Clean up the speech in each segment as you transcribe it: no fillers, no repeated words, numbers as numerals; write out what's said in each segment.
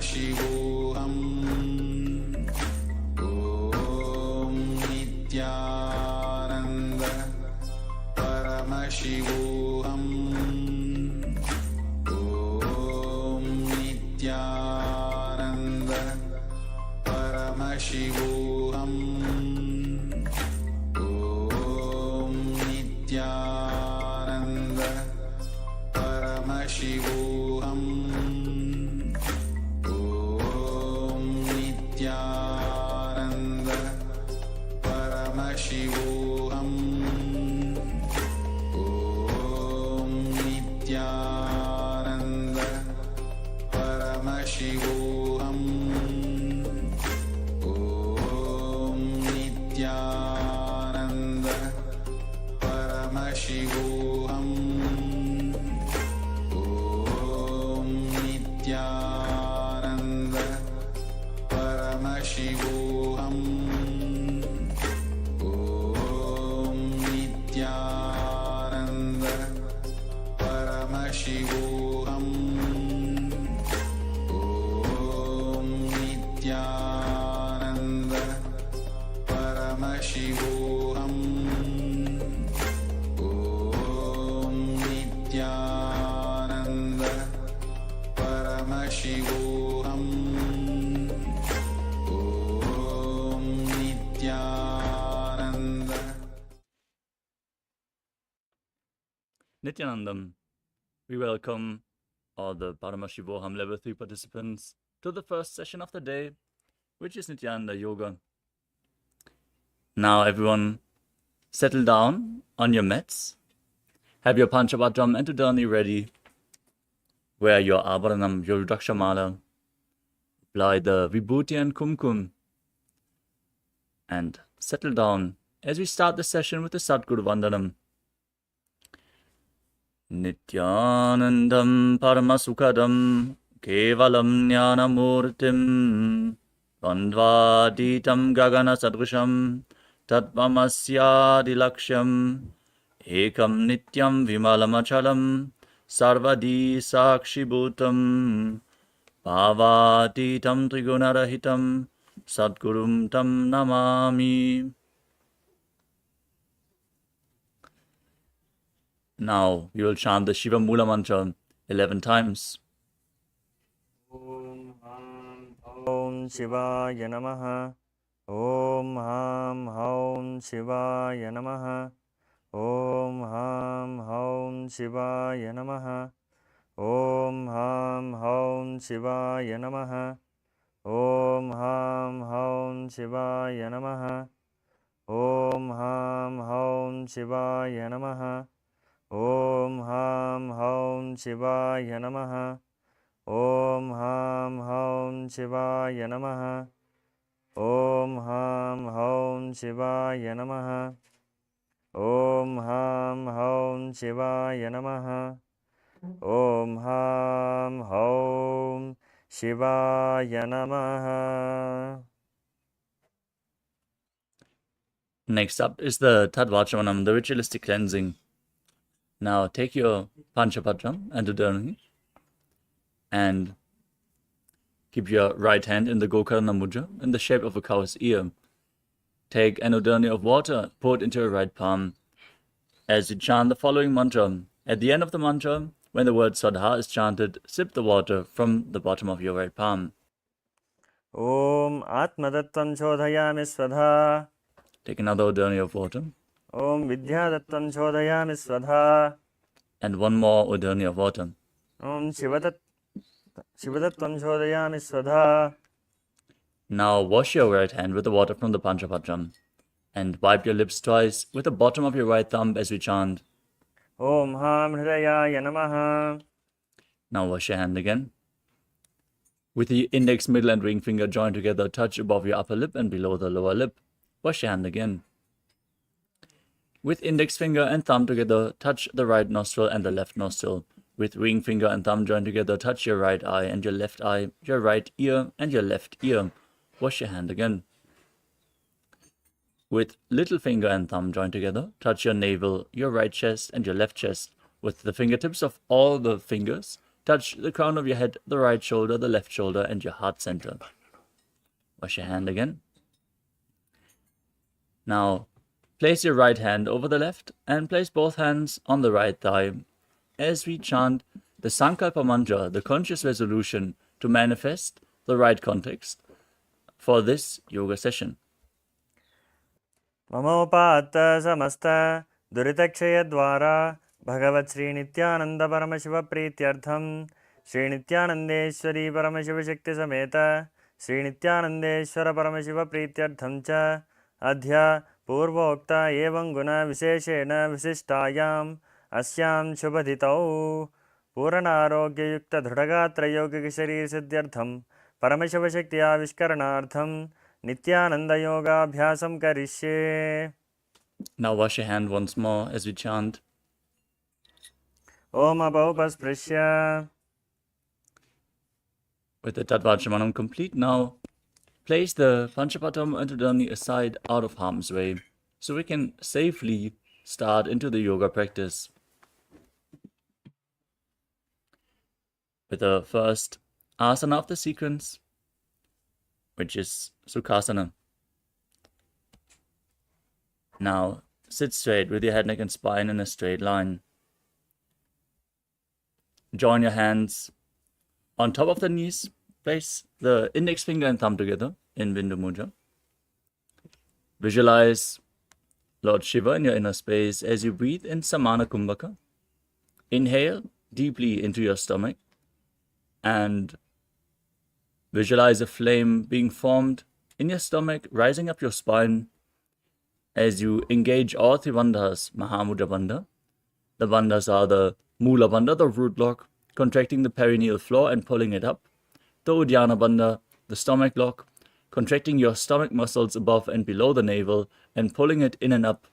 Paramashivoham. Om Nithyananda Paramashivoham. Om Nithyananda Paramashivoham. Om Nithyananda Paramashivoham. Om Nithyananda Paramashivoham. Om Nithyananda Paramashivoham. Om Nithyananda Paramashivoham. Om Nithyananda Paramashivoham. Om Nithyananda Paramashivoham. Om Nithyananda Paramashivoham. Om Nithyananda Paramashivoham. Om Nithyananda. Nithyanandam, we welcome all the Paramashivoham Level 3 participants to the first session of the day, which is Nithyananda Yoga. Now everyone, settle down on your mats, have your Panchabhadram and Udani ready, wear your Abharanam, your Rudrakshamala, apply the Vibhuti and Kumkum, and settle down as we start the session with the Sadguru Vandanam. Nithyanandam Paramasukadam Kevalam Jnanamurtim Bandvaditam Gagana Sadrusham Tatvamasyadilaksham Ekam Nityam Vimalamachalam Sarvadi Sakshibhutam Bhavatitam Trigunarahitam Sadgurum Tam Namami. Now we will chant the Shiva Mula Mantra 11 times. Om Shivaya Namaha. Om Ham Haum Shivaya Namaha. Om Ham Haum Shivaya Namaha. Om Ham Haum Shivaya Namaha. Om Ham Haum Shivaya Namaha. Om Ham Haum Shivaya Namaha. Om Ham Haum Shivaya Namaha. Om Ham Haum Shivaya Namaha. Om Ham Haum Shivaya Namaha. Om Ham Haum Shivaya Namaha. Om Ham Haum Shivaya Namaha. Next up is the Tadvachamanam, the ritualistic cleansing. Now take your Panchapadram and Udani and keep your right hand in the Gokarna Mudra in the shape of a cow's ear. Take an Udani of water, pour it into your right palm. As you chant the following mantra, at the end of the mantra, when the word Swadha is chanted, sip the water from the bottom of your right palm. Om Atmadattam Shodhayami Swadha. Take another Udani of water. Om Vidyadattam Shodhayami Swadha. And one more Udani of water. Om Shivadattam Shodhayami Swadha. Now wash your right hand with the water from the Panchapadram and wipe your lips twice with the bottom of your right thumb as we chant. Om Ham Hridayaya Namaha. Now wash your hand again. With the index, middle and ring finger joined together, touch above your upper lip and below the lower lip. Wash your hand again. With index finger and thumb together, touch the right nostril and the left nostril. With ring finger and thumb joined together, touch your right eye and your left eye, your right ear and your left ear. Wash your hand again. With little finger and thumb joined together, touch your navel, your right chest and your left chest. With the fingertips of all the fingers, touch the crown of your head, the right shoulder, the left shoulder, and your heart center. Wash your hand again. Now, place your right hand over the left and place both hands on the right thigh as we chant the Sankalpa mantra, the conscious resolution to manifest the right context for this yoga session. ममोपात्त समस्त दुरितक्षयद्वारा भगवत् श्रीनित्यानन्द परमशिवप्रीत्यर्थं श्रीनित्यानन्देश्वरी परमशिवशक्तिसमेत श्रीनित्यानन्देश्वर परमशिवप्रीत्यर्थं च अद्य पूर्वोक्त एवं गुणविशेषेण विशिष्टायाम् अस्यां शुभतिथौ पूर्णारोग्ययुक्तदृढगात्रयौगिकशरीरसिद्ध्यर्थं परमशिवशक्त्याविष्करणार्थं नित्यानन्दयोगाभ्यासं करिष्ये. Now wash your hand once more as we chant. Om Abhaupasprisya. With the Tattvachamanam complete now, place the Panchapatam Antadani aside out of harm's way so we can safely start into the yoga practice. With the first asana of the sequence, which is Sukhasana. Now, sit straight with your head, neck, and spine in a straight line. Join your hands on top of the knees. Place the index finger and thumb together in Bindu Mudra. Visualize Lord Shiva in your inner space as you breathe in Samana Kumbhaka. Inhale deeply into your stomach and visualize a flame being formed in your stomach, rising up your spine as you engage all three bandhas, Mahamudra Bandha. The bandhas are the Mula Bandha, the root lock, contracting the perineal floor and pulling it up. The Uddiyana Bandha, the stomach lock, contracting your stomach muscles above and below the navel and pulling it in and up.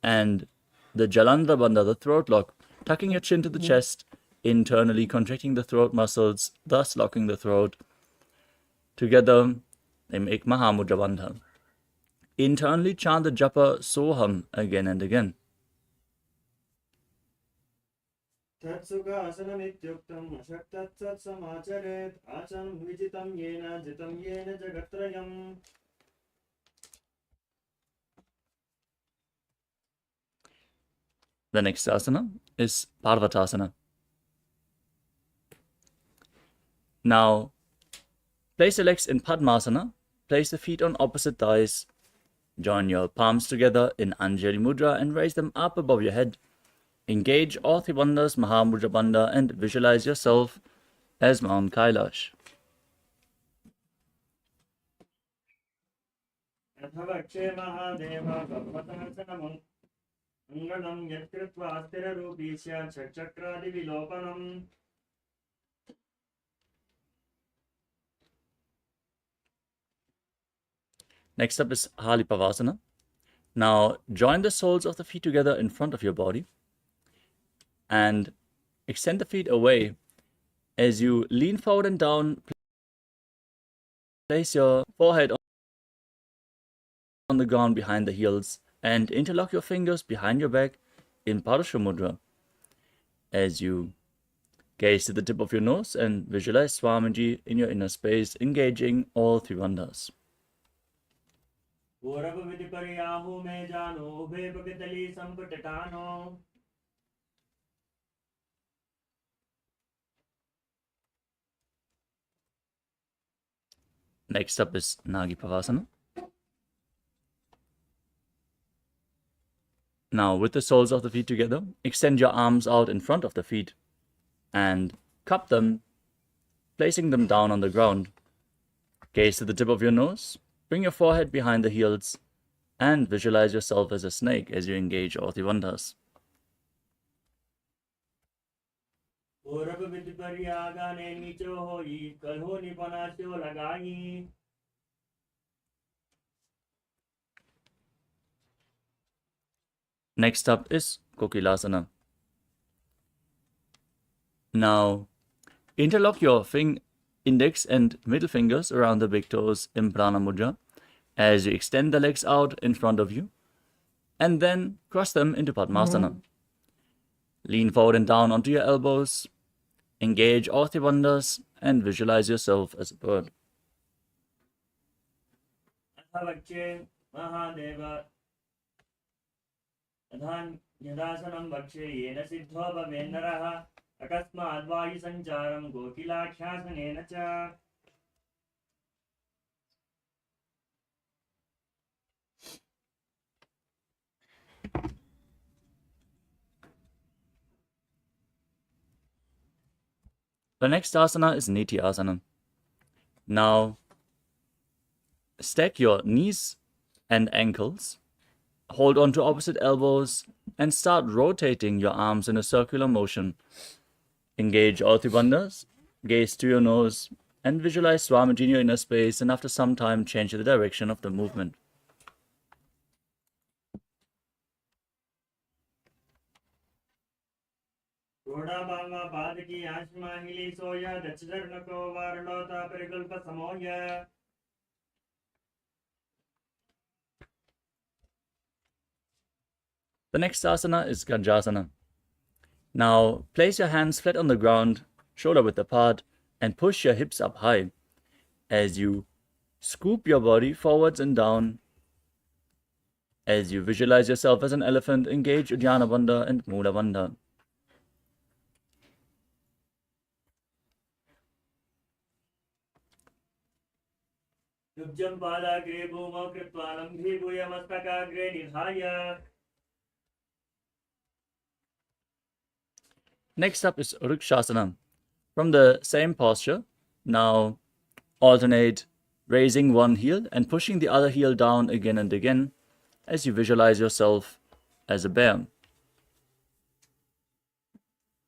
And the Jalandhara Bandha, the throat lock, tucking your chin to the chest, internally contracting the throat muscles, thus locking the throat. Together, they make Mahamudra Bandha. Internally chant the japa Soham again and again. तत्सुखासनमित्युक्तम् अशक्तत्समाचरेत् आचनं विजितं yen जितं yen जगत्त्रयम्. The next asana is Parvatasana. Now, place your legs in Padmasana, place the feet on opposite thighs, join your palms together in Anjali Mudra and raise them up above your head. Engage all three bandhas, Mahamudra Bandha, and visualize yourself as Mount Kailash. अथवक्षे Mahadev पर्वतासनम् अङ्गनं यत्कृत्वा स्थिररूपी स्यात् षट्चक्रादिविलोपनम्. Next up is Halipavasana. Now, join the soles of the feet together in front of your body and extend the feet away as you lean forward and down. Place your forehead on the ground behind the heels and interlock your fingers behind your back in Parashva Mudra as you gaze to the tip of your nose and visualize Swamiji in your inner space, engaging all three bandhas. Next up is Nagipavasana. Now, with the soles of the feet together, extend your arms out in front of the feet and cup them, placing them down on the ground. Gaze to the tip of your nose, bring your forehead behind the heels, and visualize yourself as a snake as you engage all the bandhas. Next up is Kokilasana. Now, interlock your index and middle fingers around the big toes in Prana Mudra as you extend the legs out in front of you and then cross them into Padmasana. Lean forward and down onto your elbows Engage all three bandhas and visualize yourself as a bird. Athavakche Mahadeva Adhan Yadasanam Vakshe Yena Siddho Bhavendaraha Akasma Advayu Sancharam Gokilakhyasanena Cha. The next asana is Nityasana. Now, stack your knees and ankles, hold on to opposite elbows, and start rotating your arms in a circular motion. Engage all three bandhas, gaze to your nose, and visualize Swamiji in your inner space, and after some time, change the direction of the movement. Rodabanga Padaki Ashma Hili Soya Dacharnako Varlota Perikalpa Samoya. The next asana is Ganjasana. Now, place your hands flat on the ground, shoulder width apart, and push your hips up high as you scoop your body forwards and down. As you visualize yourself as an elephant, engage Uddiyana Bandha and Mula Bandha. Yubjam Palagre Bhuma Kritvanam Bhibuya Mastakagre Nidhaya. Next up is Vrikshasana. From the same posture, now alternate raising one heel and pushing the other heel down again and again as you visualize yourself as a bear.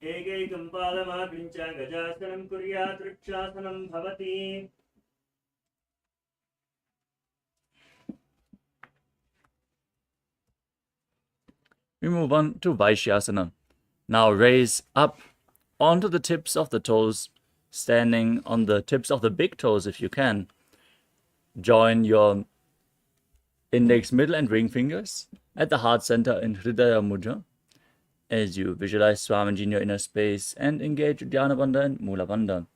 Ekekam Palama Pincha Gajasanam Kuryat Vrikshasanam Bhavati. We move on to Vaishyasana. Now raise up onto the tips of the toes, standing on the tips of the big toes if you can. Join your index, middle and ring fingers at the heart center in Hridaya Mudra as you visualize Swamiji in your inner space and engage Uddiyana Bandha and Mula Bandha.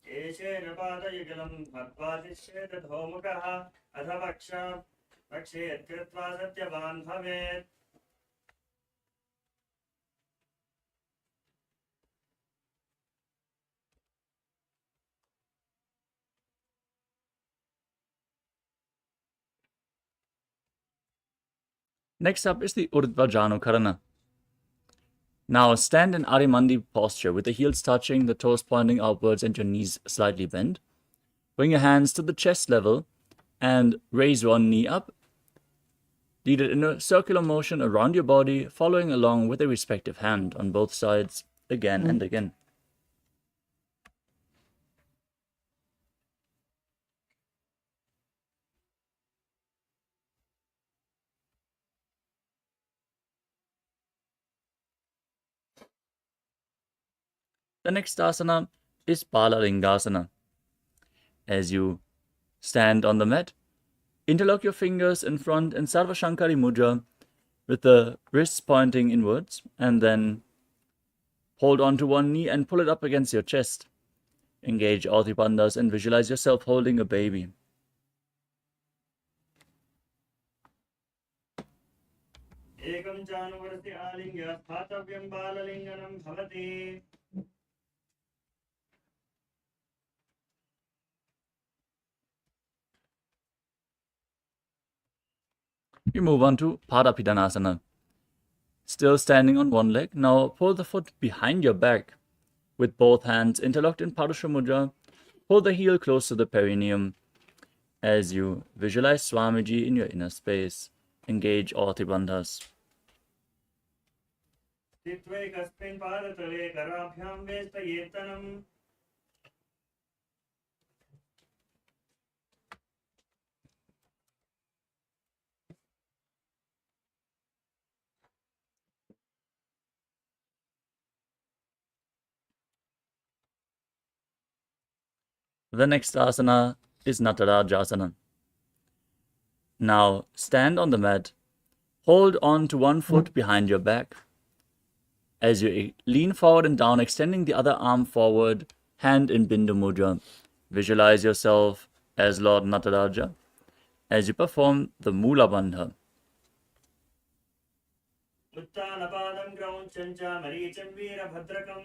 Eshena Padayagalam Bhagvatishe Homukaha Adhavaksha Vakshe Kritva Satyavan Bhavet. Next up is the Urdhva Janukarana. Now stand in Arimandi posture with the heels touching, the toes pointing outwards and your knees slightly bent. Bring your hands to the chest level and raise one knee up. Lead it in a circular motion around your body, following along with a respective hand on both sides again and again. The next asana is Palalingasana. As you stand on the mat, interlock your fingers in front in Sarva Shankari Mudra with the wrists pointing inwards, and then hold on to one knee and pull it up against your chest. Engage all three bandhas and visualize yourself holding a baby. Ekam Januvarti Alingya Phatavyam Balalinganam Bhavati. We move on to Padapidanasana. Still standing on one leg, now pull the foot behind your back with both hands interlocked in Padusha Mudra. Pull the heel close to the perineum as you visualize Swamiji in your inner space. Engage all three bandhas. Titve Kaspin Padatale Karabhyam Vesta Yetanam. The next asana is Natarajasana. Now stand on the mat, hold on to one foot behind your back, As you lean forward and down, extending the other arm forward, hand in Bindu Mudra. Visualize yourself as Lord Nataraja as you perform the Mula Bandha. उत्तानपादं क्रौञ्चं च मरीचिं वीरभद्रकं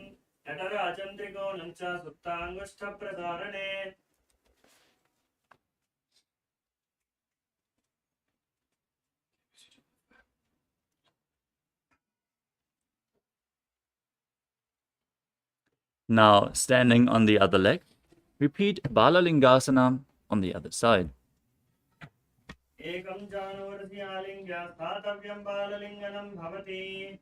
नटराजं त्रिकोणं च सुप्ताङ्गुष्ठप्रसारणे Now, standing on the other leg, repeat Balalingasana on the other side. एकं जानुवर्ष्यालिङ्ग्य स्थातव्यं बाललिङ्गनं भवति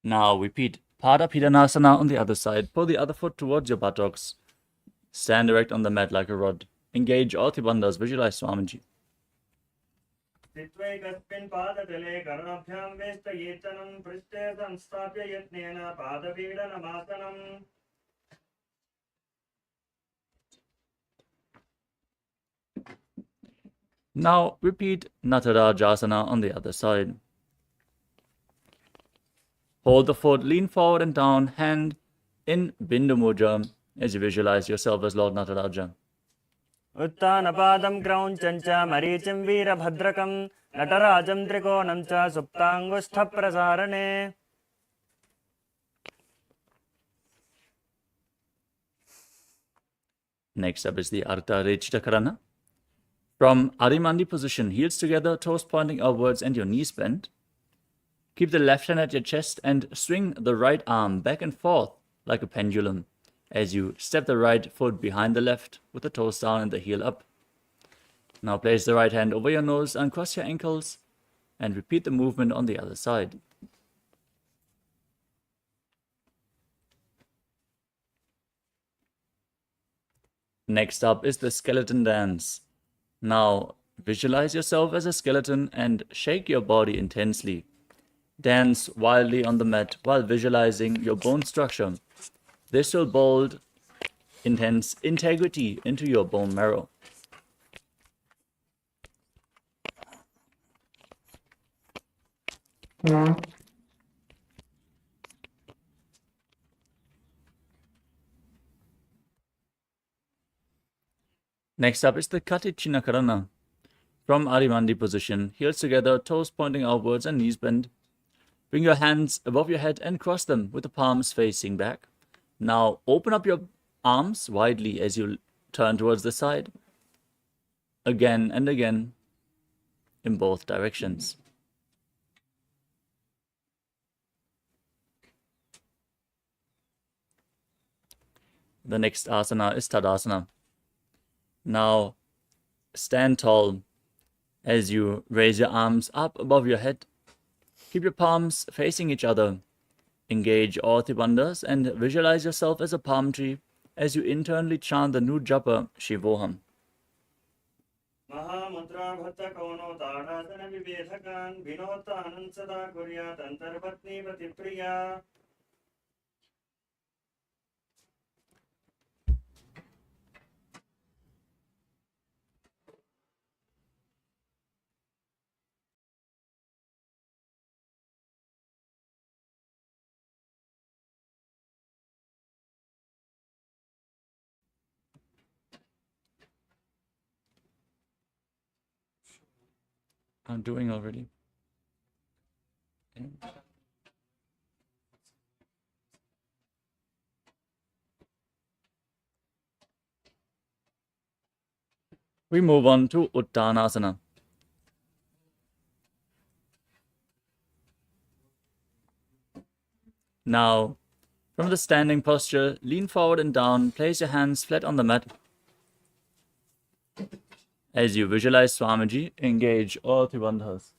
Now repeat Pada Pidanasana on the other side. Pull the other foot towards your buttocks. Stand erect on the mat like a rod. Engage all Bandhas. Visualize Swamiji. स्थित्वैकस्मिन् पादतले कर्णभ्यां वेष्टयेतनं पृष्ठे संस्थाप्य यत्नेन पादपीडनमासनम् Now repeat Natarajasana on the other side. Hold the foot, lean forward and down, hand in Bindu Mudra as you visualize yourself as Lord Nataraja. उत्तानपादं क्रौञ्चं च मरीचिं वीरभद्रकं नटराजं त्रिकोणं च सुप्ताङ्गुष्ठप्रसारणे Next up is the Ardha Rechita Karana. From Arimandi position, heels together, toes pointing upwards and your knees bent. Keep the left hand at your chest and swing the right arm back and forth like a pendulum as you step the right foot behind the left with the toes down and the heel up. Now place the right hand over your nose, uncross your ankles, and repeat the movement on the other side. Next up is the skeleton dance. Now visualize yourself as a skeleton and shake your body intensely. Dance wildly on the mat while visualizing your bone structure. This will build intense integrity into your bone marrow. Next up is the Katichina Karana. From Arimandi position, heels together, toes pointing outwards and knees bent. Bring your hands above your head and cross them with the palms facing back. Now open up your arms widely as you turn towards the side. Again and again in both directions. The next asana is Tadasana. Now stand tall as you raise your arms up above your head. Keep your palms facing each other. Engage all bandhas and visualize yourself as a palm tree as you internally chant the new japa Shivoham. महामुद्राभत्तकौनो ताडासनविभेदकान् विनोत्तानं सदा कुर्यात् अन्तर्पत्नीपतिप्रिया I'm doing already. We move on to Uttanasana. Now, from the standing posture, lean forward and down, place your hands flat on the mat. As you visualize Swamiji, engage all bandhas.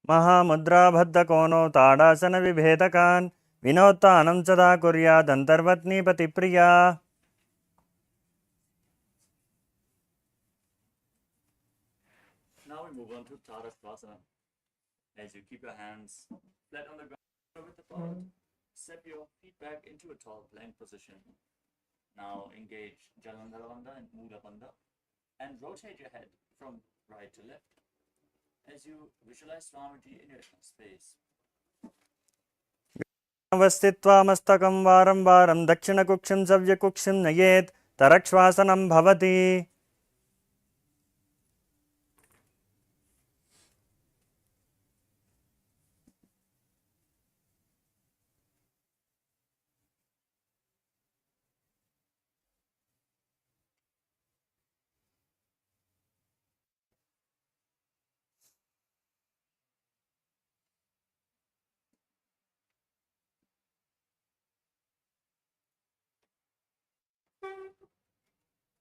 महामुद्राबद्धकोनो ताडासनविभेदकान् विनोत्तानं सदा कुर्यादन्तर्वत्नीपतिप्रिया. Now we move on to Tadasana. As you keep your hands flat on the ground with the palm, step your feet back into a tall plank position. Now engage Jalandhara Bandha and Mula Bandha and rotate your head from right to left as you visualize Swamiji in your space. अवस्थित्वा मस्तकं वारं वारं दक्षिणकुक्षिं सव्यकुक्षिं नयेत् तरक्श्वासनं भवति.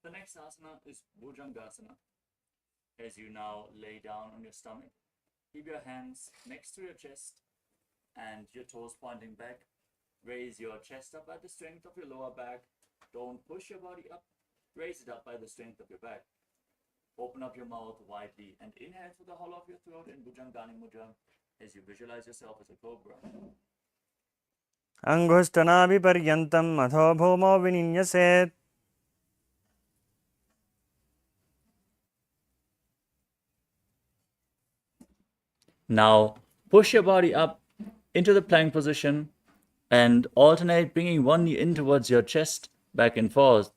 The next asana is Bhujangasana. As you now lay down on your stomach, keep your hands next to your chest and your toes pointing back. Raise your chest up by the strength of your lower back. Don't push your body up. Raise it up by the strength of your back. Open up your mouth widely and inhale through the hollow of your throat in Bhujangani Mudra as you visualize yourself as a cobra. अंगुष्ठनाभिपर्यन्तम् अथो भूमौ विनिन्यसेत्. Now push your body up into the plank position and alternate bringing one knee in towards your chest, back and forth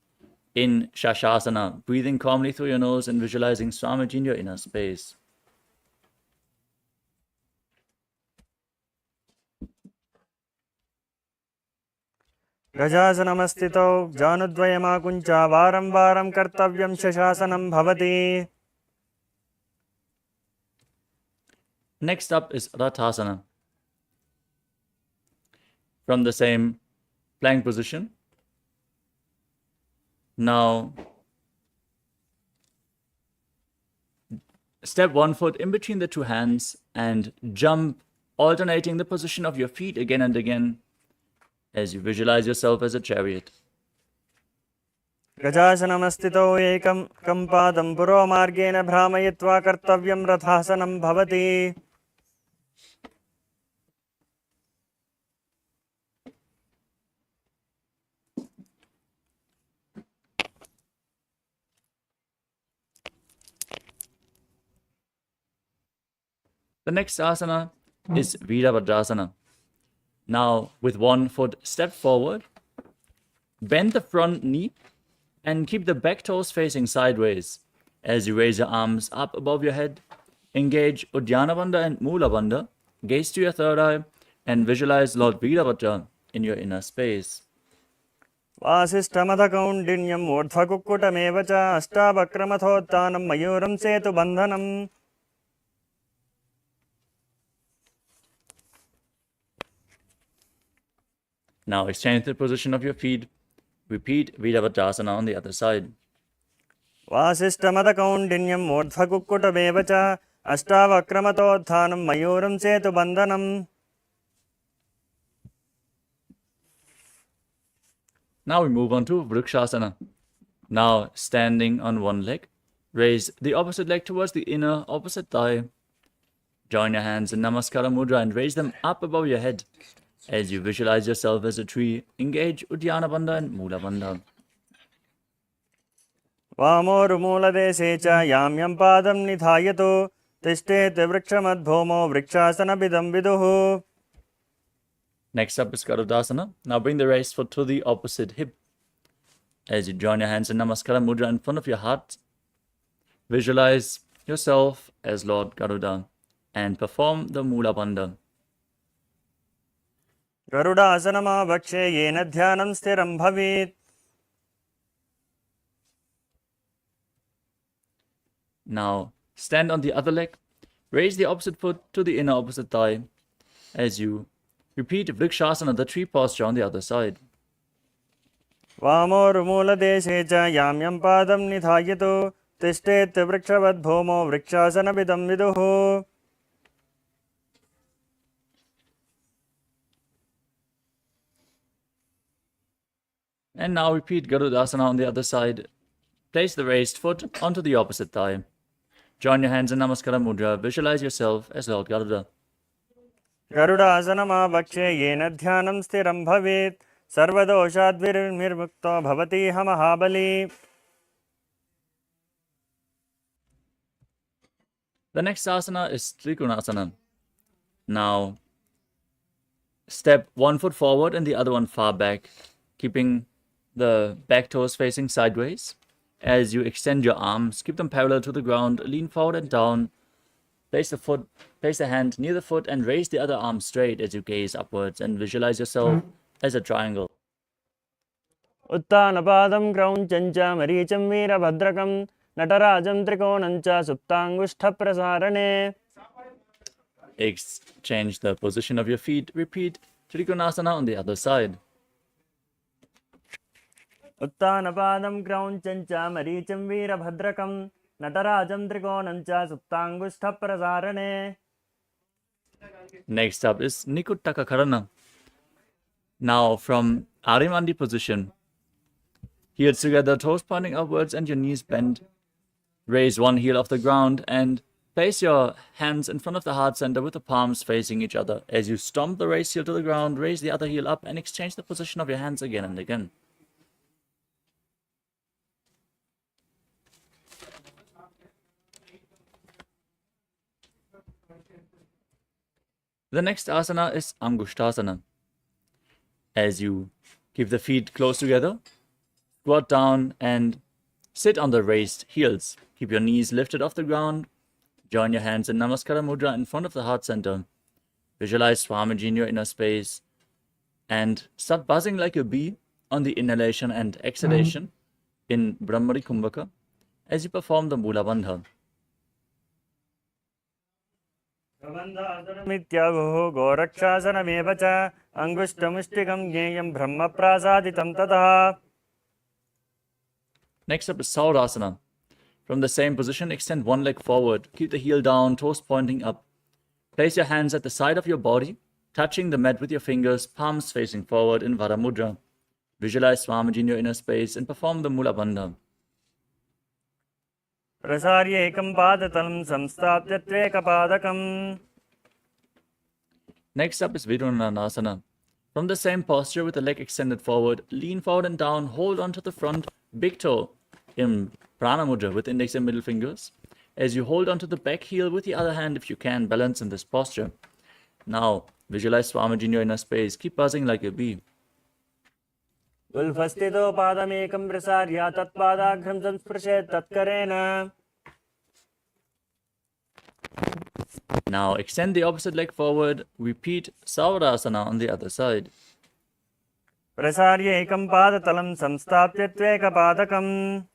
in Shashasana, breathing calmly through your nose and visualizing Swamiji in your inner space. गजासनमस्थितौ जानुद्वयमाकुञ्चा वारं वारं कर्तव्यं शशासनं भवति. Next up is Rathasana. From the same plank position. Now step one foot in between the two hands and jump, alternating the position of your feet again and again as you visualize yourself as a chariot. गजासनमस्थितौ एकं पादं पुरोमार्गेण भ्रामयित्वा कर्तव्यं रथासनं भवति. The next asana is Virabhadrasana. Now, with one foot step forward, bend the front knee and keep the back toes facing sideways. As you raise your arms up above your head, engage Uddiyana Bandha and Mula Bandha, gaze to your third eye, and visualize Lord Virabhadra in your inner space. वासिष्ठमथकौण्डिन्यं ऊर्ध्वकुक्कुटमेव च अष्टावक्रमथोत्थानं मयूरं सेतुबन्धनम्. Now exchange the position of your feet. Repeat Virabhadrasana on the other side. वासिष्ठमथकौण्डिन्यं ऊर्ध्वकुक्कुटमेव च अष्टावक्रमथोत्थानं मयूरं सेतुबन्धनम्. Now we move on to Vrikshasana. Now standing on one leg, raise the opposite leg towards the inner opposite thigh. Join your hands in Namaskara Mudra and raise them up above your head. As you visualize yourself as a tree, engage Uddiyana Bandha and Mula Bandha. वामोरुमूलदेशे च याम्यं पादं निधायतु तिष्ठेत् वृक्षमद्भूमौ वृक्षासनमिदं विदुः. Next up is Garudasana. Now bring the raised foot to the opposite hip. As you join your hands in Namaskara Mudra in front of your heart, visualize yourself as Lord Garuda and perform the Mula Bandha. गरुडासनमावक्षे येन ध्यानं स्थिरं भवेत्. Now stand on the other leg, raise the opposite foot to the inner opposite thigh as you repeat Vrikshasana, the tree posture on the other side. वामोरुमूलदेशे च याम्यं पादं निधायतु तिष्ठेत् वृक्षवद्भूमौ वृक्षासनमिदं विदुः. And now repeat Garudasana on the other side. Place the raised foot onto the opposite thigh. Join your hands in Namaskara Mudra. Visualize yourself as Lord Garuda. गरुडासनमावक्षे येन ध्यानं स्थिरं भवेत् सर्वदोषाद्विर्निर्मुक्तो भवतीह महाबली. The next asana is Trikonasana. Now, step one foot forward and the other one far back, keeping the back toes facing sideways. As you extend your arms, keep them parallel to the ground, lean forward and down. Place the hand near the foot and raise the other arm straight as you gaze upwards and visualize yourself as a triangle. उत्तानपादं क्रौञ्चं च मरीचं वीरभद्रकं नटराजं त्रिकोणं च सुप्ताङ्गुष्ठप्रसारणे. Exchange the position of your feet. Repeat Trikonasana on the other side. उत्तानपादं क्रौञ्चं च मरीचं वीरभद्रकं नटराजं त्रिकोणं च सुप्ताङ्गुष्ठप्रसारणे. Next up is Nikuttaka Karana. Now from Arimandi position, heels together, toes pointing upwards and your knees bent. Raise one heel off the ground and place your hands in front of the heart center with the palms facing each other. As you stomp the raised heel to the ground, raise the other heel up and exchange the position of your hands again and again. The next asana is Angushtasana. As you keep the feet close together, squat down and sit on the raised heels. Keep your knees lifted off the ground. Join your hands in Namaskara Mudra in front of the heart center. Visualize Swamiji in your inner space and start buzzing like a bee on the inhalation and exhalation in Brahmari Kumbhaka as you perform the Mula Bandha. मित्याहुः गोरक्षासनमेव च अङ्गुष्ठमुष्टिकं ज्ञेयं ब्रह्मप्रासादितं ततः. Next up is Saurasana. From the same position, extend one leg forward. Keep the heel down, toes pointing up. Place your hands at the side of your body, touching the mat with your fingers, palms facing forward in Vara Mudra. Visualize Swamiji in your inner space and perform the Mula Bandha. प्रसार्य एकं पादतलं संस्थाप्य त्वेकपादकम्. Next up is Vidunanasana. From the same posture with the leg extended forward, lean forward and down, hold onto the front big toe in Prana Mudra with index and middle fingers. As you hold onto the back heel with the other hand if you can, balance in this posture. Now, visualize Swamiji in your inner space. Keep buzzing like a bee. उल्फस्थितो पादमेकं प्रसार्य तत्पादाघ्रं संस्पृशेत् तत्करेण. Now, extend the opposite leg forward. Repeat Saurasana on the other side. प्रसार्य एकं पादतलं संस्थाप्य त्वेकपादकम्.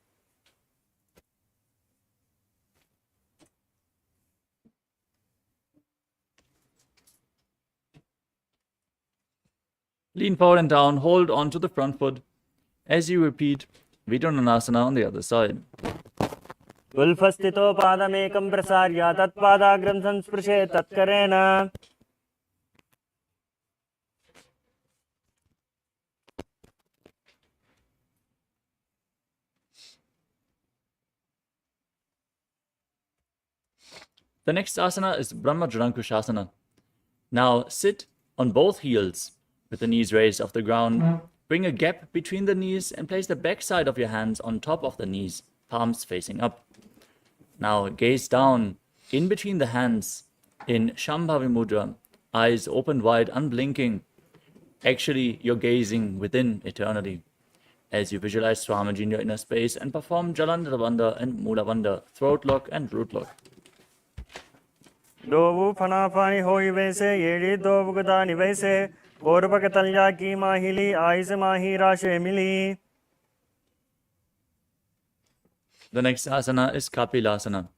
Lean forward and down, hold on to the front foot as you repeat Vidunanasana on the other side. उल्फस्थितो पादमेकं प्रसार्य तत्पादाग्रं संस्पृशेत् तत्करेण. The next asana is Brahma Jalankushasana. Now sit on both heels with the knees raised off the ground. Bring a gap between the knees and place the back side of your hands on top of the knees, palms facing up. Now gaze down in between the hands in Shambhavi Mudra, eyes open wide, unblinking. Actually, you're gazing within eternity. As you visualize Swamiji in your inner space and perform Jalandhara Bandha and Mula Bandha, throat lock and root lock. दोवु फनाफानी होई वैसे येड़ी दोवु गदानी वैसे कोरपक तल्या की माहिली आइस माही राशे मिली. The next asana is Kapilasana.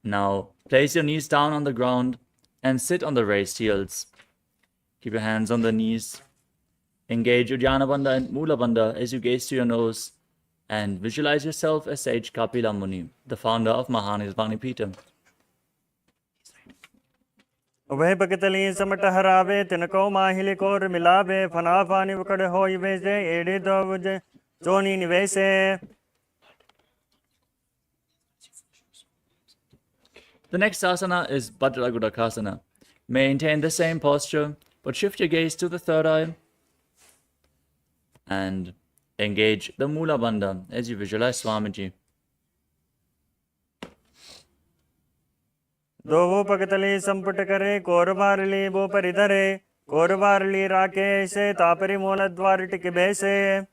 Now, place your knees down on the ground and sit on the raised heels. Keep your hands on the knees. Engage Uddiyana Bandha and Mula Bandha as you gaze to your nose and visualize yourself as Sage Kapila Muni, the founder of Mahanirvani Peetham. उभय पकतली समट हरावे तिनको माहिली core मिलावे फना फानी वकड़ होई वैसे एड़े दो चोनी निवैसे. The next asana is Bhadragudakasana. Maintain the same posture, but shift your gaze to the third eye and engage the Mula Bandha as you visualize Swamiji. दो वो पकतली संपुट करे कोरबारली वो परिधरे कोरबारली राके से तापरी मूल द्वार टिक बैसे.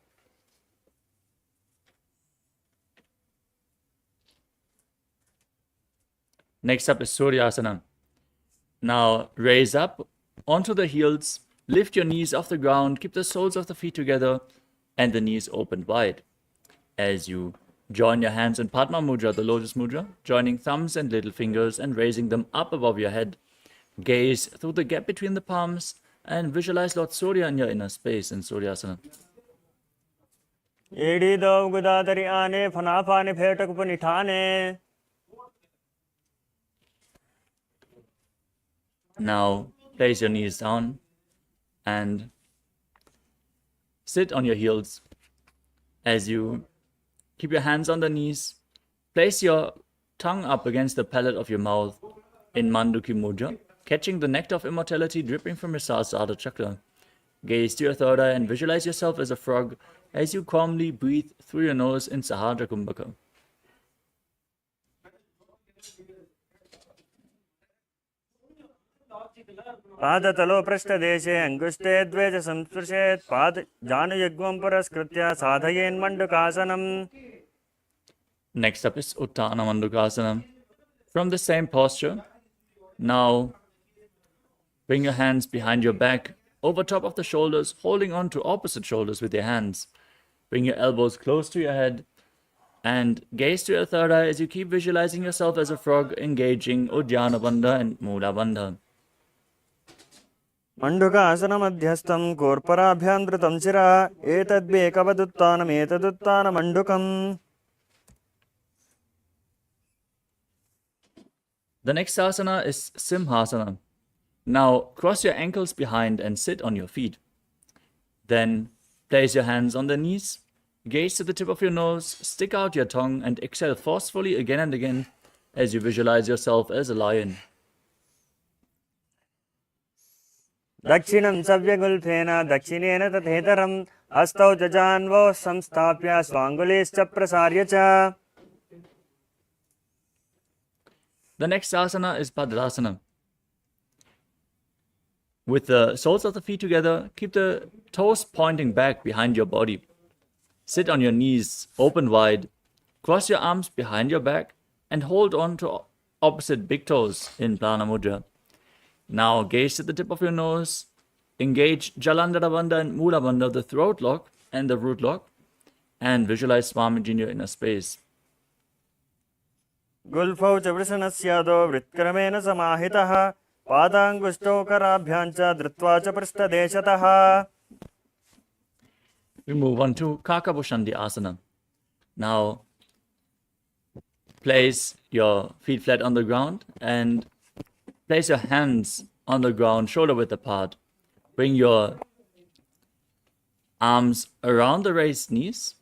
Next up is Suryasana. Now raise up onto the heels, lift your knees off the ground, keep the soles of the feet together and the knees opened wide. As you join your hands in Padma Mudra, the lotus mudra, joining thumbs and little fingers and raising them up above your head. Gaze through the gap between the palms and visualize Lord Surya in your inner space in Suryasana. एड़ी दो गुदादरी आने फना फाने फेटक पुनिठाने. Now place your knees down and sit on your heels. As you keep your hands on the knees, place your tongue up against the palate of your mouth in Manduki Mudra, catching the nectar of immortality dripping from your Sahasrara chakra. Gaze to your third eye and visualize yourself as a frog as you calmly breathe through your nose in Sahadra Kumbhaka. पादतलो पृष्ठदेशे अङ्गुष्ठे द्वे च संस्पृशेत् पाद जानुयुग्मं पुरस्कृत्य साधयेन्मण्डुकासनम्. Next up is Uttana Mandukasana. From the same posture, now bring your hands behind your back, over top of the shoulders, holding on to opposite shoulders with your hands. Bring your elbows close to your head and gaze to your third eye as you keep visualizing yourself as a frog engaging Uddiyana Bandha and Mula Bandha. मण्डुकासनमध्यस्थं कोर्पराभ्यान्तृतं शिरा एतद्वेकवदुत्थानमेतदुत्थानमण्डुकम्. The next asana is Simhasana. Now cross your ankles behind and sit on your feet. Then place your hands on the knees, gaze to the tip of your nose, stick out your tongue and exhale forcefully again and again as you visualize yourself as a lion. दक्षिणं सव्यगुल्फेन दक्षिणेन तथेतरम् हस्तौ जजान्वौ संस्थाप्य स्वाङ्गुलीश्च प्रसार्य च. The next asana is Bhadrasana. With the soles of the feet together, keep the toes pointing back behind your body. Sit on your knees, open wide, cross your arms behind your back, and hold on to opposite big toes in Prana Mudra. Now gaze to the tip of your nose, engage Jalandhara Bandha and Mula Bandha, the throat lock and the root lock, and visualize Swamiji in your inner space. गुल्फौ च वृषणस्यादौ वृत्क्रमेण समाहितः पादाङ्गुष्ठौ कराभ्यां च धृत्वा च पृष्ठदेशतः. We move on to Kakabhushandi Asana. Now place your feet flat on the ground and place your hands on the ground, shoulder width apart. Bring your arms around the raised knees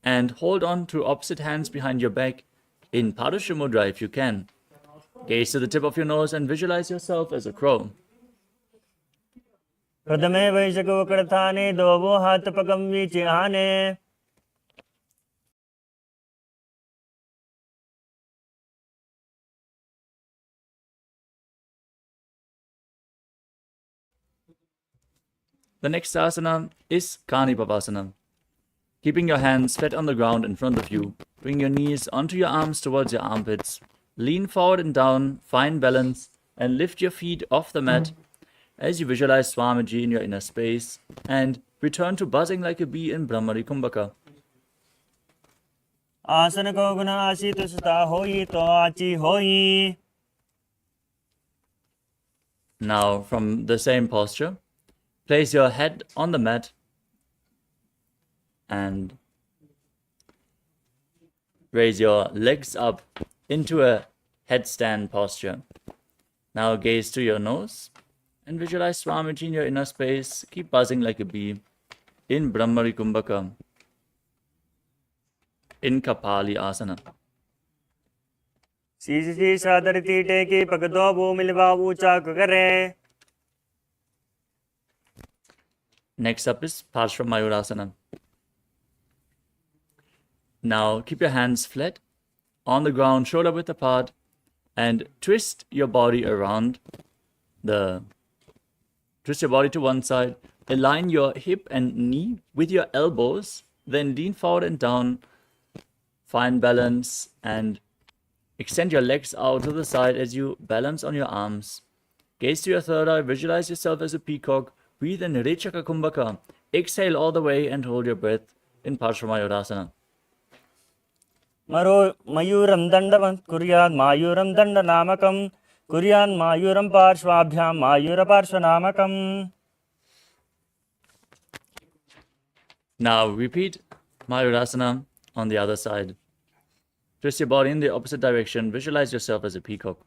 and hold on to opposite hands behind your back in Padusha Mudra if you can. Gaze to the tip of your nose and visualize yourself as a crow. प्रथमे वैशकोकड़थाने दोवो हाथ पगम विचिहाने. The next asana is Kanipavasana. Keeping your hands flat on the ground in front of you, bring your knees onto your arms towards your armpits. Lean forward and down, find balance, and lift your feet off the mat as you visualize Swamiji in your inner space and return to buzzing like a bee in Brahmari Kumbhaka. आसन को गुना आशित सुता होई तो आची होई. Now, from the same posture, place your head on the mat and raise your legs up into a headstand posture. Now gaze to your nose and visualize Swamiji in your inner space. Keep buzzing like a bee in Brahmari Kumbhaka, in Kapali Asana. शीशी सादरती टेकी पगदो भूमिलवा ऊंचा करे. Next up is Parshva Now keep your hands flat on the ground, shoulder width apart, and twist your body around. Twist your body to one side. Align your hip and knee with your elbows. Then lean forward and down. Find balance and extend your legs out to the side as you balance on your arms. Gaze to your third eye. Visualize yourself as a peacock. Breathe in Rechaka Kumbhaka. Exhale all the way and hold your breath in Parshva मरो मयूरं दंडवं कुर्यात् मायूरं दंडनामकं कुर्यान् मायूरं पार्श्वाभ्यां मायूरपार्श्वनामकम्. Now repeat Mayurasana on the other side. Twist your body in the opposite direction. Visualize yourself as a peacock.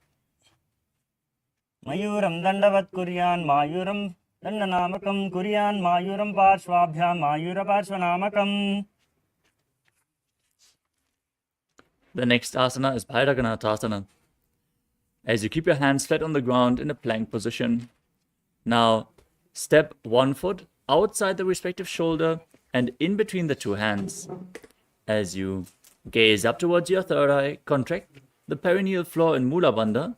मयूरं दंडवत् कुर्यान् मायूरं दंडनामकं कुर्यान् मायूरं पार्श्वाभ्यां मायूरपार्श्वनामकम्. The next asana is Bhairaganatha. As you keep your hands flat on the ground in a plank position. Now step one foot outside the respective shoulder and in between the two hands. As you gaze up towards your third eye, contract the perineal floor in Mula Bandha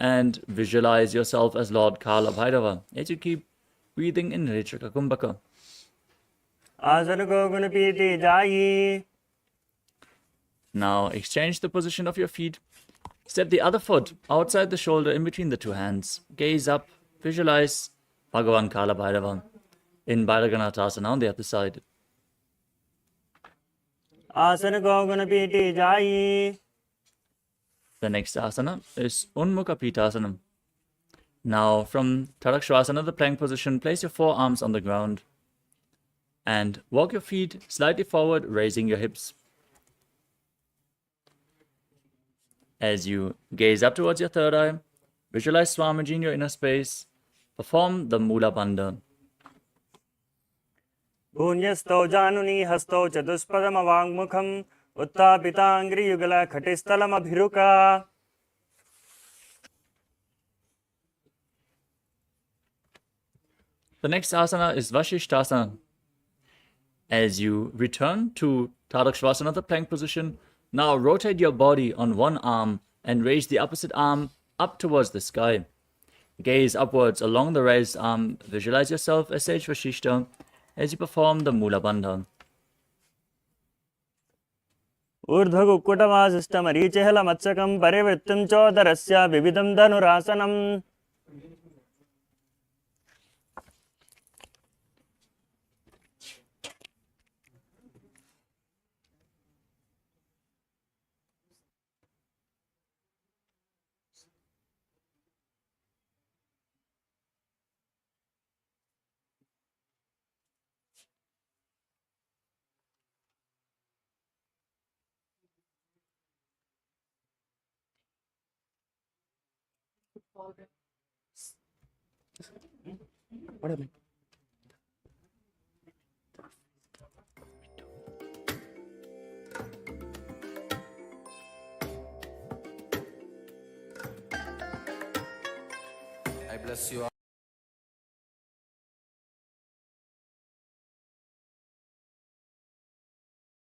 and visualize yourself as Lord Kala Bhairava as you keep breathing in Rechaka Kumbhaka. आसन को गुण पीति जाई. Now exchange the position of your feet. Step the other foot outside the shoulder in between the two hands. Gaze up, visualize Bhagavan Kala Bhairava in Bhairaganatha on the other side. आसन को गुण पीति जाई. The next asana is Unmukha Pitasana. Now from Tadakshvasana, the plank position, place your forearms on the ground and walk your feet slightly forward, raising your hips. As you gaze up towards your third eye, visualize Swamiji in your inner space. Perform the Mula Bandha. पुण्यस्थौ जानुनी हस्तौ चतुष्पदमवाङ्मुखम् उत्थापिताङ्घ्रियुगल खटिस्थलमभिरुका. The next asana is Vashishtasana. As you return to Tadakshvasana, the plank position, now rotate your body on one arm and raise the opposite arm up towards the sky. Gaze upwards along the raised arm. Visualize yourself as Sage Vashishta as you perform the Mula Bandha. ऊर्ध्वकुक्कुटमाशिष्टमरीचिहलमत्सकं परिवृत्तिं चोदरस्य विविधं धनुरासनम्. I bless you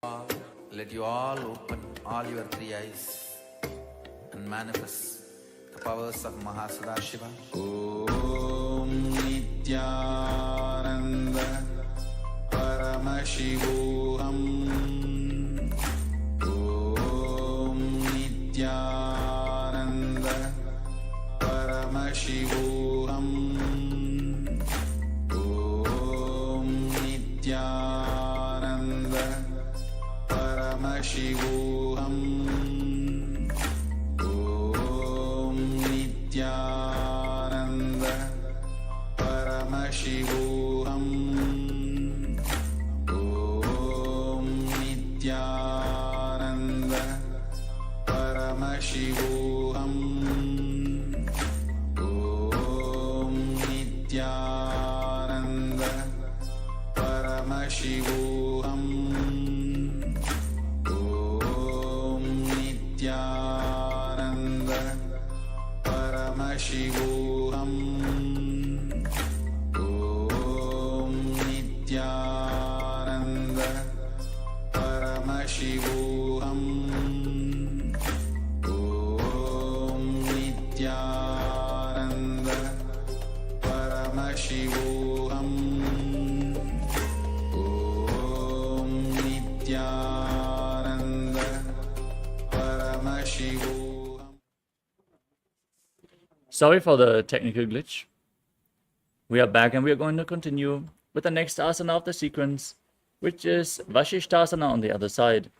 all. Let you all open all your three eyes and manifest the powers of Mahasadashiva. Om Nithyananda Paramashivoham. Om Nithyananda Paramashivoham. Om Nithyananda Paramashivoham. Om Nithyananda Paramashivoham. Om Nithyananda Paramashivoham. Paramashivoham. Om Nithyananda Paramashivoham. Om Nithyananda Paramashivoham. Sorry for the technical glitch. We are back and we are going to continue with the next asana of the sequence, which is Vashishthasana on the other side.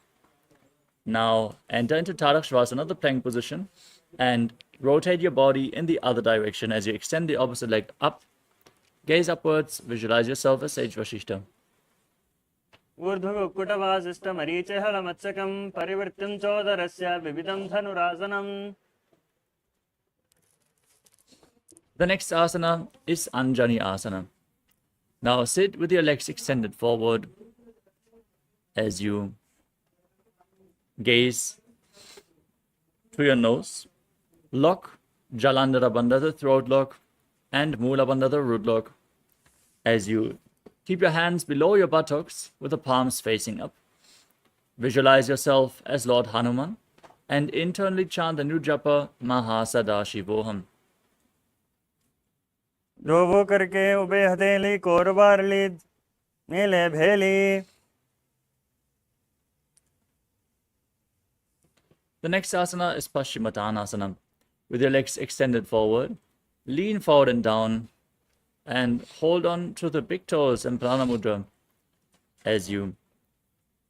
Now enter into Tadakshvasana, the plank position, and rotate your body in the other direction as you extend the opposite leg up. Gaze upwards, visualize yourself as Sage Vashishta. ऊर्ध्वकुक्कुटवासिष्ठमरीचिहलमत्सकं परिवृत्तिं चोदरस्य विविधं धनुरासनम्. The next asana is Anjani Asana. Now sit with your legs extended forward as you gaze to your nose. Lock Jalandhara Bandha, the throat lock, and Mula Bandha, the root lock, as you keep your hands below your buttocks with the palms facing up. Visualize yourself as Lord Hanuman and internally chant the new japa Mahasadaशिवोहम. धोवो करके ube हथेली कोरबारली मेले भेली. The next asana is Paschimottanasana. With your legs extended forward, lean forward and down, and hold on to the big toes and Prana Mudra as you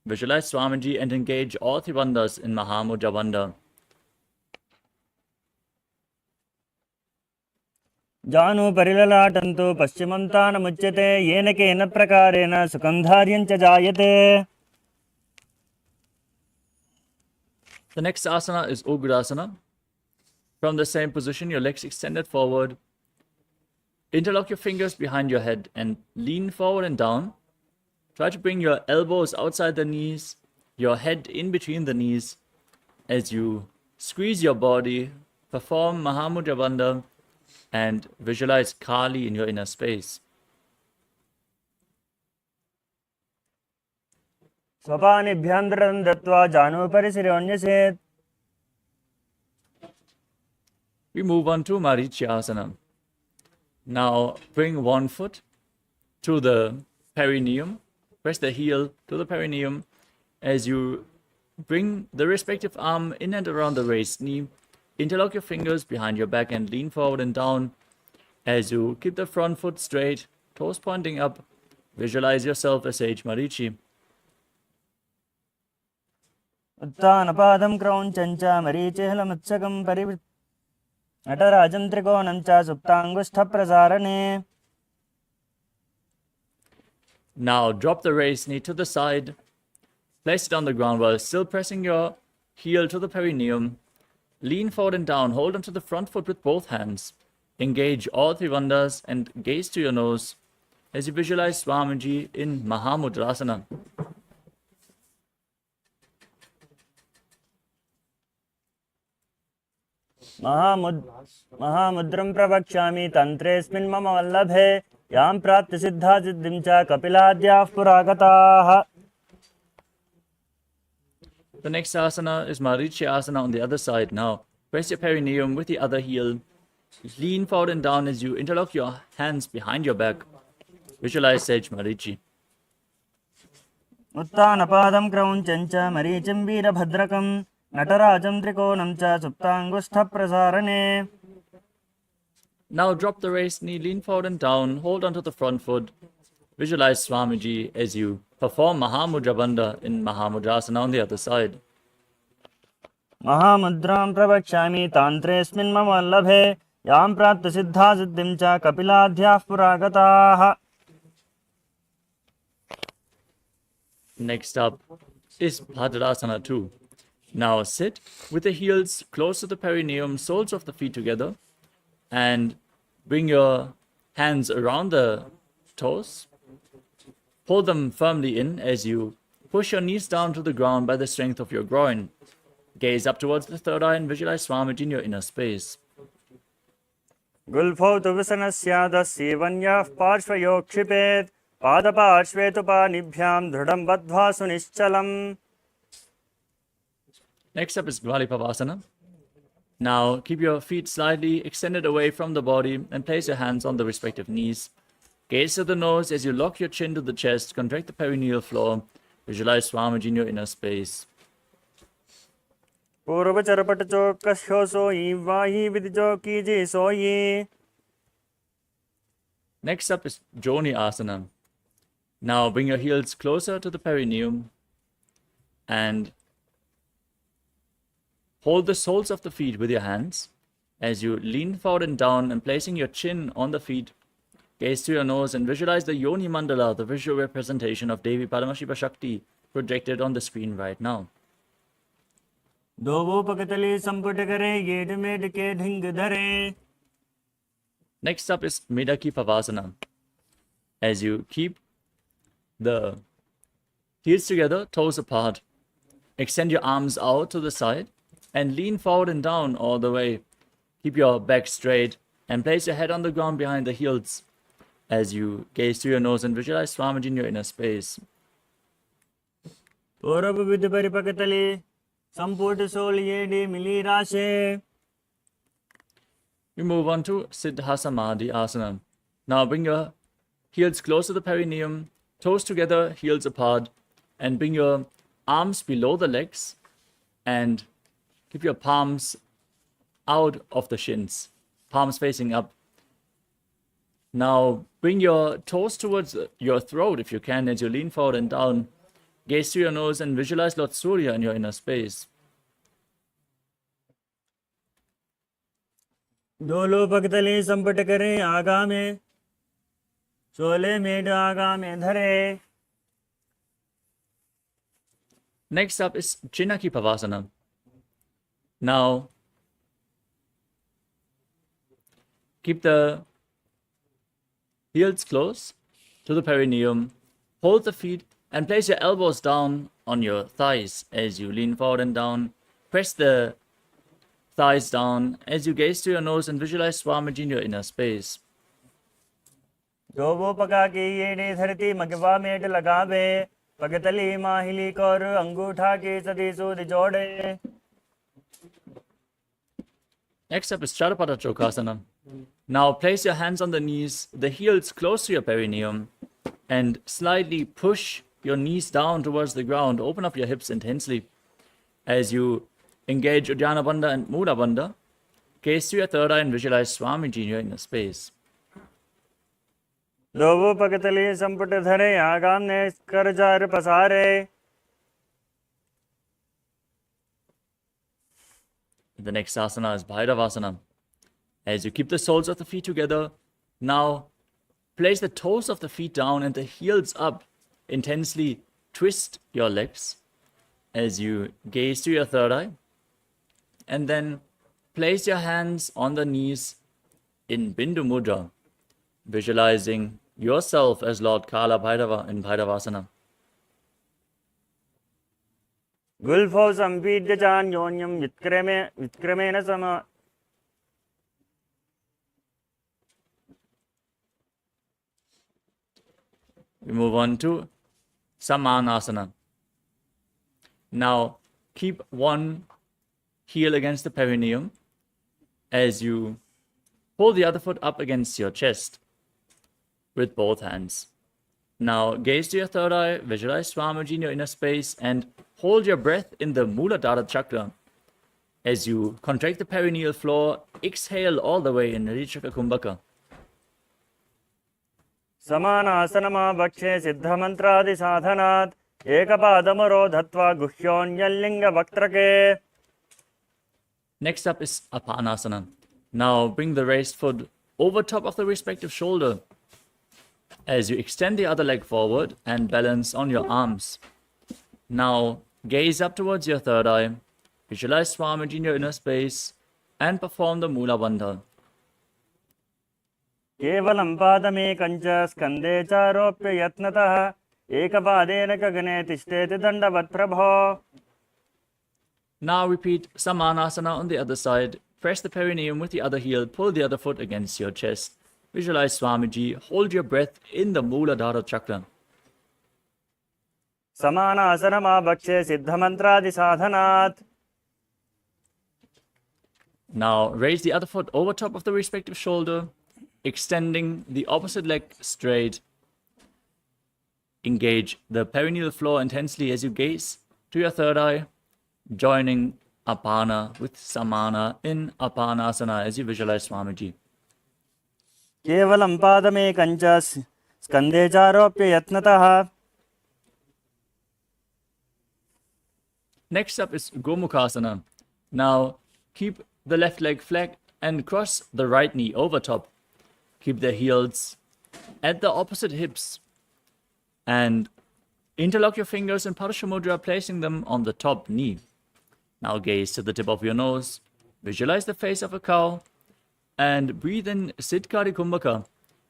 visualize Swamiji and engage all three bandhas in Mahamudra Bandha. जानु परिललाटन्तु पश्चिमन्तानमुच्यते येन केन प्रकारेण सुखं धार्यं च जायते. The next asana is Ugrasana. From the same position, your legs extended forward. Interlock your fingers behind your head and lean forward and down. Try to bring your elbows outside the knees, your head in between the knees. As you squeeze your body, perform Mahamudra Bandha and visualize Kali in your inner space. स्वपानिभ्यान्तरं दत्त्वा जानुभपरिशिरोऽन्यसेत्. We move on to Marichyasana. Now bring one foot to the perineum. Press the heel to the perineum as you bring the respective arm in and around the raised knee. Interlock your fingers behind your back and lean forward and down as you keep the front foot straight, toes pointing up. Visualize yourself as Sage Marichi. उत्तानपादं क्रौञ्चं च मरीचिहलमत्सकं नटराजं त्रिकोणं च सुप्ताङ्गुष्ठप्रसारणे. Now drop the raised knee to the side. Place it on the ground while still pressing your heel to the perineum. Lean forward and down. Hold onto the front foot with both hands. Engage all three bandhas and gaze to your nose as you visualize Swamiji in Mahamudrasana. महामुद्रं प्रवक्ष्यामि तन्त्रेऽस्मिन् मम वल्लभे यां प्राप्य सिद्धा सिद्धिं च कपिलाद्याः पुरागताः. The next asana is Marichyasana on the other side. Now press your perineum with the other heel. Lean forward and down as you interlock your hands behind your back. Visualize Sage Marichi. उत्तानपादं क्रौञ्चं च मरीचिं वीरभद्रकं नटराजं त्रिकोणं च सुप्ताङ्गुष्ठप्रसारणे. Now drop the raised knee, lean forward and down, hold onto the front foot. Visualize Swamiji as you perform Mahamudra Bandha in Mahamudrasana on the other side. महामुद्रां प्रवक्ष्यामि तान्त्रेऽस्मिन् मम वल्लभे यां प्राप्य सिद्धा सिद्धिं च कपिलाद्याः पुरागताः. Next up is Bhadrasana 2. Now sit with the heels close to the perineum, soles of the feet together, and bring your hands around the toes. Pull them firmly in as you push your knees down to the ground by the strength of your groin. Gaze up towards the third eye and visualize Swamiji in your inner space. गुल्फौ तु विसनस्यादः सीवन्याः पार्श्वयोः क्षिपेत् पादपार्श्वे तु पाणिभ्यां दृढं बद्ध्वा सुनिश्चलम्. Next up is Dvalipavasana. Now keep your feet slightly extended away from the body and place your hands on the respective knees. Gaze to the nose as you lock your chin to the chest, contract the perineal floor, visualize Swamiji in your inner space. पूर्व चरपट चौक कश्यो सोई वाही विधि जो कीजिए सोई. Next up is Joni Asana. Now bring your heels closer to the perineum and hold the soles of the feet with your hands as you lean forward and down and placing your chin on the feet. Gaze to your nose and visualize the Yoni Mandala, the visual representation of Devi Paramashiva Shakti, projected on the screen right now. दो पकतले संपुट करे gate met के ढिंग धरे. Next up is Medaki Pavasana. As you keep the heels together, toes apart, extend your arms out to the side and lean forward and down all the way. Keep your back straight and place your head on the ground behind the heels as you gaze through your nose and visualize Swamiji in your inner space. पूर्व विधि परिपकतले संपुट सोलिए डे मिली राशे. We move on to Siddha Samadhi Asana. Now bring your heels close to the perineum, toes together, heels apart, and bring your arms below the legs and keep your palms out of the shins, palms facing up. Now bring your toes towards your throat if you can as you lean forward and down. Gaze through your nose and visualize Lord Surya in your inner space. दोलो पकतले संपट करे आगा में चोले made आगा में धरे. Next up is Chinaki Pavasana. Now, keep the heels close to the perineum, hold the feet, and place your elbows down on your thighs as you lean forward and down. Press the thighs down as you gaze to your nose and visualize Swamiji in your inner space. जो वो पका के ये day धरती मगवा met लगावे पगतली माहिली कर अंगूठा के सदी सूद जोड़े. Next up is Charapada Chokasana. Now place your hands on the knees, the heels close to your perineum, and slightly push your knees down towards the ground. Open up your hips intensely as you engage Uddiyana Bandha and Mula Bandha. Gaze to your third eye and visualize Swamiji in your inner space. दो वो पकतले संपुट धरे आगाम ने कर jar पसारे. The next asana is Bhairavasana. As you keep the soles of the feet together, now place the toes of the feet down and the heels up. Intensely twist your legs as you gaze to your third eye. And then place your hands on the knees in Bindu Mudra, visualizing yourself as Lord Kala Bhairava in Bhairavasana. गुल्फो संपीड्य चान्योन्यम विक्रमेण some. We move on to Samanasana. Now keep one heel against the perineum as you pull the other foot up against your chest with both hands. Now gaze to your third eye, visualize Swamiji in your inner space, and hold your breath in the Muladhara chakra. As you contract the perineal floor, exhale all the way in Richaka Kumbhaka. समानासनमा भक्षे सिद्धमन्त्रादि साधनात् एकपादमरो धत्वा गुह्योन्यल्लिंग वक्त्रके. Next up is Apanasana. Now bring the raised foot over top of the respective shoulder as you extend the other leg forward and balance on your arms. Now gaze up towards your third eye, visualize Swamiji in your inner space, and perform the Mula Bandha. केवलं पादमेकं च स्कन्धे चारोप्य यत्नतः एकपादेन गगने तिष्ठेति दण्डवत् प्रभो. Now repeat Samanasana on the other side. Press the perineum with the other heel, pull the other foot against your chest. Visualize Swamiji, hold your breath in the Muladhara chakra. समानासनमा भक्षे सिद्धमन्त्रादि साधनात् Now raise the other foot over top of the respective shoulder, extending the opposite leg straight. Engage the perineal floor intensely as you gaze to your third eye, joining Apana with Samana in Apanasana as you visualize Swamiji. केवलं पादमेकं च स्कन्धे चारोप्य यत्नतः. Next up is Gomukhasana. Now keep the left leg flat and cross the right knee over top. Keep the heels at the opposite hips and interlock your fingers in Padusha Mudra, placing them on the top knee. Now gaze to the tip of your nose, visualize the face of a cow, and breathe in Siddhkari Kumbhaka.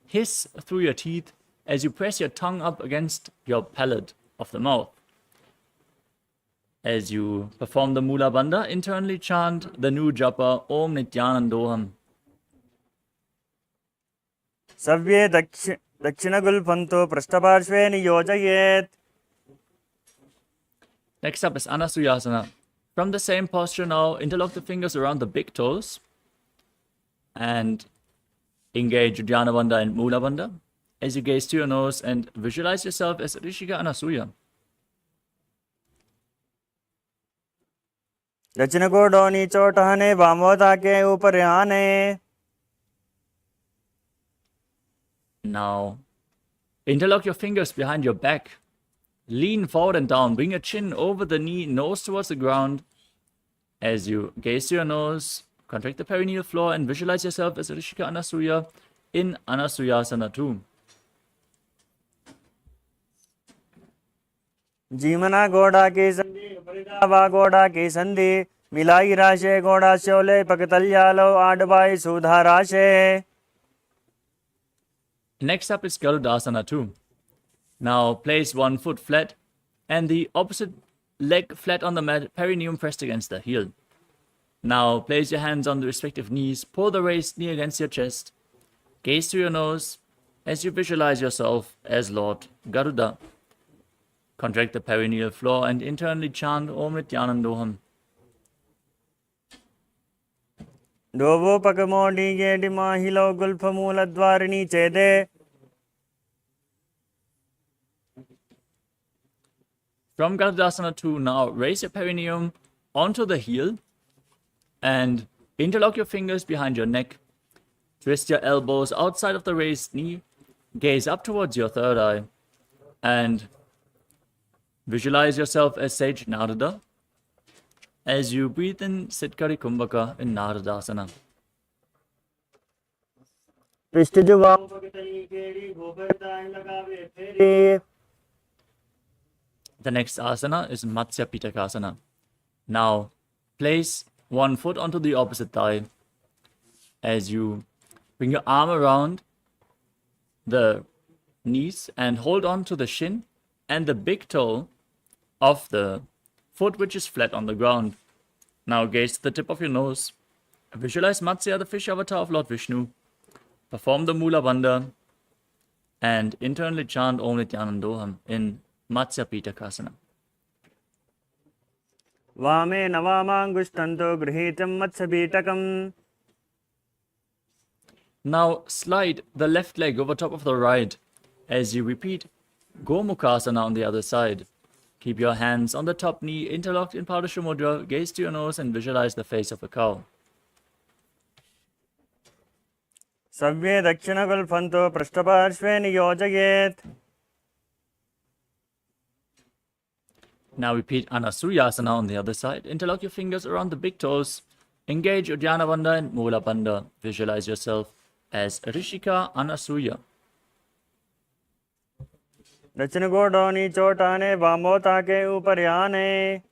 Hiss through your teeth as you press your tongue up against your palate of the mouth. As you perform the Mula Bandha, internally chant the new japa Om Nithyanandoham. सव्ये दक्षिणगुल्फन्तो पृष्ठपार्श्वे नियोजयेत्. Next up is Anasuyasana. From the same posture now, interlock the fingers around the big toes and engage Dhyana Bandha and Mula Bandha as you gaze to your nose and visualize yourself as Rishika Anasuya. दक्षिण गोडो नीचो टहने वामोता के ऊपर आने. Now, interlock your fingers behind your back. Lean forward and down. Bring your chin over the knee, nose towards the ground. As you gaze to your nose, contract the perineal floor and visualize yourself as Rishika Anasuya in Anasuyasana 2. जीमना घोड़ा की संधि उपरिदावा घोड़ा की संधि मिलाई राशे घोड़ा शोले पकतल्यालो आडबाई सुधा राशे. Next up is Garudasana 2. Now place one foot flat and the opposite leg flat on the mat, perineum pressed against the heel. Now place your hands on the respective knees, pull the raised knee against your chest, gaze to your nose as you visualize yourself as Lord Garuda. Contract the perineal floor and internally chant Om Nithyanandoham. डोवो पकमोडी गेडी माहिलो गुल्फ मूल द्वारिणी चेदे. From Garudasana 2, now raise your perineum onto the heel and interlock your fingers behind your neck. Twist your elbows outside of the raised knee, gaze up towards your third eye, and visualize yourself as Sage Narada as you breathe in Siddhkari Kumbhaka in Naradasana. पृष्ठजुवा पकतली केडी गोपरताय लगावे फेरी. The next asana is Matsya Pitakasana. Now, place one foot onto the opposite thigh as you bring your arm around the knees and hold on to the shin and the big toe of the foot which is flat on the ground. Now gaze to the tip of your nose. Visualize Matsya, the fish avatar of Lord Vishnu. Perform the Mula Bandha and internally chant Om Nithyanandoham in Matsya Pitakasana. वामे नवामांगुष्टन्तो गृहीतं मत्स्यपीठकम्. Now slide the left leg over top of the right as you repeat Gomukhasana on the other side. Keep your hands on the top knee interlocked in Padusha Mudra, gaze to your nose and visualize the face of a cow. सव्ये दक्षिणगुल्फन्तो पृष्ठपार्श्वे नियोजयेत्. Now repeat Anasuyasana on the other side. Interlock your fingers around the big toes. Engage Uddiyana Bandha and Mula Bandha. Visualize yourself as Rishika Anasuya. दक्षिण गोडो नीचो टाने वामोता के ऊपर आने.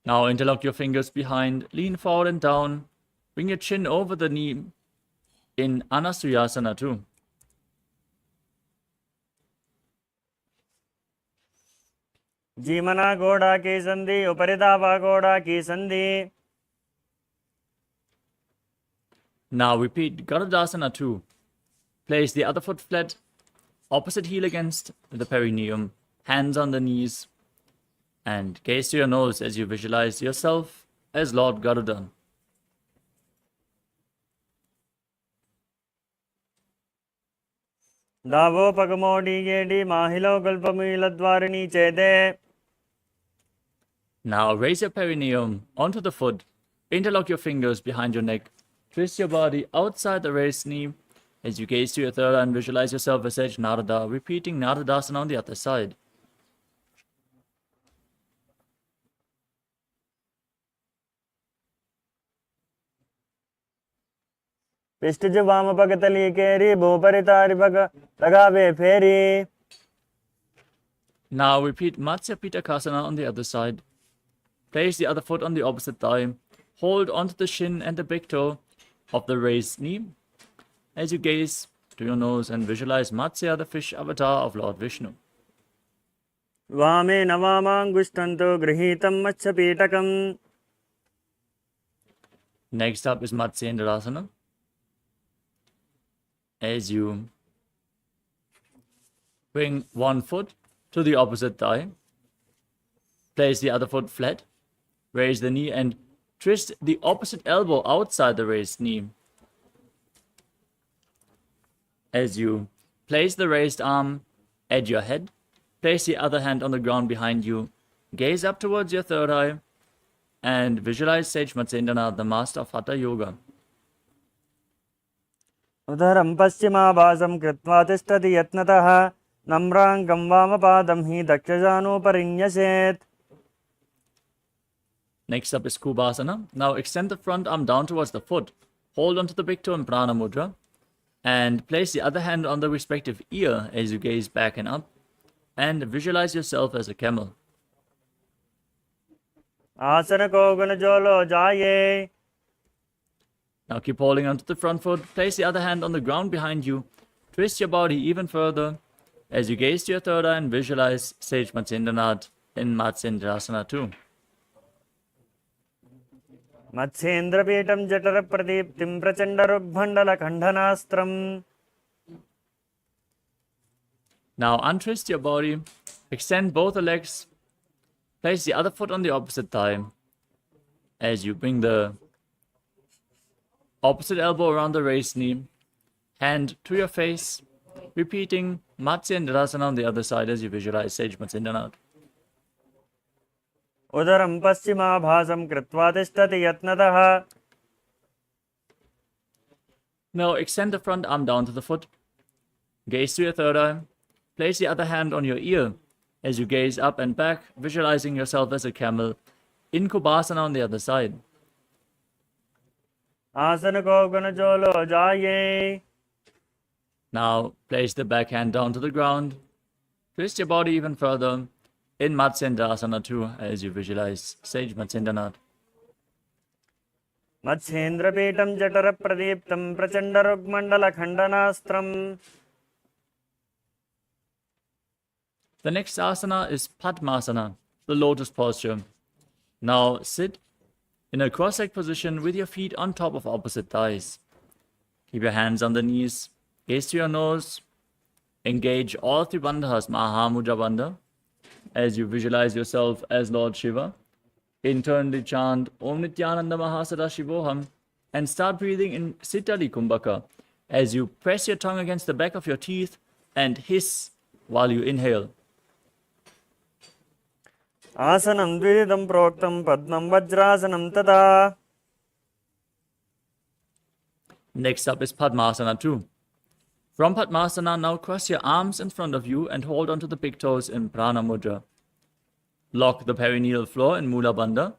Now interlock your fingers behind. Lean forward and down. Bring your chin over the knee in Anasuyasana 2. जीमना घोड़ा की संधि उपरिदावा घोड़ा की संधि. Now repeat Garudasana 2. Place the other foot flat, opposite heel against the perineum, hands on the knees, and gaze to your nose as you visualize yourself as Lord Garuda. Davopagamodigedi mahilo kalpamiladvarini chede. Now raise your perineum onto the foot, interlock your fingers behind your neck, twist your body outside the raised knee as you gaze to your third eye and visualize yourself as Sage Narada, repeating Naradasana on the other side. Pistij Vamapagatali Keri Boparitari Baga Tagave Feri. Now repeat Matsya Pitakasana on the other side. Place the other foot on the opposite thigh. Hold onto the shin and the big toe of the raised knee as you gaze to your nose and visualize Matsya, the fish avatar of Lord Vishnu. Vame Navamangustanto Grihitam Machapitakam. Next up is Matsyendrasana. As you bring one foot to the opposite thigh, place the other foot flat, raise the knee and twist the opposite elbow outside the raised knee. As you place the raised arm at your head, place the other hand on the ground behind you, gaze up towards your third eye, and visualize Sage Matsyendranath, the master of Hatha Yoga. Udaram Paschimabhasam Kritva Tishtati Yatnataha Namrangam Vamapadam Hi Dakshajano Parinyashet. Next up is Kubhasana. Now extend the front arm down towards the foot. Hold onto the big toe in Prana Mudra. And place the other hand on the respective ear as you gaze back and up. And visualize yourself as a camel. Asana Kogana Jolo Jaye. Now keep holding onto the front foot. Place the other hand on the ground behind you. Twist your body even further as you gaze to your third eye and visualize Sage Matsyendranath in Matsyendrasana 2. Matsyendra Petam Jatara Pradiptim Prachandarubhandala Khandhanastram. Now untwist your body. Extend both the legs. Place the other foot on the opposite thigh as you bring the opposite elbow around the raised knee, hand to your face, repeating Matsyendrasana on the other side as you visualize Sage Matsyendranath. Udaram Paschimabhasam Kritva Tishtati Yatnataha. Now extend the front arm down to the foot, gaze to your third eye, place the other hand on your ear as you gaze up and back, visualizing yourself as a camel in Kubhasana on the other side. Asana Kogana Jolo Jaye. Now place the back hand down to the ground, twist your body even further in Matsyendrasana 2 as you visualize Sage Matsyendranath. Matsyendra Petam Jatara Pradiptam Prachandarubhandala Khandhanastram. The next asana is Padmasana, the lotus posture. Now sit in a cross-legged position with your feet on top of opposite thighs. Keep your hands on the knees, gaze to your nose, engage all three bandhas, Mahamudra Bandha, as you visualize yourself as Lord Shiva. Internally chant Om Nithyananda Paramashivoham and start breathing in Sitali Kumbhaka as you press your tongue against the back of your teeth and hiss while you inhale. Asanam Dvididam Proktam Padmam Vajrasanam Tada. Next up is Padmasana 2. From Padmasana, now cross your arms in front of you and hold onto the big toes in Prana Mudra. Lock the perineal floor in Mula Bandha.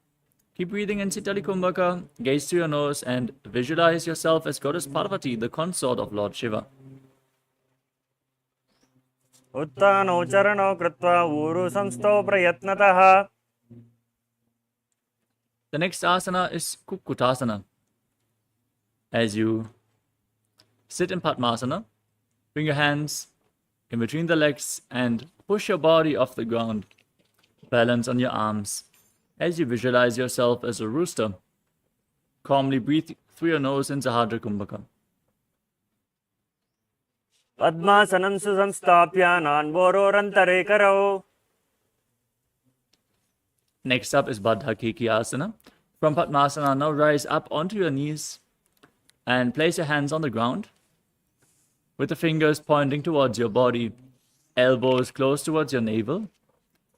Keep breathing in Sitali Kumbhaka, gaze to your nose and visualize yourself as Goddess Parvati, the consort of Lord Shiva. Uttano Charano Kritva Uru Samsto Prayatnataha. The next asana is Kukkutasana. As you sit in Padmasana, bring your hands in between the legs and push your body off the ground. Balance on your arms as you visualize yourself as a rooster. Calmly breathe through your nose in Sahadra Kumbhaka. Padmasanam Susamstapya Nanvororantare Karo. Next up is Baddha Keki Asana. From Padmasana, now rise up onto your knees and place your hands on the ground with the fingers pointing towards your body, elbows close towards your navel.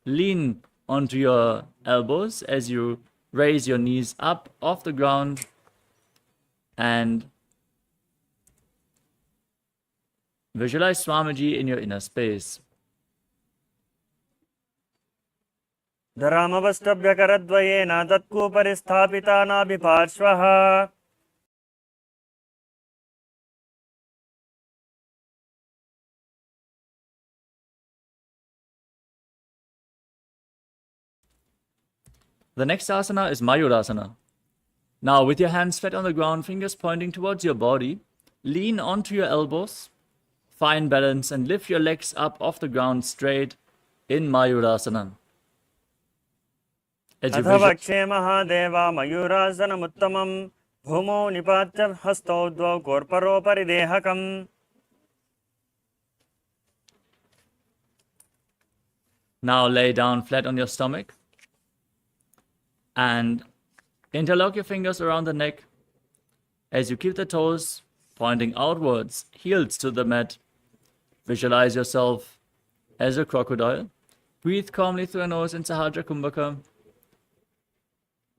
Lean onto your elbows as you raise your knees up off the ground and visualize Swamiji in your inner space. धरामवष्टभ्यकरद्वयेन तत्कूपरि स्थापिता नाभिपार्श्वः The next asana is Mayurasana. Now, with your hands flat on the ground, fingers pointing towards your body, lean onto your elbows, find balance, and lift your legs up off the ground straight in Mayurasana. अथवक्षे Mahadeva मयूरासनमुत्तमं भूमौ निपात्य हस्तौ द्वौ कोर्परोपरि देहकम्. Now lay down flat on your stomach and interlock your fingers around the neck as you keep the toes pointing outwards, heels to the mat. Visualize yourself as a crocodile. Breathe calmly through your nose in Sahajra Kumbhaka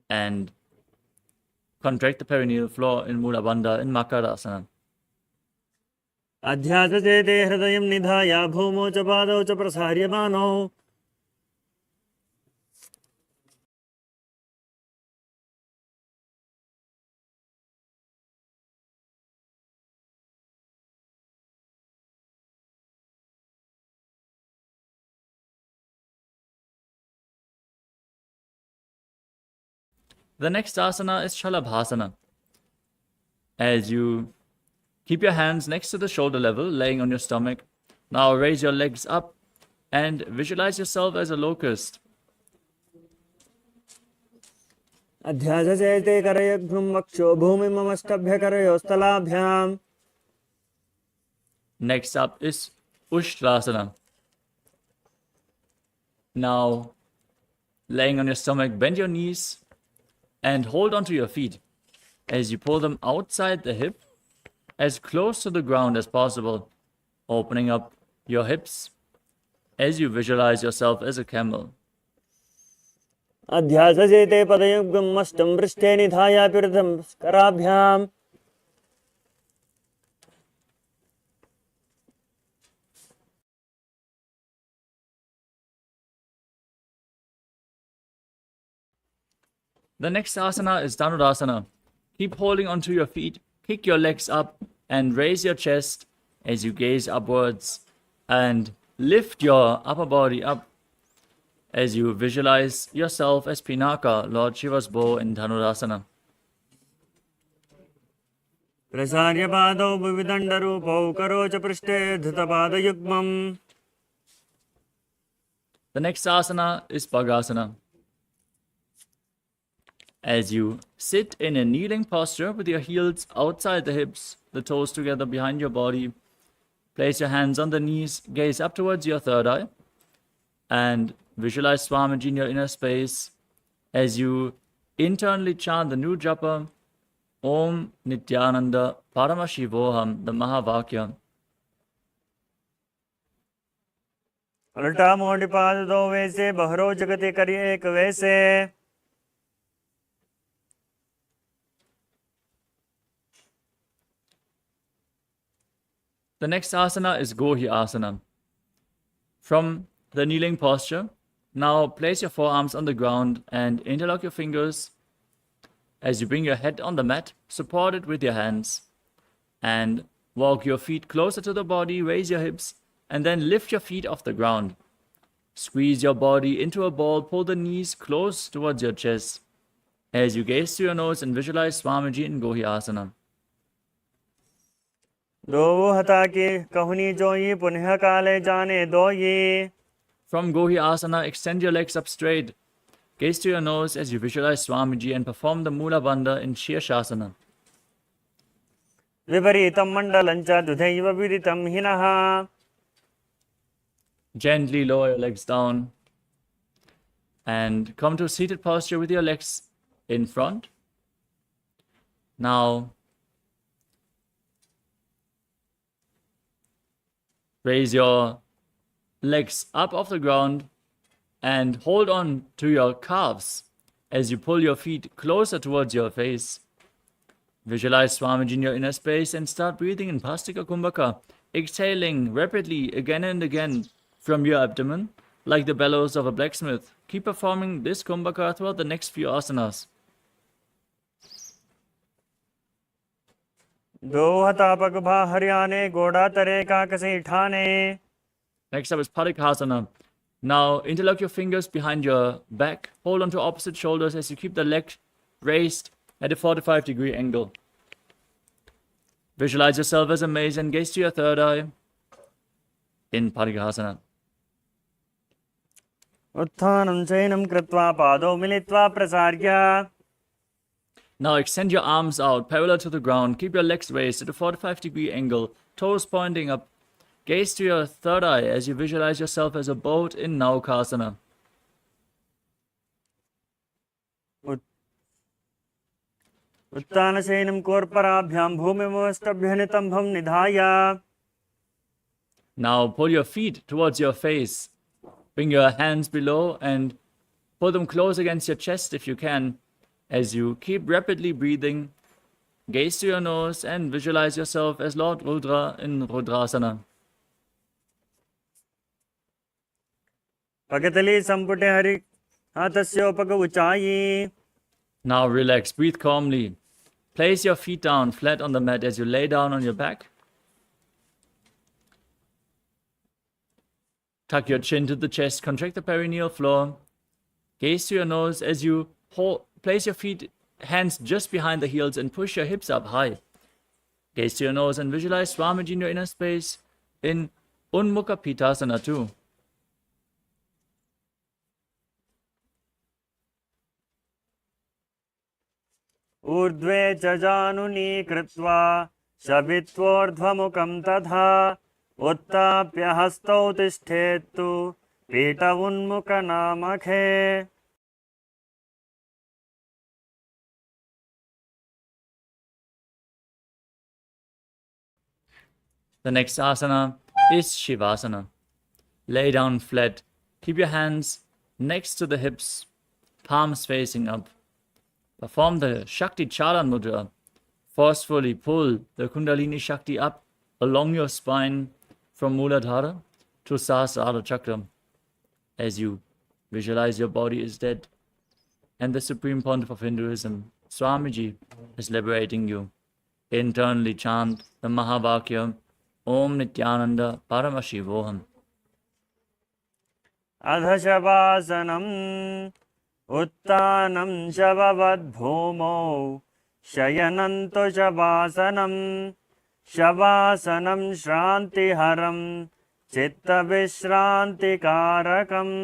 and contract the perineal floor in Mula Bandha in Makarasana. अध्यासचेते हृदयं निधाय भूमौ च पादौ च प्रसार्यमानौ. The next asana is Shalabhasana. As you keep your hands next to the shoulder level, laying on your stomach, now raise your legs up and visualize yourself as a locust. अध्यासचेते करयघ्नं वक्षो भूमिममष्टभ्यकरयोस्तलाभ्याम्. Next up is Ushtrasana. Now, laying on your stomach, bend your knees and hold onto your feet as you pull them outside the hip, as close to the ground as possible, opening up your hips as you visualize yourself as a camel. अध्यासचेते पदयुग्मं मष्टं पृष्ठे निधाय पीठं कराभ्याम्. The next asana is Dhanurasana. Keep holding onto your feet, kick your legs up, and raise your chest as you gaze upwards and lift your upper body up as you visualize yourself as Pinaka, Lord Shiva's bow in Dhanurasana. प्रसार्य पादौ विविदण्डरूपौ करो च पृष्ठे धृतपादयुग्मम्. The next asana is Bhagasana. As you sit in a kneeling posture with your heels outside the hips, the toes together behind your body, place your hands on the knees, gaze up towards your third eye, and visualize Swamiji in your inner space as you internally chant the new japa, Om Nithyananda Paramashivoham, the Mahavakya. उल्टा मोटी पाद दो वैसे बहरो जगते करिए एक वैसे. The next asana is Gohi Asana. From the kneeling posture, now place your forearms on the ground and interlock your fingers as you bring your head on the mat, support it with your hands, and walk your feet closer to the body, raise your hips, and then lift your feet off the ground. Squeeze your body into a ball, pull the knees close towards your chest as you gaze through your nose and visualize Swamiji in Gohi Asana. दो हता की कहनी जोई पुनः काले जाने दो ये. From Gohi Asana, extend your legs up straight. Gaze to your nose as you visualize Swamiji and perform the Mula Bandha in Shirshasana. विपरीतं मण्डलं च दुधैव विदितं हिनः. Gently lower your legs down and come to a seated posture with your legs in front. Now, raise your legs up off the ground and hold on to your calves as you pull your feet closer towards your face. Visualize Swamiji in your inner space and start breathing in Pastika Kumbhaka, exhaling rapidly again and again from your abdomen, like the bellows of a blacksmith. Keep performing this Kumbhaka throughout the next few asanas. दोहतापक भा हरियाणे गोड़ा तरे काकसे ठाने. Next up is Padikasana. Now interlock your fingers behind your back. Hold on to opposite shoulders as you keep the leg raised at a 45-degree angle. Visualize yourself as a maze and gaze to your third eye in Padikasana. उत्थानं चैनं कृत्वा पादौ मिलित्वा प्रसार्य. Now extend your arms out parallel to the ground. Keep your legs raised at a 45-degree angle, toes pointing up. Gaze to your third eye as you visualize yourself as a boat in Naukasana. उत्तानशयनं कोर्पराभ्यां भूमिमस्तभ्यनितम्भं निधाय. Now pull your feet towards your face. Bring your hands below and pull them close against your chest if you can. As you keep rapidly breathing, gaze to your nose and visualize yourself as Lord Rudra in Rudrasana. पगतली संपुटे Hari हातस्योपग उचाई. Now relax, breathe calmly. Place your feet down flat on the mat as you lay down on your back. Tuck your chin to the chest, contract the perineal floor. Gaze to your nose as you place your hands just behind the heels and push your hips up high. Gaze to your nose and visualize Swamiji in your inner space in Unmukha Pitasana too. ऊर्ध्वे च जानुनी कृत्वा शबित्वोर्ध्वमुखं तथा उत्थाप्य हस्तौ तिष्ठेत्तु पीठ उन्मुखनामखे. The next asana is Shivasana. Lay down flat. Keep your hands next to the hips, palms facing up. Perform the Shakti Chalan Mudra. Forcefully pull the Kundalini Shakti up along your spine from Muladhara to Sahasrara Chakra as you visualize your body is dead and the supreme pontiff of Hinduism, Swamiji, is liberating you. Internally chant the Mahavakya Om Nithyananda Paramashivoham. अधशवासनम् उत्तानं शववद्भूमौ शयनन्तु शवासनम्. शवासनं श्रान्तिहरं चित्तविश्रान्तिकारकम्.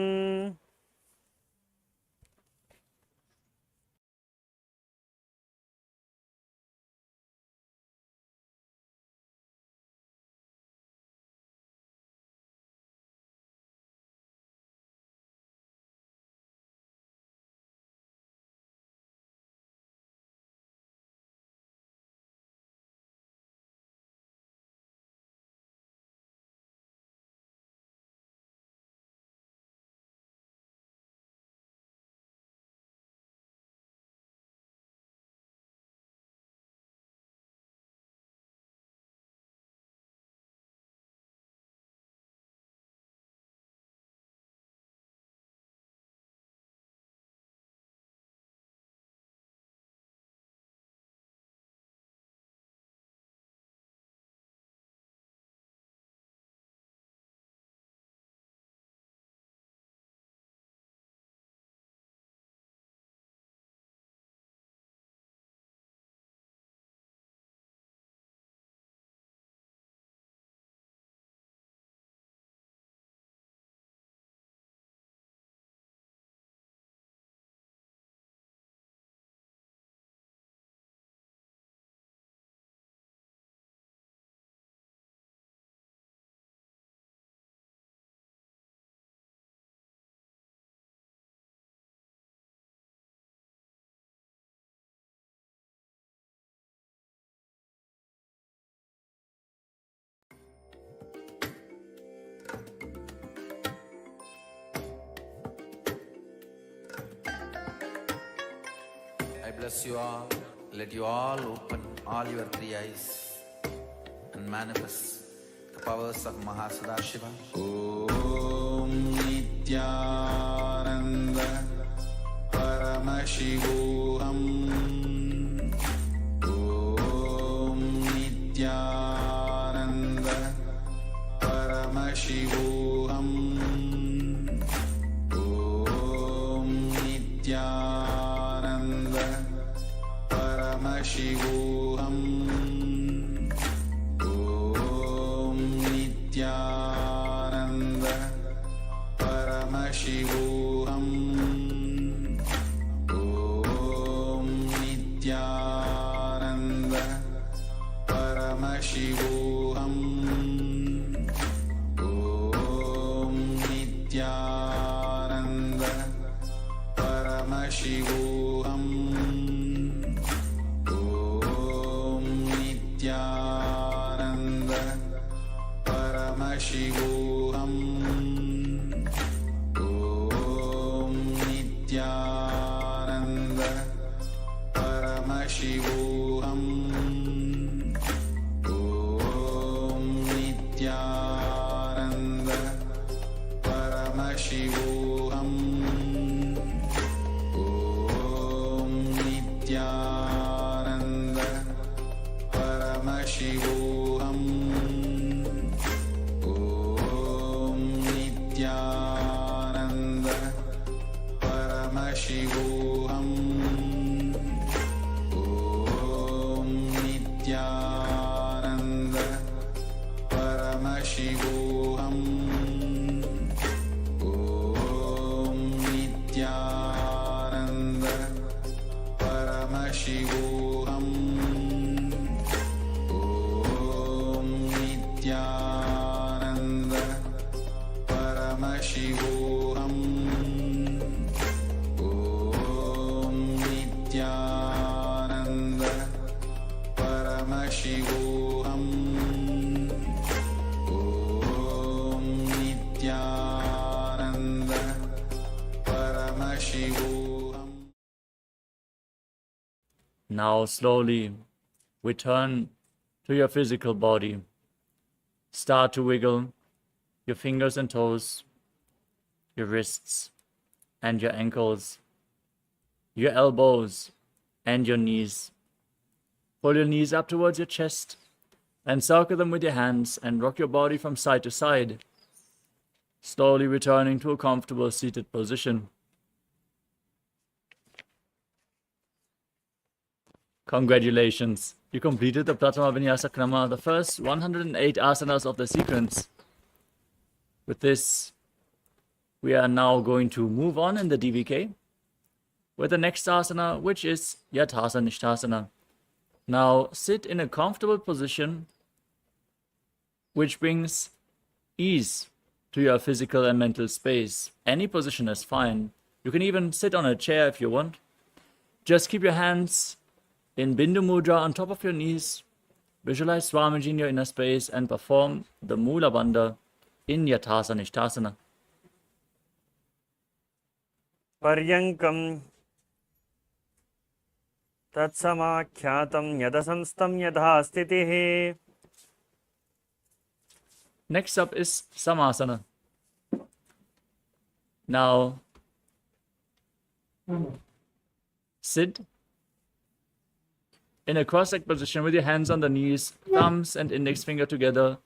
bless you all. Let you all open all your three eyes and manifest the powers of Mahasudashiva. Om Nithyananda Paramashivoham. Om Nithyananda Paramashivoham. Om Nithyananda Paramashivoham. Om Nithyananda Paramashivoham. Om Nithyananda Paramashivoham. Om Nithyananda Paramashivoham. Om Nithyananda Paramashivoham. Om Nithyananda Paramashivoham. Om Nithyananda Paramashivoham. Om Nithyananda Paramashivoham. Om Nithyananda Paramashivoham. Om Nithyananda Paramashivoham. Om Nithyananda Paramashivoham. Om Nithyananda Paramashivoham. Om Nithyananda Paramashivoham. Om Nithyananda Paramashivoham. Now slowly return to your physical body. Start to wiggle your fingers and toes, your wrists and your ankles, your elbows and your knees. Pull your knees up towards your chest and circle them with your hands and rock your body from side to side, slowly returning to a comfortable seated position. Congratulations, you completed the Pratama Vinyasa Krama, the first 108 asanas of the sequence. With this, we are now going to move on in the DVK with the next asana, which is Yathasa Nishthasana. Now sit in a comfortable position which brings ease to your physical and mental space. Any position is fine. You can even sit on a chair if you want. Just keep your hands in Bindu Mudra on top of your knees. Visualize Swamiji in your inner space and perform the Mula Bandha in Yathasa Nishthasana. Paryankam Tatsamakhyatam Yadasanstam Yadha Stitihi. Next up is Samasana. Now, sit in a cross-legged position with your hands on the knees, thumbs and index finger together.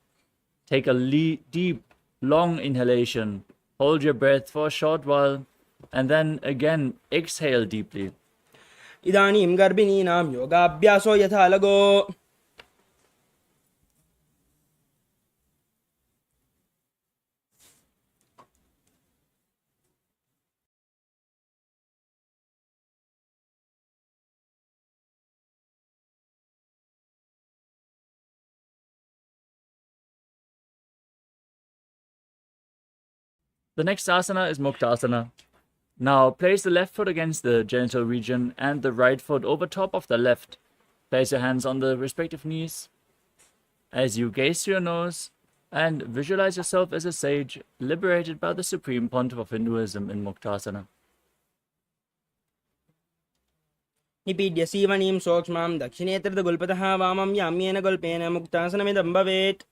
Take a deep, long inhalation. Hold your breath for a short while and then again exhale deeply. इदानीं गर्भिणीनां योगाभ्यासो यथा लगो. The next asana is Muktasana. Now place the left foot against the genital region and the right foot over top of the left. Place your hands on the respective knees. As you gaze to your nose and visualize yourself as a sage liberated by the Supreme Pontiff of Hinduism in Muktasana. निपीड्य सीवणीं सूक्ष्मां दक्षिणे त्रिदगुल्पतः वामं याम्येन गुल्पेन मुक्तासनमिदं भवेत्.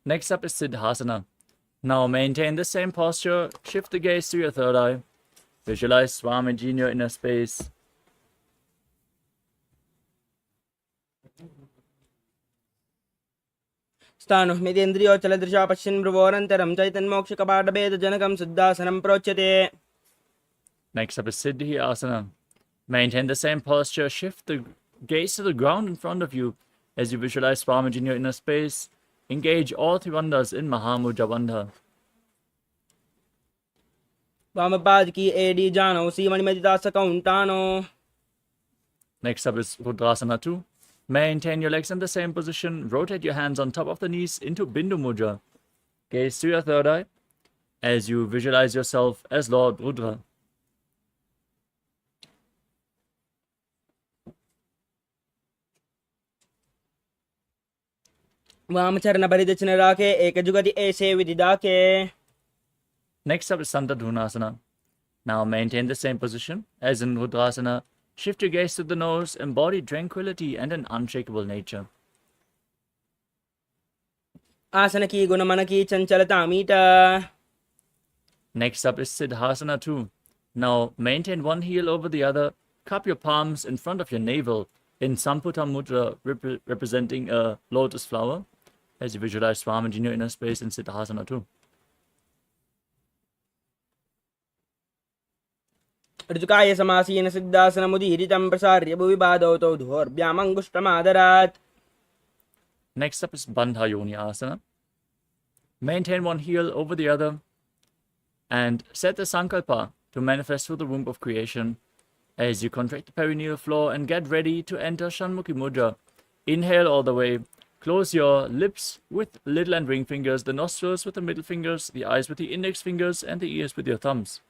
Next up is Siddhasana. Now maintain the same posture, shift the gaze to your third eye, visualize Swamiji in your inner space. स्थाणुः पश्यन् भ्रुवोरन्तरं चैतन्मोक्षकपाटभेदजनकं सिद्धासनं प्रोच्यते. Next up is Siddhi Asana. Maintain the same posture, shift the gaze to the ground in front of you as you visualize Swamiji in your inner space. Engage all three bandhas in Mahamudra Bandha. वामपाद की AD जानो सीमणिमदितासकौण्टानो. Next up is Rudrasana 2. Maintain your legs in the same position. Rotate your hands on top of the knees into Bindu Mudra. Gaze to your third eye as you visualize yourself as Lord Rudra. वामचरण परिदचन राखे एकजुगति ऐसे विदिदाके. Next up is Santadhunasana. Now maintain the same position as in Rudrasana. Shift your gaze to the nose, embody tranquility and an unshakable nature. आसन की गुण मन की चंचलता मीटा. Next up is Siddhasana 2. Now maintain one heel over the other. Cup your palms in front of your navel in Samputa Mudra, representing a lotus flower, as you visualize Swamiji in your inner space in Siddhasana 2. ऋतुकाय समासीन सिद्धासनमुदीरितं प्रसार्य भुवि पादौ तौ धोर्भ्यामङ्गुष्ठमादरात्. Next up is Bandha Yoni Asana. Maintain one heel over the other and set the Sankalpa to manifest through the womb of creation as you contract the perineal floor and get ready to enter Shanmukhi Mudra. Inhale all the way. Close your lips with little and ring fingers, the nostrils with the middle fingers, the eyes with the index fingers, and the ears with your thumbs.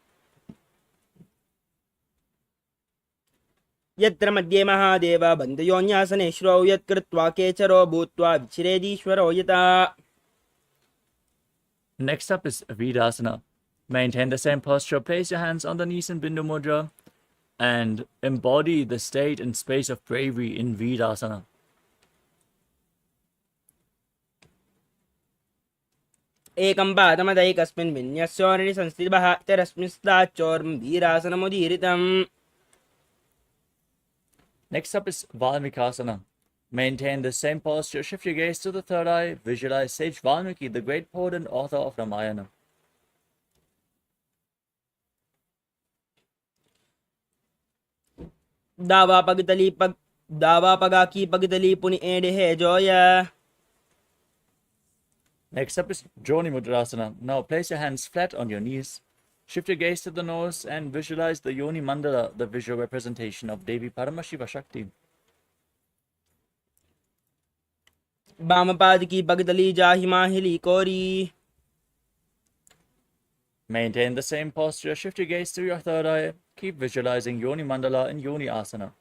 यत्र मध्ये महादेव बन्धयोन्यासनेश्वरौ यत्कृत्वा केचरो भूत्वा विचिरेदीश्वरो यता. Next up is Vidasana. Maintain the same posture. Place your hands on the knees in Bindu Mudra and embody the state and space of bravery in Vidasana. एकं पादमदैकस्मिन् विन्यस्योनि संस्थितः तरस्मिंस्ताच्चोर्म वीरासनमुदीरितम्. Next up is Valmikasana. Maintain the same posture. Shift your gaze to the third eye. Visualize sage Valmiki, the great poet and author of Ramayana. दावा पगा की पगतली पुनि एडे है Zoya. Next up is Joni Mudrasana. Now place your hands flat on your knees. Shift your gaze to the nose and visualize the Yoni Mandala, the visual representation of Devi Paramashiva Shakti. वामपाद की पगतली जाहि माहिली कोरी. Maintain the same posture. Shift your gaze to your third eye. Keep visualizing Yoni Mandala in Yoni Asana.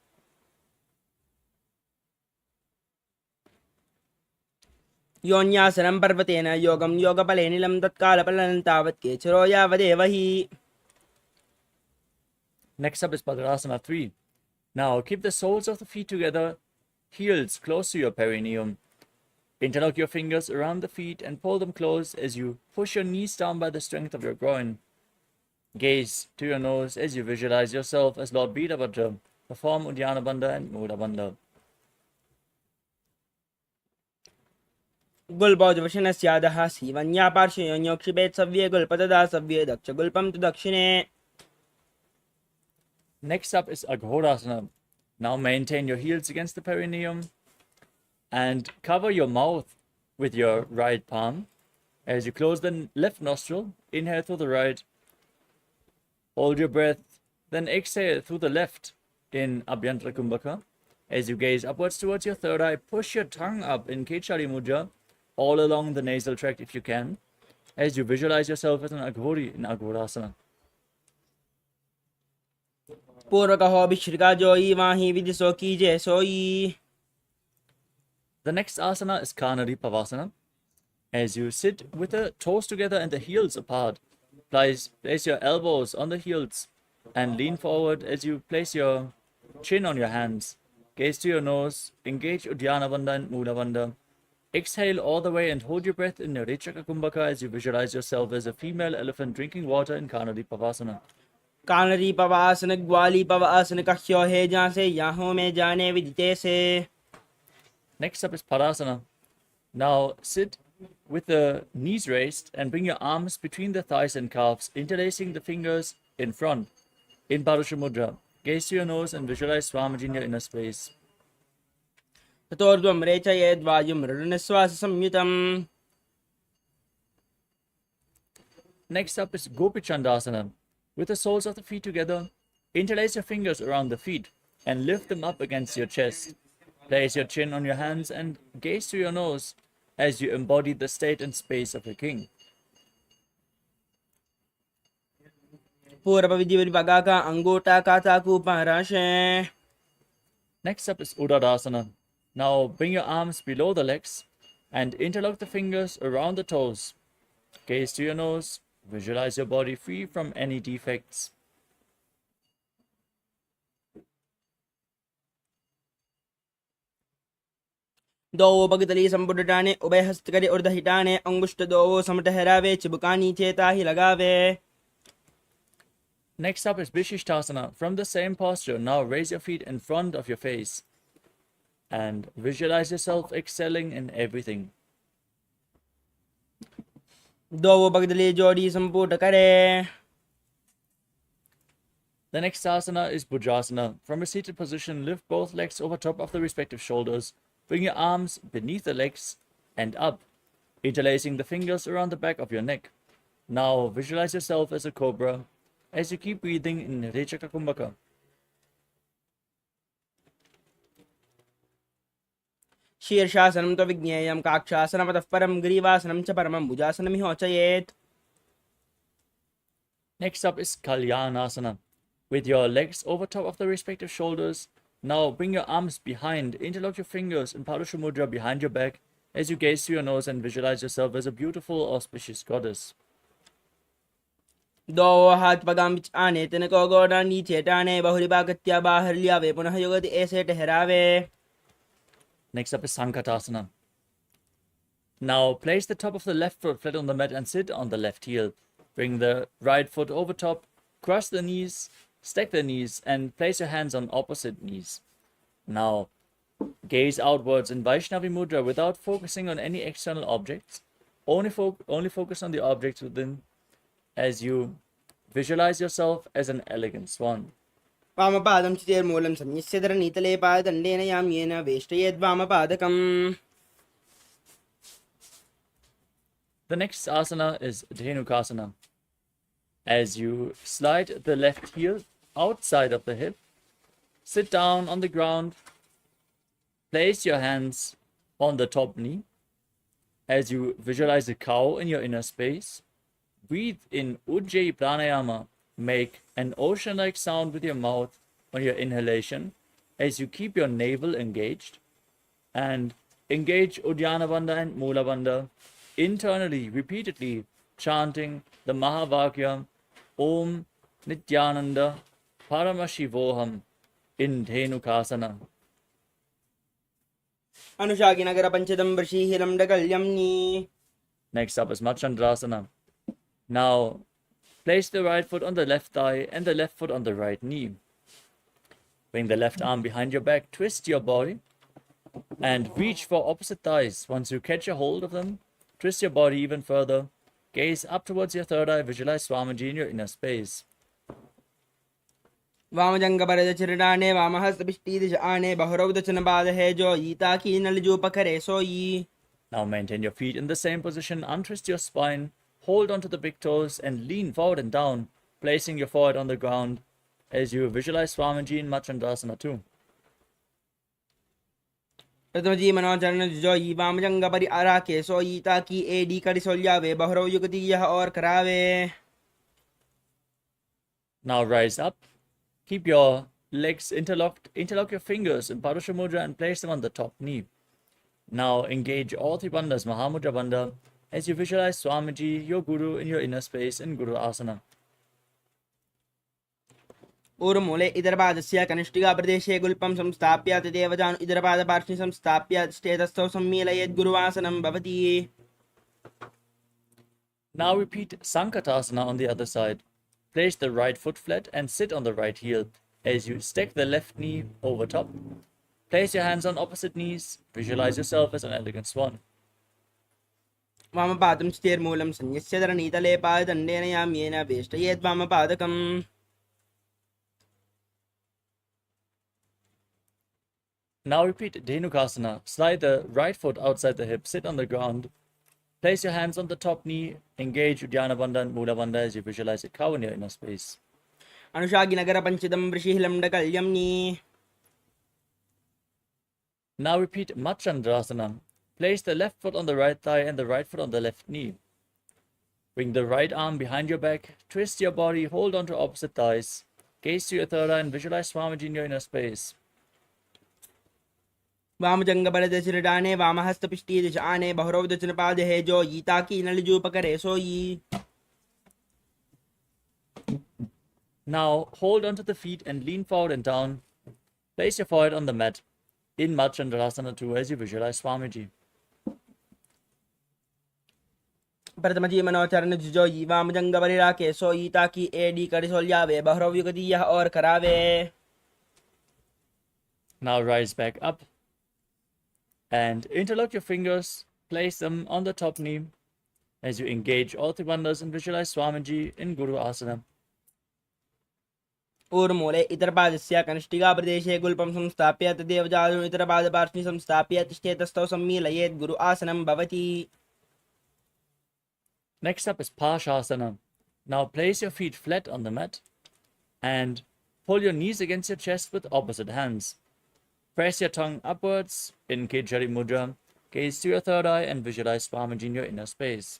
योन्यासनं पर्वतेन योगं योगफलेनिलं तत्कालफलं तावत् केचरो यावदेव हि. Next up is Padmasana 3. Now keep the soles of the feet together, heels close to your perineum. Interlock your fingers around the feet and pull them close as you push your knees down by the strength of your groin. Gaze to your nose as you visualize yourself as Lord Veerabhadra. Perform Uddiyana Bandha and Mudha Bandha. गुल्बौजवशनस्यादः सीवन्या पार्श्वयोन्योक्षिपेत् सव्ये गुल्पतदा सव्ये दक्ष गुल्पं तु दक्षिणे. Next up is Aghodasana. Now maintain your heels against the perineum and cover your mouth with your right palm. As you close the left nostril, inhale through the right. Hold your breath, then exhale through the left in Abhyantara Kumbhaka. As you gaze upwards towards your third eye, push your tongue up in Kechari Mudra, all along the nasal tract if you can, as you visualize yourself as an Aghori in Aghodasana. पूर्वकहो भिश्रिका जोई वाही विदिशो कीजे सोई. The next asana is Karnari Pavasana. As you sit with the toes together and the heels apart, place your elbows on the heels and lean forward as you place your chin on your hands. Gaze to your nose, engage Uddiyana Bandha and Mula Bandha. Exhale all the way and hold your breath in Nirechaka Kumbhaka as you visualize yourself as a female elephant drinking water in Karna Pavasana. कानरी पवासन ग्वाली पवासन कह्यो है जहाँ से यहाँ में जाने विदिते से. Next up is Parasana. Now sit with the knees raised and bring your arms between the thighs and calves, interlacing the fingers in front in Parusha Mudra. Gaze to your nose and visualize Swamiji in your inner space. ततोर्ध्वं रेचयेद्वायुं ऋणश्वास संयुतम्. Next up is Gopi Chandasana. With the soles of the feet together, interlace your fingers around the feet and lift them up against your chest. Place your chin on your hands and gaze to your nose as you embody the state and space of a king. पूर्व विधि विभागा का अंगूठा का चाकू पराशे. Next up is Udadasana. Now bring your arms below the legs and interlock the fingers around the toes. Gaze to your nose. Visualize your body free from any defects. दो पगतली संपुटाने उभय हस्त करे उर्धहिटाने अंगुष्ठ दो समटहरावे चिबुका नीचे ताही लगावे. Next up is Vishishtasana. From the same posture, now raise your feet in front of your face and visualize yourself excelling in everything. दो पगतली जोड़ी संपुट करे. The next asana is Bhujasana. From a seated position, lift both legs over top of the respective shoulders. Bring your arms beneath the legs and up, interlacing the fingers around the back of your neck. Now visualize yourself as a cobra as you keep breathing in Rechaka Kumbhaka. शीर्षासनं तो विज्ञेयं काक्षासनमतः परं ग्रीवासनं च परमं भुजासनं हि होचयेत्. Next up is Kalyanasana. With your legs over top of the respective shoulders, now bring your arms behind, interlock your fingers in Parusha Mudra behind your back as you gaze to your nose and visualize yourself as a beautiful, auspicious goddess. दो हाथ पगाम बिच आने तिनको गोड़ा नीचे टाने बहुरी बागत्या बाहर लियावे पुनः युगति ऐसे ठहरावे. Next up is Sankatasana. Now place the top of the left foot flat on the mat and sit on the left heel. Bring the right foot over top, cross the knees, stack the knees, and place your hands on opposite knees. Now gaze outwards in Vaishnavi Mudra without focusing on any external objects. Only focus on the objects within as you visualize yourself as an elegant swan. वामपादं चितेर्मूलं संयस्य धरणीतले पाददण्डेन याम्येन वेष्टयेद्वामपादकम्. The next asana is Dhenukasana. As you slide the left heel outside of the hip, sit down on the ground, place your hands on the top knee. As you visualize a cow in your inner space, breathe in Ujjayi Pranayama. Make an ocean-like sound with your mouth on your inhalation as you keep your navel engaged, and engage Uddiyana Bandha and Mula Bandha internally, repeatedly chanting the Mahavakya Om Nithyananda Paramashivoham in Dhenukasana. अनुशाकिनगर पंचदं वृषीहिरं डकल्यम्नि. Next up is Machandrasana. Now place the right foot on the left thigh and the left foot on the right knee. Bring the left arm behind your back, twist your body, and reach for opposite thighs. Once you catch a hold of them, twist your body even further. Gaze up towards your third eye, visualize Swamiji in your inner space. वामजंगपरदचरणाने वामहस्तपिष्टीदिश आने बहुरौदचन बाध है जो ईता की नलजो पकड़े सोई. Now maintain your feet in the same position, untwist your spine, hold onto the big toes and lean forward and down, placing your forehead on the ground as you visualize Swamiji in Machandrasana too. प्रथमजी मनोचरण जो ई वामजंगपरि आराके सो ईता की AD करि सोल्यावे बहुरौ युगति यह और करावे. Now rise up, keep your legs interlocked, interlock your fingers in Parusha Mudra and place them on the top knee. Now engage all three bandhas, Mahamudra Bandha, as you visualize Swamiji, your Guru, in your inner space in Guru Asana. ऊर्मूले इतरपादस्य कनिष्ठिकाप्रदेशे गुल्पं संस्थाप्य तदेव जानु इतरपादपार्श्वे संस्थाप्य तिष्ठेतस्थौ सम्मीलयेत् गुरुवासनं भवति. Now repeat Sankatasana on the other side. Place the right foot flat and sit on the right heel as you stack the left knee over top. Place your hands on opposite knees. Visualize yourself as an elegant swan. वामपादं स्थिर्मूलं संयस्य धरणीतले पाददण्डेन याम्येन वेष्टयेत् वामपादकम्. Now repeat Dhenukasana. Slide the right foot outside the hip. Sit on the ground. Place your hands on the top knee. Engage Uddiyana Bandha and Mula Bandha as you visualize a cow in your inner space. अनुशागिनगरपञ्चितं वृषिहिलम्डकल्यम्नि. Now repeat Machandrasana. Place the left foot on the right thigh and the right foot on the left knee. Bring the right arm behind your back. Twist your body. Hold on to opposite thighs. Gaze to your third eye and visualize Swamiji in your inner space. वामजङ्गबलदशिरडाने वामहस्तपिष्टीदशाने बहुरवदचनपादे हेजो यीताकी नलिजूपकरे सोयी. Now hold onto the feet and lean forward and down. Place your forehead on the mat in Machandrasana 2 as you visualize Swamiji. प्रथमजी मनोचरण जुजो यी वामजङ्गबलिराके सोयी ताकी AD करिसोल्यावे बहुरवयुगदीयः और करावे. Now rise back up and interlock your fingers. Place them on the top knee as you engage all three bandhas and visualize Swamiji in Guru Asana. ऊर्मूले इतरपादस्य कनिष्ठिकाप्रदेशे गुल्पं संस्थाप्य तदेव जानु इतरपादपार्श्वे संस्थाप्य तिष्ठेतस्थौ सम्मीलयेत् गुरु आसनं भवति. Next up is Pashasana. Now place your feet flat on the mat and pull your knees against your chest with opposite hands. Press your tongue upwards in Kejari Mudra. Gaze to your third eye and visualize Swamiji in your inner space.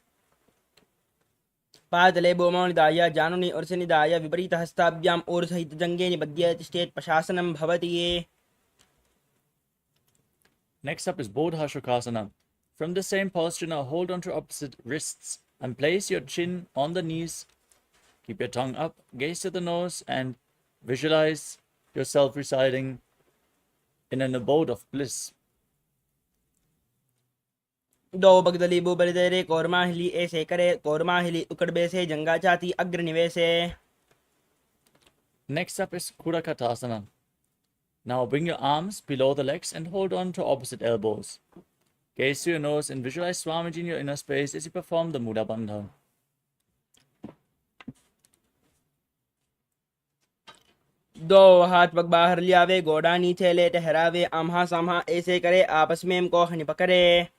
पादले भूमौ निधाय जानुनि उर्सनिधाय विपरीतहस्ताभ्याम् ऊर्ध्वहितजङ्गे निबध्य तिष्ठेत् प्रशासनं भवति. Next up is Bodha Shukasana. From the same posture, now hold on to opposite wrists and place your chin on the knees. Keep your tongue up, gaze to the nose, and visualize yourself residing in an abode of bliss. दो बगदली बुबलिदेरे कोरमाहिली ऐसे करे कोरमाहिली उकड़बे से जंगा चाती अग्रनिवेशे. Next up is Kurakatasana. Now bring your arms below the legs and hold on to opposite elbows. Gaze to your nose and visualize Swamiji in your inner space as you perform the Mula Bandha. दो हाथ पग बाहर लियावे गोड़ा नीचे ले ठहरावे आम्हा साम्हा ऐसे करे आपस में को हनि पकड़े.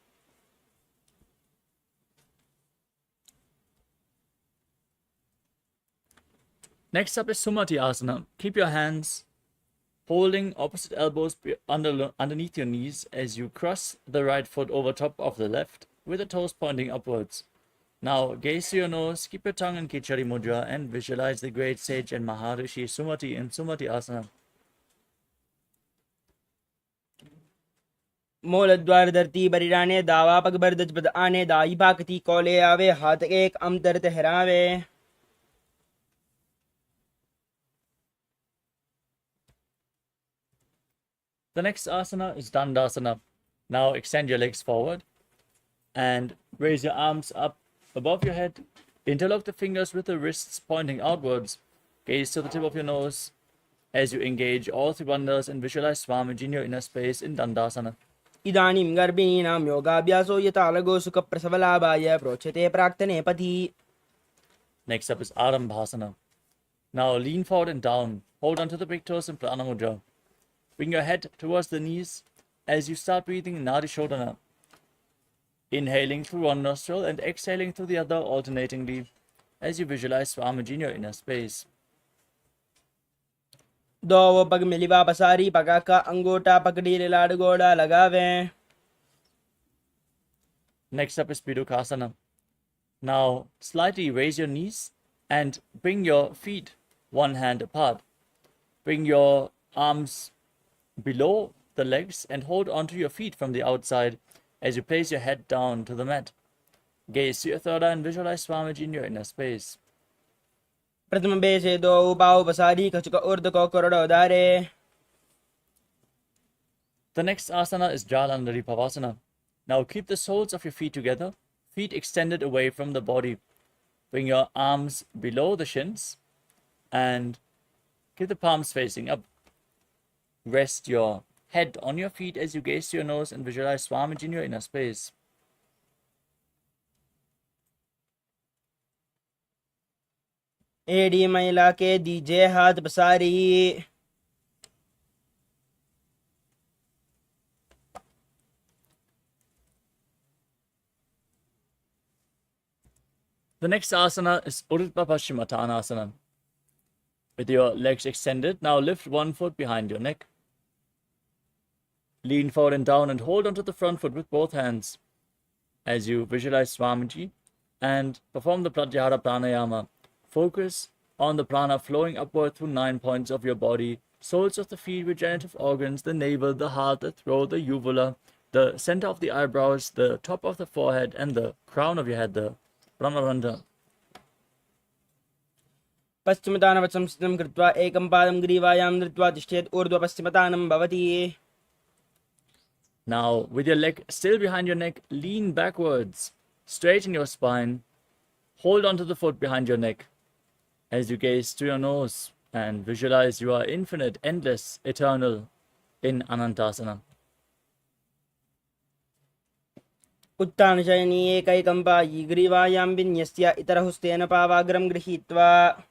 Next up is Sumati Asana. Keep your hands holding opposite elbows underneath your knees as you cross the right foot over top of the left with the toes pointing upwards. Now gaze to your nose, keep your tongue in Kichari Mudra and visualize the great sage and Maharishi Sumati in Sumati Asana. मूलद्वार धरती बरिराने दावा पग बरदज बद आने दाई भाकती कोले आवे हाथ एक Amtar ठहरावे. The next asana is Dandasana. Now extend your legs forward and raise your arms up above your head. Interlock the fingers with the wrists pointing outwards. Gaze to the tip of your nose as you engage all three bandhas and visualize Swamiji in your inner space in Dandasana. इदानीं गर्भिणीनां योगाभ्यासो यथा लगो सुखप्रसवलाभाय प्रोच्यते प्राक्तने पथि. Next up is Arambhasana. Now lean forward and down. Hold on to the big toes in Prana Mudra. Bring your head towards the knees as you start breathing Nadi Shodhana. Inhaling through one nostril and exhaling through the other alternatingly as you visualize Swamiji in your inner space. दो पग मिलिवा पसारी पगा का अंगूठा पकड़ी लाड़ गोड़ा लगावे. Next up is Pidukasana. Now slightly raise your knees and bring your feet one hand apart. Bring your arms below the legs and hold onto your feet from the outside as you place your head down to the mat. Gaze to your third eye and visualize Swamiji in your inner space. प्रथम बेशे दो उपाव बसारी कचुक उर्द को crore उदारे. The next asana is Jalandhari Pavasana. Now keep the soles of your feet together, feet extended away from the body. Bring your arms below the shins and keep the palms facing up. Rest your head on your feet as you gaze to your nose and visualize Swamiji in your inner space. एडी महिला के दीजिए हाथ बसारी. The next asana is Urdhva Paschimottanasana. With your legs extended, now lift one foot behind your neck. Lean forward and down and hold onto the front foot with both hands as you visualize Swamiji and perform the Pratyahara Pranayama. Focus on the prana flowing upward through 9 points of your body, soles of the feet, regenerative organs, the navel, the heart, the throat, the uvula, the center of the eyebrows, the top of the forehead, and the crown of your head, the Brahmarandha. पश्चिमतानं संस्थितं कृत्वा एकं पादं ग्रीवायां धृत्वा तिष्ठेत् ऊर्ध्वपश्चिमतानं भवति. Now, with your leg still behind your neck, lean backwards, straighten your spine, hold onto the foot behind your neck as you gaze to your nose and visualize you are infinite, endless, eternal in Anantasana. उत्तानशयनी एकैकं पायी ग्रीवायां विन्यस्य इतरहुस्तेन पावाग्रं गृहीत्वा.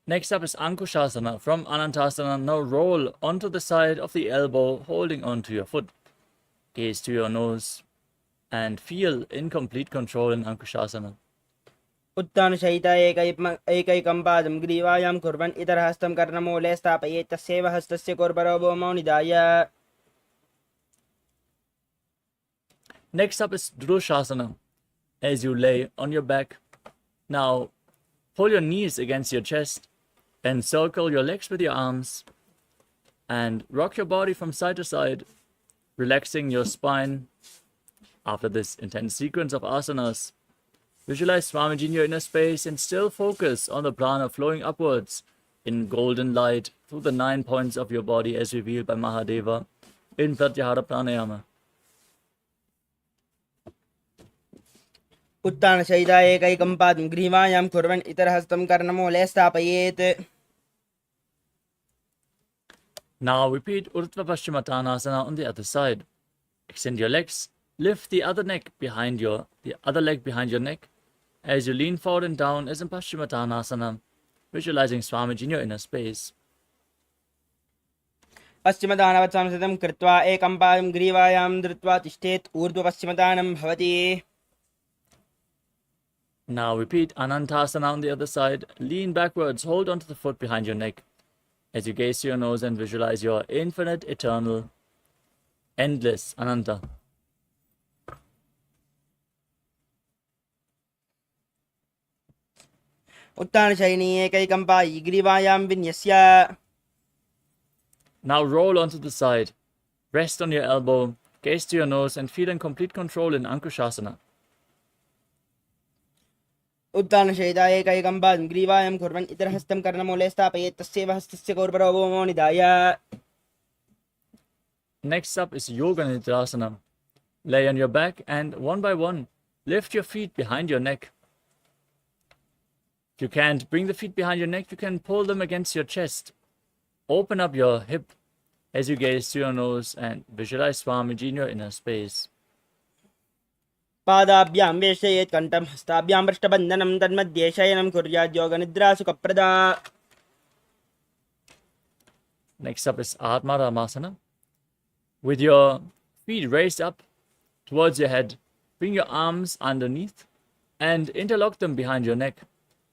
Next up is Ankushasana. From Anantasana, now roll onto the side of the elbow, holding onto your foot. Gaze to your nose and feel in complete control in Ankushasana. उत्तानशयिता एकैकं पादं ग्रीवायां कुर्वन् इतरहस्तं कर्णमूले स्थापयेत् तस्यैव हस्तस्य कोर्बरो भूमौ निधाय. Next up is Drushasana. As you lay on your back, now pull your knees against your chest, encircle your legs with your arms, and rock your body from side to side, relaxing your spine. After this intense sequence of asanas, visualize Swamiji in your inner space and still focus on the prana flowing upwards in golden light through the 9 points of your body as revealed by Mahadeva in Pratyahara Pranayama. उत्तानशयिता एकैकं पादं ग्रीवायां कुर्वन् इतरहस्तं कर्णमूले स्थापयेत्. Now repeat Urdhva Paschimottanasana on the other side. Extend your legs, lift the other leg behind your neck as you lean forward and down as in Paschimottanasana, visualizing Swamiji in your inner space. पश्चिमदानवत् संस्थितं कृत्वा एकं पादं ग्रीवायां धृत्वा तिष्ठेत् ऊर्ध्वपश्चिमदानं भवति. Now repeat Anantasana on the other side. Lean backwards, hold onto the foot behind your neck as you gaze to your nose and visualize your infinite, eternal, endless Ananta. उत्तानशयिनी एकैकं पायी ग्रीवायां विन्यस्य. Now roll onto the side. Rest on your elbow, gaze to your nose and feel in complete control in Ankushasana. उत्तानशयिता एकैकं पादं ग्रीवायां कुर्वन् इतरहस्तं कर्णमूले स्थापयेत् तस्यैव हस्तस्य कोर्बरो भूमौ निधाय. Next up is Yoga Nidrasana. Lay on your back and one by one, lift your feet behind your neck. If you can't bring the feet behind your neck, you can pull them against your chest. Open up your hip as you gaze to your nose and visualize Swamiji in your inner space. पादाभ्यां वेशयेत् कण्ठं हस्ताभ्यां पृष्ठबन्धनं तन्मध्ये शयनं कुर्यात् योगनिद्रा सुखप्रदा. Next up is Atma Ramasana. With your feet raised up towards your head, bring your arms underneath and interlock them behind your neck.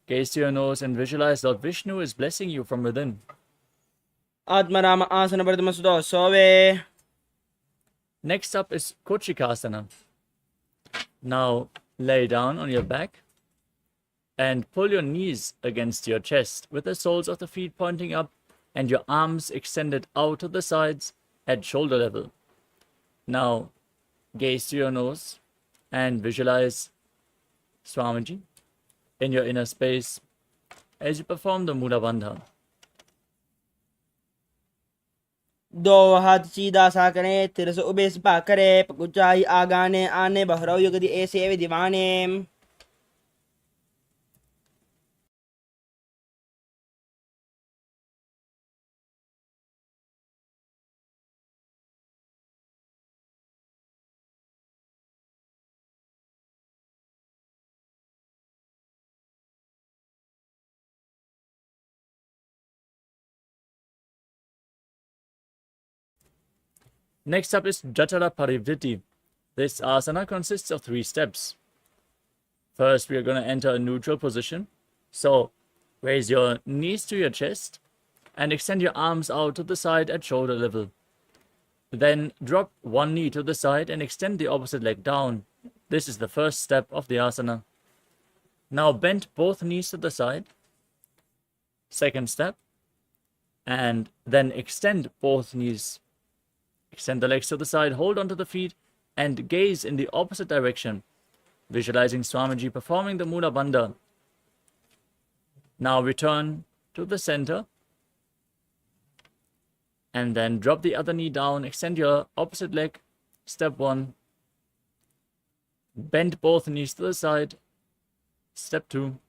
Gaze to your nose and visualize Lord Vishnu is blessing you from within. Atmaram आसन प्रथमसुतो सोवे. Next up is Kochikasana. Now lay down on your back and pull your knees against your chest with the soles of the feet pointing up and your arms extended out to the sides at shoulder level. Now gaze to your nose and visualize Swamiji in your inner space as you perform the Mula Bandha. दो हाथ सीधा सा करें, तिरस ube सिपा करे, ऊंचाई आगाने आने बहरो युगदि ऐसे विधिवाने. Next up is Jatara Parivritti. This asana consists of 3 steps. First, we are going to enter a neutral position. So, raise your knees to your chest and extend your arms out to the side at shoulder level. Then drop one knee to the side and extend the opposite leg down. This is the first step of the asana. Now bend both knees to the side. Second step. And then extend both knees. Extend the legs to the side, hold onto the feet, and gaze in the opposite direction, visualizing Swamiji performing the Mula Bandha. Now return to the center, and then drop the other knee down, extend your opposite leg, step 1. Bend both knees to the side, step 2.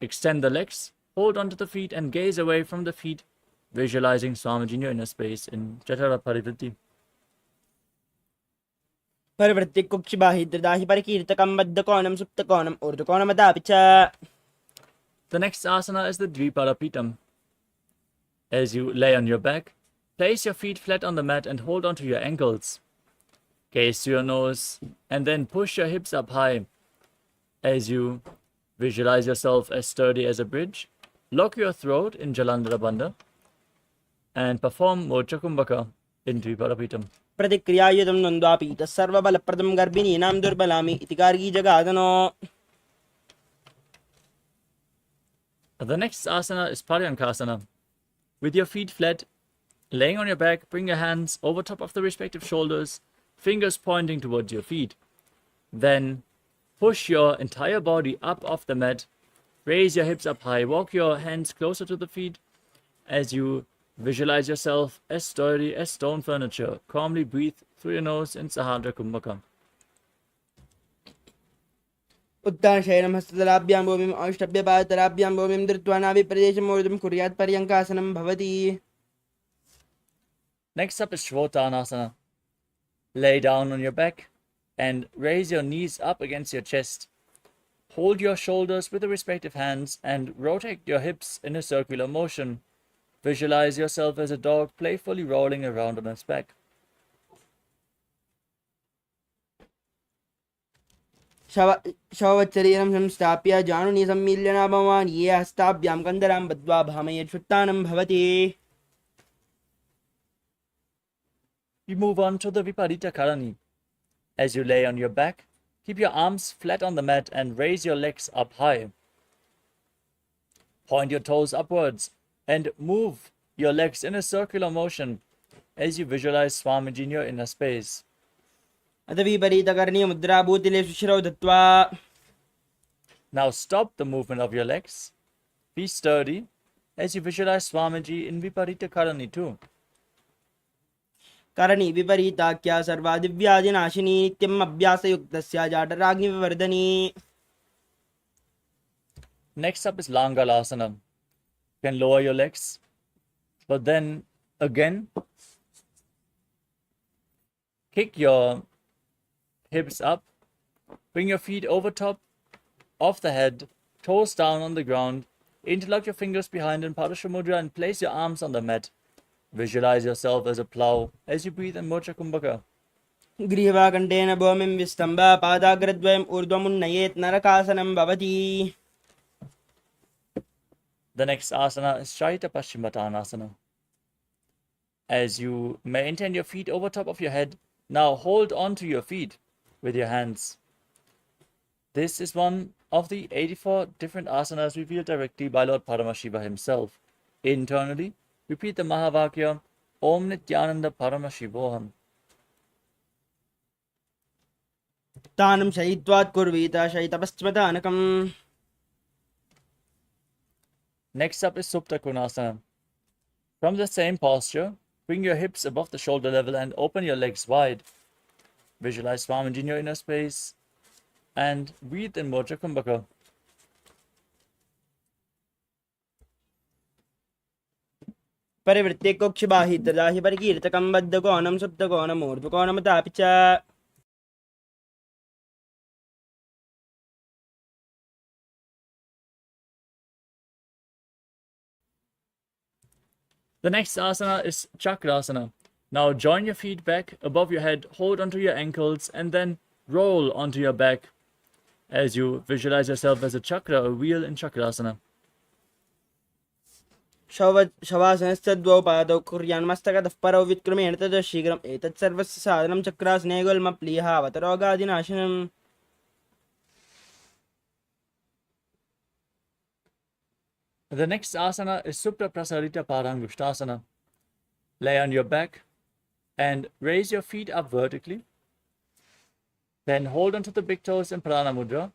Extend the legs, hold onto the feet, and gaze away from the feet, visualizing Swamiji in your inner space in Jatara Parivritti. परिवृत्ति कुक्षि बाहिद्रदाहि परिकीर्तकं बद्धकोणं सुप्तकोणं ऊर्ध्वकोणमदापि च. The next asana is the Dvipalapitam. As you lay on your back, place your feet flat on the mat and hold onto your ankles. Gaze to your nose and then push your hips up high. As you visualize yourself as sturdy as a bridge, lock your throat in Jalandhara Bandha and perform Mocha Kumbhaka in Dvipalapitam. प्रतिक्रियायुधं नन्द्वापि तत्सर्वबलप्रदं गर्भिणीनां दुर्बलामि इति Gargi जगादनो. The next asana is Paryankasana. With your feet flat, laying on your back, bring your hands over top of the respective shoulders, fingers pointing towards your feet. Then push your entire body up off the mat, raise your hips up high, walk your hands closer to the feet as you visualize yourself as sturdy as stone furniture. Calmly breathe through your nose in Sahadra Kumbhaka. उत्तानशयनं हस्ततलाभ्यां भूमिम् औष्ठभ्यपादतलाभ्यां भूमिं धृत्वा नाभिप्रदेशम् ऊर्ध्वं कुर्यात् पर्यङ्कासनं भवति. Next up is Shvotanasana. Lay down on your back and raise your knees up against your chest. Hold your shoulders with the respective hands and rotate your hips in a circular motion. Visualize yourself as a dog playfully rolling around on its back. शववत्सरीरं संस्थाप्य जानुनी सम्मील्यनाभवान् ये हस्ताभ्यां कन्दरां बद्ध्वा भामयेच्छुत्थानं भवति. You move on to the Viparita Karani. As you lay on your back, keep your arms flat on the mat and raise your legs up high. Point your toes upwards and move your legs in a circular motion as you visualize Swamiji in your inner space. अथ विपरीतकर्णी मुद्रा भूतिले सुशिरौ दत्त्वा. Now stop the movement of your legs. Be sturdy as you visualize Swamiji in Viparita Karani too. करणी विपरीताख्या सर्वादिव्यादिनाशिनी नित्यम् अभ्यासयुक्तस्य जाटराग्निविवर्धनी. Next up is Langalasana. You can lower your legs, but then again kick your hips up, bring your feet over top of the head, toes down on the ground, interlock your fingers behind in Padasha Mudra and place your arms on the mat. Visualize yourself as a plow as you breathe in Mocha Kumbhaka. गृहवाकण्ठेन भूमिं विस्तम्भ पादाग्रद्वयम् ऊर्ध्वमुन्नयेत् नरकासनं भवति. The next asana is Shaita Paschimottanasana. As you maintain your feet over top of your head, now hold on to your feet with your hands. This is one of the 84 different asanas revealed directly by Lord Paramashiva himself. Internally, repeat the Mahavakya, Om Nithyananda Paramashivoham. उत्थानं शयित्वात् कुर्वीत शयितपश्चिमदानकम्. Next up is Supta Konasana. From the same posture, bring your hips above the shoulder level and open your legs wide. Visualize Swamiji in your inner space and breathe in Moja Kumbhaka. परिवृत्ते कोक्षबाहितदाहि परिकीर्तकं बद्धकोणं सुप्तकोणम् ऊर्ध्वकोणमतापि च. The next asana is Chakrasana. Now join your feet back above your head, hold onto your ankles, and then roll onto your back as you visualize yourself as a chakra, a wheel in Chakrasana. शवासनस्य द्वौ पादौ कुर्यान्मस्तकतः परौ विक्रमेण ततः शीघ्रम् एतत् सर्वस्य साधनं चक्रासने गुल्मप्लीहावतरोगादिनाशनम्. The next asana is Supta Prasarita Padangushtasana. Lay on your back and raise your feet up vertically. Then hold onto the big toes in Prana Mudra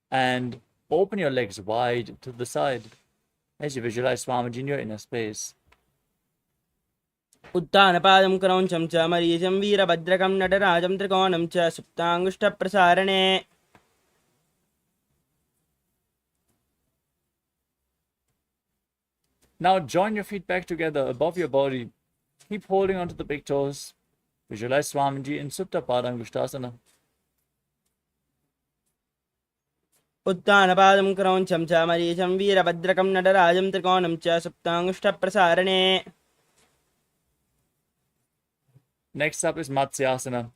and open your legs wide to the side as you visualize Swamiji in your inner space. उत्थानपादं क्रौञ्चं च मरीचं वीरभद्रकं नटराजं त्रिकोणं च सुप्ताङ्गुष्ठप्रसारणे. Now join your feet back together above your body. Keep holding onto the big toes. Visualize Swamiji in Supta Padangushtasana. उत्थानपादं क्रौञ्चं च मरीचं वीरभद्रकं नटराजं त्रिकोणं च सुप्ताङ्गुष्ठप्रसारणे. Next up is Matsyasana.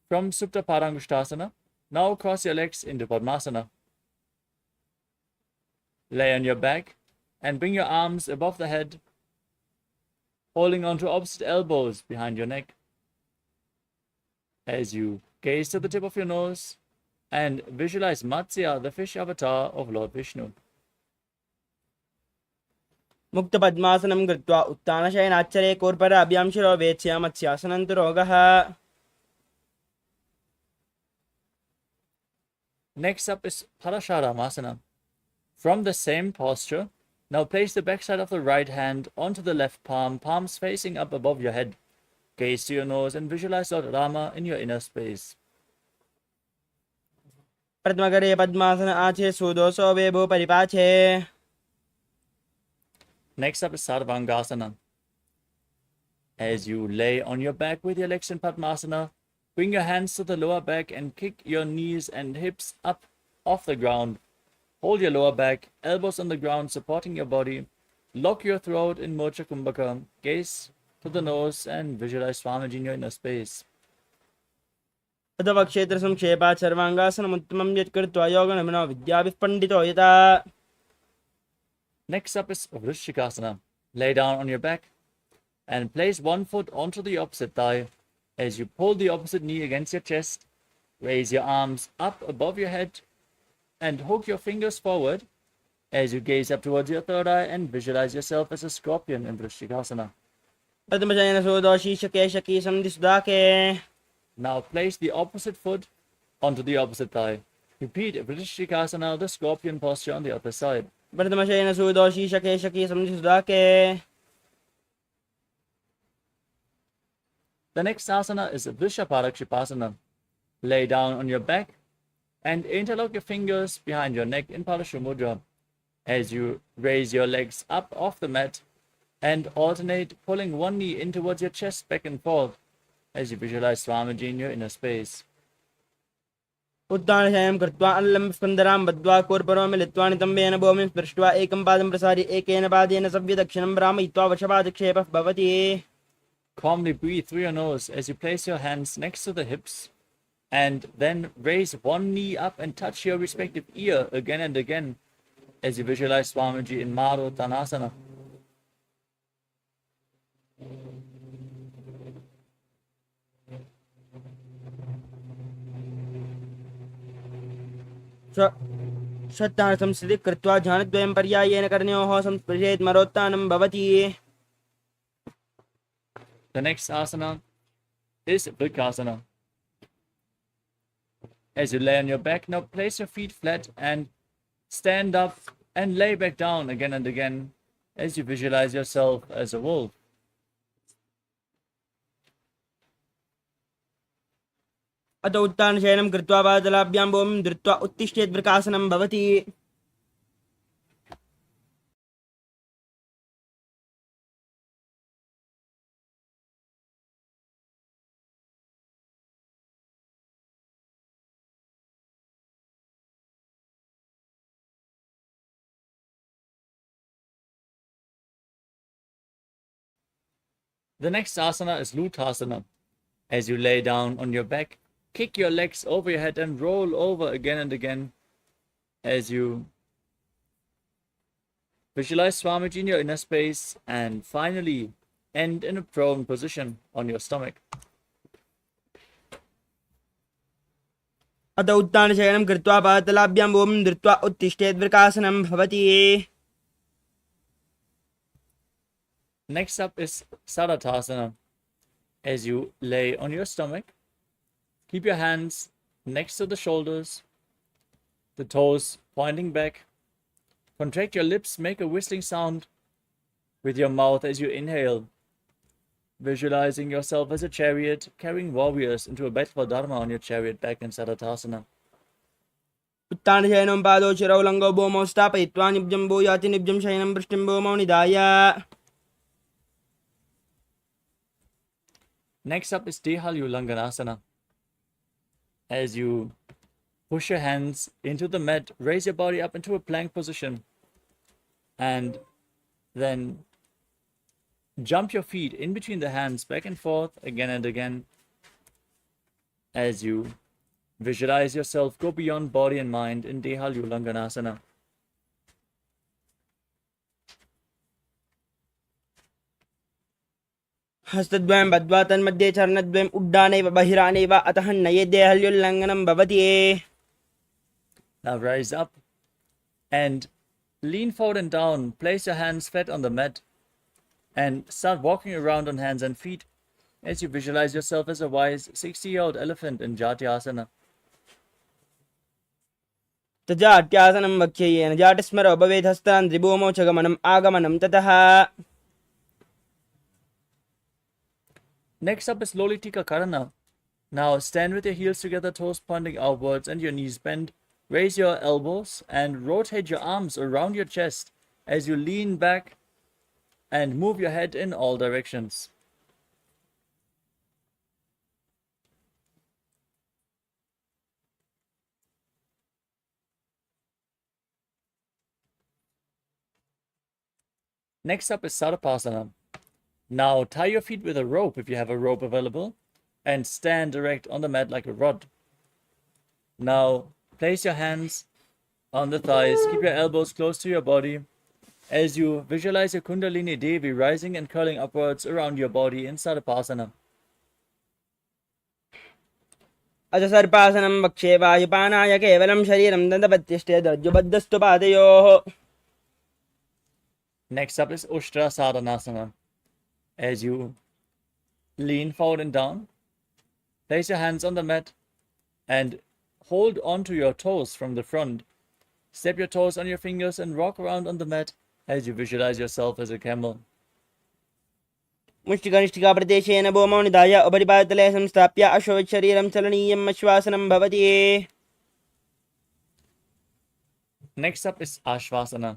From Supta Padangushtasana, now cross your legs into Padmasana. Lay on your back and bring your arms above the head, holding onto opposite elbows behind your neck. As you gaze to the tip of your nose and visualize Matsya, the fish avatar of Lord Vishnu. मुक्तपद्मासनं कृत्वा उत्थानशयनाच्चरे कोर्पराभ्यां शिरो वेत्स्य मत्स्यासनं तु रोगः. Next up is Parasharamasana. From the same posture, now place the backside of the right hand onto the left palm, palms facing up above your head. Gaze to your nose and visualize Lord Rama in your inner space. प्रथमकरे पद्मासन आचे सुदोषो वेभो परिपाचे. Next up is Sarvangasana. As you lay on your back with your legs in Padmasana, bring your hands to the lower back and kick your knees and hips up off the ground. Hold your lower back, elbows on the ground supporting your body. Lock your throat in Mocha Kumbhaka. Gaze to the nose and visualize Swamiji in your inner space. तदवक्षेत्रसंक्षेपात् सर्वाङ्गासनमुत्तमं यत्कृत्वा योगनमनो विद्याभिः पण्डितो यथा. Next up is Vrishikasana. Lay down on your back and place one foot onto the opposite thigh. As you pull the opposite knee against your chest, raise your arms up above your head and hook your fingers forward as you gaze up towards your third eye and visualize yourself as a scorpion in Vrishikasana. Now place the opposite foot onto the opposite thigh. Repeat Vrishikasana, the scorpion posture on the other side. The next asana is Vrishaparakshipasana. Lay down on your back and interlock your fingers behind your neck in Parashumudra as you raise your legs up off the mat and alternate pulling one knee in towards your chest back and forth as you visualize Swamiji in your inner space. उत्तानशयनं कृत्वा अल्लं स्कन्दरां बद्ध्वा कोर्परो मिलित्वा नितम्बेन भूमिं स्पृष्ट्वा एकं पादं प्रसार्य एकेन पादेन सव्यदक्षिणं भ्रामयित्वा वशपादक्षेपः भवति. Calmly breathe through your nose as you place your hands next to the hips and then raise one knee up and touch your respective ear again and again as you visualize Swamiji in Maruttanasana. श्रद्धासंस्थितिः कृत्वा ध्यानद्वयं पर्यायेन कर्णयोः संस्पृशेत् मरोत्थानं भवति. The next asana is Vrikasana. As you lay on your back, now place your feet flat and stand up and lay back down again and again as you visualize yourself as a wolf. अत उत्थानशयनं कृत्वा पादलाभ्यां भूमिं धृत्वा उत्तिष्ठेत् प्रकाशनं भवति. The next asana is Lutasana. As you lay down on your back, kick your legs over your head and roll over again and again as you visualize Swamiji in your inner space and finally end in a prone position on your stomach. अत उत्थानशयनं कृत्वा पादलाभ्यां भूमिं धृत्वा उत्तिष्ठेत् प्रकाशनं भवति. Next up is Sadatasana. As you lay on your stomach, keep your hands next to the shoulders, the toes pointing back. Contract your lips, make a whistling sound with your mouth as you inhale, visualizing yourself as a chariot, carrying warriors into a battle for Dharma on your chariot back in Sadatasana. उत्थानशयनं पादौ शिरौ लङ्गौ भूमौ स्थापयित्वा निब्जं भूयाति निब्जं शयनं पृष्ठं भूमौ निधाय. Next up is Dehalulanganasana. As you push your hands into the mat, raise your body up into a plank position, and then jump your feet in between the hands back and forth again and again as you visualize yourself go beyond body and mind in Dehalulanganasana. हस्तद्वयं बद्ध्वा तन्मध्ये चरणद्वयम् उड्डानैव बहिरानैव अतः नयेदेहल्युल्लङ्घनं भवति. Now rise up and lean forward and down. Place your hands flat on the mat and start walking around on hands and feet as you visualize yourself as a wise 60-year-old elephant in Jatyasana. तजाट्यासनं वक्ष्येन जाटस्मरो भवेत् हस्तान् त्रिभूमौ च गमनम् आगमनं ततः. Next up is Lolitika Karana. Now stand with your heels together, toes pointing outwards and your knees bent. Raise your elbows and rotate your arms around your chest as you lean back and move your head in all directions. Next up is Sarapasana. Now tie your feet with a rope if you have a rope available and stand erect on the mat like a rod. Now place your hands on the thighs, keep your elbows close to your body as you visualize your Kundalini Devi rising and curling upwards around your body in Sarapasana. अथ सर्पासनं वक्षे वायुपानाय केवलं शरीरं दन्तपत्यष्टे दर्जुबद्धस्तु पादयोः. Next up is Ushtra Sadhanasana. As you lean forward and down, place your hands on the mat and hold onto your toes from the front. Step your toes on your fingers and rock around on the mat as you visualize yourself as a camel. मुष्टिकनिष्ठिकाप्रदेशेन भूमौ निधाय उपरिपादतले संस्थाप्य अश्वशरीरं चलनीयम् आश्वासनं भवति. Next up is Ashvasana.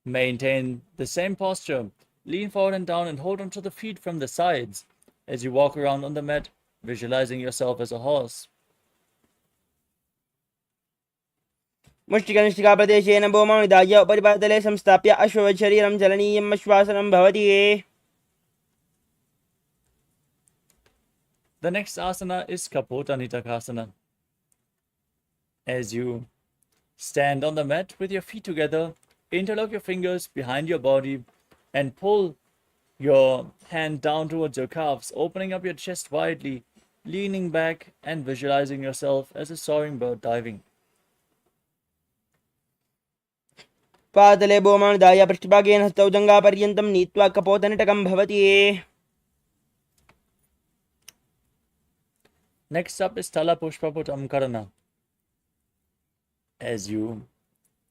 Maintain the same posture. Lean forward and down and hold onto the feet from the sides as you walk around on the mat, visualizing yourself as a horse. मुष्टिकनिष्ठिकाप्रदेशेन भूमौ निधाय उपरिपादतले संस्थाप्य अश्वशरीरं चलनीयम् आश्वासनं भवति. The next asana is Kapota Nitakasana. As you stand on the mat with your feet together, interlock your fingers behind your body and pull your hand down towards your calves, opening up your chest widely, leaning back and visualizing yourself as a soaring bird diving. पादतले भूमौ निधाय पृष्ठभागेन हस्तौ जङ्घापर्यन्तं नीत्वा कपोतनिटकं भवति. Next up is Tala Pushpaputam Karana. As you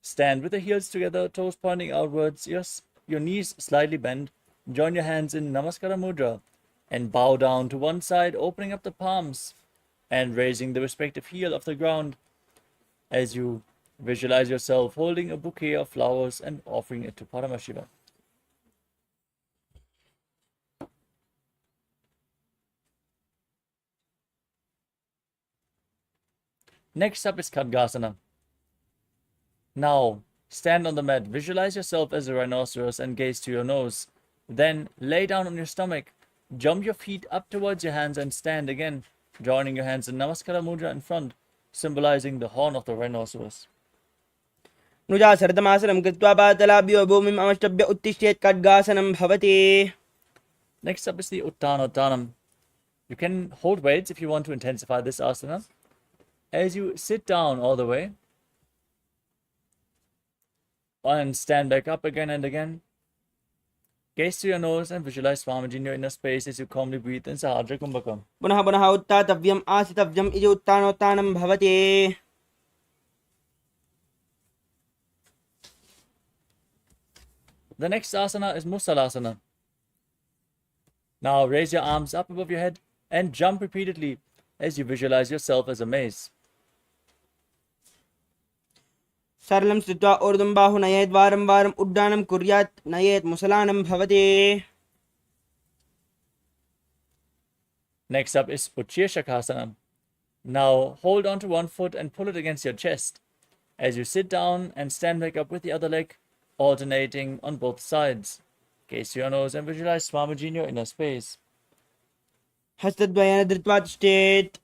stand with the heels together, toes pointing outwards, your knees slightly bent, join your hands in Namaskara Mudra and bow down to one side, opening up the palms and raising the respective heel off the ground as you visualize yourself holding a bouquet of flowers and offering it to Paramashiva. Next up is Khadgasana. Now, stand on the mat, visualize yourself as a rhinoceros and gaze to your nose. Then, lay down on your stomach, jump your feet up towards your hands and stand again, joining your hands in Namaskara Mudra in front, symbolizing the horn of the rhinoceros. नुजा सरदमासनं कृत्वा पातलाभ्यो भूमिम् अवष्टभ्य उत्तिष्ठेत् खड्गासनं भवति. Next up is the Uttanottanam. You can hold weights if you want to intensify this asana. As you sit down all the way, and stand back up again and again, gaze to your nose and visualize Swamiji in your inner space as you calmly breathe in Sahadra Kumbhakam. पुनः पुनः उत्थातव्यम् आसितव्यम् इति उत्थानोत्थानं भवति. The next asana is Musalasana. Now raise your arms up above your head and jump repeatedly as you visualize yourself as a mace. सरलं स्थित्वा ऊर्ध्वं बाहु नयेत् वारं वारम् उड्डानं कुर्यात् नयेत् मुसलानं भवति. Next up is Uchirshakasana. Now hold on to one foot and pull it against your chest as you sit down and stand back up with the other leg, alternating on both sides. Gaze to your nose and visualize Swamiji in your inner space. हस्तद्वयेन धृत्वा तिष्ठेत्.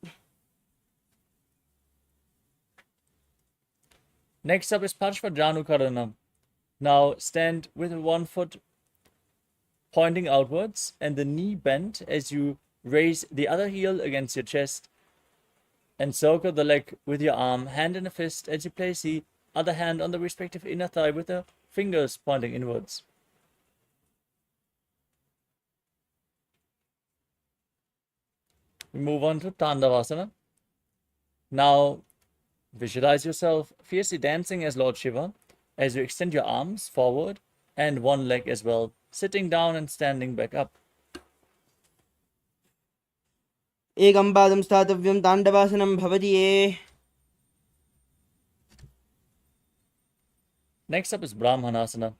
Next up is Parshvadranukarana. Now stand with one foot pointing outwards and the knee bent as you raise the other heel against your chest and circle the leg with your arm, hand in a fist, as you place the other hand on the respective inner thigh with the fingers pointing inwards. We move on to Tandavasana. Now visualize yourself fiercely dancing as Lord Shiva as you extend your arms forward and one leg as well, sitting down and standing back up. एकं पादं स्थातव्यं ताण्डवासनं भवति. Next up is Brahmanasana.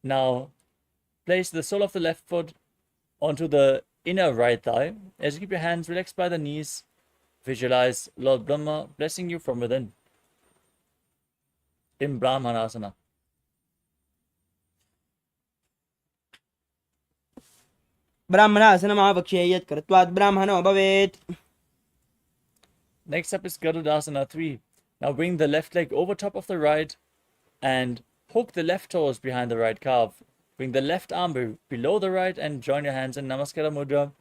Now place the sole of the left foot onto the inner right thigh as you keep your hands relaxed by the knees. Visualize Lord Brahma blessing you from within in Brahmanasana. ब्राह्मणासनम् आवक्ष्येयत् कृत्वात् ब्राह्मणो भवेत्. Next up is Garudasana 3. Now bring the left leg over top of the right and hook the left toes behind the right calf. Bring the left arm below the right and join your hands in Namaskara Mudra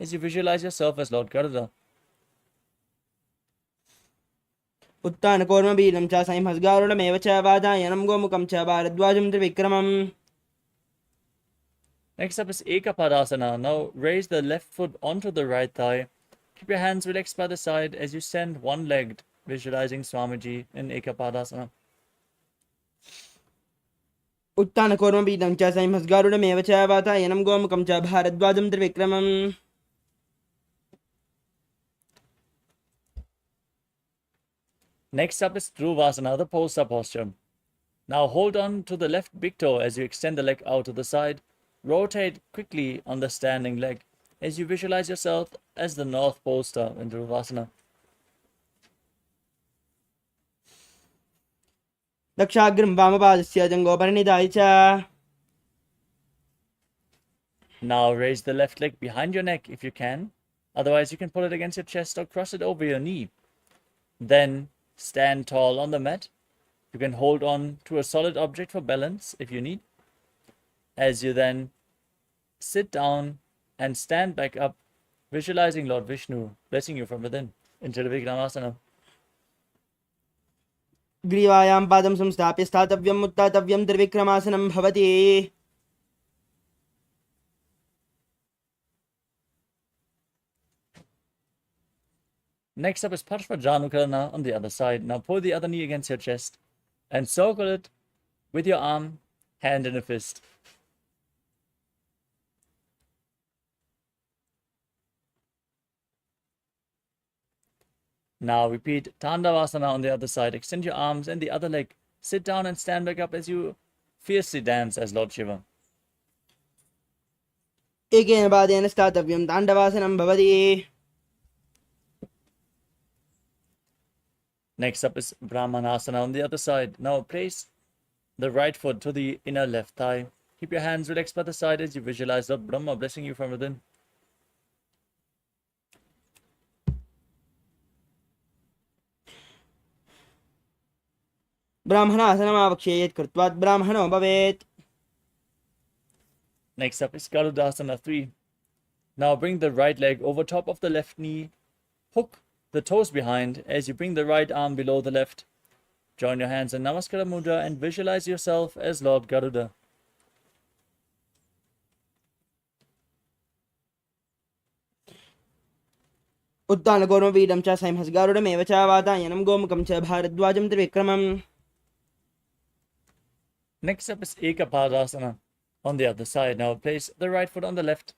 as you visualize yourself as Lord Garuda. उत्तानकूर्मबीजं च संहस्गारुडमेव च वादायनं गोमुखं च भारद्वाजं त्रिविक्रमम्. Next up is Ekapadasana. Now raise the left foot onto the right thigh. Keep your hands relaxed by the side as you stand one-legged, visualizing Swamiji in Ekapadasana. उत्तानकूर्मबीजं च संहस्गारुडमेव च वातायनं गोमुखं च भारद्वाजं त्रिविक्रमम्. Next up is Dhruvasana, the Posa posture. Now hold on to the left big toe as you extend the leg out to the side. Rotate quickly on the standing leg as you visualize yourself as the North Poster in Dhruvasana. दक्षाग्रं वामपादस्य जङ्घोपरिनिधाय च. Now raise the left leg behind your neck if you can. Otherwise, you can pull it against your chest or cross it over your knee. Then stand tall on the mat. You can hold on to a solid object for balance if you need. As you then sit down and stand back up, visualizing Lord Vishnu blessing you from within into the Vikramasana. ग्रीवायां पादं संस्थाप्य स्थातव्यम् उत्थातव्यं त्रिविक्रमासनं भवति. Next up is Parshvajanukarana on the other side. Now pull the other knee against your chest and circle it with your arm, hand in a fist. Now repeat Tandavasana on the other side. Extend your arms and the other leg. Sit down and stand back up as you fiercely dance as Lord Shiva. एकेन पादेन स्थातव्यं ताण्डवासनं भवति. Next up is Brahmanasana on the other side. Now place the right foot to the inner left thigh. Keep your hands relaxed by the side as you visualize Lord Brahma blessing you from within. ब्राह्मणासनमावक्ष्येत् कृत्वात् ब्राह्मणो भवेत्. Next up is Garudasana 3. Now bring the right leg over top of the left knee. Hook the toes behind as you bring the right arm below the left. Join your hands in Namaskara Mudra and visualize yourself as Lord Garuda. उत्तानगौरवपीडं च संहसगारुडमेव च वातायनं गोमुखं च भारद्वाजं त्रिविक्रमम्. Next up is Ekapadasana on the other side. Now place the right foot on the left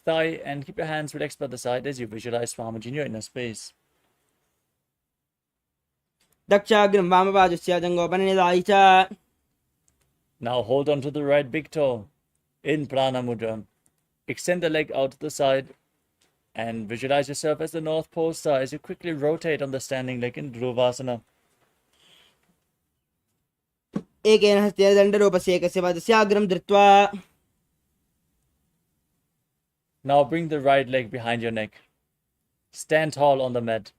thigh and keep your hands relaxed by the side as you visualize Swamiji in your inner space. दक्षाग्रं वामपादस्य जङ्गोपनिधाय च. Now hold on to the right big toe in Prana Mudra. Extend the leg out to the side and visualize yourself as the North Pole star as you quickly rotate on the standing leg in Dhruvasana. एकेन हस्तेन दण्डरूपस्य एकस्य पादस्याग्रं धृत्वा. Now bring the right leg behind your neck. Stand tall on the mat.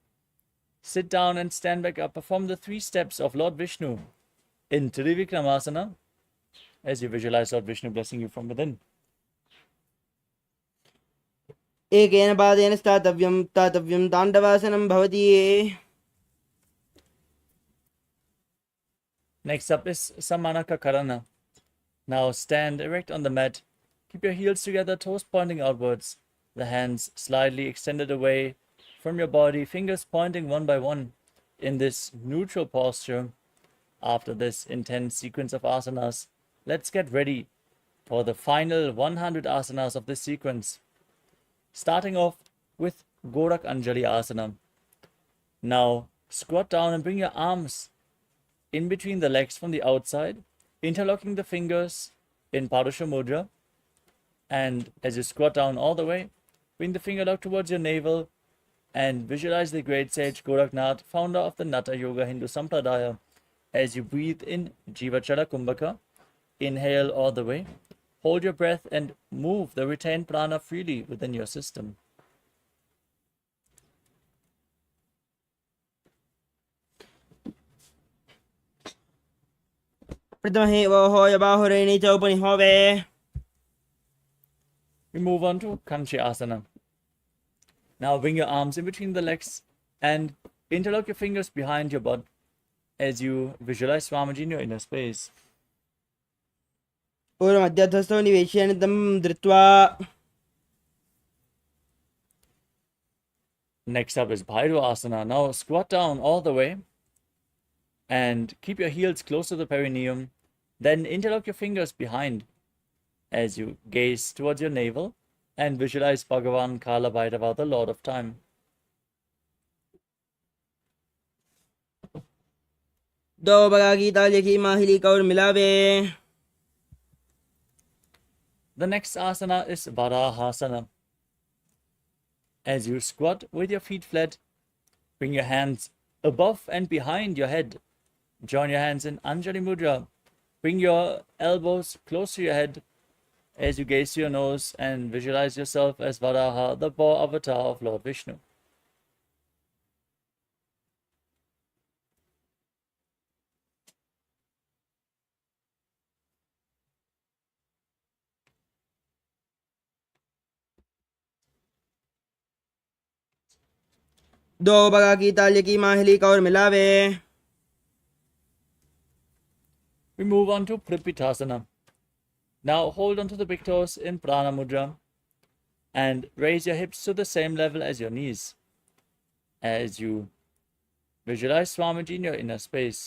Sit down and stand back up. Perform the 3 steps of Lord Vishnu in Trivikramasana as you visualize Lord Vishnu blessing you from within. एकेन पादेन स्थातव्यं तातव्यं ताण्डवासनं भवति. Next up is Samanaka Karana. Now stand erect on the mat. Keep your heels together, toes pointing outwards. The hands slightly extended away from your body, fingers pointing one by one in this neutral posture. After this intense sequence of asanas, let's get ready for the final 100 asanas of this sequence. Starting off with Gorak Anjali Asana. Now squat down and bring your arms in between the legs from the outside, interlocking the fingers in Padusha Mudra. And as you squat down all the way, bring the finger lock towards your navel and visualize the great sage Goraknath, founder of the Natha Yoga Hindu Sampradaya. As you breathe in Jivachala Kumbhaka, inhale all the way, hold your breath and move the retained prana freely within your system. प्रथमहे वोहोय बाहुरेणि च उपनिहोवे. We move on to Kanchi Asana. Now bring your arms in between the legs and interlock your fingers behind your butt as you visualize Swamiji in your inner space. पूर्वमध्यस्थस्थो निवेश्य तं धृत्वा. Next up is Bhairava Asana. Now squat down all the way and keep your heels close to the perineum. Then interlock your fingers behind as you gaze towards your navel and visualize Bhagavan Kala Bhairava, the Lord of Time. दो बगा गीता लिखी माहिली कौर मिलावे. The next asana is Varahasana. As you squat with your feet flat, bring your hands above and behind your head. Join your hands in Anjali Mudra. Bring your elbows close to your head as you gaze to your nose and visualize yourself as Varaha, the boar avatar of Lord Vishnu. दो बगा गीता लिखी माहिली कौर मिलावे. We move on to Pripitasana. Now hold on to the big toes in Prana Mudra and raise your hips to the same level as your knees. as you visualize Swamiji in your inner space.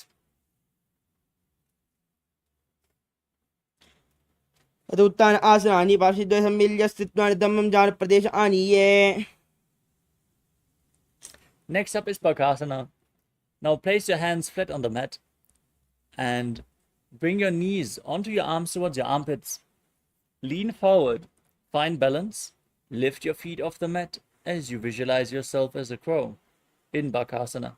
तदुत्थान आसनानि पार्श्वद्वये सम्मिल्य स्थित्वा धम्मं जान प्रदेश आनीये. Next up is Bakasana. Now place your hands flat on the mat and bring your knees onto your arms towards your armpits. Lean forward, find balance, lift your feet off the mat as you visualize yourself as a crow in Bakasana.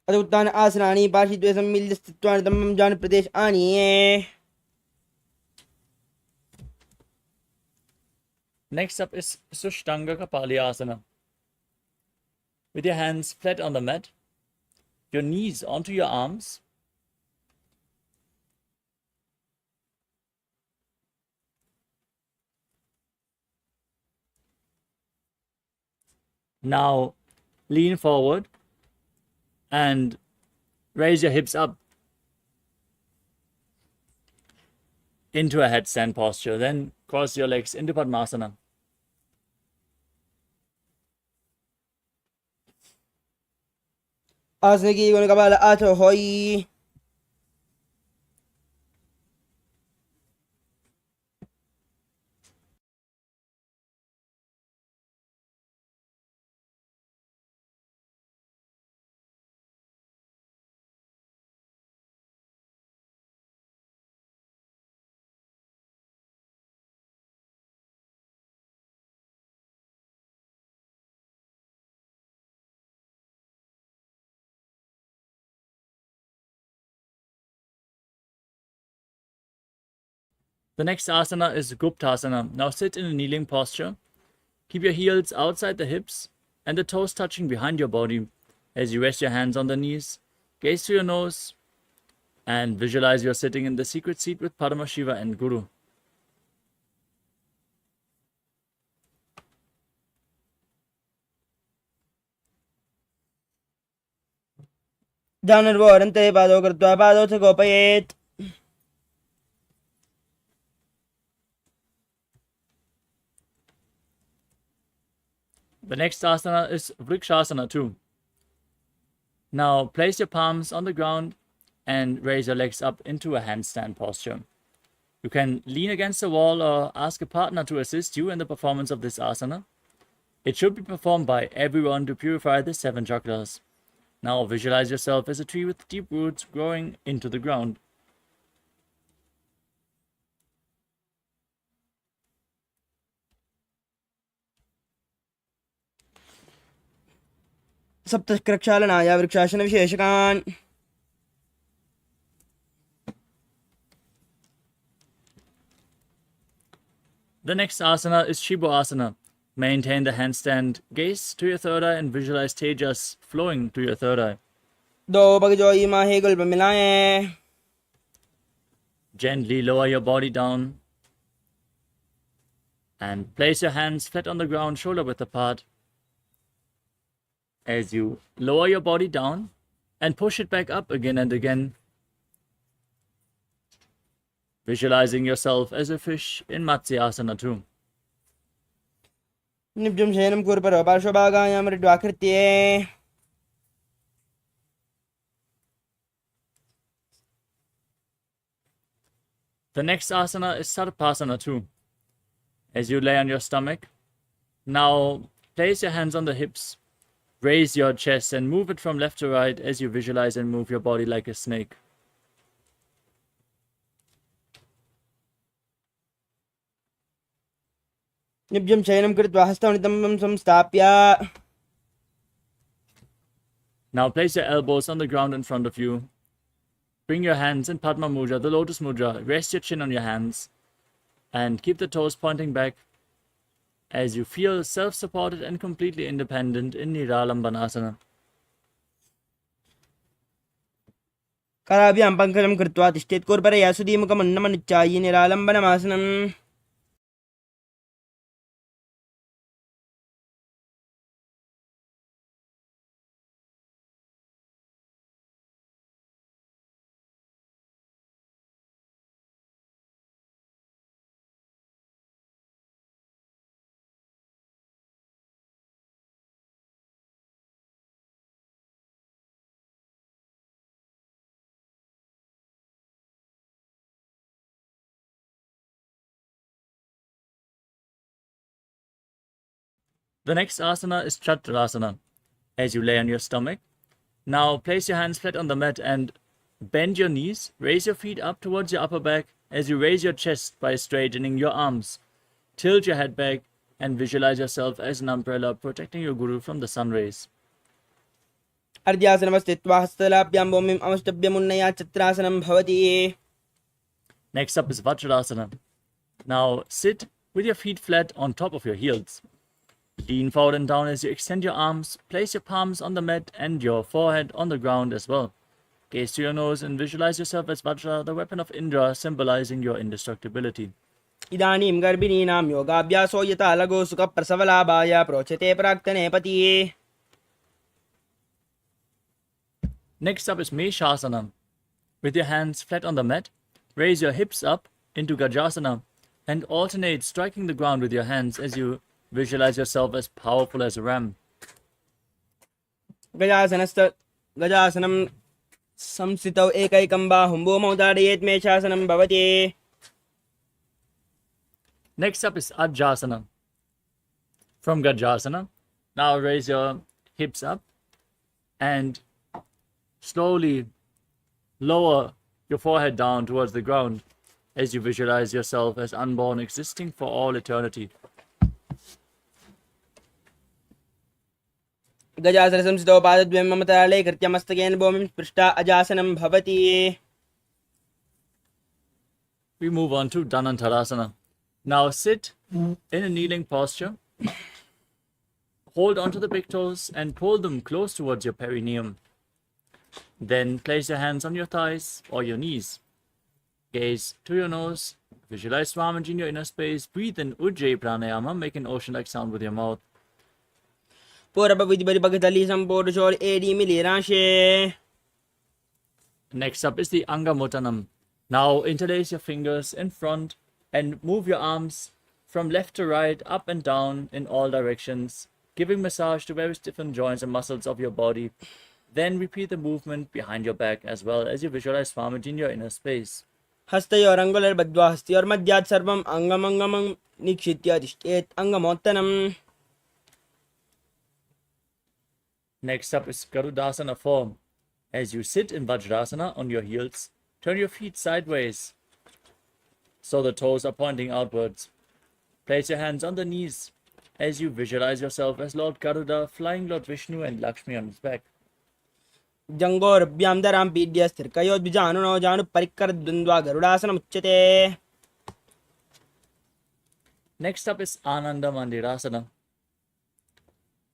तदुत्थान आसनानि पार्श्वद्वये सम्मिल्य स्थित्वा धम्मं जान प्रदेश आनीये. Next up is Sushtanga Kapalyasana. With your hands flat on the mat, your knees onto your arms, now lean forward and raise your hips up into a headstand posture. Then cross your legs into Padmasana. आसने की गुण कपाल आठ होई. The next asana is Guptasana. Now sit in a kneeling posture. Keep your heels outside the hips and the toes touching behind your body as you rest your hands on the knees. Gaze to your nose and visualize you're sitting in the secret seat with Paramashiva and Guru. जानर्वोरन्ते पादौ कृत्वा पादौ च गोपयेत्. The next asana is Vrikshasana too. Now place your palms on the ground and raise your legs up into a handstand posture. You can lean against a wall or ask a partner to assist you in the performance of this asana. It should be performed by everyone to purify the 7 chakras. Now visualize yourself as a tree with deep roots growing into the ground. सप्तप्रक्षालनाय vrikshasana विशेषकान्. The next asana is Shibo Asana. Maintain the handstand, gaze to your third eye and visualize tejas flowing to your third eye. दो बगजोई माहे गुल्प मिलाएं. Gently lower your body down and place your hands flat on the ground, shoulder width apart. As you lower your body down and push it back up again and again, visualizing yourself as a fish in Matsyasana too. निब्जं शयनं कुर्परो पार्श्वभागायां मृड्वाकृत्ये. The next asana is Sarpasana too. As you lay on your stomach, now place your hands on the hips, raise your chest and move it from left to right as you visualize and move your body like a snake. निब्जं शयनं कृत्वा हस्तौनितं संस्थाप्य. Now place your elbows on the ground in front of you. Bring your hands in Padma Mudra, the Lotus Mudra. Rest your chin on your hands and keep the toes pointing back as you feel self-supported and completely independent in Niralambanasana. कराभ्यां पङ्कजं कृत्वा तिष्ठेत् कुर्परया सुधीमुखमन्नमनुच्चाय्य निरालम्बनमासनम्. The next asana is Chaturasana, as you lay on your stomach. Now place your hands flat on the mat and bend your knees. Raise your feet up towards your upper back as you raise your chest by straightening your arms. Tilt your head back and visualize yourself as an umbrella protecting your guru from the sun rays. अर्ध्यासनमस्थित्वा हस्तलाभ्यां भूमिम् अवष्टभ्यमुन्नया चत्रासनं भवति. Next up is Vajrasana. Now sit with your feet flat on top of your heels. Lean forward and down as you extend your arms. Place your palms on the mat and your forehead on the ground as well. Gaze to your nose and visualize yourself as Vajra, the weapon of Indra, symbolizing your indestructibility. इदानीं गर्भिणीनां योगाभ्यासो यथा लघु सुखप्रसवलाभाय प्रोच्यते प्राक्तने पतिये. Next up is Meshasana. With your hands flat on the mat, raise your hips up into Gajasana and alternate striking the ground with your hands as you visualize yourself as powerful as a ram. गजासनं संस्थितौ एकैकं बाहुं भूमौ ताडयेत् मेषासनं भवति. Next up is Ajasana. From Gajasana, now raise your hips up and slowly lower your forehead down towards the ground as you visualize yourself as unborn, existing for all eternity. गजासनं संस्थितौ पादद्वयं मम तराळे कृत्य मस्तकेन भूमिं स्पृष्टा अजासनं भवति. We move on to Dhanantarasana. Now sit in a kneeling posture. Hold onto the big toes and pull them close towards your perineum. Then place your hands on your thighs or your knees. Gaze to your nose. Visualize Swamiji in your inner space. Breathe in Ujjayi Pranayama. Make an ocean-like sound with your mouth. Next up is the Angamotanam. Now interlace your fingers in front and move your arms from left to right, up and down in all directions, giving massage to very stiffened joints and muscles of your body. Then repeat the movement behind your back as well as you visualize Swamiji in your inner space. हस्तयोरङ्गुलिर्बद्ध्वा हस्तयोर्मध्यात् सर्वम् अङ्गमङ्गमं निक्षित्य तिष्ठेत् अङ्गमोत्तनम्. Next up is Garudasana form. As you sit in Vajrasana on your heels, turn your feet sideways so the toes are pointing outwards. Place your hands on the knees as you visualize yourself as Lord Garuda flying Lord Vishnu and Lakshmi on his back. जङ्गोरभ्यां दरां पीड्य स्थिरकयोद्विजानुनो जानुपरिकरद्वन्द्वा गरुडासनमुच्यते. Next up is Ananda Mandirasana.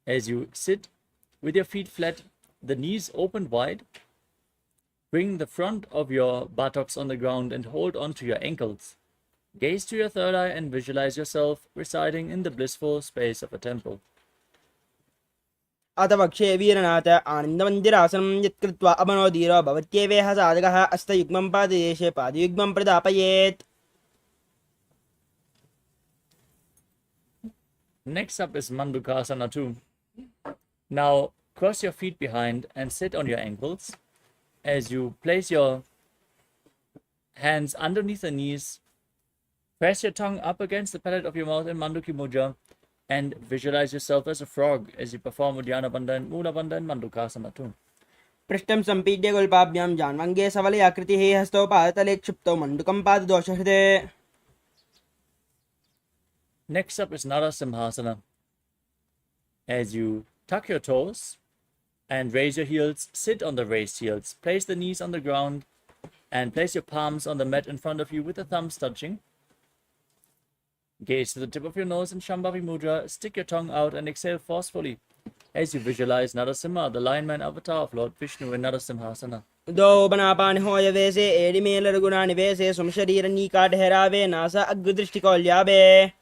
As you sit with your feet flat, the knees open wide, bring the front of your buttocks on the ground and hold on to your ankles. Gaze to your third eye and visualize yourself residing in the blissful space of a temple. अथ वक्षे वीरनाथ आनन्दमन्दिरासनं यत्कृत्वा अमनोधीरो भवत्येवेह साधकः अस्तयुग्मं पाददेशे पादयुग्मं प्रदापयेत्. Next up is Mandukasana 2. Now cross your feet behind and sit on your ankles. As you place your hands underneath the knees, press your tongue up against the palate of your mouth in Manduki Mudra and visualize yourself as a frog as you perform Uddiyana Bandha and Mula Bandha and Mandukasana 2. पृष्ठं सम्पीड्य गुल्पाभ्यां जान्वङ्गे सवलयाकृतिः हस्तौ पादतले क्षिप्तौ मण्डुकं पाददोषहृदे. Next up is Narasimhasana. As you tuck your toes and raise your heels, sit on the raised heels. Place the knees on the ground and place your palms on the mat in front of you with the thumbs touching. Gaze to the tip of your nose in Shambhavi Mudra. Stick your tongue out and exhale forcefully as you visualize Narasimha, the lion man avatar of Lord Vishnu in Narasimhasana. दो बनापान होय वेसे एडिमेल रघुनानि वेसे सुमशरीर नीकाट हेरावे NASA अग्दृष्टिकौल्यावे.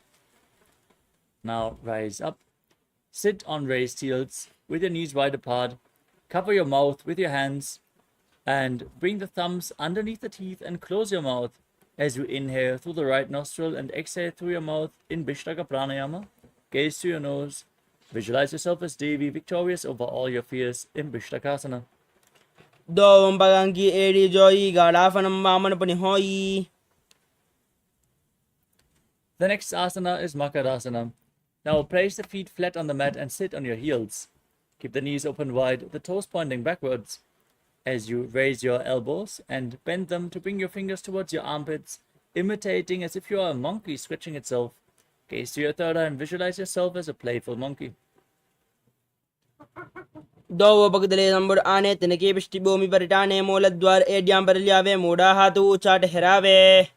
Now rise up. Sit on raised heels with your knees wide apart. Cover your mouth with your hands and bring the thumbs underneath the teeth and close your mouth as you inhale through the right nostril and exhale through your mouth in Vishtaka Pranayama. Gaze to your nose. Visualize yourself as Devi, victorious over all your fears in Vishtakasana. दो बगांगी AD जोई गाड़ाफनम वामन पनि होई. The next asana is Makarasana. Now place the feet flat on the mat and sit on your heels. Keep the knees open wide, the toes pointing backwards. As you raise your elbows and bend them to bring your fingers towards your armpits, imitating as if you are a monkey stretching itself. Gaze to your third eye and visualize yourself as a playful monkey. दो पगदले संबुर आने तिनके पृष्ठि भूमि पर टाने मूल द्वार एड्याम पर लियावे मूढ़ा हाथ ऊंचा ठहरावे.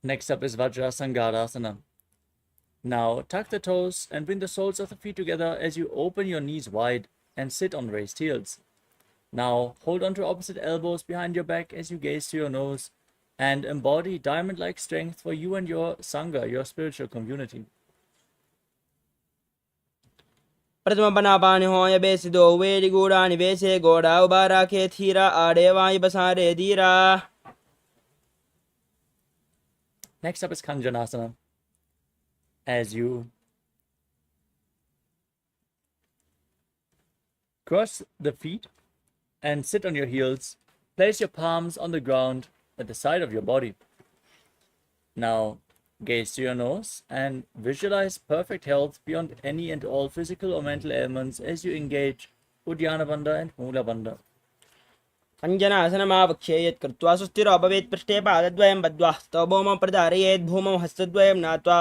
Next up is Vajrasangarasana. Now tuck the toes and bring the soles of the feet together as you open your knees wide and sit on raised heels. Now hold on to opposite elbows behind your back as you gaze to your nose and embody diamond-like strength for you and your Sangha, your spiritual community. प्रथम बना पाने हो या base दो very गुड़ा निवेशे गोड़ा उबारा के थीरा आड़े वाई बसारे धीरा. Next up is Kanjanasana. As you cross the feet and sit on your heels, place your palms on the ground at the side of your body. Now gaze to your nose and visualize perfect health beyond any and all physical or mental ailments as you engage Uddiyana Bandha and Mula Bandha. अञ्जनासनमावक्षेयत् कृत्वा सुस्थिरो भवेत् पृष्ठे पादद्वयं बद्ध्वा स्तवभौमं प्रधारयेत् भूमौ हस्तद्वयं नात्वा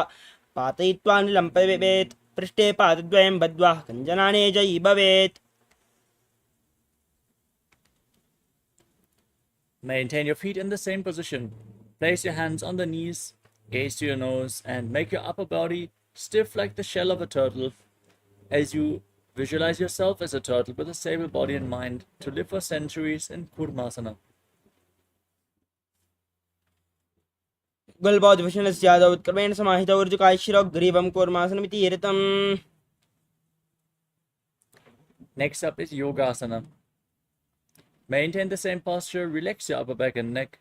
पातयित्वा निलम्पयेत् पृष्ठे पादद्वयं बद्ध्वा कञ्जनाने जयी भवेत्. Maintain your feet in the same position. Place your hands on the knees, gaze to your nose, and make your upper body stiff like the shell of a turtle as you visualize yourself as a turtle with a stable body and mind to live for centuries in Kurmasana. गुल्बौद्ध विष्णुस्यादौ उत्क्रमेण समाहितौ ऊर्जुकायशिरोग्रीवं कूर्मासनमिति ऋतम्. Next up is Yogasana. Maintain the same posture, relax your upper back and neck,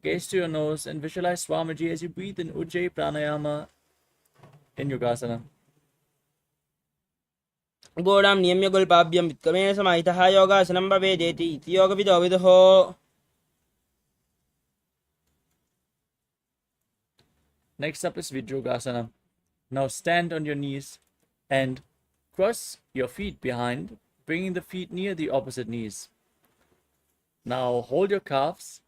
gaze to your nose, and visualize Swamiji as you breathe in Ujjayi Pranayama in Yogasana. गोडां नियम्य गुल्पाभ्यं वित्क्रमेण समाहितः योगासनं भवेदेति इति योगविदो विदुः. Next up is Vijrogasana. Now stand on your knees and cross your feet behind, bringing the feet near the opposite knees. Now hold your calves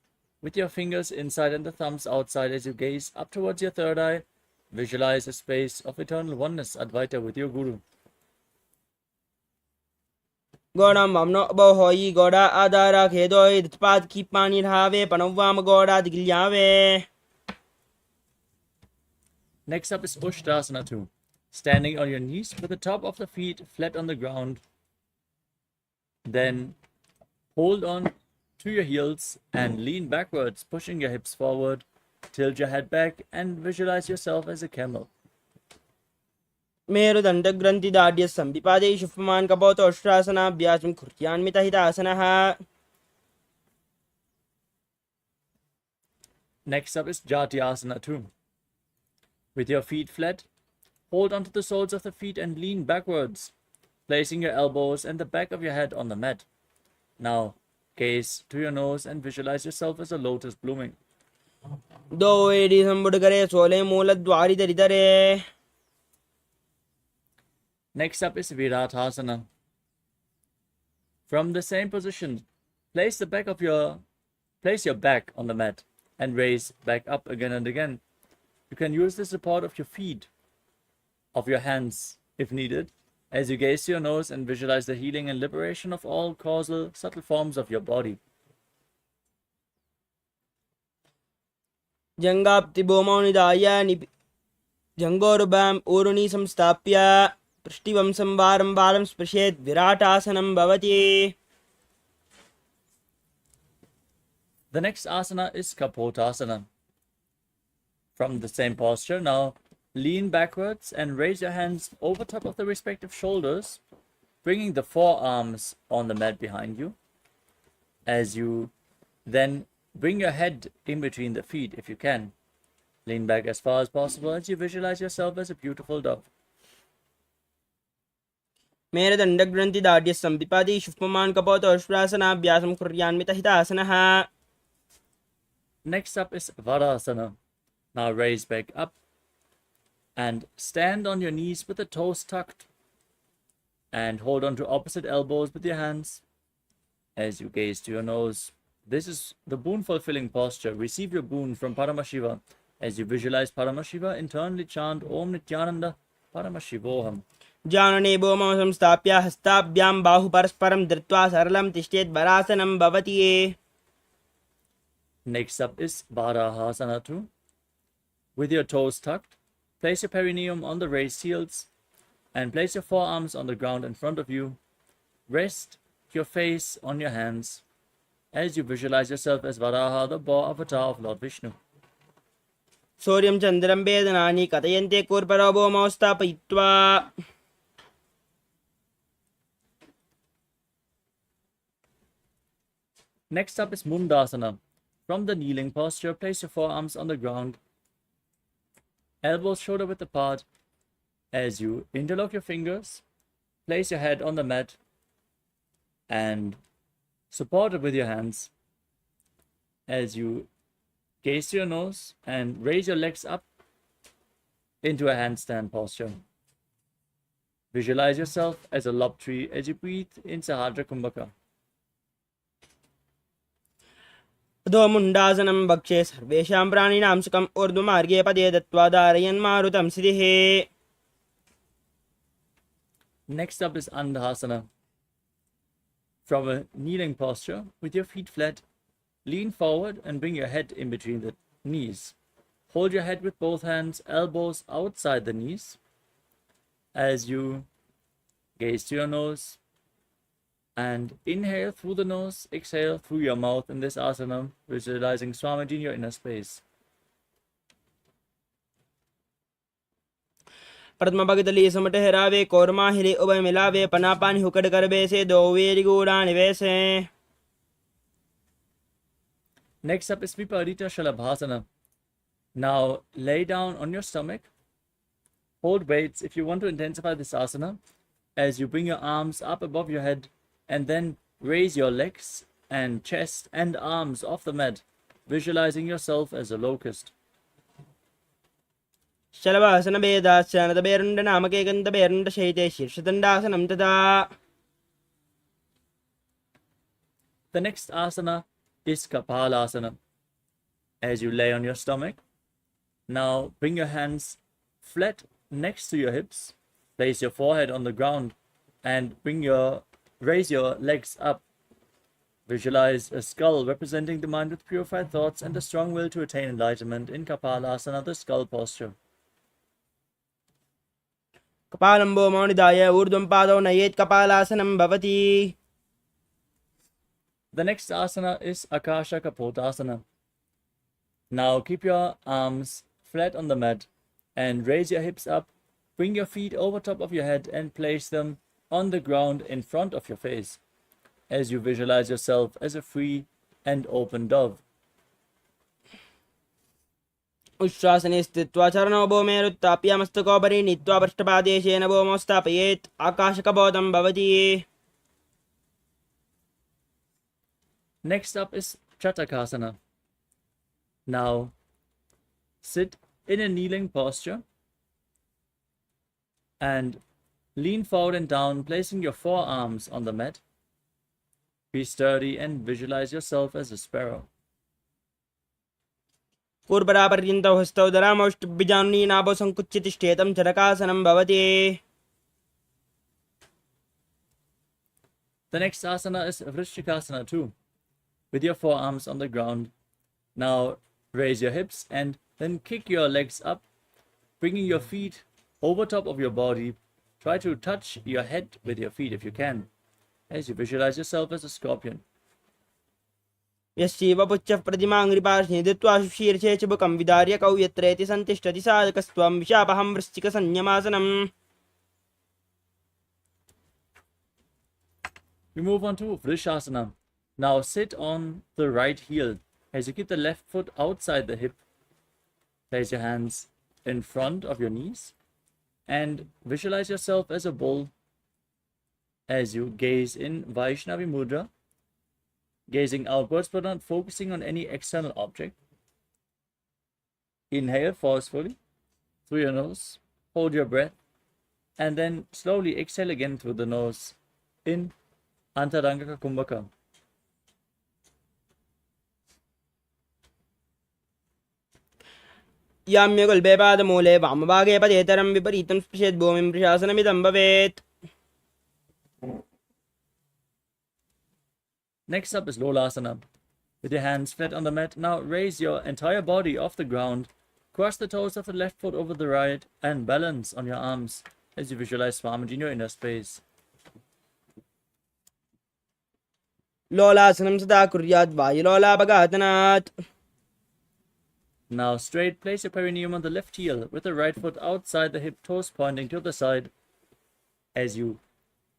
with your fingers inside and the thumbs outside as you gaze up towards your third eye. Visualize a space of eternal oneness, Advaita, with your Guru. गोडां वामनो अबोहोयि गोडा आधारा खेदोय दत्पाद की पानी रहावे पनव्वाम गोडा दिग्ल्यावे. Next up is Ushtrasana 2. Standing on your knees with the top of the feet flat on the ground. Then hold on to your heels and lean backwards, pushing your hips forward. Tilt your head back and visualize yourself as a camel. मेरुदण्डग्रन्थिदाढ्य संविपादे शुष्मान् कपोतोष्ट्रासनाभ्यासं कुर्यान्मितहितासनः. Next up is Jatyasana 2. With your feet flat, hold onto the soles of the feet and lean backwards, placing your elbows and the back of your head on the mat. Now, gaze to your nose and visualize yourself as a lotus blooming. दो AD संबुड करे सोले मूल द्वारि दरिदरे. Next up is Viratasana. From the same position, place your back on the mat and raise back up again and again. You can use the support of your feet, of your hands if needed, as you gaze to your nose and visualize the healing and liberation of all causal, subtle forms of your body. जंगाप्ति भूमौ निधाय जंगोरुभं ऊरुनि संस्थाप्य पृष्ठिवं संवारं बालं स्पृशेत् विराटासनं भवति. The next asana is Kapotasana. From the same posture, now lean backwards and raise your hands over top of the respective shoulders, bringing the forearms on the mat behind you. As you then bring your head in between the feet if you can. Lean back as far as possible as you visualize yourself as a beautiful dove. मेरुदण्डग्रन्थिदाढ्य संविपादे शुष्मान् कपोतोष्ट्रासनाभ्यासं कुर्यान्मितहितासनः. Next up is Varasana. Now raise back up and stand on your knees with the toes tucked and hold on to opposite elbows with your hands as you gaze to your nose. This is the boon fulfilling posture. Receive your boon from Paramashiva. As you visualize Paramashiva, internally chant Om Nithyananda Paramashivoham. जानने भूमौ संस्थाप्य हस्ताभ्यां बाहु परस्परं धृत्वा सरलं तिष्ठेत् वरासनं भवति ये. Next up is Varahasana 2. With your toes tucked, place your perineum on the raised heels and place your forearms on the ground in front of you. Rest your face on your hands as you visualize yourself as Varaha, the boar avatar of Lord Vishnu. सूर्यं चन्द्रं वेदनानि कथयन्ते कूर्परो भूमौ स्थापयित्वा. Next up is Mundasana. From the kneeling posture, place your forearms on the ground, elbows shoulder width apart. As you interlock your fingers, place your head on the mat and support it with your hands. As you gaze to your nose and raise your legs up into a handstand posture. Visualize yourself as a lob tree as you breathe in Sahadra Kumbhaka. अधोमुण्डासनं भक्षे सर्वेषां प्राणिनां सुखम् ऊर्ध्वमार्गे पदे दत्त्वा धारयन् मारुतं सिद्धिः. Next up is Andhasana. From a kneeling posture, with your feet flat, lean forward and bring your head in between the knees. Hold your head with both hands, elbows outside the knees. As you gaze to your nose and inhale through the nose, exhale through your mouth in this asana, visualizing Swamiji in your inner space. पद्मभगतली समट हरावे कोरमा हिले उभय मिलावे पनापानी हुकड़ करबे से दो very गूढ़ा निवेशे. Next up is Viparita Shalabhasana. Now lay down on your stomach. Hold weights if you want to intensify this asana as you bring your arms up above your head and then raise your legs and chest and arms off the mat, visualizing yourself as a locust. शलभासन वेदास्यानद बेरुण्ड नामके गन्ध बेरुण्ड शैते शीर्षदण्डासनं तदा. The next asana is Kapalasana. As you lay on your stomach, now bring your hands flat next to your hips, place your forehead on the ground and raise your legs up. Visualize a skull representing the mind with purified thoughts and a strong will to attain enlightenment in Kapalasana, the skull posture. कपालं भूमौ निधाय ऊर्ध्वं पादौ नयेत् कपालासनं भवति. The next asana is Akasha Kapotasana. Now keep your arms flat on the mat and raise your hips up. Bring your feet over top of your head and place them on the ground in front of your face as you visualize yourself as a free and open dove. उच्छ्वासने स्थित्वा चरणौ भूमेरुत्थाप्य मस्तकोपरि नीत्वा पृष्ठपादेशेन भूमौ स्थापयेत् आकाशकपोतं भवति. Next up is Chatakasana. Now sit in a kneeling posture and lean forward and down, placing your forearms on the mat. Be sturdy and visualize yourself as a sparrow. पूर्वरापर्यन्तौ हस्तौ धरामौष्टिभ्यजानुनी नाभौ सङ्कुच्य तिष्ठेतं चरकासनं भवति. The next asana is Vrishchikasana 2. With your forearms on the ground, now raise your hips and then kick your legs up, bringing your feet over top of your body. Try to touch your head with your feet if you can, as you visualize yourself as a scorpion. यस्यैव पुच्छः प्रतिमाङ्घ्रिपार्श्वे धृत्वा शीर्षे चुबकं विदार्य कौ यत्रेति सन्तिष्ठति साधकस्त्वं विशापहं वृश्चिकसंयमासनम्. We move on to Vrishasana. Now sit on the right heel as you keep the left foot outside the hip. Place your hands in front of your knees and visualize yourself as a bull as you gaze in Vaishnavi Mudra, gazing outwards but not focusing on any external object. Inhale forcefully through your nose, hold your breath, and then slowly exhale again through the nose in Antaranga Kumbhaka. याम्यगुल्बे पादमूले वामभागे पदेतरं विपरीतं स्पृशेत् भूमिं प्रशासनमिदं भवेत्. Next up is Lolasana. With your hands flat on the mat, now raise your entire body off the ground, cross the toes of the left foot over the right, and balance on your arms as you visualize Swamiji in your inner space. लोलासनं सदा कुर्यात् वायुलोलापघातनात्. Now straight, place your perineum on the left heel with the right foot outside the hip, toes pointing to the side as you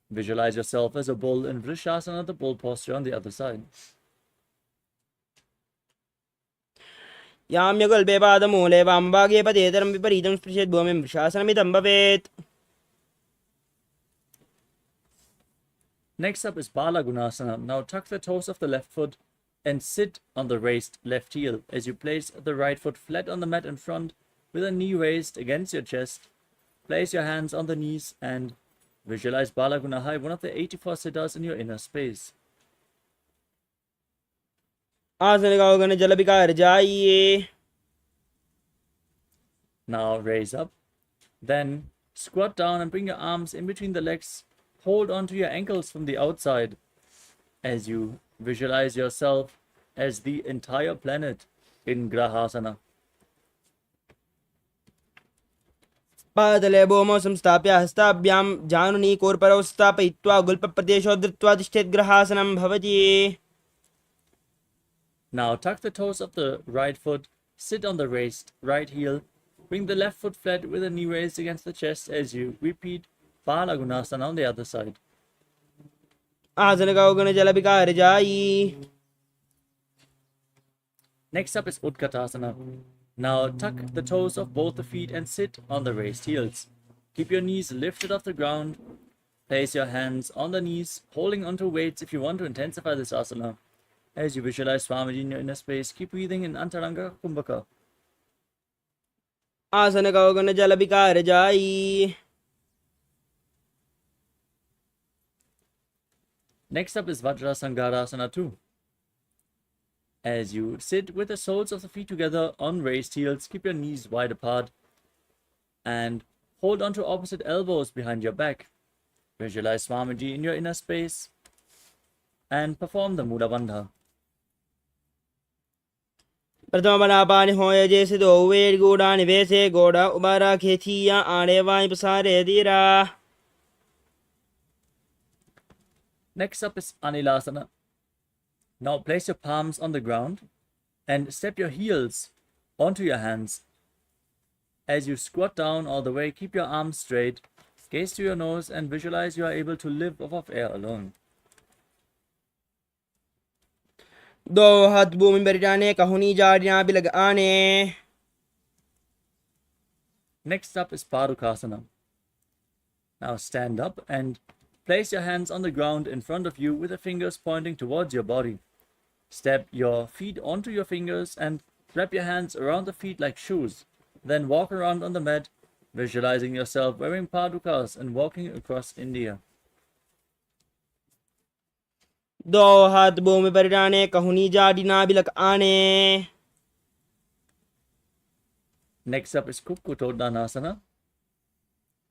visualize yourself as a bull in Vrishasana, the bull posture on the other side. याम्यगुल्बे पादमूले वामभागे पदेतरं विपरीतं स्पृशेत् भूमिं प्रशासनमिदं भवेत्. Next up is Bala Gunasana. Now tuck the toes of the left foot and sit on the raised left heel as you place the right foot flat on the mat in front with a knee raised against your chest. Place your hands on the knees and visualize Bala Gunahai, one of the 84 siddhas in your inner space. आसनगाओगण जलविकार जाइए. Now raise up. Then squat down and bring your arms in between the legs. Hold onto your ankles from the outside as you visualize yourself as the entire planet in Grahasana. पादले भूमौ संस्थाप्य हस्ताभ्यां जानुनी कोर्परौ स्थापयित्वा गुल्पप्रदेशो धृत्वा तिष्ठेत् ग्रहासनं भवति. Now tuck the toes of the right foot, sit on the raised right heel, bring the left foot flat with a knee raised against the chest as you repeat Bala Gunasana on the other side. आसनगाओगण जलविकार जायि. Next up is Utkatasana. Now tuck the toes of both the feet and sit on the raised heels. Keep your knees lifted off the ground. Place your hands on the knees, holding onto weights if you want to intensify this asana. As you visualize Swamiji in your inner space, keep breathing in Antaranga Kumbhaka. आसनगाओगण जलविकार जायि. Next up is Vajrasangarasana 2. As you sit with the soles of the feet together on raised heels, keep your knees wide apart and hold onto opposite elbows behind your back. Visualize Swamiji in your inner space and perform the Mula Bandha. प्रथम बनापानि होय जैसे दो where गोड़ा निवेशे गोड़ा उबारा खेथिया आड़े Y पसारे दीरा. Next up is Anilasana. Now place your palms on the ground and step your heels onto your hands. As you squat down all the way, keep your arms straight, gaze to your nose and visualize you are able to live off of air alone. दो हाथ भूमि पर जाने कहुनी जाड़ियां भी लगाने. Next up is Padukasana. Now stand up and place your hands on the ground in front of you with the fingers pointing towards your body. Step your feet onto your fingers and wrap your hands around the feet like shoes. Then walk around on the mat, visualizing yourself wearing padukas and walking across India. दो हाथ भूमि पर जाने कहुनी जाड़ियां भी लगाने. Next up is Kukkutoddanasana.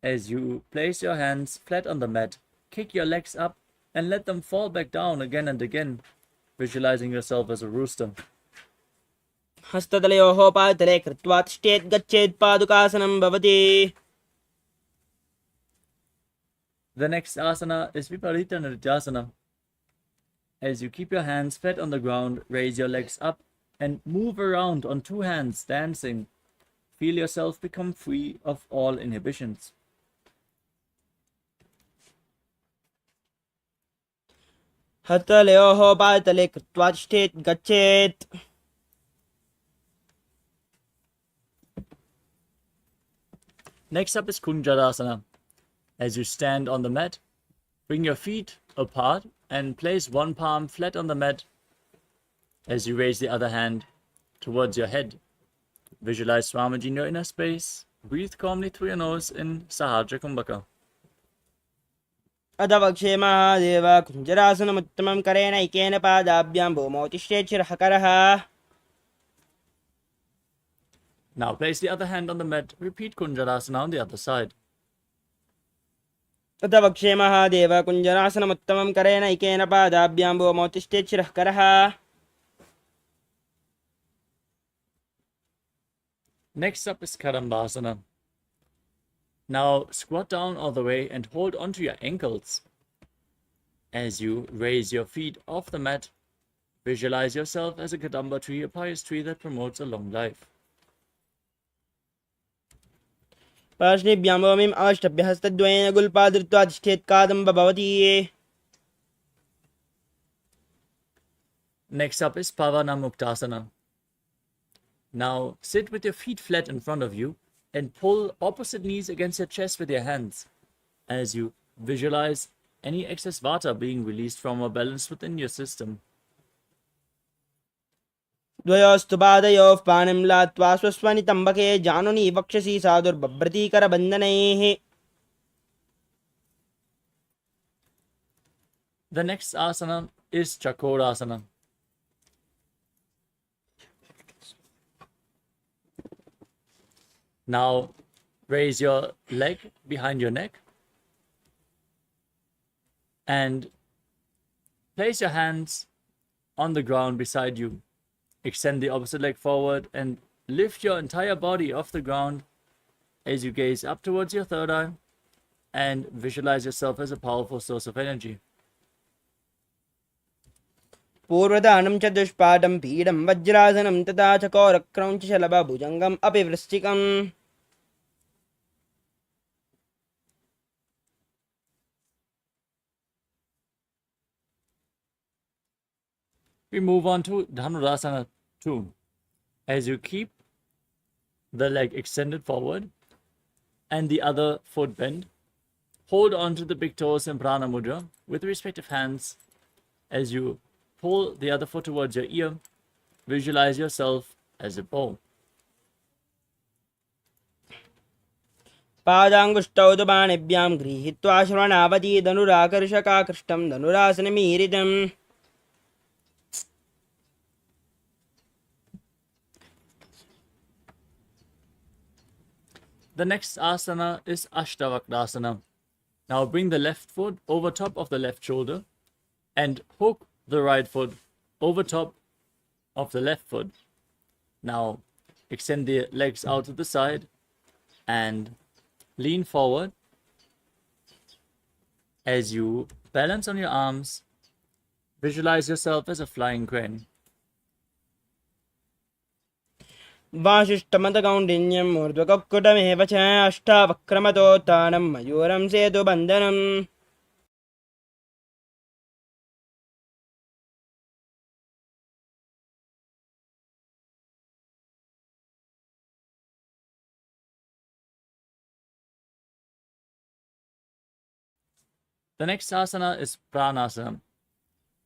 As you place your hands flat on the mat, kick your legs up and let them fall back down again and again, visualizing yourself as a rooster. हस्ततलयोः पादतले कृत्वा तिष्ठेत् गच्छेत् पादुकासनं भवति. The next asana is Viparita Nrityasana. As you keep your hands flat on the ground, raise your legs up and move around on two hands, dancing. Feel yourself become free of all inhibitions. हस्ततलयोः पादतले कृत्वा तिष्ठेत् गच्छेत्. Next up is Kunjarasana. As you stand on the mat, bring your feet apart and place one palm flat on the mat as you raise the other hand towards your head. visualize Swamiji in your inner space. Breathe calmly through your nose in Sahajra Kumbhaka. अथ वक्षे Mahadev कुञ्जरासनमुत्तमं करेण ऐकेन पादाभ्यां भूमौतिष्ठेत् शिरःकरः Now place the other hand on the mat. Repeat Kunjarasana on the other side. अथ वक्षे Mahadev कुञ्जरासनमुत्तमं करेण ऐकेन पादाभ्यां भूमौतिष्ठेत् शिरःकरः Next up is Kadambasana. Now squat down all the way and hold onto your ankles. As you raise your feet off the mat, visualize yourself as a Kadamba tree, a pious tree that promotes a long life. पार्ष्णिभ्यां भूमिम् अष्टभ्यहस्तद्वयेन गुल्पा धृत्वा तिष्ठेत् कादम्ब भवति Next up is Pavana Muktasana. Now sit with your feet flat in front of you and pull opposite knees against your chest with your hands as you visualize any excess vata being released from or balanced within your system. द्वयोस्तु पादयोः पाणिं लात्वा स्वस्वनितम्बके जानुनी वक्षसि साधुर्बभ्रतीकरबन्धनैः The next asana is Chakorasana. Now raise your leg behind your neck and place your hands on the ground beside you. Extend the opposite leg forward and lift your entire body off the ground as you gaze up towards your third eye and visualize yourself as a powerful source of energy. पूर्वदानं च दुष्पादं पीडं वज्रासनं तथा चकोरक्रौञ्च शलभभुजङ्गम् अपि वृश्चिकम् We move on to Dhanurasana 2. As you keep the leg extended forward and the other foot bent, hold on to the big toes in Prana Mudra with the respective hands. As you pull the other foot towards your ear, visualize yourself as a bow. पादाङ्गुष्ठौ तु पाणिभ्यां गृहीत्वा श्रवणावधि धनुराकर्षकाकृष्टं धनुरासनमीरितम् The next asana is Ashtavakrasana. Now bring the left foot over top of the left shoulder and hook the right foot over top of the left foot. Now extend the legs out to the side and lean forward. As you balance on your arms, visualize yourself as a flying crane. वासिष्ठमतकौण्डिन्यम् ऊर्ध्वककुटमेव च अष्टावक्रमतोत्थानं मयूरं सेतुबन्धनम् The next asana is Pranasana.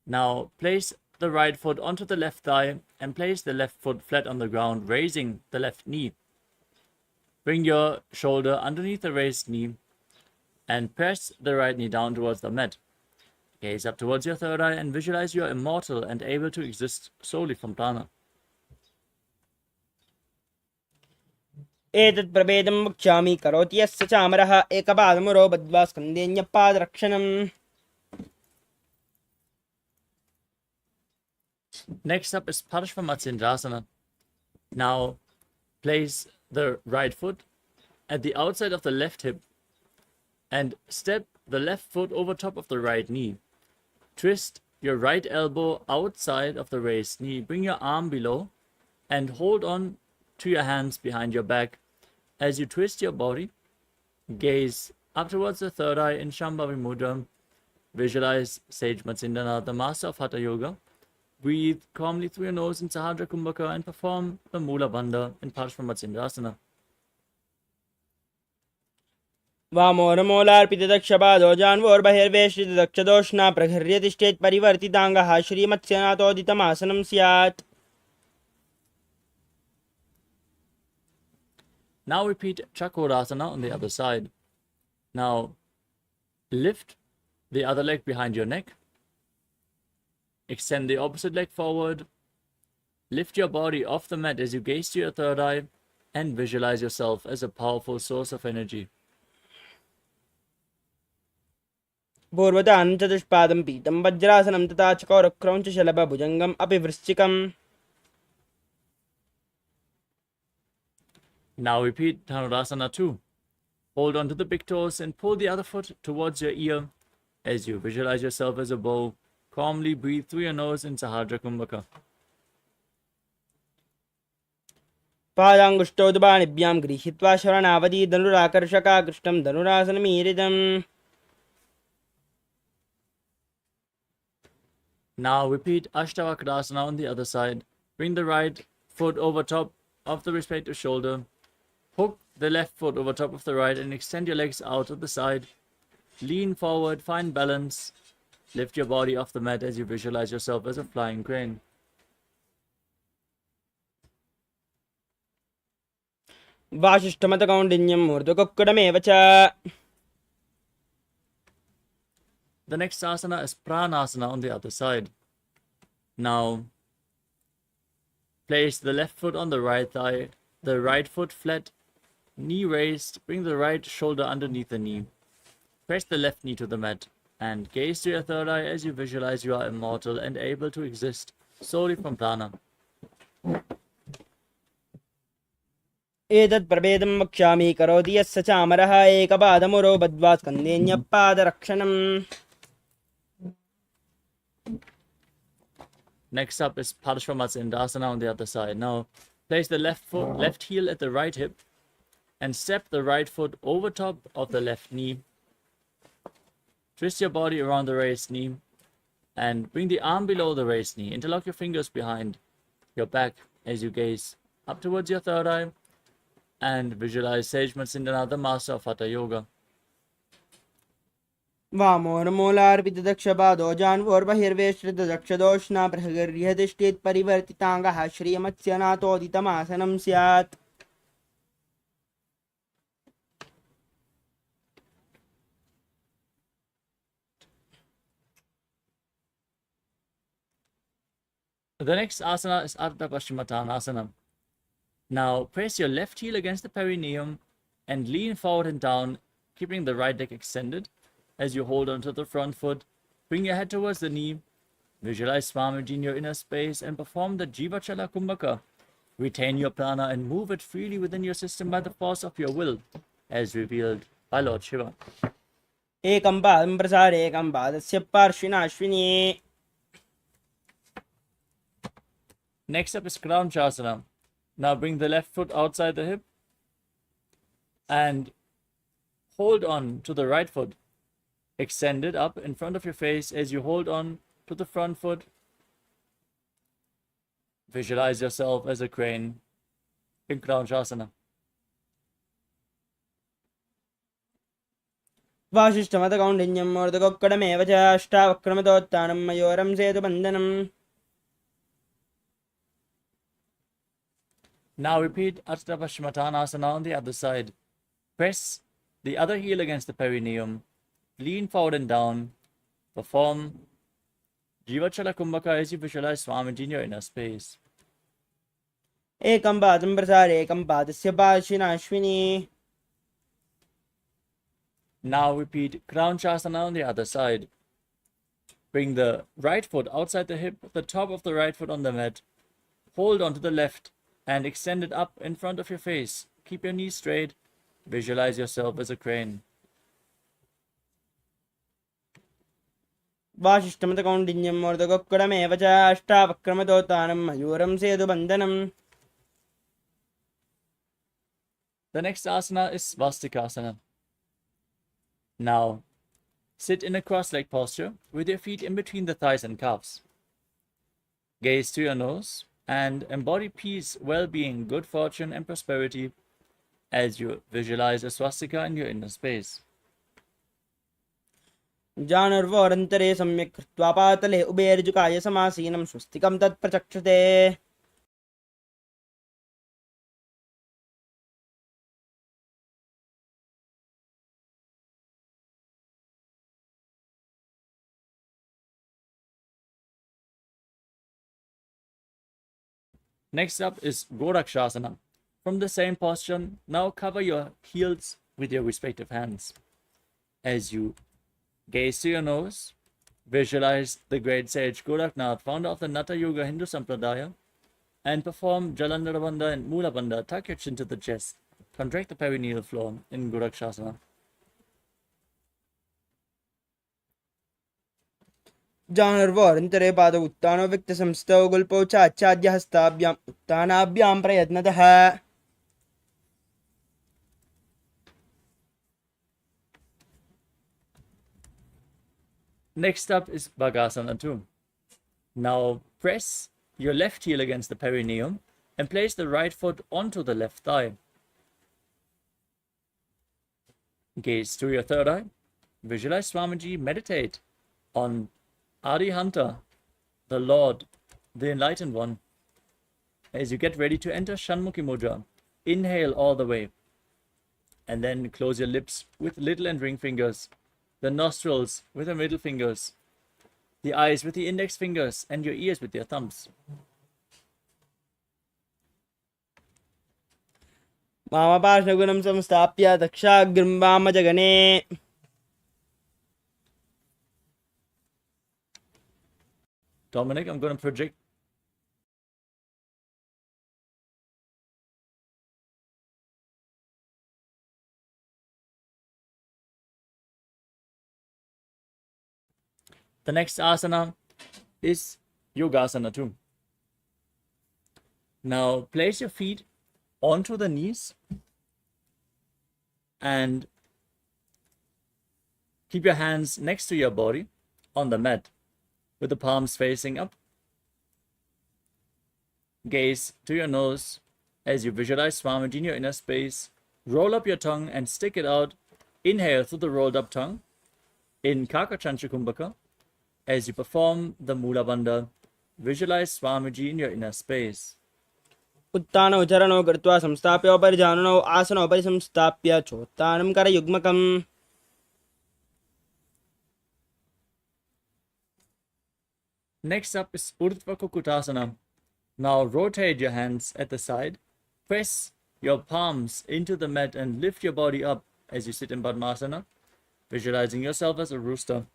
Now place the right foot onto the left thigh and place the left foot flat on the ground, raising the left knee. Bring your shoulder underneath the raised knee and press the right knee down towards the mat. Gaze up towards your third eye and visualize you are immortal and able to exist solely from prana. एतत् प्रभेदं वक्ष्यामि करोति यस्य चामरः एकपादमुरो बद्ध्वा स्कन्देऽन्यपादरक्षणम् Next up is Parshvamatsindrasana. Now place the right foot at the outside of the left hip and step the left foot over top of the right knee. Twist your right elbow outside of the raised knee. Bring your arm below and hold on to your hands behind your back. As you twist your body, gaze up towards the third eye in Shambhavi Mudra. Visualize Sage Matsindana, the master of Hatha Yoga. Breathe calmly through your nose in Sahadra Kumbhaka and perform the Mula Bandha in Parshvamatsindrasana. वामोरमूलार्पितदक्षपादो जान्वोर्बहिर्वेष्टितदक्षदोष्णा प्रघर्य तिष्ठेत् परिवर्तिताङ्गः श्रीमत्स्यनाथोदितमासनं स्यात् Now repeat Chakrasana on the other side. Now lift the other leg behind your neck. Extend the opposite leg forward. Lift your body off the mat as you gaze to your third eye and visualize yourself as a powerful source of energy. पूर्वतां चतुष्पादं पीतं वज्रासनं तथा चकोरक्रौञ्च शलभभुजङ्गम् अपि वृश्चिकम्. Now repeat Dhanurasana 2. Hold on to the big toes and pull the other foot towards your ear as you visualize yourself as a bow. Calmly breathe through your nose in Sahadra Kumbhaka. पादाङ्गुष्ठौ दुबाणिभ्यां गृहीत्वा शरणावधि धनुराकर्षकाकृष्टं धनुरासनमीरितम्. Now repeat Ashtavakrasana on the other side. Bring the right foot over top of the respective shoulder. Hook the left foot over top of the right and extend your legs out to the side. Lean forward, find balance. Lift your body off the mat as you visualize yourself as a flying crane. वासिष्ठमतकौण्डिन्यं मूर्धकुक्कुटमेव च. The next asana is Pranasana on the other side. Now, place the left foot on the right thigh, the right foot flat, knee raised, bring the right shoulder underneath the knee. Press the left knee to the mat and gaze to your third eye as you visualize you are immortal and able to exist solely from prana. एतत् प्रभेदं वक्ष्यामि करोति यस्य चामरः एकपादमुरो बद्ध्वा स्कन्धेऽन्यपादरक्षणम्. Next up is Parshvamatsyandasana on the other side. Now, place the left heel at the right hip and step the right foot over top of the left knee. Twist your body around the raised knee and bring the arm below the raised knee. Interlock your fingers behind your back as you gaze up towards your third eye and visualize Sage Matsyandana, the master of Hatha Yoga. वामोर्मूलार्पितदक्षपादो जान्वोर्बहिर्वेष्टितदक्षदोष्णा प्रहगर्ह्यतिष्ठेत् श्रियमत्स्यनाथोदितमासनं स्यात्. The next asana is Ardha Paschimottanasana. Now, place your left heel against the perineum and lean forward and down, keeping the right leg extended. As you hold onto the front foot, bring your head towards the knee, visualize Swamiji in your inner space and perform the Jivachala Kumbhaka. Retain your prana and move it freely within your system by the force of your will, as revealed by Lord Shiva. एकं पादं प्रसारे एकं पादस्य पार्श्विनाश्विनी. Next up is Kramchasana. Now bring the left foot outside the hip and hold on to the right foot. Extend it up in front of your face as you hold on to the front foot. Visualize yourself as a crane in Kramchasana. वासिष्ठमतकौण्डिन्यं मूर्धकुक्कुटमेव च अष्टावक्रमतोत्थानं मयूरं सेतुबन्धनम्. Now repeat Ardha Paschimottanasana on the other side. Press the other heel against the perineum. Lean forward and down. Perform Jivachala Kumbhaka as you visualize Swamiji in your inner space. एकं पादं प्रसारे एकं पादस्य पार्श्विनाश्विनी. Now repeat Kramchasana on the other side. Bring the right foot outside the hip, the top of the right foot on the mat. Hold on to the left and extend it up in front of your face. Keep your knees straight. Visualize yourself as a crane. वासिष्ठमतकौण्डिन्यं मूर्धकुक्कुटमेव च अष्टावक्रमतोत्थानं मयूरं सेतुबन्धनम्. The next asana is Svastikasana. Now, sit in a cross-legged posture with your feet in between the thighs and calves. Gaze to your nose and embody peace, well-being, good fortune, and prosperity as you visualize a swastika in your inner space. जानुर्वोरन्तरे सम्यक् कृत्वा पातले उभयर्जुकाय समासीनं स्वस्तिकं तत्प्रचक्षते. Next up is Gorakshasana. From the same posture, now cover your heels with your respective hands. As you gaze to your nose, visualize the great sage Goraknath, founder of the Natha Yoga Hindu Sampradaya, and perform Jalandhara Bandha and Mula Bandha. Tuck your chin to the chest. Contract the perineal floor in Gorakshasana. जानर्वोरन्तरे पादौ उत्तानो व्यक्तसंस्थौ गुल्पौ च आच्छाद्यहस्ताभ्याम् उत्तानाभ्यां प्रयत्नतः Next up is Bhagasana 2. Now press your left heel against the perineum and place the right foot onto the left thigh. Gaze to your third eye. Visualize Swamiji meditate on Arihanta, the Lord, the Enlightened One. As you get ready to enter Shanmukhi Mudra, inhale all the way. And then close your lips with little and ring fingers, the nostrils with the middle fingers, the eyes with the index fingers, and your ears with your thumbs. वामपार्श्वगुणं संस्थाप्य दक्षाग्रं वामजगने Dominic, I'm going to project. The next asana is Yogasana 2. Now place your feet onto the knees and keep your hands next to your body on the mat with the palms facing up. Gaze to your nose as you visualize Swamiji in your inner space. Roll up your tongue and stick it out. Inhale through the rolled up tongue in Kakachancha Kumbhaka. As you perform the Mula Bandha, visualize Swamiji in your inner space. उत्तानौ चरणौ कृत्वा संस्थाप्य उपरिजानुनौ आसनोपरि संस्थाप्य चोत्तानं करयुग्मकम् Next up is Urdhva Kukutasana. Now rotate your hands at the side. Press your palms into the mat and lift your body up as you sit in Padmasana, visualizing yourself as a rooster.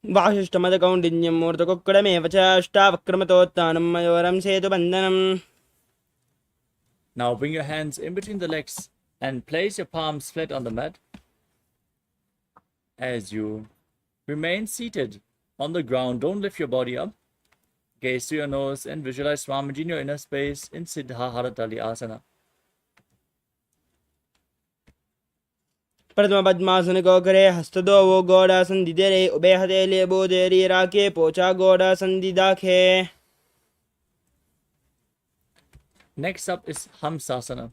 वासिष्ठमदकौण्डिन्यं मूर्धकुक्कुडमेव च अष्टावक्रमतोत्तानं मयोरं सेतुबन्धनम्. Now bring your hands in between the legs and place your palms flat on the mat. As you remain seated on the ground, don't lift your body up. Gaze to your nose and visualize Swamiji in your inner space in Siddha Haratali Asana. प्रथम पद्मासन गोकरे हस्तदो वो गोडासन दिदेरे उभय हते लेबो देरी राके पोचा गोडासन दिदाखे. Next up is Hamsasana.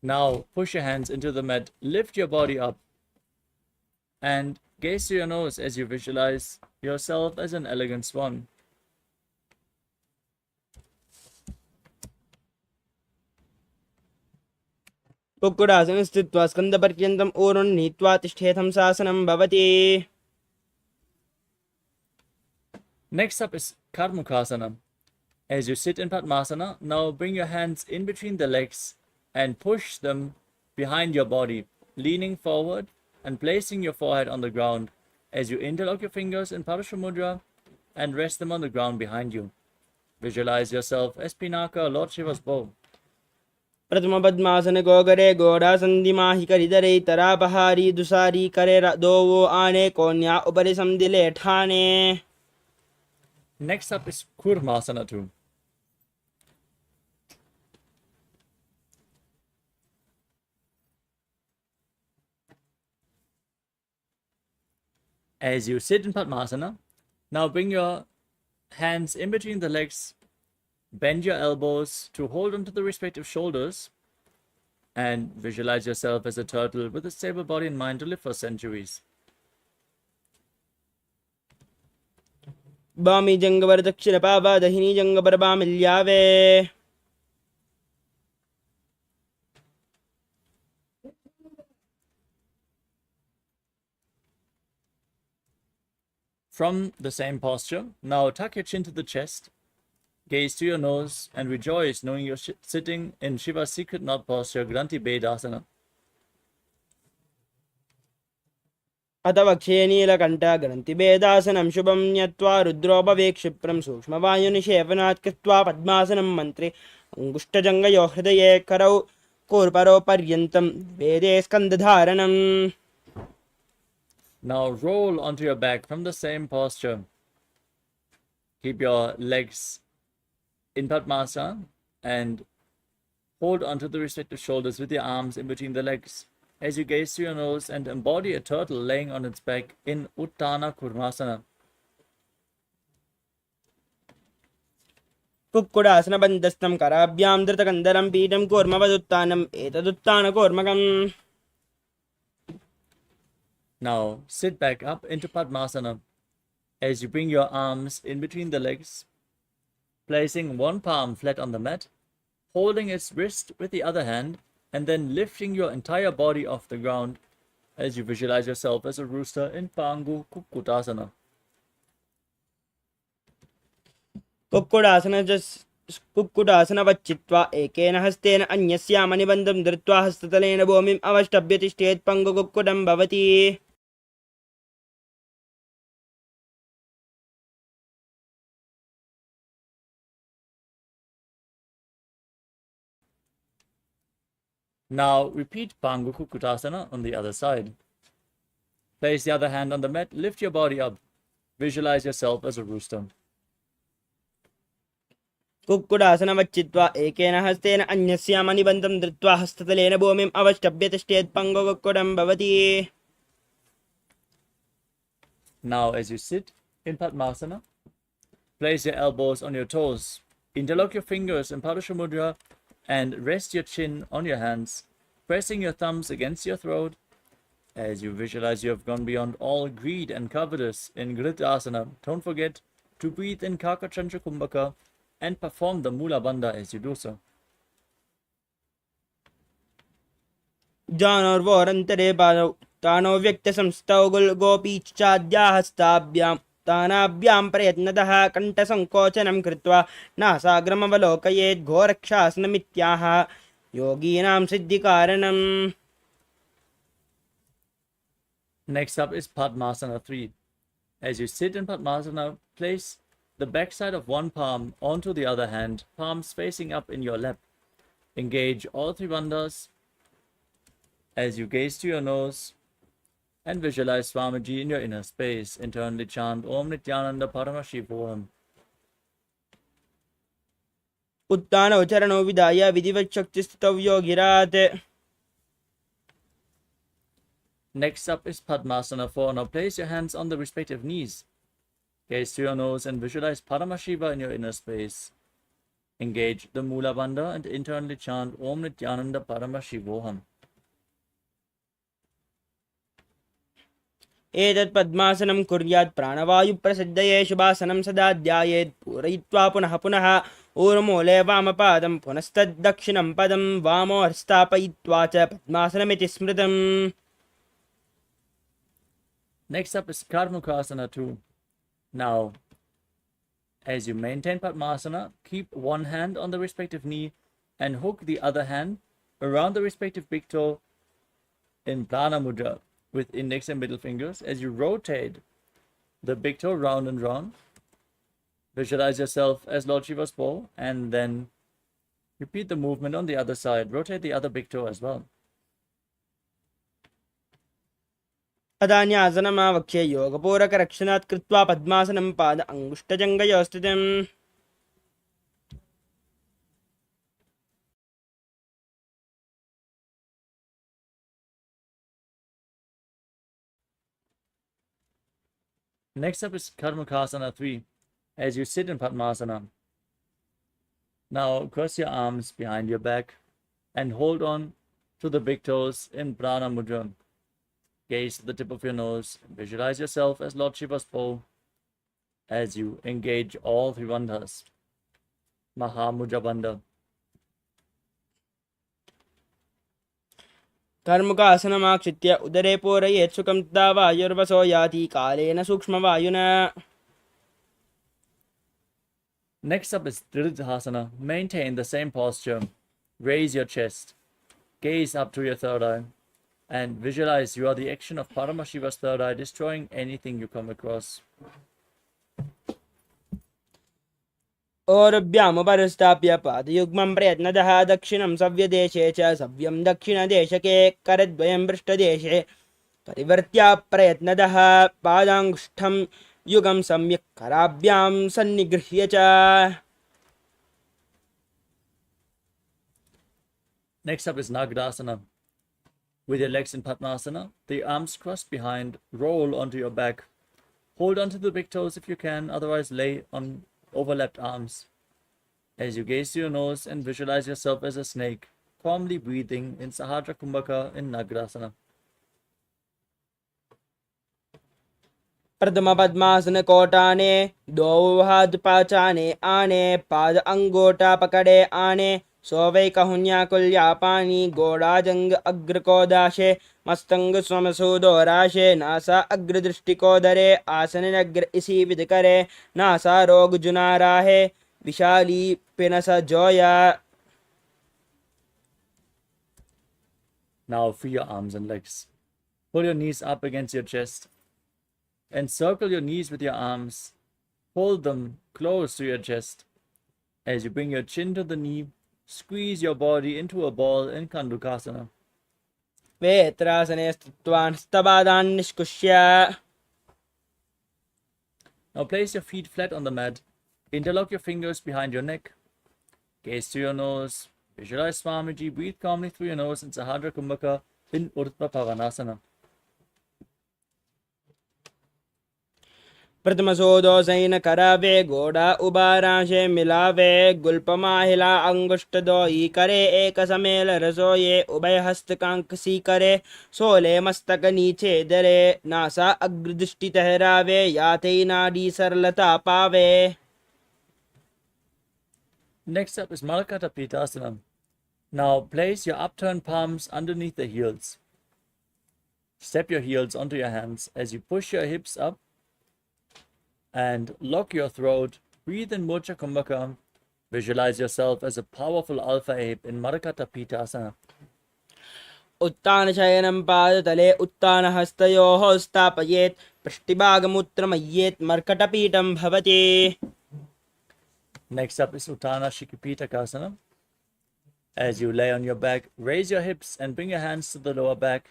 Now push your hands into the mat, lift your body up, and gaze to your nose as you visualize yourself as an elegant swan. कुक्कुडासन स्थित्वा स्कन्दपर्यन्तम् ऊरुन् नीत्वा तिष्ठेथं सासनं भवति. Next up is Karmukasana. As you sit in Padmasana, now bring your hands in between the legs and push them behind your body, leaning forward and placing your forehead on the ground as you interlock your fingers in Parashamudra and rest them on the ground behind you. Visualize yourself as Pinaka, Lord Shiva's bow. प्रथम पद्मासन गोकरे गोडासन दिमाहि करिदरे तरापहारी दुसारी करे दोवो आने कोन्या उपरि समदिले ठाने. Next up is Kurmasana 2. As you sit in Padmasana, now bring your hands in between the legs, bend your elbows to hold onto the respective shoulders, and visualize yourself as a turtle with a stable body and mind to live for centuries. बामी जंगबर दक्षिण पावा दहिनी जंगबर बामिल्यावे. From the same posture, now tuck your chin to the chest, gaze to your nose, and rejoice knowing you're sitting in Shiva's secret knot posture, Granthi Bedasana. अथ वक्षे नीलकण्ठ ग्रन्थिभेदासनं शुभं न्यत्वा रुद्रोपवेक् क्षिप्रं सूक्ष्मवायुनिषेवनात् कृत्वा पद्मासनं मन्त्रे अङ्गुष्ठजङ्गयो हृदये करौ कोर्परो पर्यन्तं वेदे स्कन्धधारणम्. Now roll onto your back from the same posture. Keep your legs in Padmasana and hold onto the respective shoulders with your arms in between the legs as you gaze through your nose and embody a turtle laying on its back in Uttana Kurmasana. कुक्कुडासनबन्धस्थं कराभ्यां धृतकन्दरं पीठं कूर्मवदुत्थानम् एतदुत्थानकूर्मकम्. Now sit back up into Padmasana as you bring your arms in between the legs, placing one palm flat on the mat, holding its wrist with the other hand, and then lifting your entire body off the ground as you visualize yourself as a rooster in Pangu Kukkutasana. कुक्कुडासनवच्चित्वा एकेन हस्तेन अन्यस्यामनिबन्धं धृत्वा हस्ततलेन भूमिम् अवष्टभ्य तिष्ठेत् पङ्गुकुक्कुटं भवति. Now repeat Pangu Kukkutasana on the other side. Place the other hand on the mat, lift your body up. Visualize yourself as a rooster. कुक्कुडासनवच्चित्वा एकेन हस्तेन अन्यस्यामनिबन्धं धृत्वा हस्ततलेन भूमिम् अवष्टभ्य तिष्ठेत् पङ्गुकुक्कुटं भवति. Now as you sit in Padmasana, place your elbows on your toes. Interlock your fingers in Padusha Mudra and rest your chin on your hands, pressing your thumbs against your throat as you visualize you have gone beyond all greed and covetous in Gridasana. Don't forget to breathe in Kakachantra Kumbhaka and perform the Mula Bandha as you do so. जानोर्वोरन्तरे पादौ तानो व्यक्तसंस्थौ गोपीश्चाद्या हस्ताभ्यां तानाभ्यां प्रयत्नतः कण्ठसङ्कोचनं कृत्वा नासाग्रमवलोकयेत् घोरक्षासनमित्याह योगीनां सिद्धिकारणम्. Next up is Padmasana 3. As you sit in Padmasana, place the backside of one palm onto the other hand, palms facing up in your lap. Engage all three bandhas as you gaze to your nose and visualize Swamiji in your inner space. Internally chant Om Nithyananda Paramashivoham. उत्तानौ चरणौ विधाय विधिवत् शक्तिस्थितौ योगिरात्. Next up is Padmasana 4. Now place your hands on the respective knees. Gaze to your nose and visualize Paramashiva in your inner space. Engage the Mula Bandha and internally chant Om Nithyananda Paramashivoham. एतत् पद्मासनं कुर्यात् प्राणवायुप्रसिद्धये शुभासनं सदा ध्यायेत् पूरयित्वा पुनः पुनः ऊर्मूले वामपादं पुनस्तद्दक्षिणं पदं वामो हस्तापयित्वा च पद्मासनमिति स्मृतम्. Next up is Karmukasana 2. Now, as you maintain Padmasana, keep one hand on the respective knee and hook the other hand around the respective big toe in Prana Mudra with index and middle fingers. As you rotate the big toe round and round, visualize yourself as Lord Shiva's bow and then repeat the movement on the other side. Rotate the other big toe as well. अदान्यासनमावक्ष्य योगपूरकरक्षणात् कृत्वा पद्मासनं पाद अङ्गुष्ठजङ्घयो स्थितम्. Next up is Karmukasana 3. As you sit in Padmasana, now cross your arms behind your back and hold on to the big toes in Prana Mudra. Gaze at the tip of your nose. Visualize yourself as Lord Shiva's bow as you engage all three bandhas. Mahamudra Bandha. कर्मुकासनमाक्षित्य उदरे पूरयेत् सुखं तदा वायुर्वसो याति कालेन सूक्ष्मवायुना. Next up is Dridhasana. Maintain the same posture. Raise your chest. Gaze up to your third eye. And visualize you are the action of Paramashiva's third eye, destroying anything you come across. ओरभ्यामुपरिस्थाप्य पादयुग्मं प्रयत्नतः दक्षिणं सव्यदेशे च सव्यं दक्षिणदेशके करद्वयं पृष्ठदेशे परिवर्त्य प्रयत्नतः पादाङ्गुष्ठं युगं सम्यक् कराभ्यां सन्निगृह्य च. Next up is Nagradasana. With your legs in Padmasana, the arms crossed behind, roll onto your back. Hold onto the big toes if you can, otherwise lay on overlapped arms. As you gaze to your nose and visualize yourself as a snake, calmly breathing in Sahadra Kumbhaka in Nagradasana. प्रथम पद्मासन कोटाने दो हाथ पाचाने आने पाद अंगोटा पकड़े आने सोवै कहुन्या कुल्या पानी गोड़ा जंग अग्र को दाशे मस्तंग स्वमसूदो राशे नासा अग्र दृष्टि को धरे आसन अग्र इसी विध करे नासा रोग जुना राहे विशाली पिनस जोया. Now free your arms and legs. Pull your knees up against your chest. Encircle your knees with your arms. Hold them close to your chest. As you bring your chin to the knee, squeeze your body into a ball in Kandukasana. वेत्रासने स्थित्वा स्तपादान् निष्कुष्य. Now place your feet flat on the mat. Interlock your fingers behind your neck. Gaze to your nose. Visualize Swamiji. Breathe calmly through your nose in Sahadra Kumbhaka in Urdhva Pavanasana. प्रथमसोदो सैन करावे गोड़ा उबाराशे मिलावे गुल्पमाहिला अंगुष्ट दो ई करे एक समेल रसो ये उभय हस्त कांक सी करे सोले मस्तक नीचे दरे नासा अग्रदृष्टि ठहरावे याते नाडी सरलता पावे. Next up is Malakata Pitasana. Now place your upturned palms underneath the heels. Step your heels onto your hands as you push your hips up and lock your throat. Breathe in Murcha Kumbhaka. Visualize yourself as a powerful alpha ape in Malakata Pitasana. उत्तान शयनं पादतले उत्तान हस्तयोः स्थापयेत् पृष्ठभागमुत्रमय्येत् मर्कटपीठं भवति. Next up is Uttana Shikipitakasana. As you lay on your back, raise your hips and bring your hands to the lower back.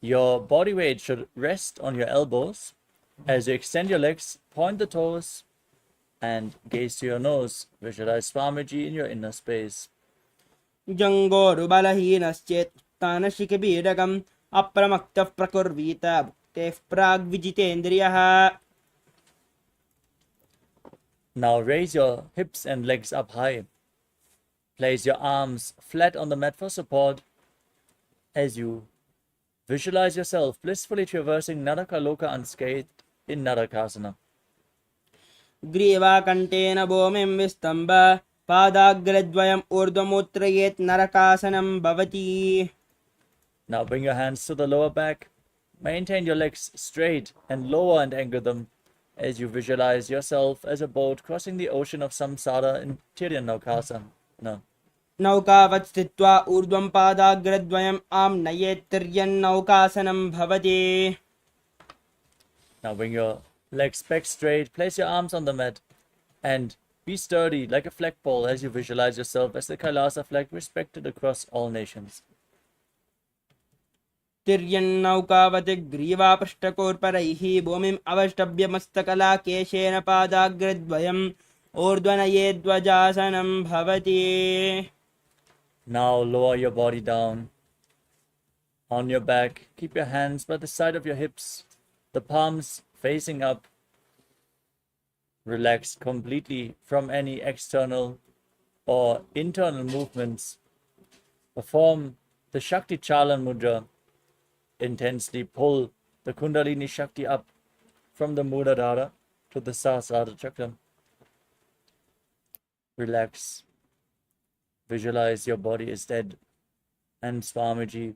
Your body weight should rest on your elbows. As you extend your legs, point the toes and gaze to your nose. Visualize Swamiji in your inner space. जङ्गोरुबलहीनश्चेत् उत्तानशिखिपीडकम् अप्रमत्तः प्रकुर्वीत भुक्तेः प्राग्विजितेन्द्रियः. Now raise your hips and legs up high. Place your arms flat on the mat for support as you visualize yourself blissfully traversing Naraka Loka unscathed in Narakasana. ग्रीवाकण्ठेन भूमिं विस्तम्भ पादाग्रद्वयम् ऊर्ध्वमुत्रयेत् नरकासनं भवति. Now bring your hands to the lower back. Maintain your legs straight and lower and anchor them as you visualize yourself as a boat crossing the ocean of samsara in Tiryannaukasana. नौकावत् स्थित्वा ऊर्ध्वं पादाग्रद्वयम् आं नयेत् तिर्यन्नौकासनं भवति. Now bring your legs back straight, place your arms on the mat, and be sturdy like a flagpole as you visualize yourself as the KAILASA flag respected across all nations. तिर्यन्नौकावत् ग्रीवापृष्ठकोर्परैः भूमिम् अवष्टभ्य मस्तकलाकेशेन पादाग्रद्वयम् ऊर्ध्वनयेद्वजासनं भवति. Now lower your body down on your back. Keep your hands by the side of your hips, the palms facing up. Relax completely from any external or internal movements. Perform the Shakti Chalan Mudra. Intensely pull the Kundalini Shakti up from the Muladhara to the Sahasrara Chakra. Relax. Visualize your body is dead and Swamiji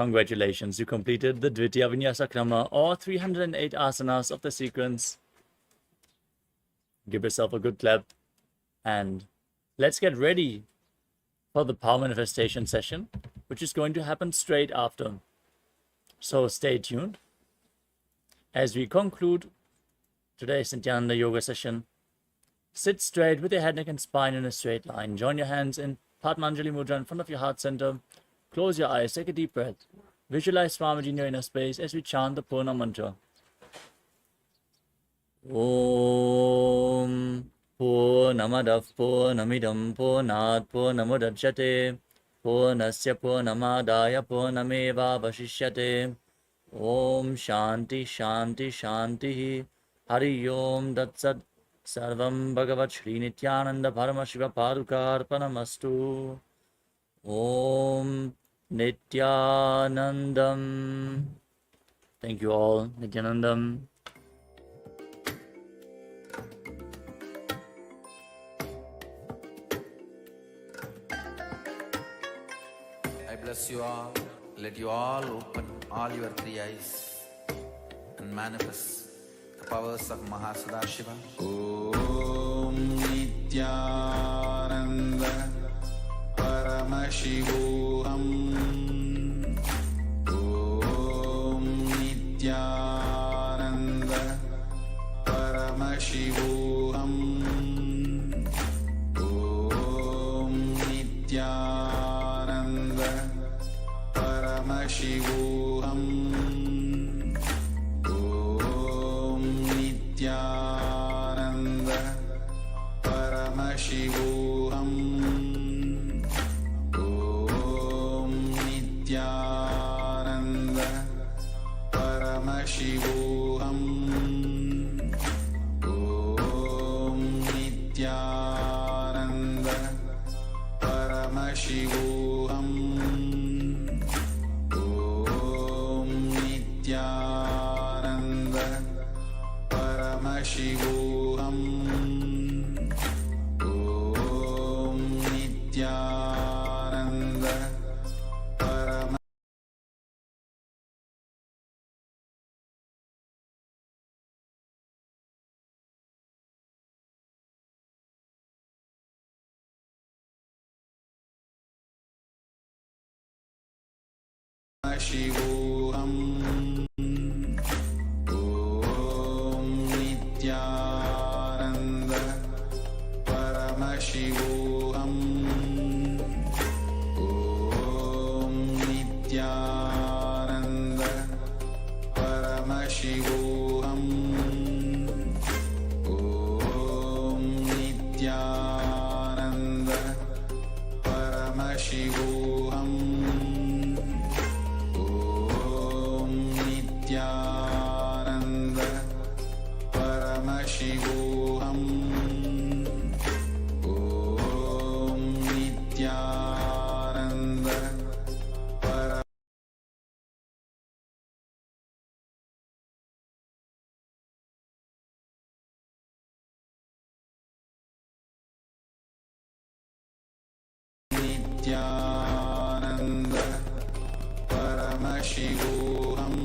Congratulations, you completed the Dvitiya Vinyasa Krama, or 308 asanas of the sequence. Give yourself a good clap. And let's get ready for the power manifestation session, which is going to happen straight after. So stay tuned as we conclude today's Nithyananda Yoga session. Sit straight with your head, neck, and spine in a straight line. Join your hands in Padmanjali Mudra in front of your heart center. Close your eyes, take a deep breath. Visualize Swamiji in your inner space as we chant the Purna mantra. Om Purnamadav Purnamidam Purnat Purnamudachyate Purnasya Purnamadaya Purnameva Vashishyate. Om Shanti Shanti Shanti Hari Om Datsat Sarvam Bhagavat Shri Nithyananda Paramashiva Padukarpanamastu. Om Nithyanandam. Thank you all. Nithyanandam. I bless you all. Let you all open all your three eyes and manifest the powers of Mahasadashiva. Om Nithyananda Paramashivoham. Om Nithyananda Paramashivoham. Om Nithyananda Paramashivoham. Om Nithyananda Paramashivoham. Om Nithyananda Paramashivoham. Om Nithyananda Paramashivoham. Om Nithyananda Paramashivoham. Om Nithyananda Paramashivoham. Shivoham. Om Nithyananda Paramashivoham. Om Nithyananda Paramashivoham. Om Nithyananda Paramashivoham. Om Nithyananda Paramashivoham. Om Nithyananda Paramashivoham. Nithyananda Paramashivoham.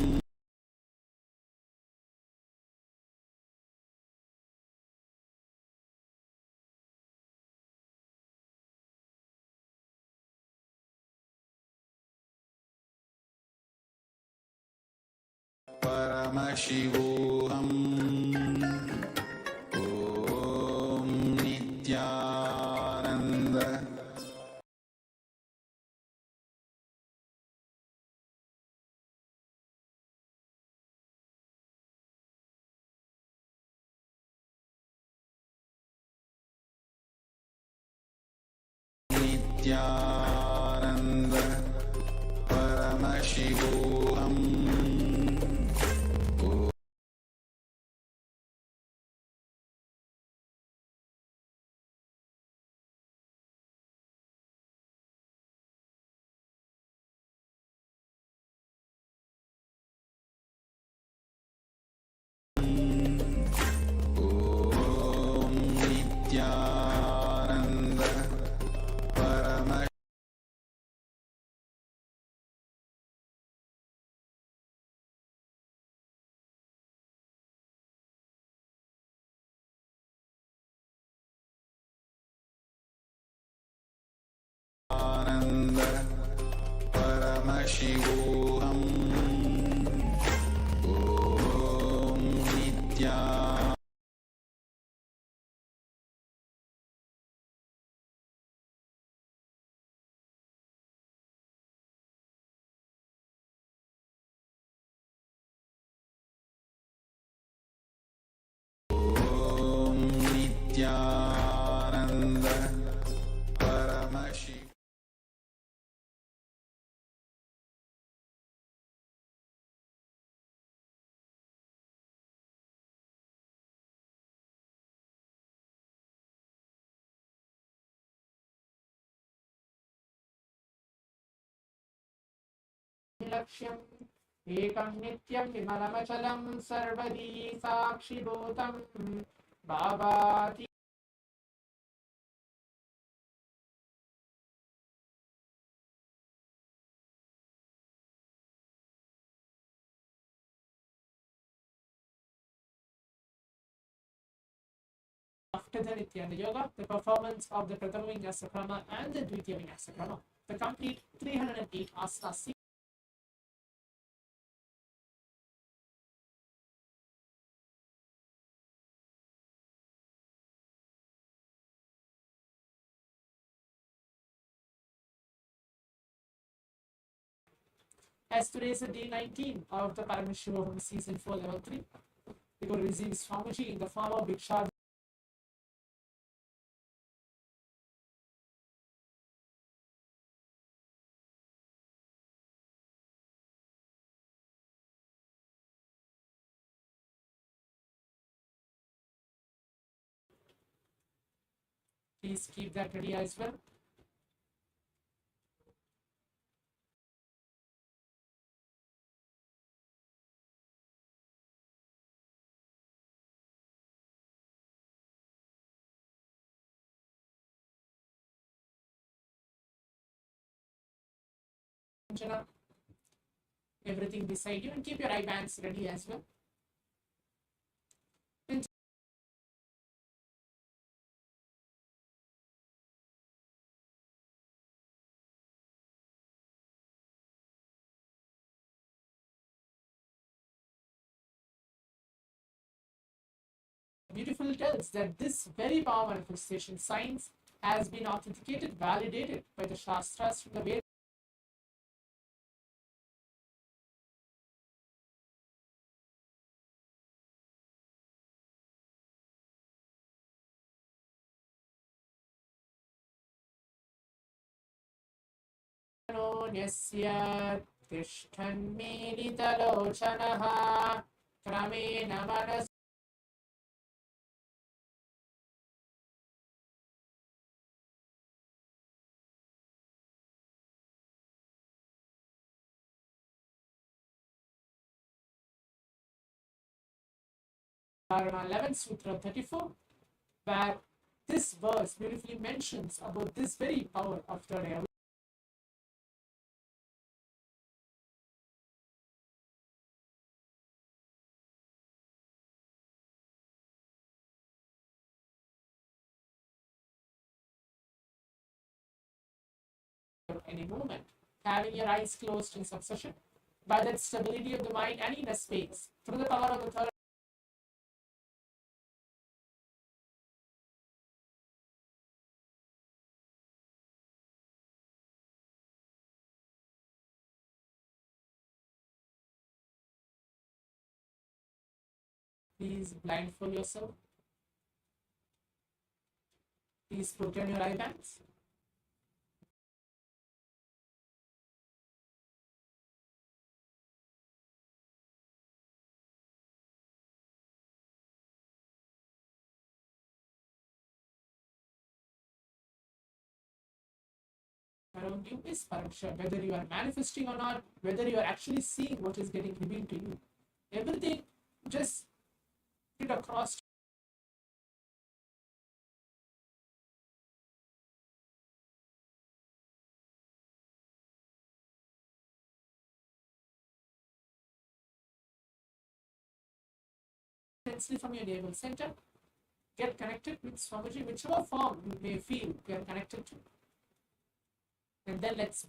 Paramashivoham. Om Nithyananda Nithyananda Paramashivoham. Paramashivoham. Om Nithyananda Paramashivoham. लक्ष्यम् एकं नित्यं विमलमचलं सर्वदी साक्षिभूतं भावाति after the Nithyananda Yoga, the performance of the Prathama Vinyasa Krama and the Dvitiya Vinyasa Krama, the complete 308 asanas. As today is the day 19 of the Paramashivoham season 4 level 3, we will receive Swamiji in the form of Bhiksha. Please keep that ready as well. Everything beside you, and keep your eye bands ready as well. Beautiful tells that this very power manifestation science has been authenticated, validated by the Shastras from the Vedas. यस्य तिष्ठन्मीलितलोचनः क्रमेण मनसि Dharma 11 Sutra 34, where this verse beautifully mentions about this very power of third eye. Any movement, having your eyes closed in succession, by that stability of the mind and inner space, through the power of the third. Please blindfold yourself. Please put on your eye bands. Around you is Paraksha, whether you are manifesting or not, whether you are actually seeing what is getting revealed to you. Everything just get across. Intensely from your navel center, get connected with Swamiji, whichever form you may feel you are connected to. And then let's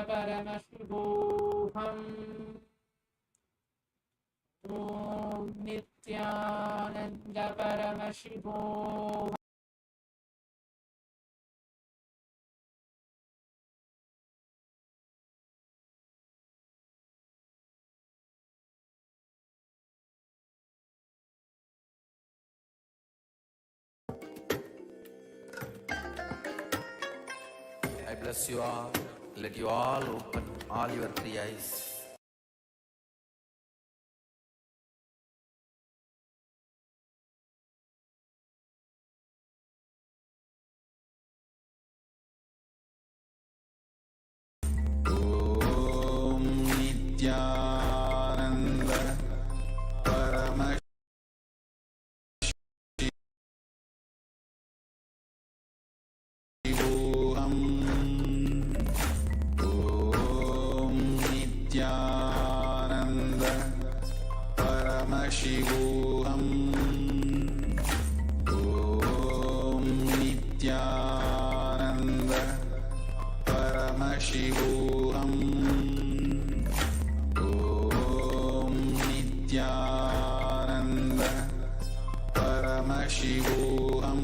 Paramashivoham. Om Nithyananda Paramashivoham. I bless you all. Let you all open all your three eyes. Om Nithyananda Paramashivoham. Om Nithyananda Paramashivoham. Om Nithyananda Paramashivoham. Om Nithyananda Paramashivoham.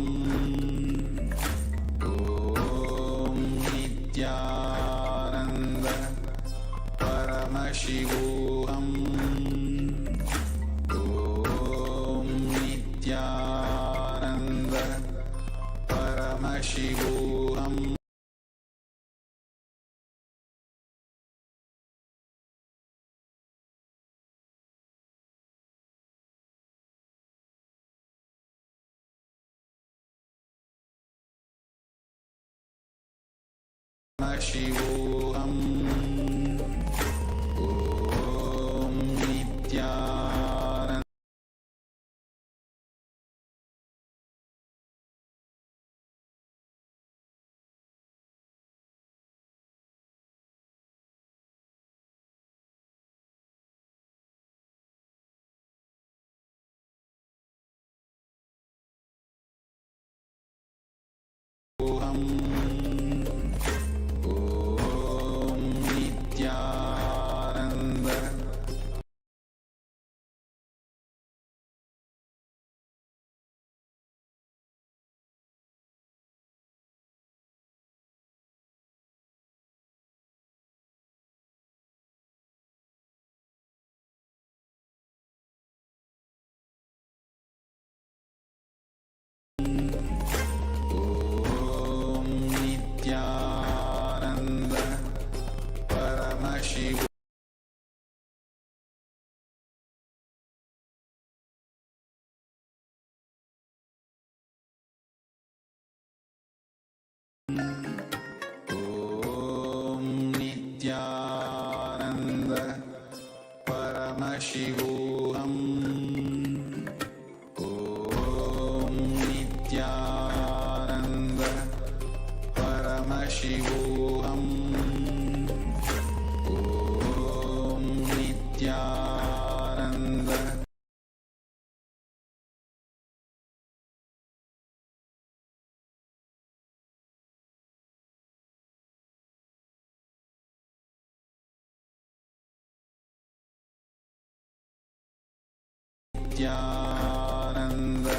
Om Nithyananda Paramashivoham. Om Nithyananda Paramashivoham. Paramashivoham. Om Nithyananda Om Nithyananda Om Nithyananda Paramashivoham. Om Nithyananda Paramashivoham. Om Nithyananda Paramashivoham. Om Nithyananda Nithyananda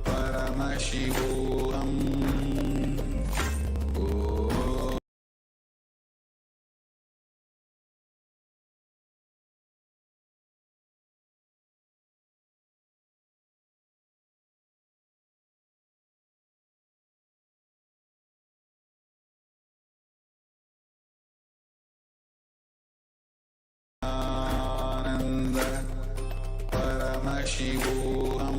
Paramashivoham. Ananda Paramashivoham.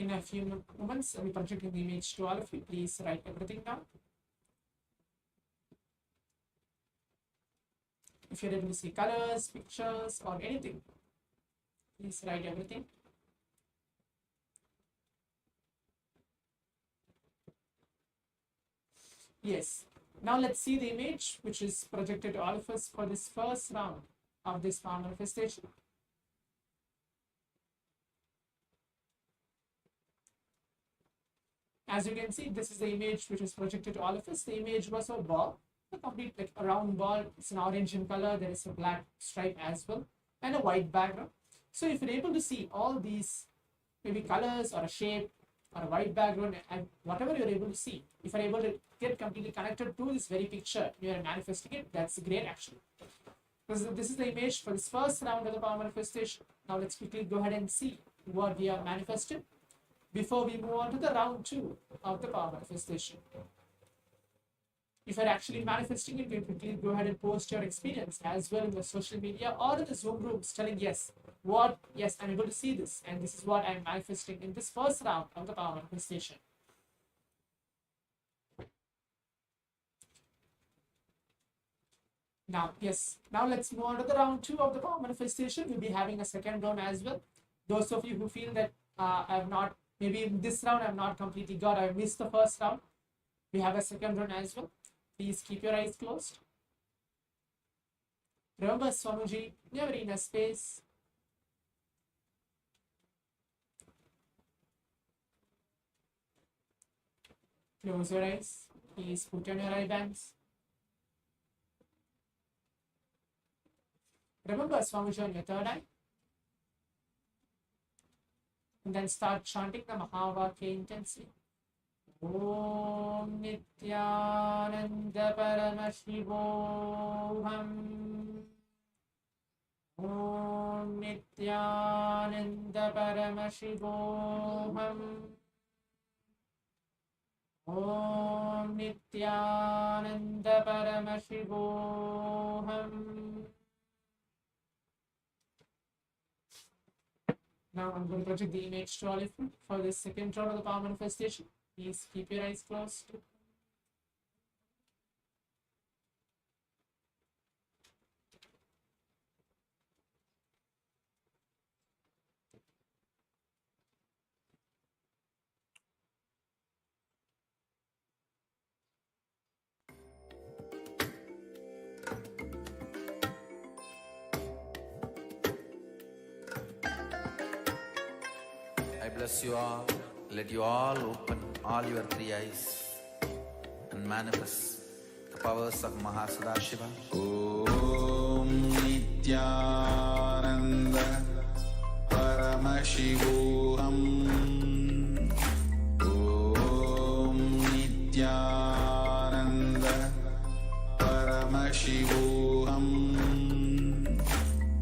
in a few moments, I'll be projecting the image to all of you. Please write everything down. If you're able to see colors, pictures, or anything, please write everything. Yes. Now let's see the image which is projected to all of us for this first round of this power manifestation. As you can see, this is the image which is projected to all of us. The image was a ball, a complete like a round ball. It's an orange in color. There is a black stripe as well, and a white background. So if you're able to see all these maybe colors or a shape or a white background and whatever you're able to see, if you're able to get completely connected to this very picture, you're manifesting it, that's great actually. This is the image for this first round of the power manifestation. Now let's quickly go ahead and see what we have manifested before we move on to the round 2 of the power manifestation. If you're actually manifesting it, you quickly go ahead and post your experience as well in the social media or in the Zoom rooms telling yes, I'm able to see this and this is what I'm manifesting in this first round of the power manifestation. Now let's move on to the round 2 of the power manifestation. We'll be having a second round as well. Those of you who feel that maybe in this round I've not completely I missed the first round, we have a second round as well. Please keep your eyes closed. Remember, Swamuji, never in a space. Close your eyes. Please put on your eye bands. Remember Swamuji on your third eye. And then start chanting the Mahavakya intensely. Om Nithyananda Paramashivoham. Om Nithyananda Paramashivoham. Om Nithyananda Paramashivoham. Now I'm going to project the image to all of you for this second round of the power manifestation. Please keep your eyes closed. I bless you all. Let you all open all your 3 eyes and manifest the powers of Mahasadashiva. Om Nithyananda Paramashivoham. Om Nithyananda Paramashivoham.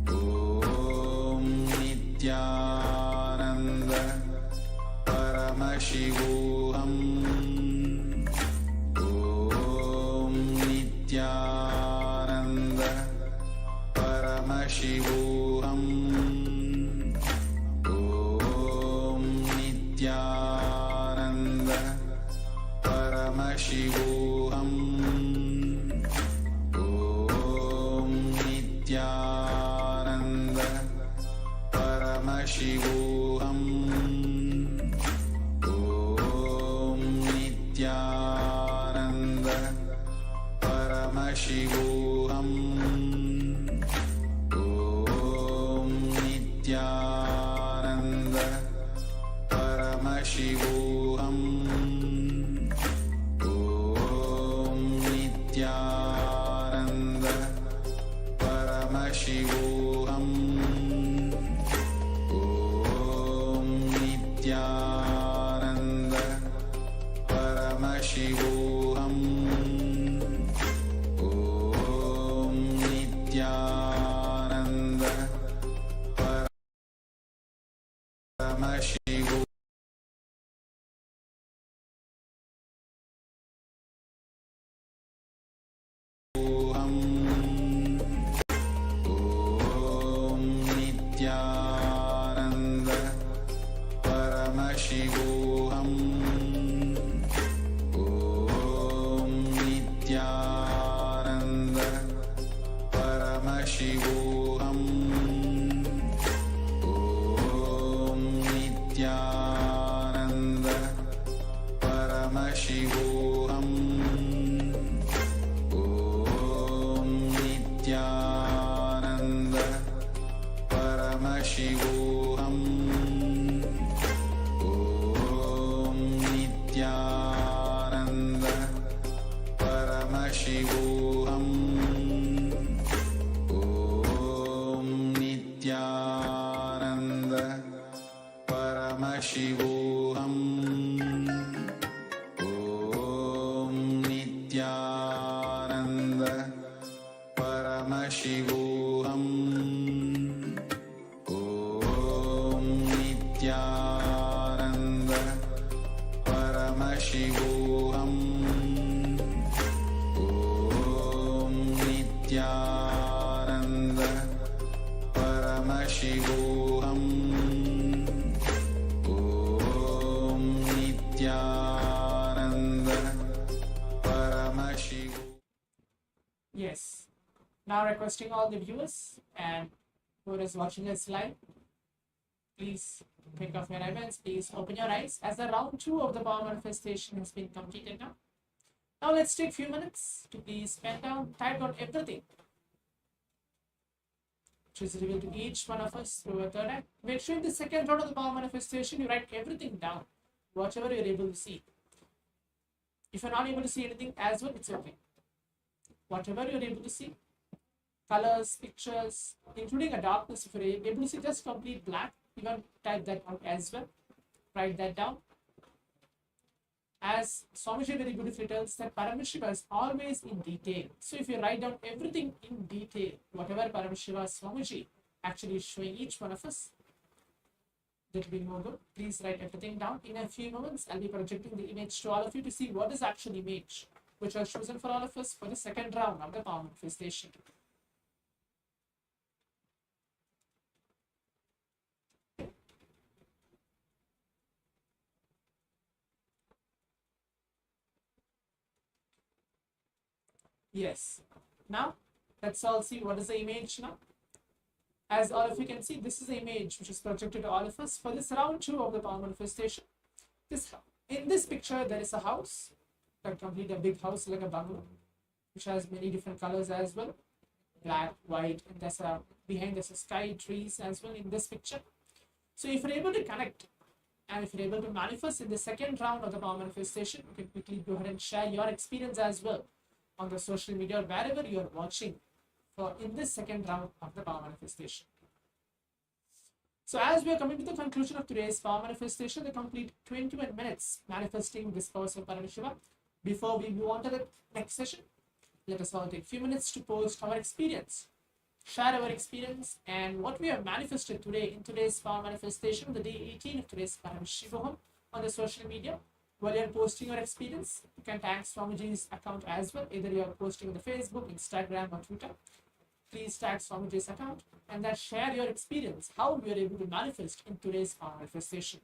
Om Nithyananda Paramashivoham. Om Nithyananda Paramashivoham. Om Nithyananda Paramashivoham. Om Nithyananda Paramashivoham. Om Nithyananda Paramashivoham. Om Nithyananda Paramashivoham. Om Nithyananda Paramashivoham. Om Nithyananda Paramashivoham. Om Nithyananda Paramashivoham. Om Nithyananda Paramashivoham. Paramashivoham. Om Nithyananda Paramashivoham. Om Nithyananda Paramashivoham. Om Nithyananda Paramashivoham. Om Nithyananda Paramashivoham. Om Nithyananda Paramashivoham. Yes. Now requesting all the viewers and who is watching us live, please take off your ribbons, please open your eyes as the round 2 of the power manifestation has been completed now. Now let's take a few minutes to please pen down, type down everything which is revealed to each one of us through a third eye. Make sure in the second round of the power manifestation you write everything down, whatever you're able to see. If you're not able to see anything as well, it's okay. Whatever you're able to see, colors, pictures, including a darkness, if you're able to see just complete black, you can type that out as well. Write that down. As Swamiji very beautifully tells that Paramashiva is always in detail. So if you write down everything in detail, whatever Paramashiva Swamiji actually is showing each one of us, that will be more good. Please write everything down. In a few moments, I'll be projecting the image to all of you to see what is actual image which was chosen for all of us for the second round of the power manifestation. Yes. Now, let's all see what is the image now. As all of you can see, this is the image which is projected to all of us for this round 2 of the power manifestation. In this picture, there is a house, complete a big house like a bungalow, which has many different colors as well, black, white, and behind there's a sky, trees as well in this picture. So if you're able to connect and if you're able to manifest in the second round of the power manifestation, you can quickly go ahead and share your experience as well on the social media or wherever you are watching for in this second round of the power manifestation. So as we are coming to the conclusion of today's power manifestation, the complete 21 minutes manifesting this power of Paramashiva. Before we move on to the next session, let us all take a few minutes to post our experience, share our experience and what we have manifested today in today's power manifestation, the day 18 of today's Paramashivoham on the social media. While you're posting your experience, you can tag Swamiji's account as well. Either you're posting on the Facebook, Instagram or Twitter. Please tag Swamiji's account and then share your experience, how you're able to manifest in today's power manifestation.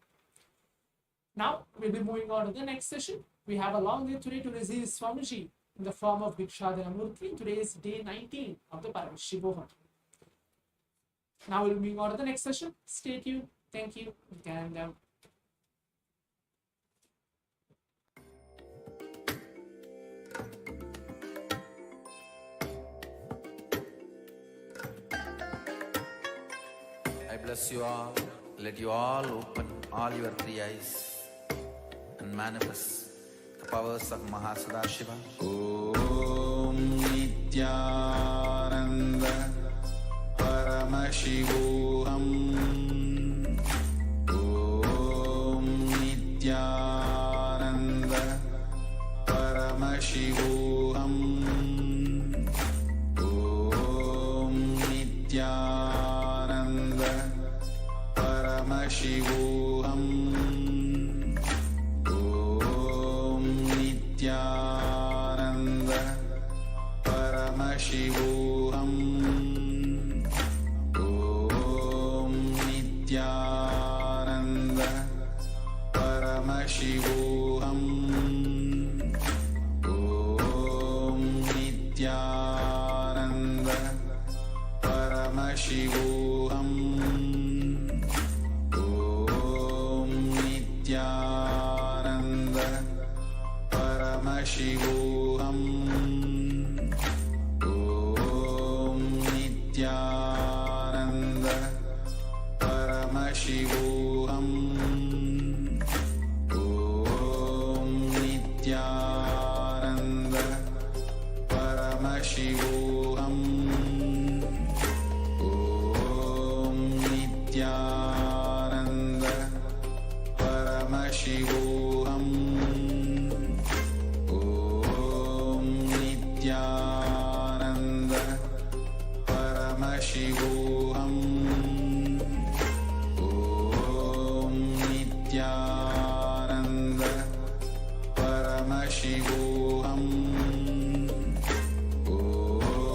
Now, we'll be moving on to the next session. We have a long day today to receive Swamiji in the form of Bhikshadana Murti. Today is day 19 of the Paramashivoham. Now we'll be moving on to the next session. Stay tuned. Thank you. And I bless you all. Let you all open all your 3 eyes and manifest the powers of Mahasadashiva. Om Nithyananda Paramashivoham. Om Nithyananda Paramashivoham. Om Nithyananda Paramashivoham. Om Nithyananda Paramashivoham. Om Nithyananda Paramashivoham. Om Nithyananda Paramashivoham. Om Nithyananda Paramashivoham. Om Nithyananda Paramashivoham. Om Nithyananda Paramashivoham. Om Nithyananda Paramashivoham. Om Nithyananda Paramashivoham. Om Nithyananda Paramashivoham. Om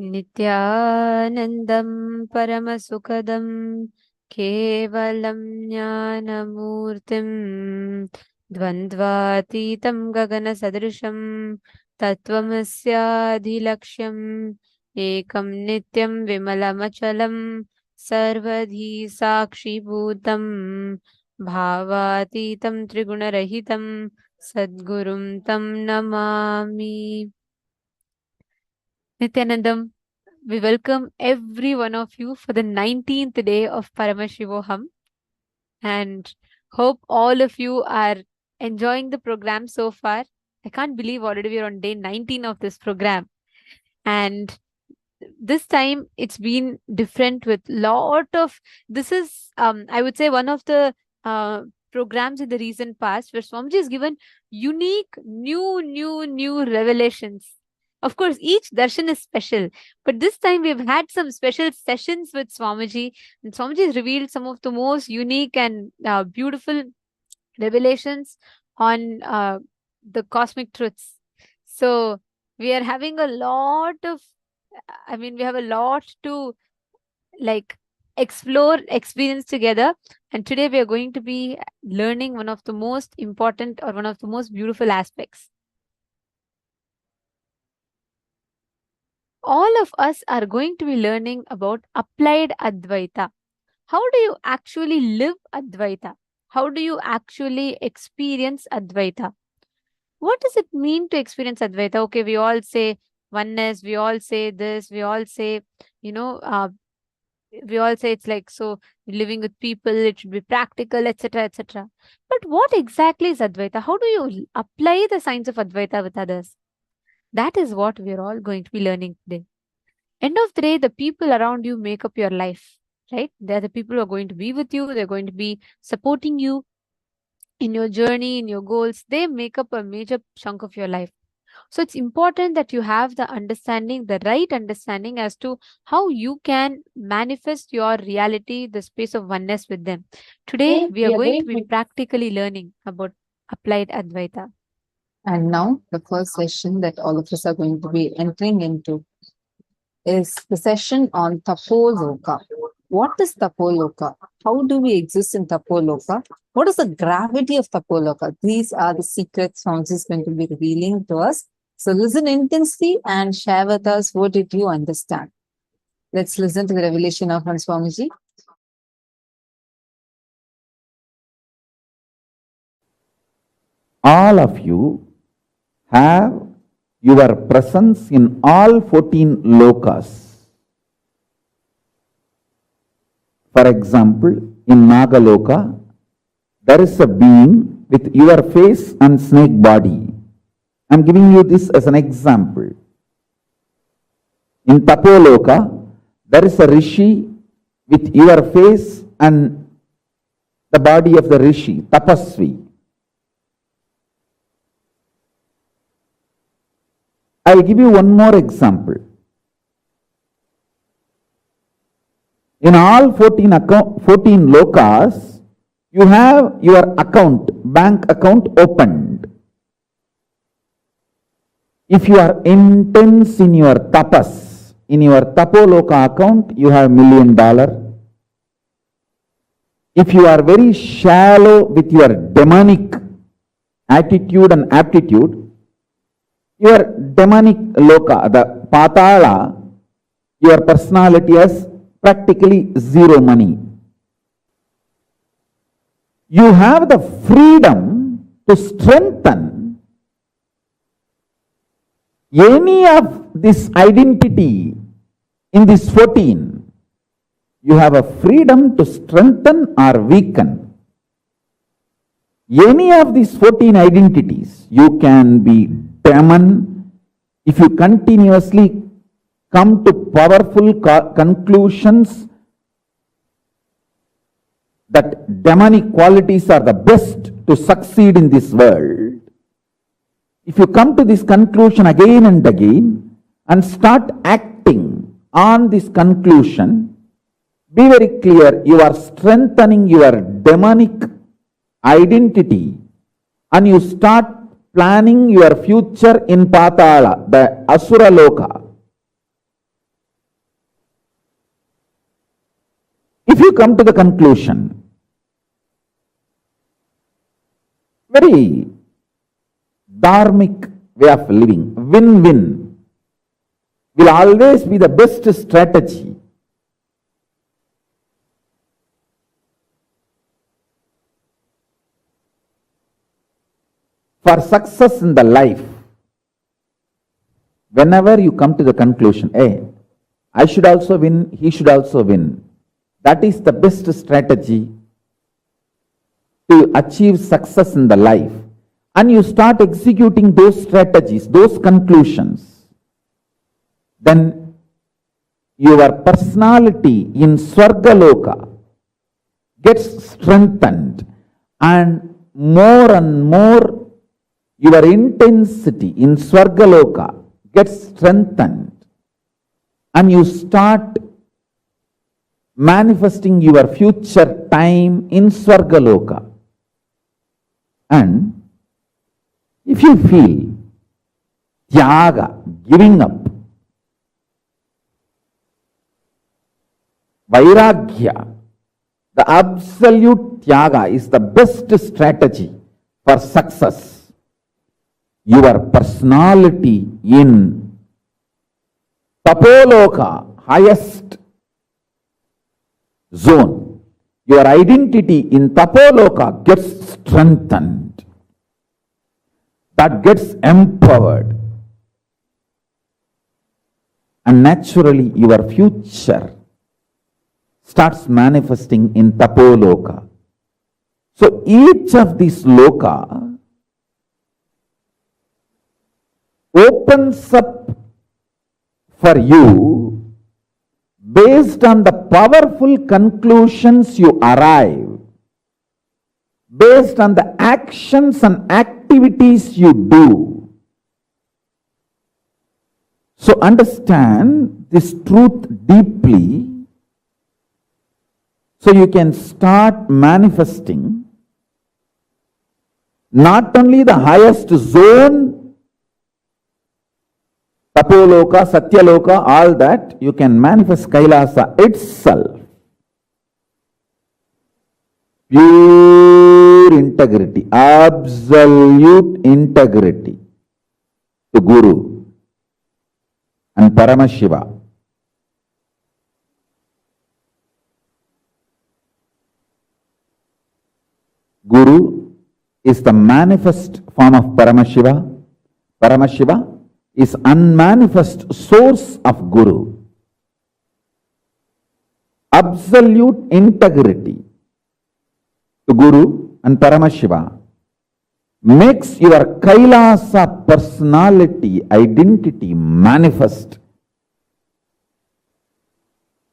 नित्यानन्दं परमसुखदं केवलं ज्ञानमूर्तिं द्वन्द्वातीतं गगनसदृशं तत्त्वमस्याधिलक्ष्यम् एकं नित्यं विमलमचलं सर्वधी साक्षिभूतं भावातीतं त्रिगुणरहितं सद्गुरुं तं Namami. Nithyanandam, we welcome every one of you for the 19th day of Paramashivoham and hope all of you are enjoying the program so far. I can't believe already we are on day 19 of this program. And this time it's been different with lot of, this is, I would say, one of the programs in the recent past where Swamiji has given unique, new revelations. Of course, each darshan is special, but this time we've had some special sessions with Swamiji, and Swamiji has revealed some of the most unique and beautiful revelations on the cosmic truths. So we are having a lot of, we have a lot to like explore, experience together. And today we are going to be learning one of the most important or one of the most beautiful aspects. All of us are going to be learning about applied Advaita. How do you actually live Advaita? How do you actually experience Advaita? What does it mean to experience Advaita? Okay, we all say oneness, we all say this, we all say, we all say it's like, so living with people, it should be practical, etc., etc. But what exactly is Advaita? How do you apply the science of Advaita with others? That is what we are all going to be learning today. End of the day, the people around you make up your life, right? They're the people who are going to be with you. They're going to be supporting you in your journey, in your goals. They make up a major chunk of your life. So it's important that you have the understanding, the right understanding as to how you can manifest your reality, the space of oneness with them. Today, we are going to be practically learning about applied Advaita. And now the first session that all of us are going to be entering into is the session on Tapo Loka. What is Tapo Loka? How do we exist in Tapo Loka? What is the gravity of Tapo Loka? These are the secrets Swamiji is going to be revealing to us. So listen intensely and share with us what did you understand. Let's listen to the revelation of Swamiji. All of you have your presence in all 14 lokas. For example, in Nagaloka, there is a being with your face and snake body. I am giving you this as an example. In Tapo Loka, there is a rishi with your face and the body of the rishi, tapasvi. I will give you one more example. In all 14 lokas, you have your bank account opened. If you are intense in your tapas, in your Tapo Loka account, you have $1 million. If you are very shallow with your demonic attitude and aptitude, your demonic loka, the patala, your personality has practically zero money. You have the freedom to strengthen any of this identity in this 14. You have a freedom to strengthen or weaken. Any of these 14 identities, you can be demon. If you continuously come to powerful conclusions that demonic qualities are the best to succeed in this world, if you come to this conclusion again and again and start acting on this conclusion, be very clear, you are strengthening your demonic identity and you start planning your future in Patala, the Asura Loka. If you come to the conclusion, very dharmic way of living, win-win, will always be the best strategy. For success in the life. Whenever you come to the conclusion, hey, I should also win, he should also win. That is the best strategy to achieve success in the life. And you start executing those strategies, those conclusions. Then your personality in Swargaloka gets strengthened, and more your intensity in Swargaloka gets strengthened, and you start manifesting your future time in Swargaloka. And if you feel tyaga, giving up, vairagya, the absolute tyaga is the best strategy for success. Your personality in Tapo Loka, highest zone, your identity in Tapo Loka gets strengthened. That gets empowered. And naturally your future starts manifesting in Tapo Loka. So each of these loka opens up for you based on the powerful conclusions you arrive, based on the actions and activities you do. So understand this truth deeply, so you can start manifesting not only the highest zone, Tapo Loka, Satya Loka, all that, you can manifest Kailasa itself. Pure integrity, absolute integrity to Guru and Paramashiva. Guru is the manifest form of Paramashiva. Paramashiva is unmanifest source of Guru. Absolute integrity to Guru and Paramashiva makes your Kailasa personality, identity manifest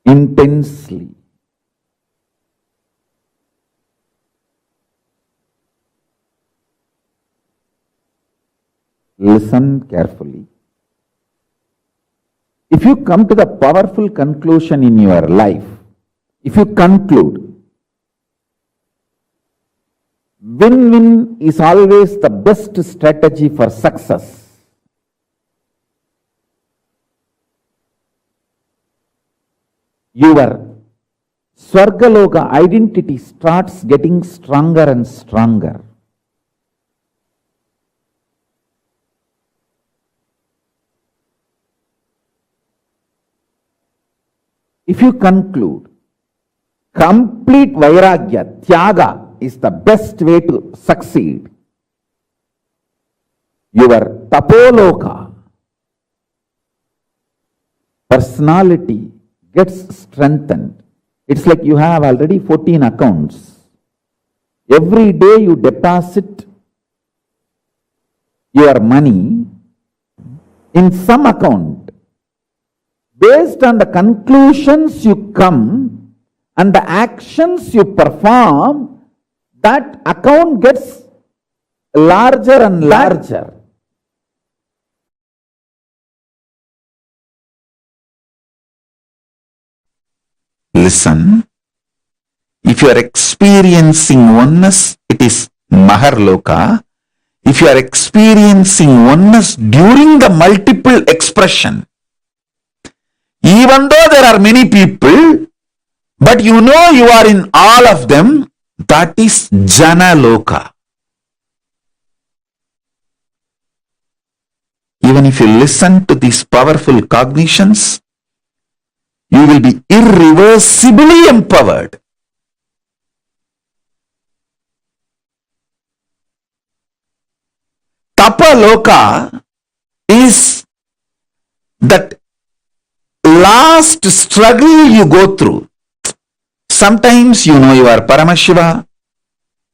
intensely. Listen carefully. If you come to the powerful conclusion in your life, if you conclude, win-win is always the best strategy for success. Your Swargaloka identity starts getting stronger and stronger. If you conclude complete vairagya, tyaga is the best way to succeed, your Tapo Loka personality gets strengthened. It's like you have already 14 accounts. Every day you deposit your money in some account. Based on the conclusions you come and the actions you perform, that account gets larger and larger. Listen, if you are experiencing oneness, it is Maharloka. If you are experiencing oneness during the multiple expression, even though there are many people, But you know you are in all of them. That is Jana Loka. Even if you listen to these powerful cognitions, you will be irreversibly empowered. Tapo Loka is that last struggle you go through. Sometimes you know you are Paramashiva,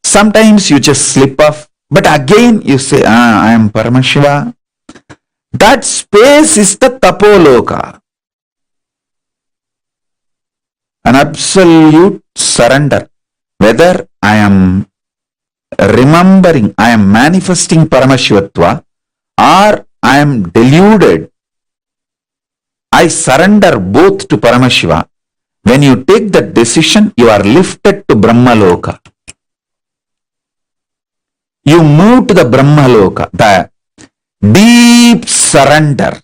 sometimes you just slip off, but again you say, I am Paramashiva. That space is the Tapo Loka. An absolute surrender. Whether I am remembering, I am manifesting Paramashivatva, or I am deluded, I surrender both to Paramashiva. When you take that decision, you are lifted to Brahma Loka. You move to the Brahma Loka. The deep surrender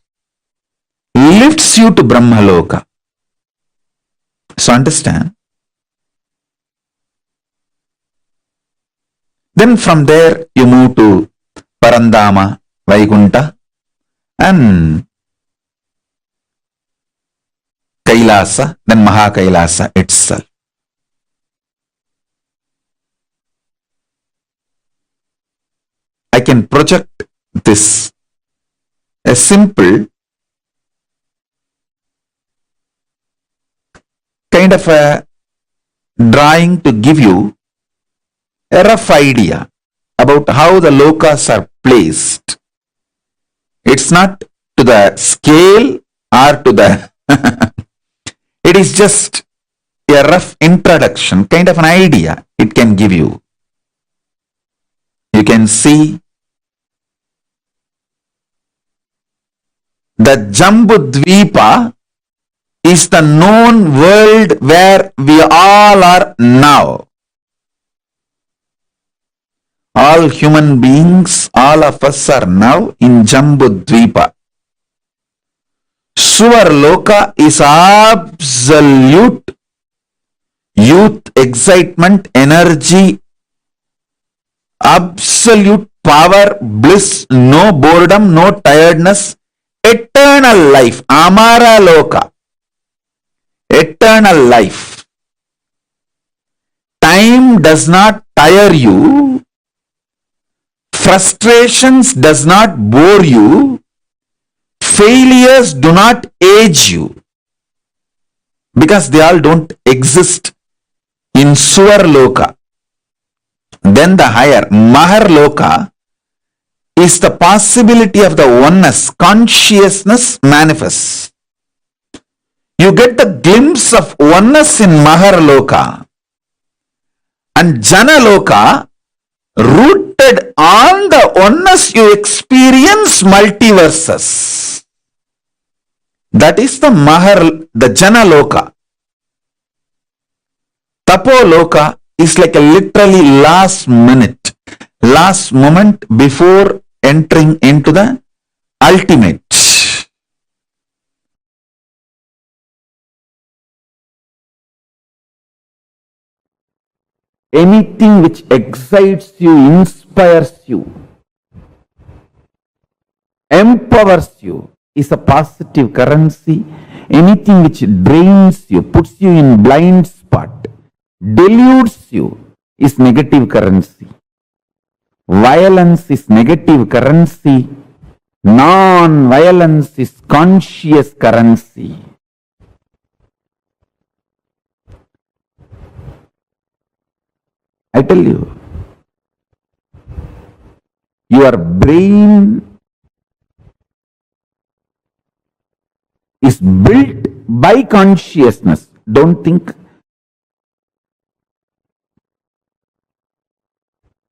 lifts you to Brahma Loka. So understand? Then from there you move to Parandama, Vaikunta, and Kailasa, then Mahakailasa itself. I can project this, a simple kind of a drawing to give you a rough idea about how the lokas are placed. It's not to the scale or to the it is just a rough introduction, kind of an idea it can give you. You can see the Jambudvipa is the known world where we all are now. All human beings, all of us are now in Jambudvipa. Suvar Loka is absolute youth, excitement, energy, absolute power, bliss, no boredom, no tiredness, eternal life, Amara Loka, eternal life. Time does not tire you, frustrations does not bore you, failures do not age you, because they all don't exist in Suvar Loka. Then the higher Mahar Loka is the possibility of the oneness, consciousness manifests. You get the glimpse of oneness in Mahar Loka, and Jana Loka, rooted on the oneness, you experience multiverses. That is the the Jana Loka. Tapo Loka is like a literally last minute, last moment before entering into the ultimate. Anything which excites you, inspires you, empowers you is a positive currency. Anything which drains you, puts you in blind spot, deludes you is negative currency. Violence is negative currency. Non-violence is conscious currency. I tell you, your brain is built by consciousness. Don't think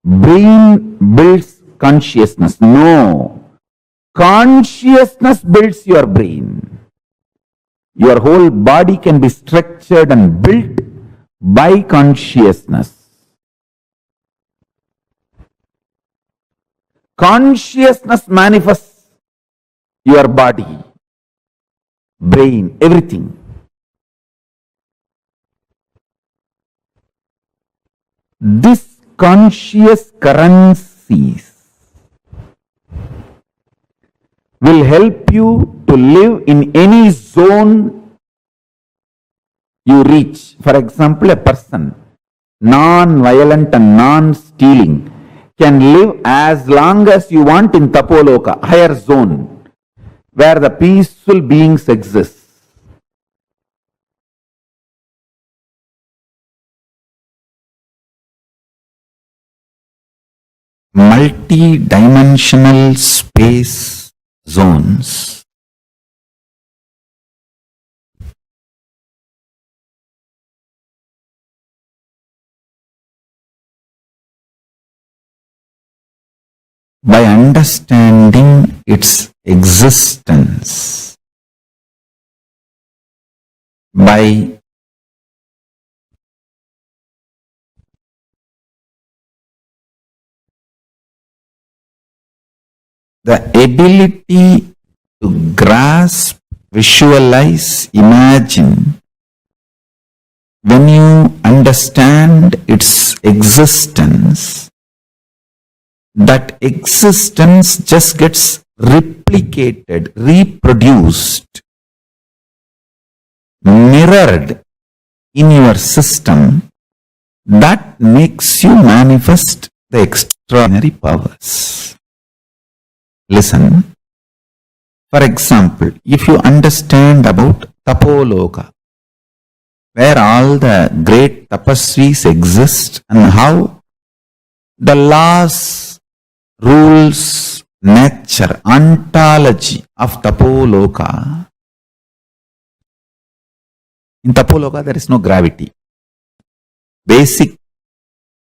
brain builds consciousness. No. Consciousness builds your brain. Your whole body can be structured and built by consciousness. Consciousness manifests your body, brain, everything. this conscious currencies will help you to live in any zone you reach. For example, a person non-violent and non-stealing can live as long as you want in Tapo Loka, higher zone, where the peaceful beings exist. Multi-dimensional space zones by understanding its existence, by the ability to grasp, visualize, imagine, when you understand its existence, that existence just gets replicated, reproduced, mirrored in your system. That makes you manifest the extraordinary powers. Listen. For example, if you understand about Tapo Loka, where all the great tapasvis exist and how the laws, rules, nature, ontology of Tapo Loka. In Tapo Loka, there is no gravity. Basic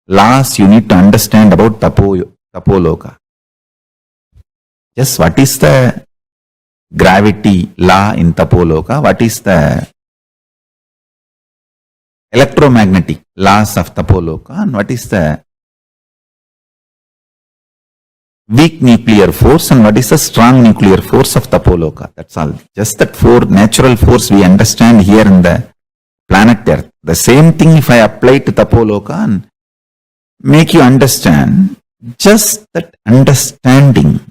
laws you need to understand about Tapo Loka. Just what is the gravity law in Tapo Loka? What is the electromagnetic laws of Tapo Loka? And what is the weak nuclear force and what is the strong nuclear force of Tapo Loka? That's all. Just that four natural force we understand here in the planet Earth. The same thing if I apply to Tapo Loka and make you understand, just that understanding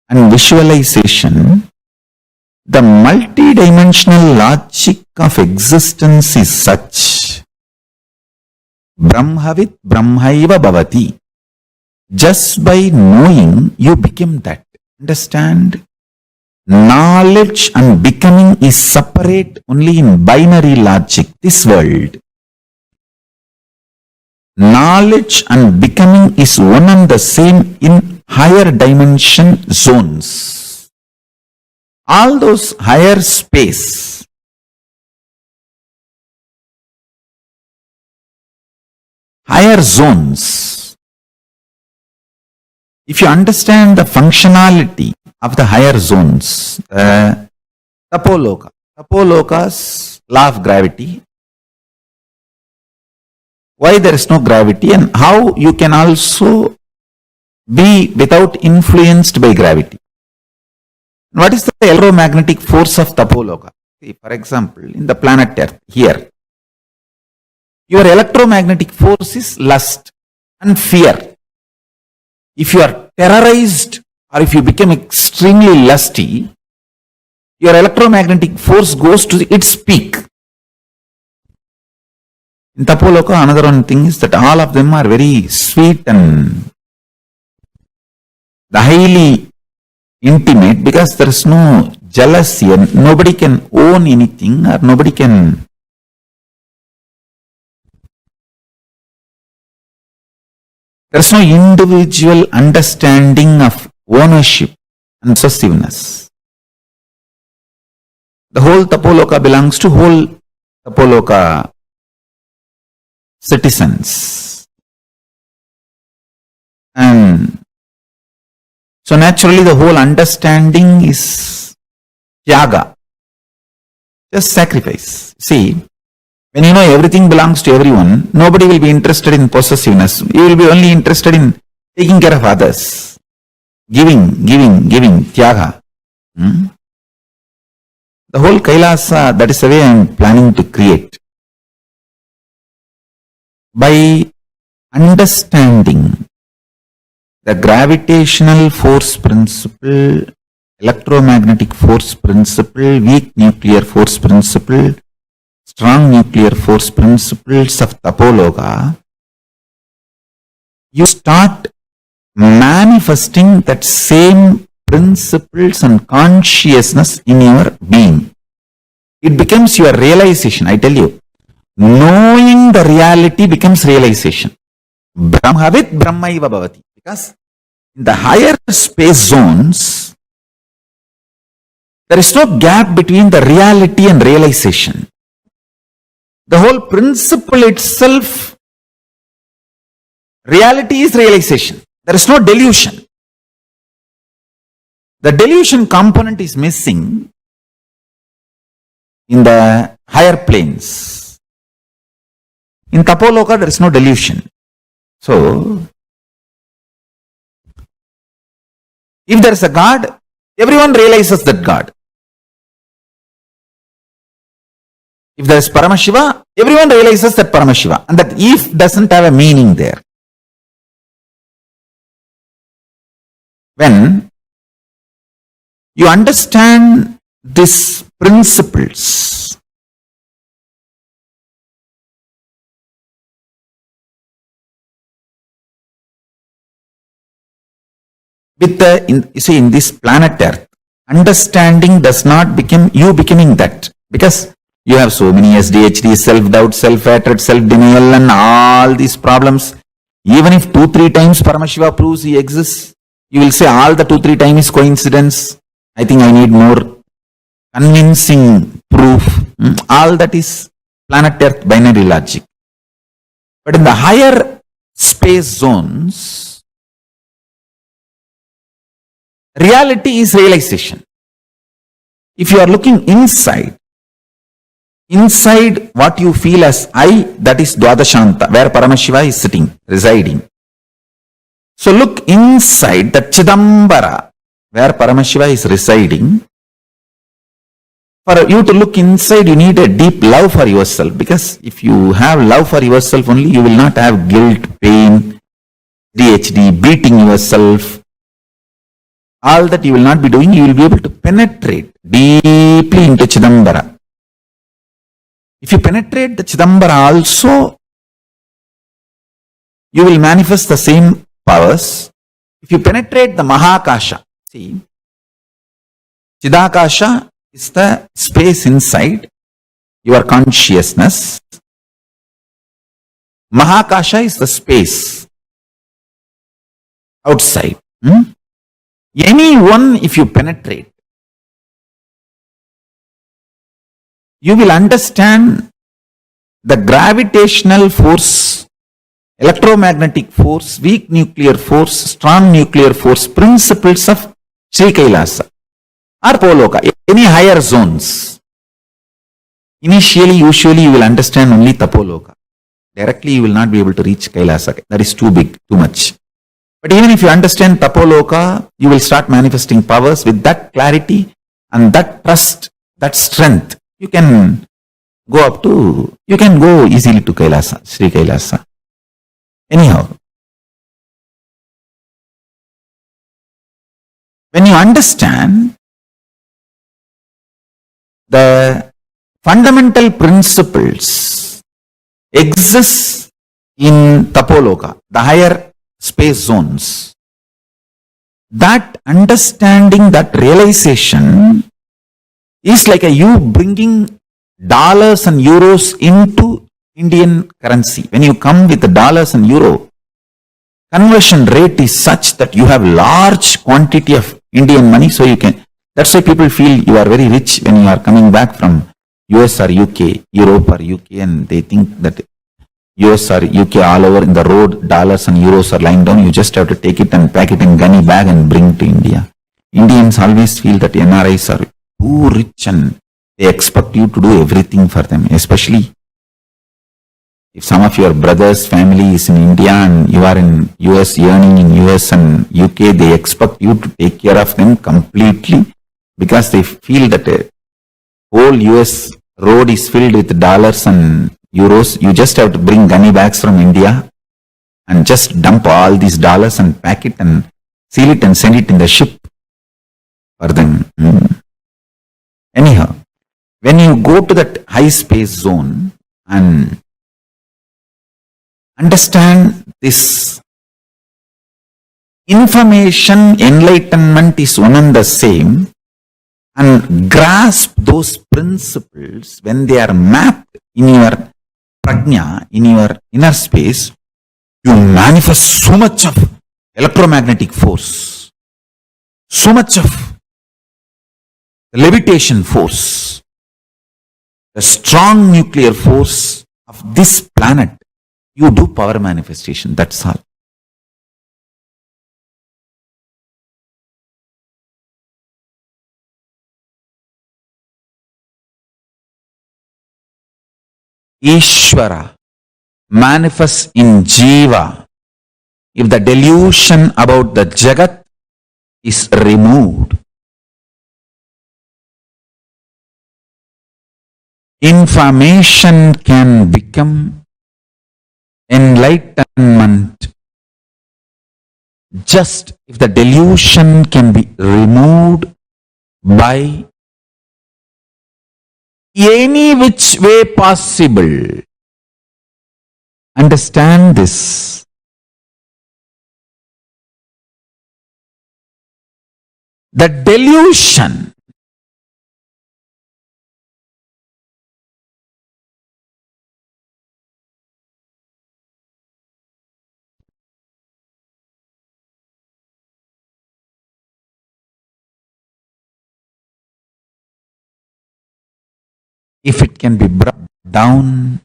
and visualization, the multidimensional logic of existence is such. Brahmavit Brahmaiva Bhavati. Just by knowing, you become that. Understand? Knowledge and becoming is separate only in binary logic, this world. Knowledge and becoming is one and the same in higher dimension zones. All those higher space, higher zones, if you understand the functionality of the higher zones, Tapo Loka's law of gravity, why there is no gravity and how you can also be without influenced by gravity. What is the electromagnetic force of Tapo Loka? See, for example, in the planet Earth, here, your electromagnetic force is lust and fear. If you are terrorized or if you become extremely lusty, your electromagnetic force goes to its peak. In Tapo Loka, another one thing is that all of them are very sweet and highly intimate because there is no jealousy and nobody can own anything or nobody can there is no individual understanding of ownership and possessiveness. The whole Tapo Loka belongs to whole Tapo Loka citizens. And so naturally the whole understanding is tyaga, just sacrifice. See, when you know everything belongs to everyone, nobody will be interested in possessiveness. You will be only interested in taking care of others. Giving, tyaga. The whole Kailasa, that is the way I am planning to create. by understanding the gravitational force principle, electromagnetic force principle, weak nuclear force principle, strong nuclear force principles of Tapo Loka, you start manifesting that same principles and consciousness in your being. It becomes your realization, I tell you. Knowing the reality becomes realization. Brahmavit Brahmaiva Bhavati. Because in the higher space zones, there is no gap between the reality and realization. The whole principle itself, reality is realization. There is no delusion. The delusion component is missing in the higher planes. In Tapo Loka, there is no delusion. So, if there is a God, everyone realizes that God. If there is Paramashiva, everyone realizes that Paramashiva. And that if doesn't have a meaning there. When you understand these principles, with the, you see, in this planet Earth, understanding does not become you becoming that, because you have so many SDHD, self-doubt, self-hatred, self-denial and all these problems. Even if 2-3 times Paramashiva proves he exists, you will say all the 2-3 times is coincidence. I think I need more convincing proof. All that is planet Earth binary logic. But in the higher space zones, reality is realization. If you are looking inside what you feel as I, that is Dwadashanta, where Paramashiva is sitting, residing. So look inside that Chidambara, where Paramashiva is residing. For you to look inside, you need a deep love for yourself, because if you have love for yourself only, you will not have guilt, pain, DHD, beating yourself. All that you will not be doing, you will be able to penetrate deeply into Chidambara. If you penetrate the Chidambara also, you will manifest the same powers. If you penetrate the Mahakasha, see, Chidakasha is the space inside your consciousness. Mahakasha is the space outside. Any one, if you penetrate, you will understand the gravitational force, electromagnetic force, weak nuclear force, strong nuclear force, principles of Sri Kailasa or Tapo Loka, any higher zones. Initially, usually you will understand only Tapo Loka. Directly you will not be able to reach Kailasa. That is too big, too much. But even if you understand Tapo Loka, you will start manifesting powers with that clarity and that trust, that strength. You can go up to, you can go easily to Kailasa, Sri Kailasa. Anyhow, when you understand the fundamental principles exist in Tapo Loka, the higher space zones, that understanding, that realization is like you bringing dollars and euros into Indian currency. When you come with the dollars and euro, conversion rate is such that you have large quantity of Indian money, so you can, that's why people feel you are very rich when you are coming back from US or UK, Europe or UK, and they think that US or UK all over in the road, dollars and euros are lying down, you just have to take it and pack it in gunny bag and bring it to India. Indians always feel that NRIs are too rich and they expect you to do everything for them, especially if some of your brother's family is in India and you are in US, earning in US and UK, they expect you to take care of them completely because they feel that a whole US road is filled with dollars and euros. You just have to bring gunny bags from India and just dump all these dollars and pack it and seal it and send it in the ship for them. Anyhow, when you go to that high space zone and understand this information, enlightenment is one and the same, and grasp those principles when they are mapped in your prajna, in your inner space, you manifest so much of electromagnetic force, so much of levitation force, the strong nuclear force of this planet. You do power manifestation, that's all. Ishvara manifests in Jiva if the delusion about the Jagat is removed. Information can become enlightenment just if the delusion can be removed by any which way possible. Understand this. The delusion if it can be brought down,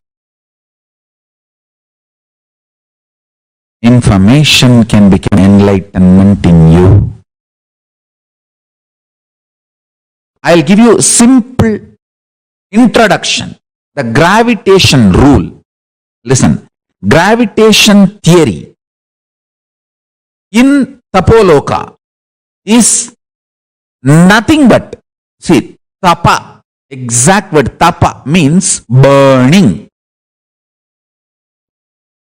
information can become enlightenment in you. I'll give you a simple introduction. The gravitation rule. Listen, gravitation theory in Tapo Loka is nothing but, see, tapa, exact word tapa means burning.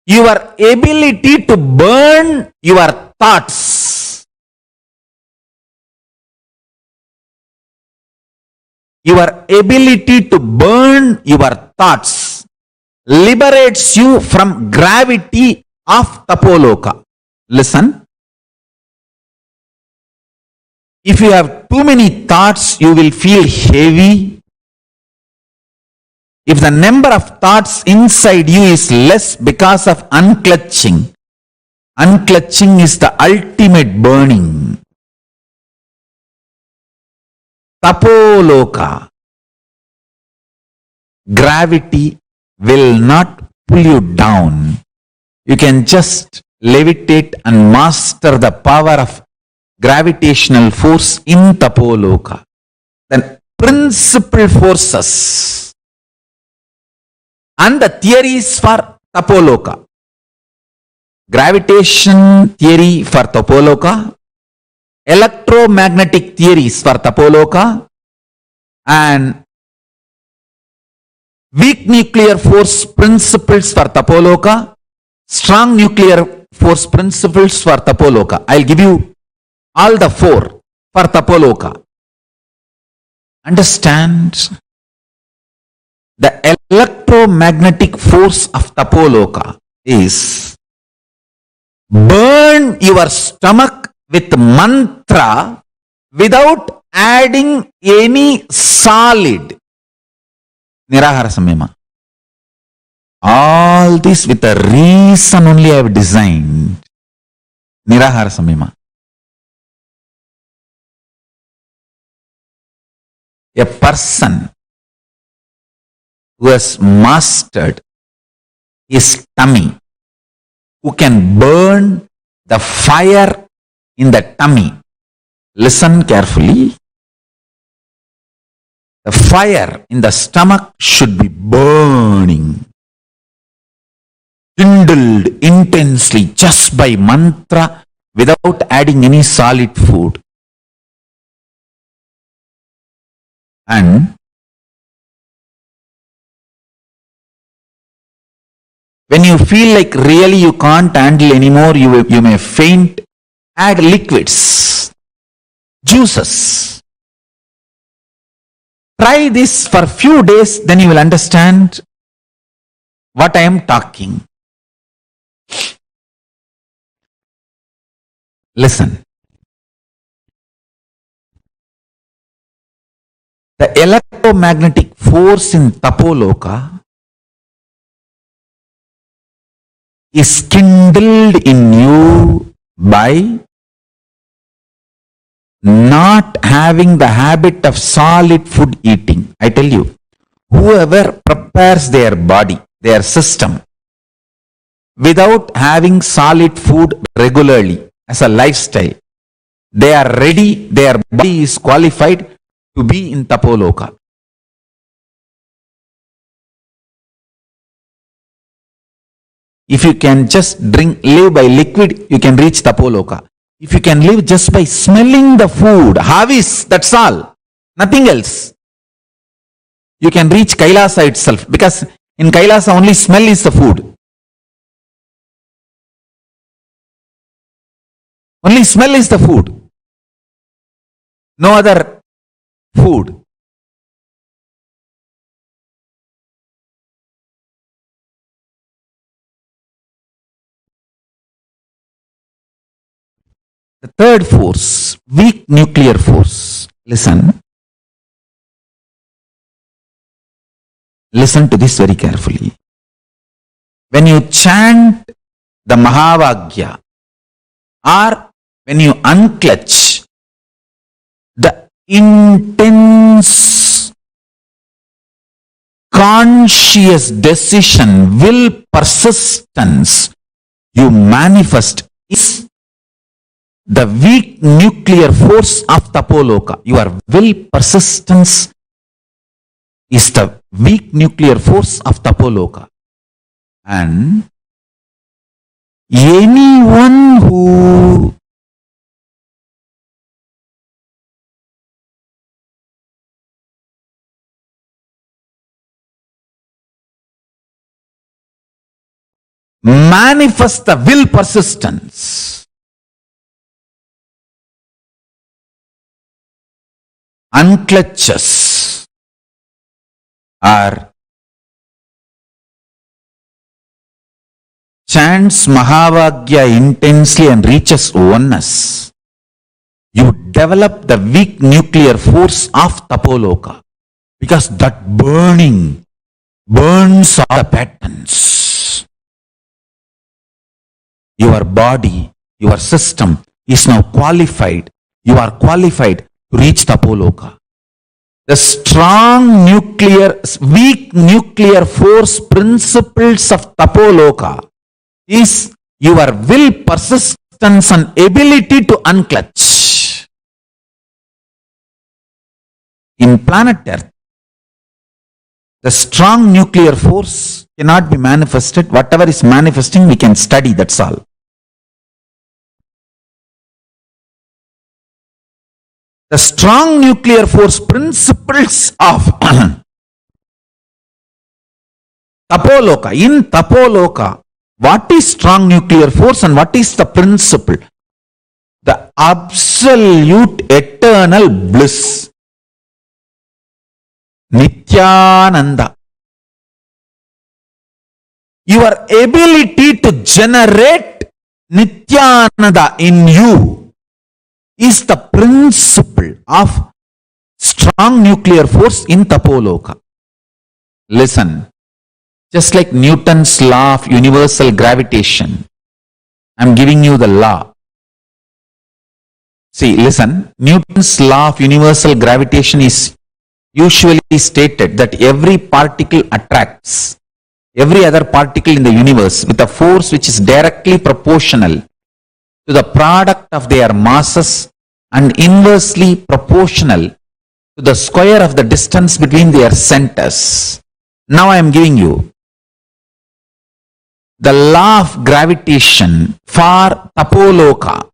Your ability to burn your thoughts, your ability to burn your thoughts liberates you from gravity of Tapo Loka. Listen, if you have too many thoughts, you will feel heavy. If the number of thoughts inside you is less because of unclutching, unclutching is the ultimate burning. Tapo Loka, gravity will not pull you down. You can just levitate and master the power of gravitational force in Tapo Loka. Then principal forces and the theories for Tapo Loka. Gravitation theory for Tapo Loka, electromagnetic theories for Tapo Loka, and weak nuclear force principles for Tapo Loka, strong nuclear force principles for Tapo Loka. I'll give you all the four for Tapo Loka. Understand? The electromagnetic force of Tapo Loka is burn your stomach with mantra without adding any solid. Nirahara Samyama. All this with a reason only I have designed. Nirahara Samyama. A person who has mastered his tummy, who can burn the fire in the tummy. Listen carefully. The fire in the stomach should be burning, kindled intensely just by mantra without adding any solid food. And When you feel like really you can't handle anymore, you may faint, add liquids, juices. Try this for a few days, then you will understand what I am talking. Listen. The electromagnetic force in Tapo Loka is kindled in you by not having the habit of solid food eating. I tell you, whoever prepares their body, their system, without having solid food regularly as a lifestyle, they are ready, their body is qualified to be in Tapo Loka. If you can just live by liquid, you can reach Tapo Loka. If you can live just by smelling the food, havis, that's all, nothing else, you can reach Kailasa itself, because in Kailasa only smell is the food. Only smell is the food. No other food. The third force, weak nuclear force. Listen. Listen to this very carefully. When you chant the Mahavagya, or when you unclutch, the intense conscious decision, will, persistence you manifest is the weak nuclear force of Tapo Loka. Your will, persistence is the weak nuclear force of Tapo Loka. And anyone who manifests the will, persistence, unclutches, or chants Mahavagya intensely and reaches oneness, you develop the weak nuclear force of Tapo Loka, because that burning burns all the patterns. Your body, your system is now qualified. You are qualified to reach Tapo Loka. The strong nuclear, weak nuclear force principles of Tapo Loka is your will, persistence and ability to unclutch. In planet Earth, the strong nuclear force cannot be manifested. Whatever is manifesting, we can study, that's all. The strong nuclear force principles of Tapo Loka. In Tapo Loka, what is strong nuclear force and what is the principle? The absolute eternal bliss. Nithyananda. Your ability to generate Nithyananda in you is the principle of strong nuclear force in Tapo Loka. Listen, just like Newton's law of universal gravitation, I am giving you the law. See, listen, Newton's law of universal gravitation is usually stated that every particle attracts every other particle in the universe with a force which is directly proportional to the product of their masses and inversely proportional to the square of the distance between their centers. Now I am giving you the law of gravitation for Tapo Loka.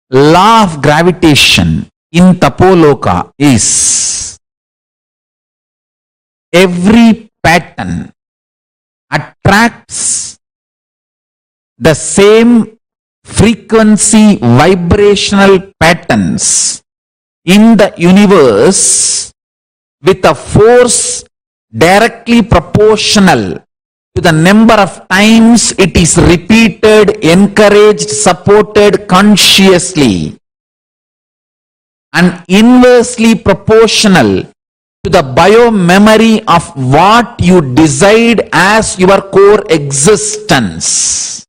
Law of gravitation in Tapo Loka is every pattern attracts the same frequency vibrational patterns in the universe with a force directly proportional to the number of times it is repeated, encouraged, supported consciously, and inversely proportional to the biomemory of what you decide as your core existence.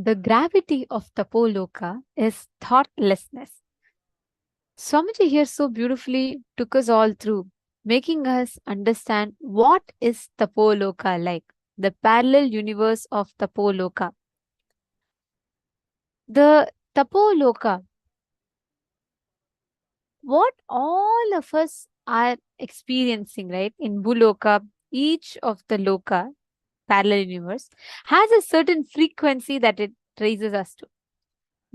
The gravity of Tapo Loka is thoughtlessness. Swamiji here so beautifully took us all through, making us understand what is Tapo Loka like, the parallel universe of Tapo Loka. The Tapo Loka, what all of us are experiencing, right? In Bhuloka, each of the Loka, parallel universe, has a certain frequency that it raises us to.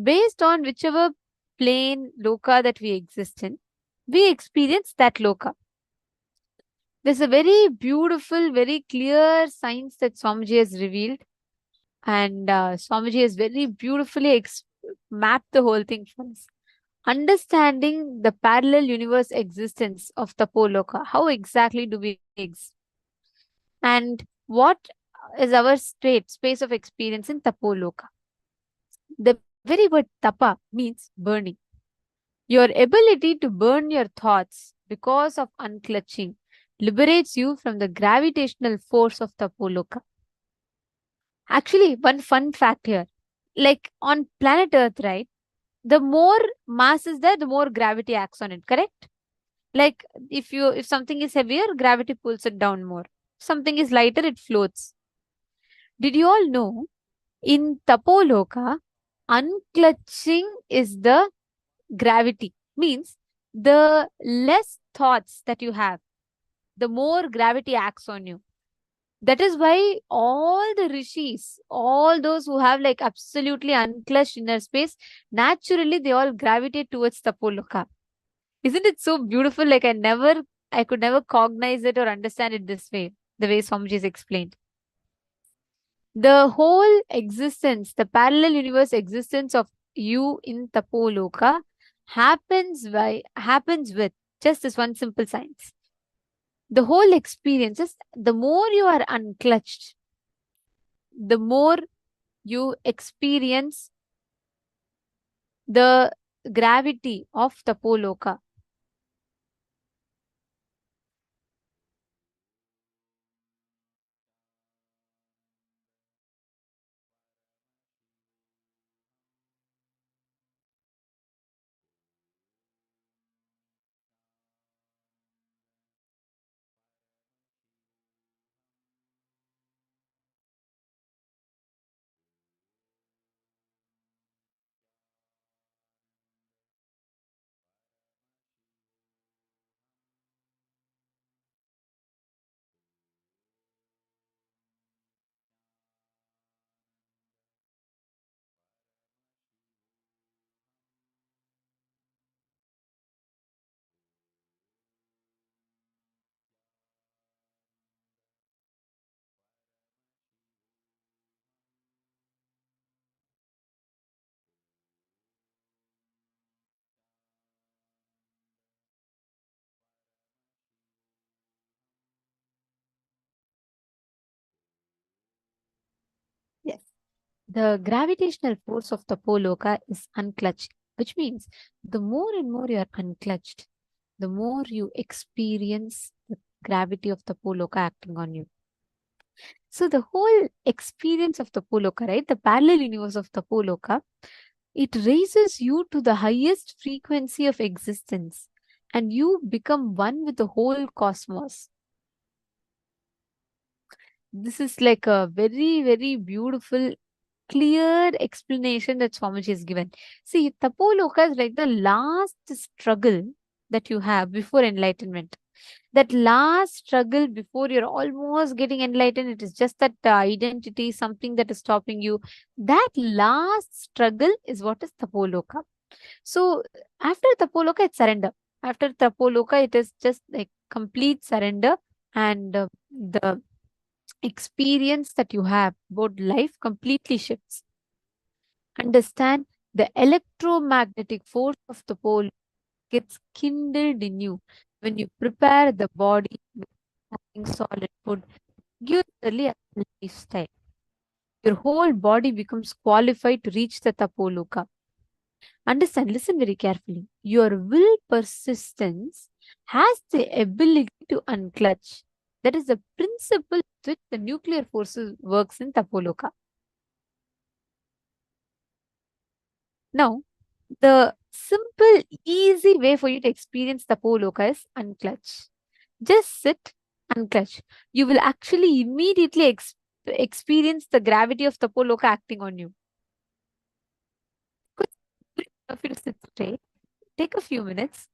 Based on whichever plane Loka that we exist in, we experience that Loka. There's a very beautiful, very clear science that Swamiji has revealed. And Swamiji has very beautifully mapped the whole thing for us. Understanding the parallel universe existence of Tapo Loka. How exactly do we exist? And what is our space of experience in Tapo Loka? The very word tapa means burning. Your ability to burn your thoughts because of unclutching liberates you from the gravitational force of Tapo Loka. Actually, one fun fact here, like on planet Earth, right? The more mass is there, the more gravity acts on it, correct? Like if something is heavier, gravity pulls it down more. Something is lighter, it floats. Did you all know in Tapo Loka, unclutching is the gravity? Means the less thoughts that you have, the more gravity acts on you. That is why all the rishis, all those who have like absolutely unclutched inner space, naturally they all gravitate towards Tapo Loka. Isn't it so beautiful? Like I could never cognize it or understand it this way, the way Swamiji has explained. The whole existence, the parallel universe existence of you in Tapo Loka happens with just this one simple science. The whole experience is the more you are unclutched, the more you experience the gravity of Tapo Loka. Yes. The gravitational force of Tapo Loka is unclutched, which means the more and more you are unclutched, the more you experience the gravity of Tapo Loka acting on you. So the whole experience of Tapo Loka, right? The parallel universe of Tapo Loka, it raises you to the highest frequency of existence and you become one with the whole cosmos. This is like a very, very beautiful, clear explanation that Swamiji has given. See, Tapo Loka is like the last struggle that you have before enlightenment. That last struggle before you're almost getting enlightened, it is just that identity, something that is stopping you. That last struggle is what is Tapo Loka. So after Tapo Loka, it's surrender. After Tapo Loka, it is just like complete surrender, and the experience that you have about life completely shifts. Understand the electromagnetic force of the pole gets kindled in you when you prepare the body with something solid food, usually a lifestyle. Your whole body becomes qualified to reach the Tapo Loka. Understand, listen very carefully. Your will persistence has the ability to unclutch. That is the principle with which the nuclear forces works in Tapo Loka. Now, the simple, easy way for you to experience Tapo Loka is unclutch. Just sit, unclutch. You will actually immediately experience the gravity of Tapo Loka acting on you. If you sit straight, take a few minutes.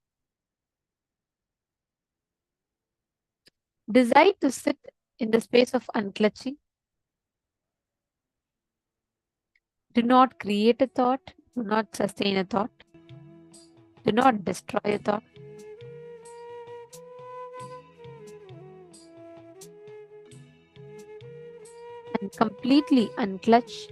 Decide to sit in the space of unclutching. Do not create a thought. Do not sustain a thought. Do not destroy a thought. And completely unclutch.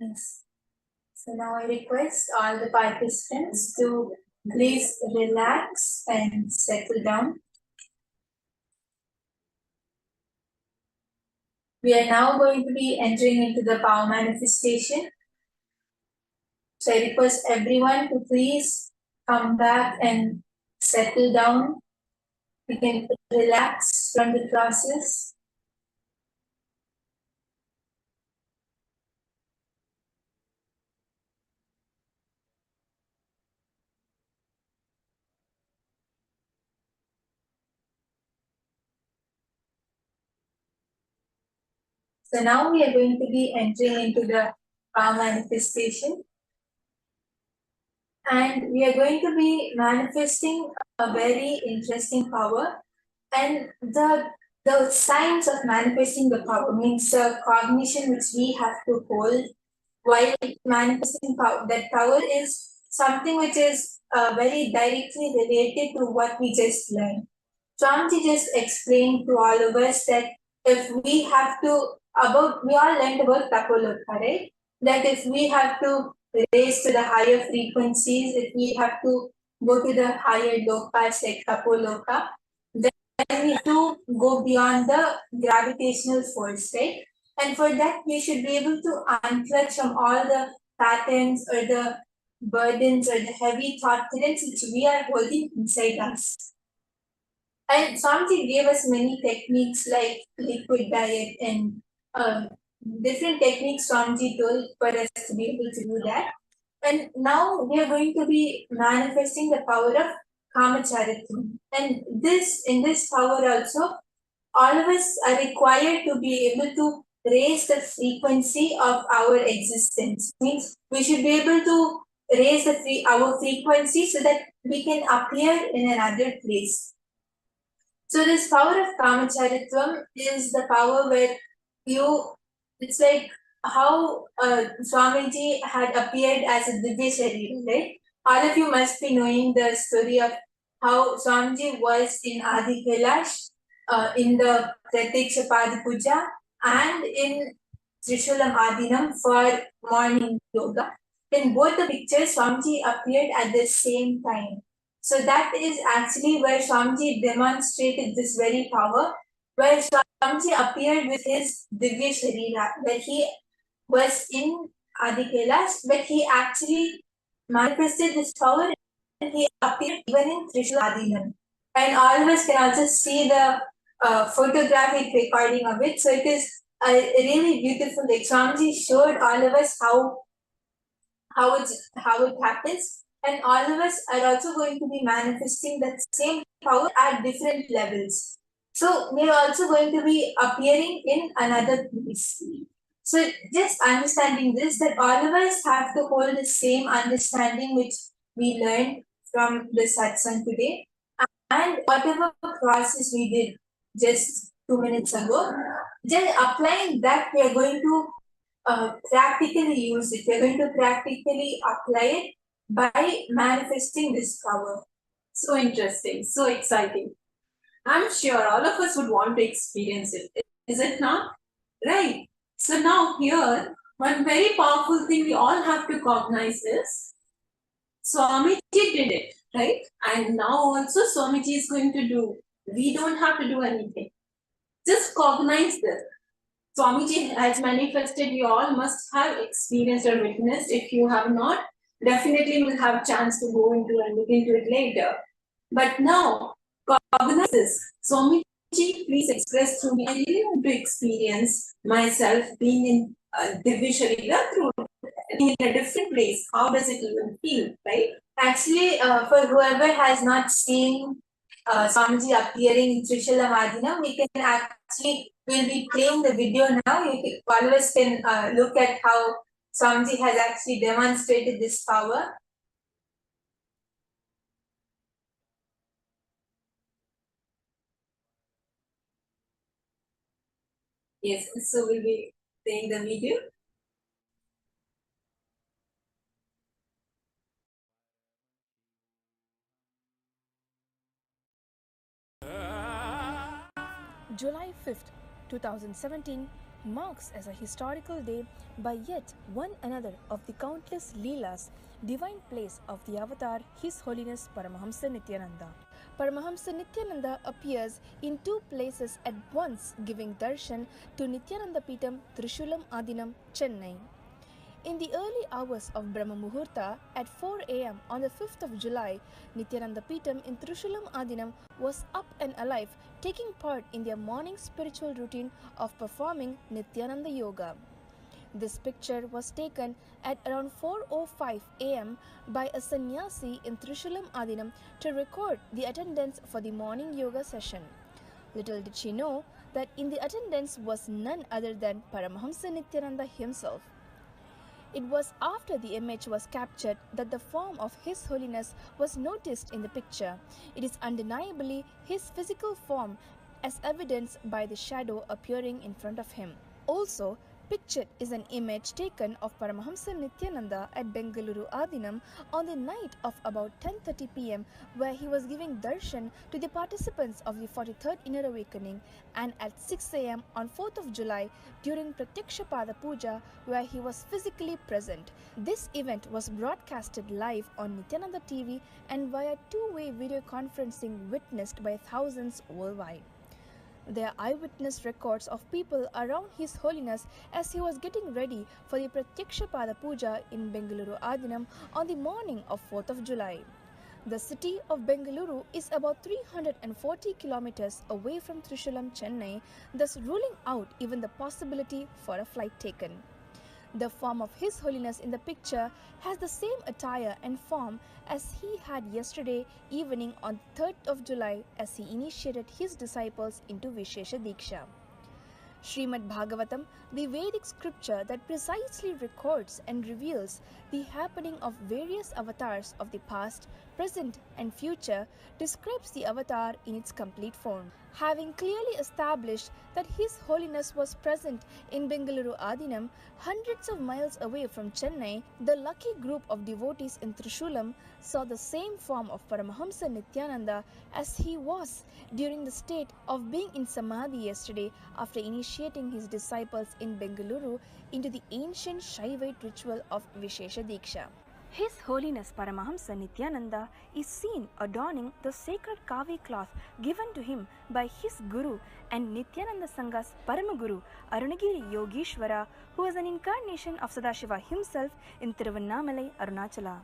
Yes. So now I request all the participants to please relax and settle down. We are now going to be entering into the power manifestation. So I request everyone to please come back and settle down. We can relax from the process. So now we are going to be entering into the power manifestation. And we are going to be manifesting a very interesting power. And the science of manifesting the power means the cognition which we have to hold while manifesting power. That power is something which is very directly related to what we just learned. Swamiji just explained to all of us that if we have to, we all learned about Tapo Loka, right? That if we have to raise to the higher frequencies, if we have to go to the higher lokas like Tapo Loka, then we have to go beyond the gravitational force, right? And for that, we should be able to unclutch from all the patterns or the burdens or the heavy thought currents which we are holding inside us. And Swamiji gave us many techniques like liquid diet and different techniques Swamiji told for us to be able to do that. And now we are going to be manifesting the power of Kamacharitvam. And in this power also, all of us are required to be able to raise the frequency of our existence. Means we should be able to raise our frequency so that we can appear in another place. So this power of Kamacharitvam is the power where it's like how Swamiji had appeared as a Divya Sharira, right? All of you must be knowing the story of how Swamiji was in Adi Kailash, in the Pratiksha Pada Puja, and in Trishulam Adinam for morning yoga. In both the pictures, Swamiji appeared at the same time. So that is actually where Swamiji demonstrated this very power, where Swamiji appeared with his Divya Sharira, where he was in Adi Kailash, but he actually manifested this power and he appeared even in Trishula Adinam. And all of us can also see the photographic recording of it. So it is really beautiful. Like Swamiji showed all of us how it happens. And all of us are also going to be manifesting that same power at different levels. So we are also going to be appearing in another place. So just understanding this, that all of us have to hold the same understanding which we learned from the satsang today. And whatever process we did just 2 minutes ago, just applying that, we are going to practically use it. We are going to practically apply it by manifesting this power. So interesting, so exciting. I'm sure all of us would want to experience it. Is it not? Right. So now here, one very powerful thing we all have to cognize is Swamiji did it, right? And now also Swamiji is going to do. We don't have to do anything. Just cognize this. Swamiji has manifested, you all must have experienced or witnessed. If you have not, definitely will have chance to go into and look into it later. But now, cognizance. Swamiji, please express through me. I really want to experience myself being in Divya Sharira through in a different place. How does it even feel, right? Actually, for whoever has not seen Swamiji appearing in Trishula Madina, we can actually, we'll be playing the video now. Followers can look at how Swamiji has actually demonstrated this power. Yes, so we'll be playing the video. July 5th, 2017 marks as a historical day by yet one another of the countless Leelas, divine plays of the avatar His Holiness Paramahamsa Nithyananda. Paramahamsa Nithyananda appears in two places at once, giving darshan to Nithyananda Peetam, Trishulam Adinam, Chennai. In the early hours of Brahma Muhurta at 4 am on the 5th of July, Nithyananda Peetam in Trishulam Adinam was up and alive, taking part in their morning spiritual routine of performing Nithyananda Yoga. This picture was taken at around 4:05 am by a sannyasi in Trishulam Adinam to record the attendance for the morning yoga session. Little did she know that in the attendance was none other than Paramahamsa Nithyananda himself. It was after the image was captured that the form of His Holiness was noticed in the picture. It is undeniably his physical form, as evidenced by the shadow appearing in front of him. Also, pictured is an image taken of Paramahamsa Nithyananda at Bengaluru Adinam on the night of about 10:30 pm, where he was giving darshan to the participants of the 43rd Inner Awakening, and at 6 am on 4th of July during Pratyakshapada Puja, where he was physically present. This event was broadcasted live on Nithyananda TV and via two-way video conferencing witnessed by thousands worldwide. There are eyewitness records of people around His Holiness as he was getting ready for the Pratyakshapada Puja in Bengaluru Adinam on the morning of 4th of July. The city of Bengaluru is about 340 kilometers away from Trishulam, Chennai, thus ruling out even the possibility for a flight taken. The form of His Holiness in the picture has the same attire and form as he had yesterday evening on 3rd of July as he initiated his disciples into Vishesha Diksha. Srimad Bhagavatam, the Vedic scripture that precisely records and reveals the happening of various avatars of the past, present and future, describes the avatar in its complete form. Having clearly established that His Holiness was present in Bengaluru Adinam, hundreds of miles away from Chennai, the lucky group of devotees in Trishulam saw the same form of Paramahamsa Nithyananda as he was during the state of being in Samadhi yesterday after initiating his disciples in Bengaluru into the ancient Shaivite ritual of Vishesha Diksha. His Holiness Paramahamsa Nithyananda is seen adorning the sacred kavi cloth given to him by his Guru and Nithyananda Sangha's Paramaguru Arunagiri Yogishwara, who is an incarnation of Sadashiva himself in Tiruvannamalai, Arunachala.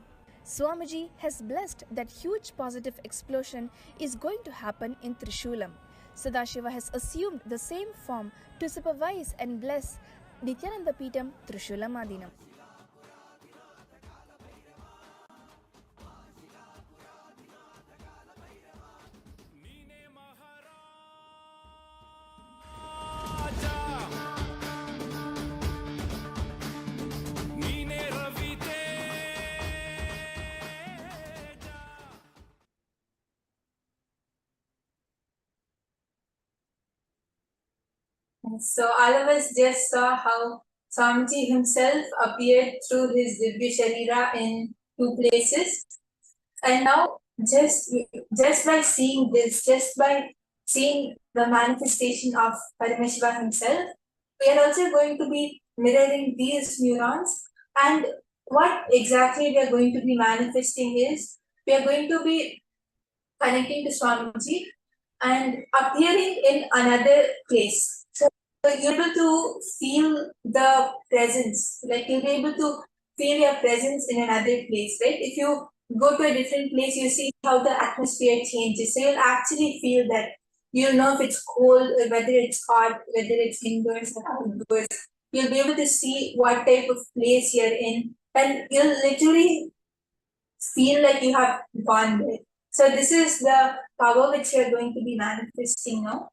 Swamiji has blessed that huge positive explosion is going to happen in Trishulam. Sadashiva has assumed the same form to supervise and bless Nithyananda Peetam Trishulam Adinam. So all of us just saw how Swamiji himself appeared through his Divya Sharira in two places. And now just by seeing this, just by seeing the manifestation of Paramashiva himself, we are also going to be mirroring these neurons. And what exactly we are going to be manifesting is, we are going to be connecting to Swamiji and appearing in another place. So you're able to feel the presence, like you'll be able to feel your presence in another place, right? If you go to a different place, you see how the atmosphere changes. So you'll actually feel that. You'll know if it's cold, or whether it's hot, whether it's indoors or outdoors. You'll be able to see what type of place you're in, and you'll literally feel like you have gone there. So this is the power which you're going to be manifesting now.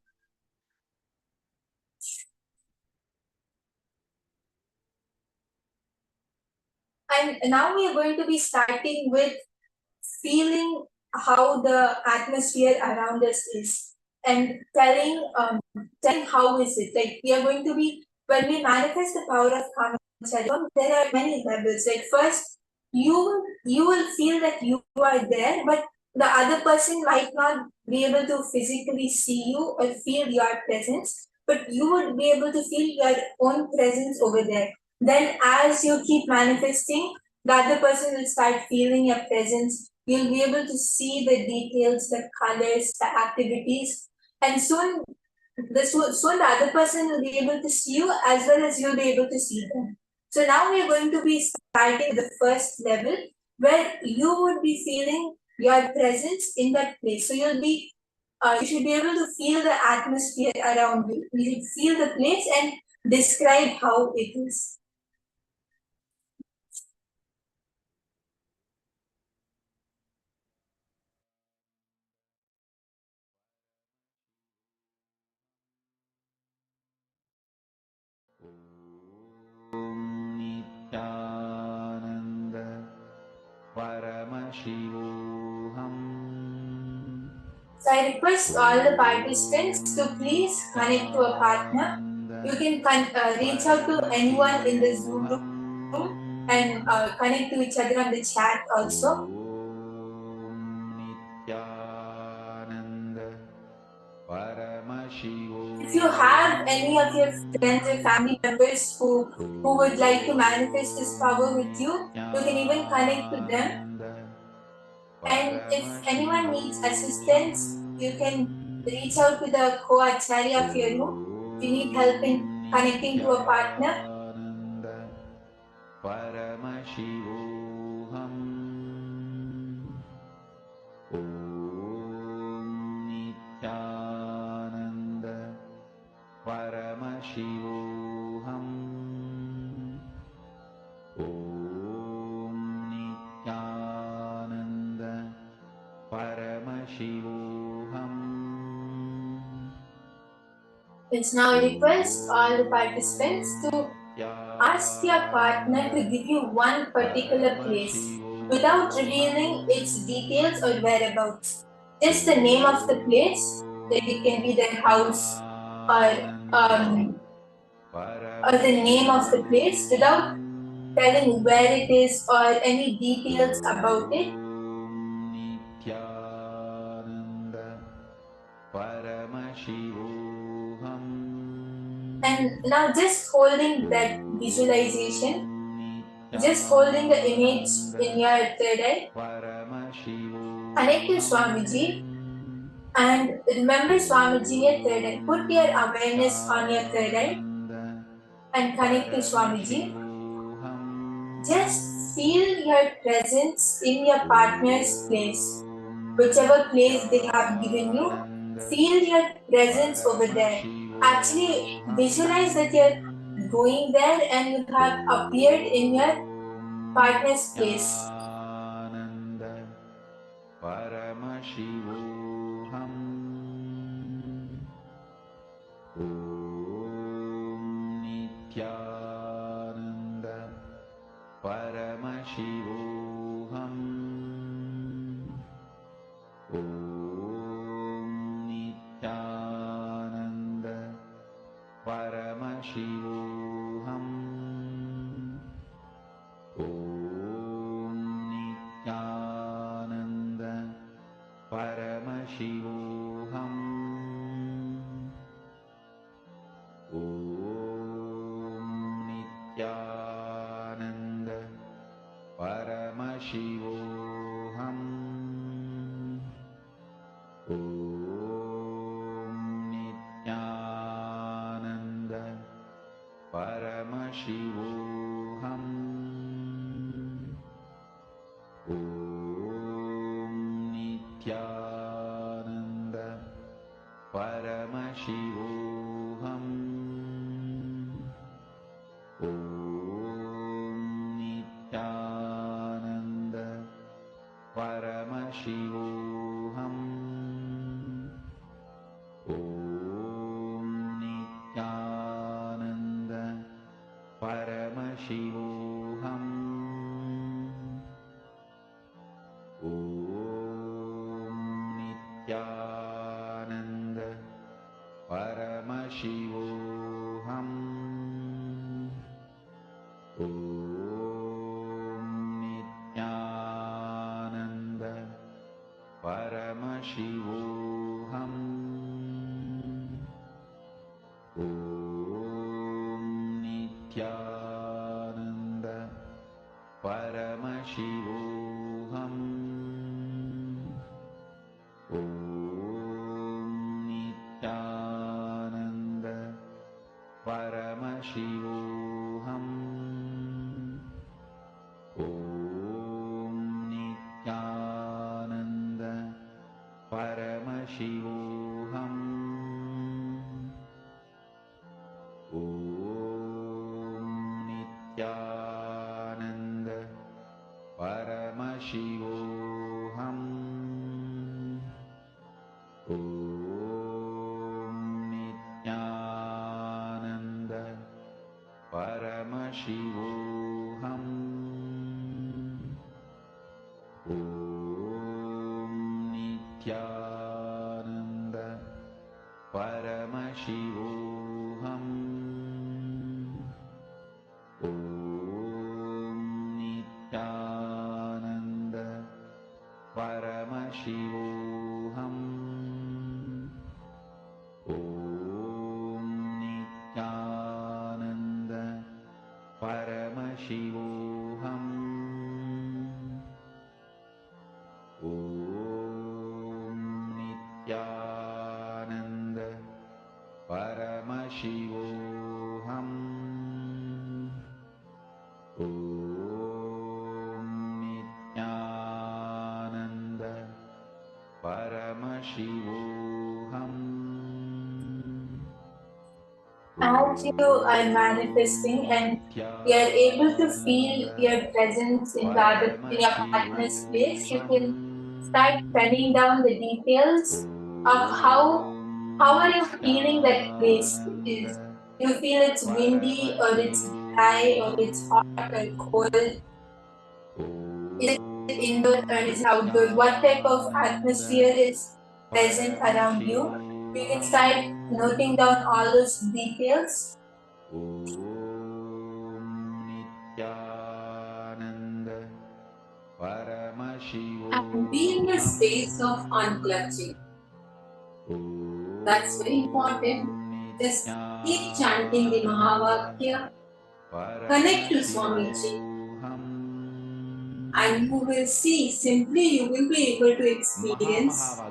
And now we are going to be starting with feeling how the atmosphere around us is and telling how is it. Like we are going to be, when we manifest the power of karma, there are many levels. Like first, you will feel that you are there, but the other person might not be able to physically see you or feel your presence, but you would be able to feel your own presence over there. Then as you keep manifesting, the other person will start feeling your presence. You'll be able to see the details, the colors, the activities, and soon the other person will be able to see you as well as you'll be able to see them. So now we are going to be starting the first level where you would be feeling your presence in that place. So you should be able to feel the atmosphere around you. You should feel the place and describe how it is. Nithyananda Paramashivoham. So I request all the participants to please connect to a partner. You can reach out to anyone in the Zoom room and connect to each other on the chat also. If you have any of your friends or family members who would like to manifest this power with you, you can even connect to them. And if anyone needs assistance, you can reach out to the co-acharya of your room. If you need help in connecting to a partner. Paramashivoham. Om Nithyananda Paramashivoham. Om Nithyananda Paramashivoham. Let's now request all the participants to ask your partner to give you one particular place without revealing its details or whereabouts. Just the name of the place, like it can be their house or the name of the place without telling where it is or any details about it. And now just holding that visualization, just holding the image in your third eye, connect to Swamiji and remember Swamiji in your third eye. Put your awareness on your third eye and connect to Swamiji. Just feel your presence in your partner's place. Whichever place they have given you, feel your presence over there. Actually, visualize that you're going there and you have appeared in your partner's place. Paramashivoham. Om Nithyananda Paramashivoham. Om Nithyananda Paramashivoham. Om Om Nithyananda Paramashivoham. Om Nithyananda Paramashivoham. Om Nithyananda Paramashivoham. Om Nithyananda Paramashivoham. Om Nithyananda Paramashivoham. Om Nithyananda Paramashivoham. Om Nithyananda Paramashivoham. Om Nithyananda Paramashivoham. Om Nithyananda Paramashivoham. Om Nithyananda Paramashivoham. Om Nithyananda Paramashivoham. Om Nithyananda Paramashivoham. Om Nithyananda Paramashivoham. Om Nithyananda Paramashivoham. Om Nithyananda Paramashivoham. As you are manifesting and you are able to feel your presence in in your partner's place, you can start penning down the details of how are you feeling that place is. You feel it's windy or it's dry or it's hot or cold. Is it indoor or is it outdoor? What type of atmosphere is present around you? You can start noting down all those details. Om Nithyananda Paramashivoham. And be in a space of unclutching. That's very important. Just keep chanting the Mahavakya. Connect to Swamiji. And you will see, simply you will be able to experience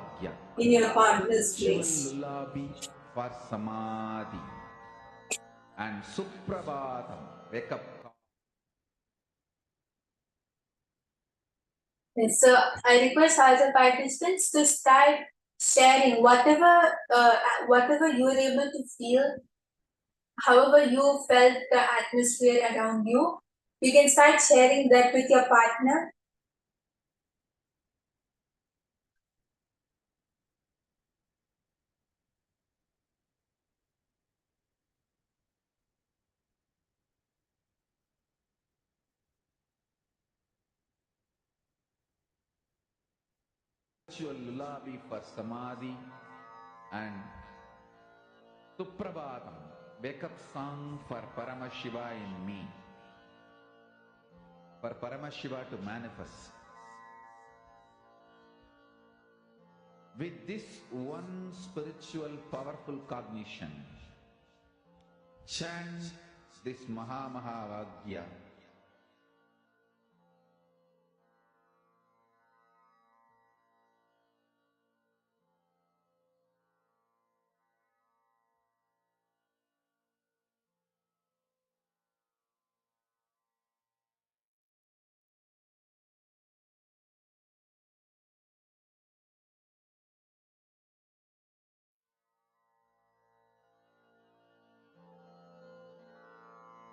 in your partner's place. Lullaby for Samadhi and Suprabhatam, wake up. And so I request all the participants to start sharing whatever you were able to feel, however you felt the atmosphere around you. You can start sharing that with your partner. Lullaby for Samadhi and Suprabhatam, wake up song for Paramashiva in me, for Paramashiva to manifest. With this one spiritual powerful cognition, chant this Mahavagya.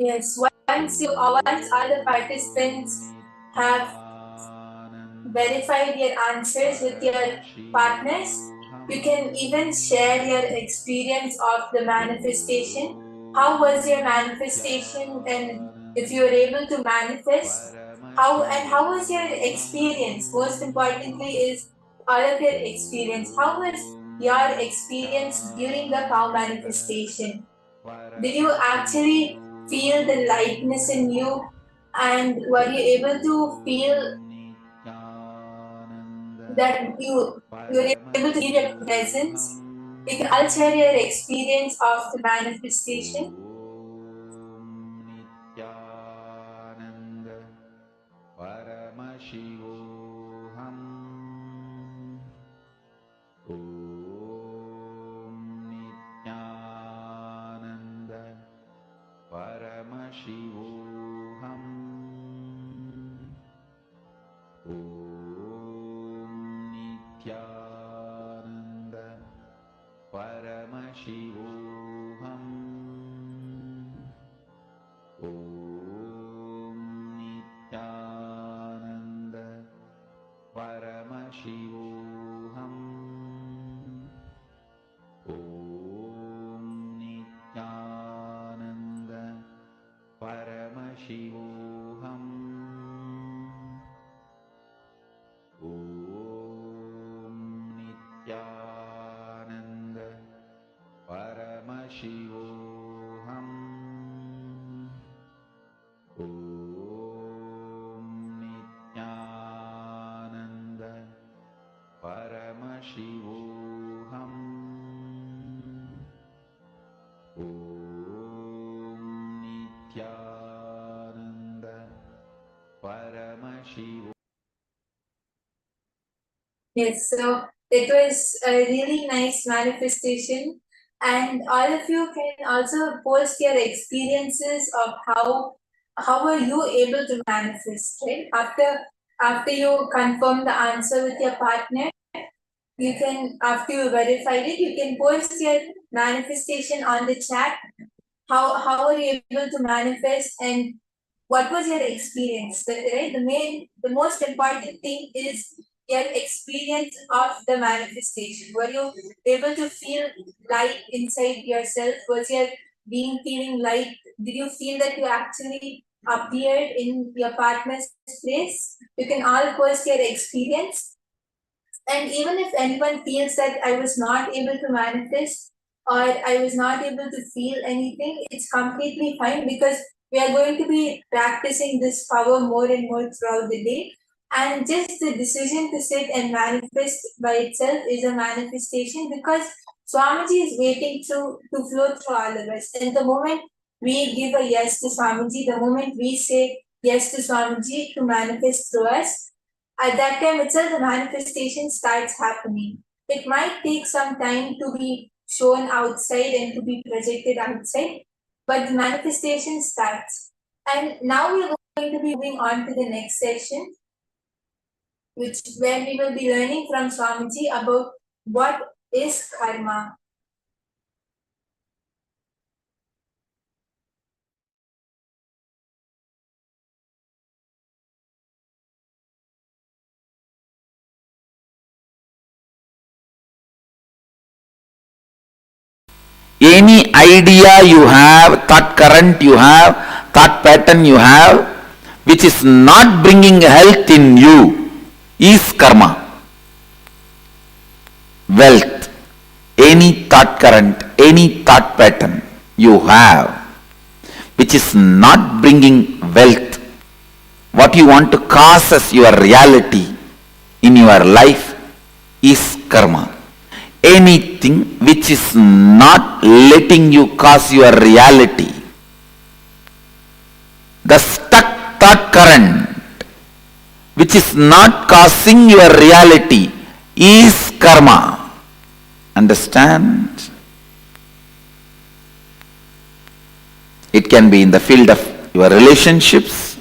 Yes, once all the participants have verified your answers with your partners, you can even share your experience of the manifestation. How was your manifestation, and if you were able to manifest, how was your experience? Most importantly is all of your experience. How was your experience during the cow manifestation? Did you actually feel the lightness in you, and were you able to feel that you were able to feel your presence? You can all share your experience of the manifestation. Nityananda Paramashivoham. Om Nityananda Paramashivoham. Om Nityananda Paramashivoham. Om Nityananda Paramashivoham. Om Nityananda Paramashivoham. Om Nityananda Paramashivoham. Om Nityananda Paramashivoham. Om Nityananda Paramashivoham. Yes, so it was a really nice manifestation, and all of you can also post your experiences of how were you able to manifest, right? After you confirm the answer with your partner, you can, after you verified it, you can post your manifestation on the chat. How were you able to manifest, and what was your experience? Right? The most important thing is your experience of the manifestation. Were you able to feel light inside yourself? Was your being feeling light? Did you feel that you actually appeared in your partner's place? You can all post your experience. And even if anyone feels that I was not able to manifest or I was not able to feel anything, it's completely fine, because we are going to be practicing this power more and more throughout the day. And just the decision to sit and manifest by itself is a manifestation, because Swamiji is waiting to flow through all of us. And the moment we give a yes to Swamiji, the moment we say yes to Swamiji to manifest through us, at that time itself the manifestation starts happening. It might take some time to be shown outside and to be projected outside, but the manifestation starts. And now we are going to be moving on to the next session, where we will be learning from Swamiji about what is karma. Any idea you have, thought current you have, thought pattern you have, which is not bringing health in you, is karma. Wealth, any thought current, any thought pattern you have, which is not bringing wealth, what you want to cause as your reality in your life is karma. Anything which is not letting you cause your reality, the stuck thought current which is not causing your reality is karma. Understand? It can be in the field of your relationships,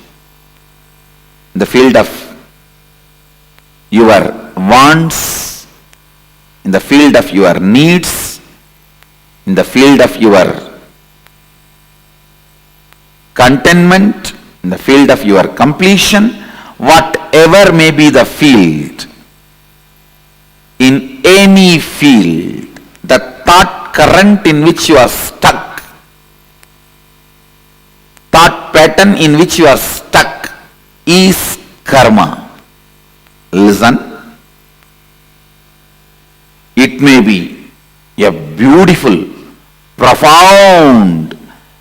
in the field of your wants, in the field of your needs, in the field of your contentment, in the field of your completion, whatever may be the field, in any field, the thought current in which you are stuck, thought pattern in which you are stuck is karma. Listen, it may be a beautiful, profound,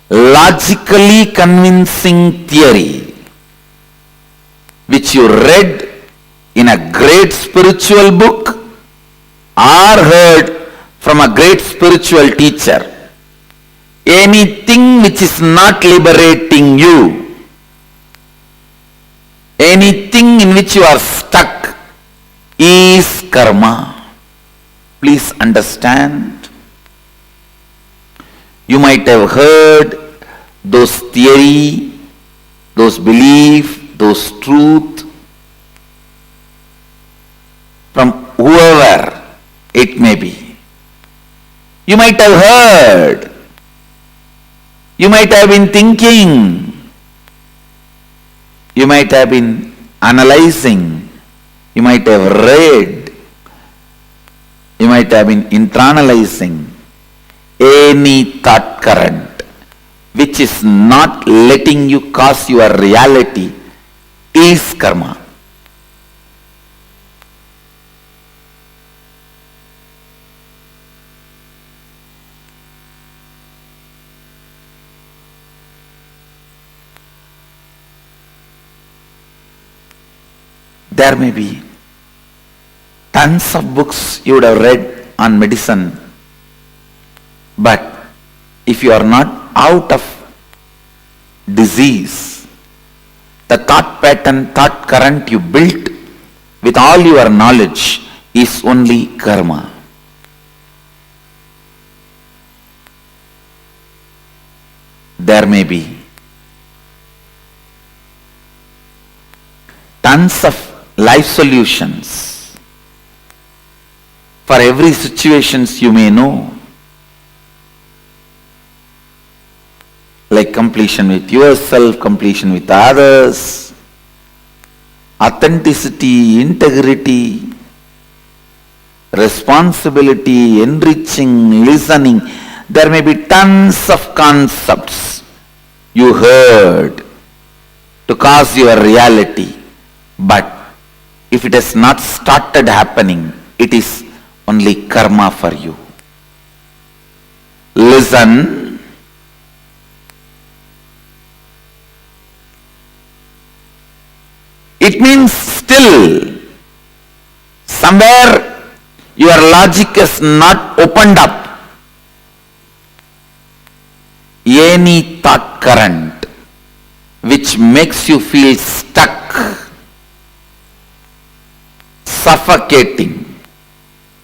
logically convincing theory which you read in a great spiritual book or heard from a great spiritual teacher. Anything which is not liberating you, anything in which you are stuck is karma. Please understand. You might have heard those theory, those belief, those truth from whoever it may be. You might have heard, you might have been thinking, you might have been analyzing, you might have read, you might have been internalizing. Any thought current which is not letting you cause your reality is karma. There may be tons of books you would have read on medicine, but if you are not out of disease, the thought pattern, thought current you built with all your knowledge is only karma. There may be tons of life solutions for every situations you may know, like completion with yourself, completion with others, authenticity, integrity, responsibility, enriching, listening. There may be tons of concepts you heard to cause your reality, but if it has not started happening, it is only karma for you. Listen. It means still somewhere your logic is not opened up. Any thought current which makes you feel stuck, suffocating,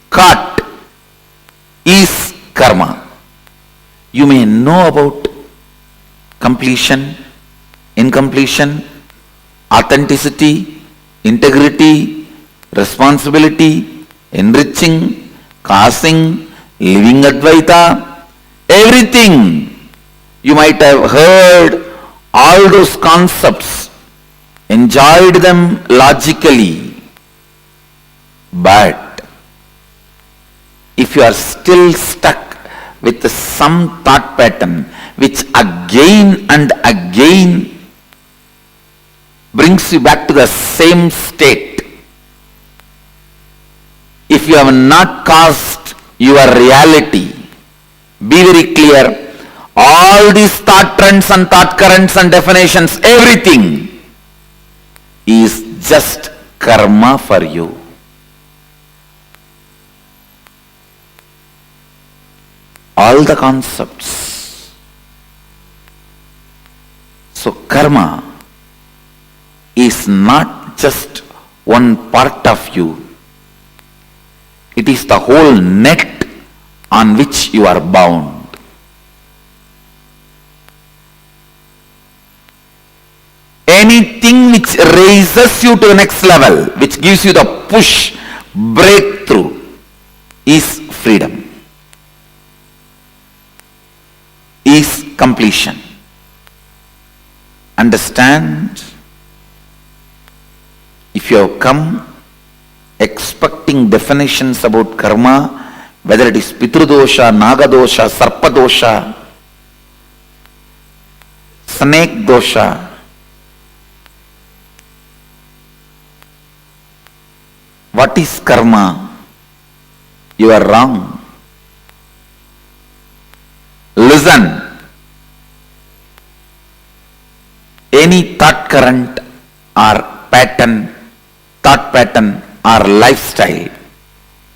caught, is karma. You may know about completion, incompletion, authenticity, integrity, responsibility, enriching, causing, living Advaita, everything. You might have heard all those concepts, enjoyed them logically, but if you are still stuck with some thought pattern which again and again brings you back to the same state, if you have not caused your reality, be very clear, all these thought trends and thought currents and definitions, everything is just karma for you. All the concepts. So karma is not just one part of you. It is the whole net on which you are bound. Anything which raises you to the next level, which gives you the push, breakthrough, is freedom, is completion. understand, if you have come expecting definitions about karma, whether it is Pitrudosha, Nagadosha, Sarpadosha, Snake dosha, what is karma? You are wrong. Listen. Any thought current or thought pattern or lifestyle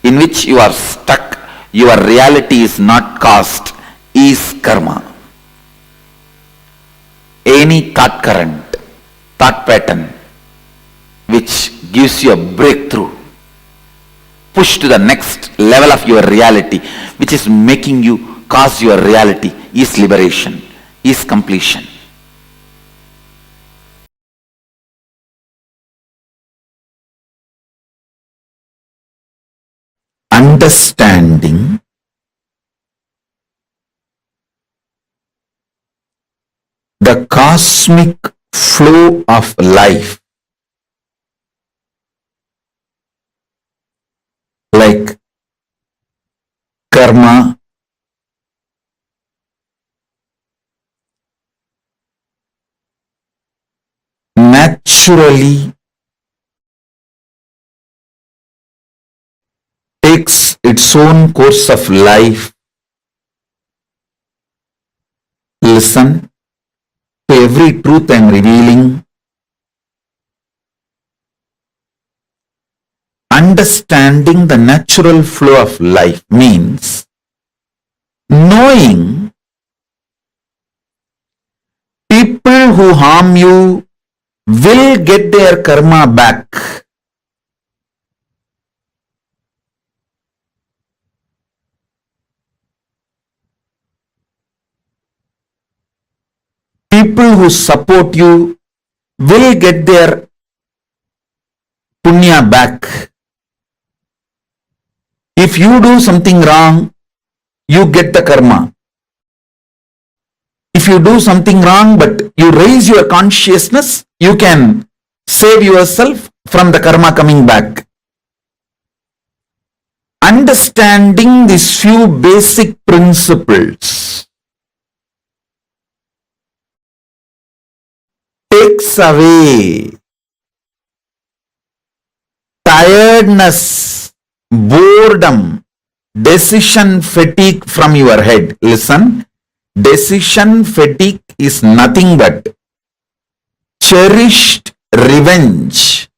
in which you are stuck, your reality is not caused, is karma. Any thought current, thought pattern which gives you a breakthrough, push to the next level of your reality, which is making you cause your reality, is liberation, is completion. Understanding the cosmic flow of life, like karma, naturally takes its own course of life. Listen to every truth I am revealing. Understanding the natural flow of life means knowing people who harm you will get their karma back. People who support you will get their punya back. If you do something wrong, you get the karma. If you do something wrong but you raise your consciousness, you can save yourself from the karma coming back. Understanding these few basic principles takes away tiredness, boredom, decision fatigue from your head. Listen, decision fatigue is nothing but cherished revenge,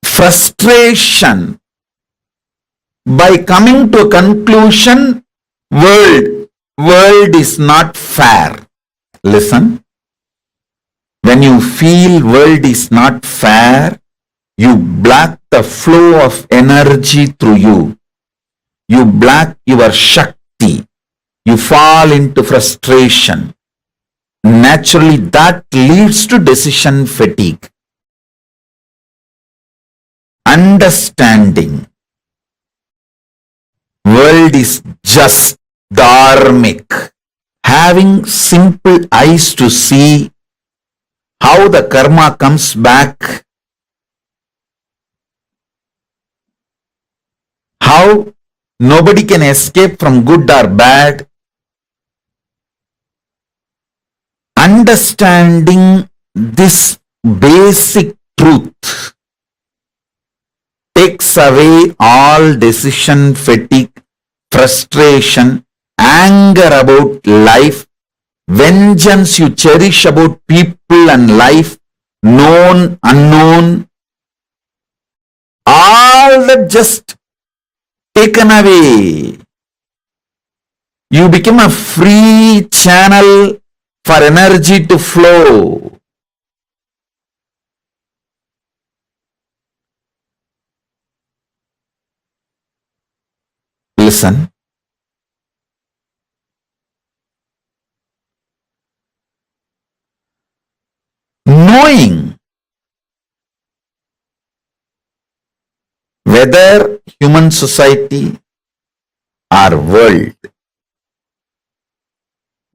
frustration by coming to a conclusion, world is not fair. Listen, when you feel world is not fair, you block the flow of energy through you. You block your Shakti. You fall into frustration. Naturally, that leads to decision fatigue. Understanding world is just dharmic. Having simple eyes to see how the karma comes back, how nobody can escape from good or bad. Understanding this basic truth takes away all decision fatigue, frustration, anger about life, vengeance you cherish about people and life, known, unknown, all that just taken away. You become a free channel for energy to flow. Listen. Knowing whether human society or world,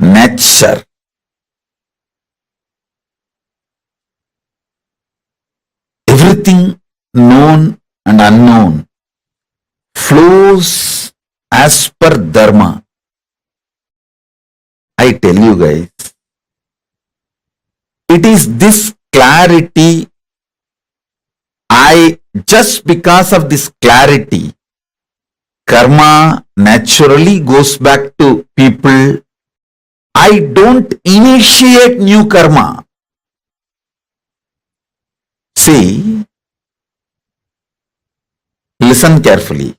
nature, everything known and unknown flows as per dharma. I tell you guys, it is this clarity, just because of this clarity, karma naturally goes back to people. I don't initiate new karma. See, listen carefully.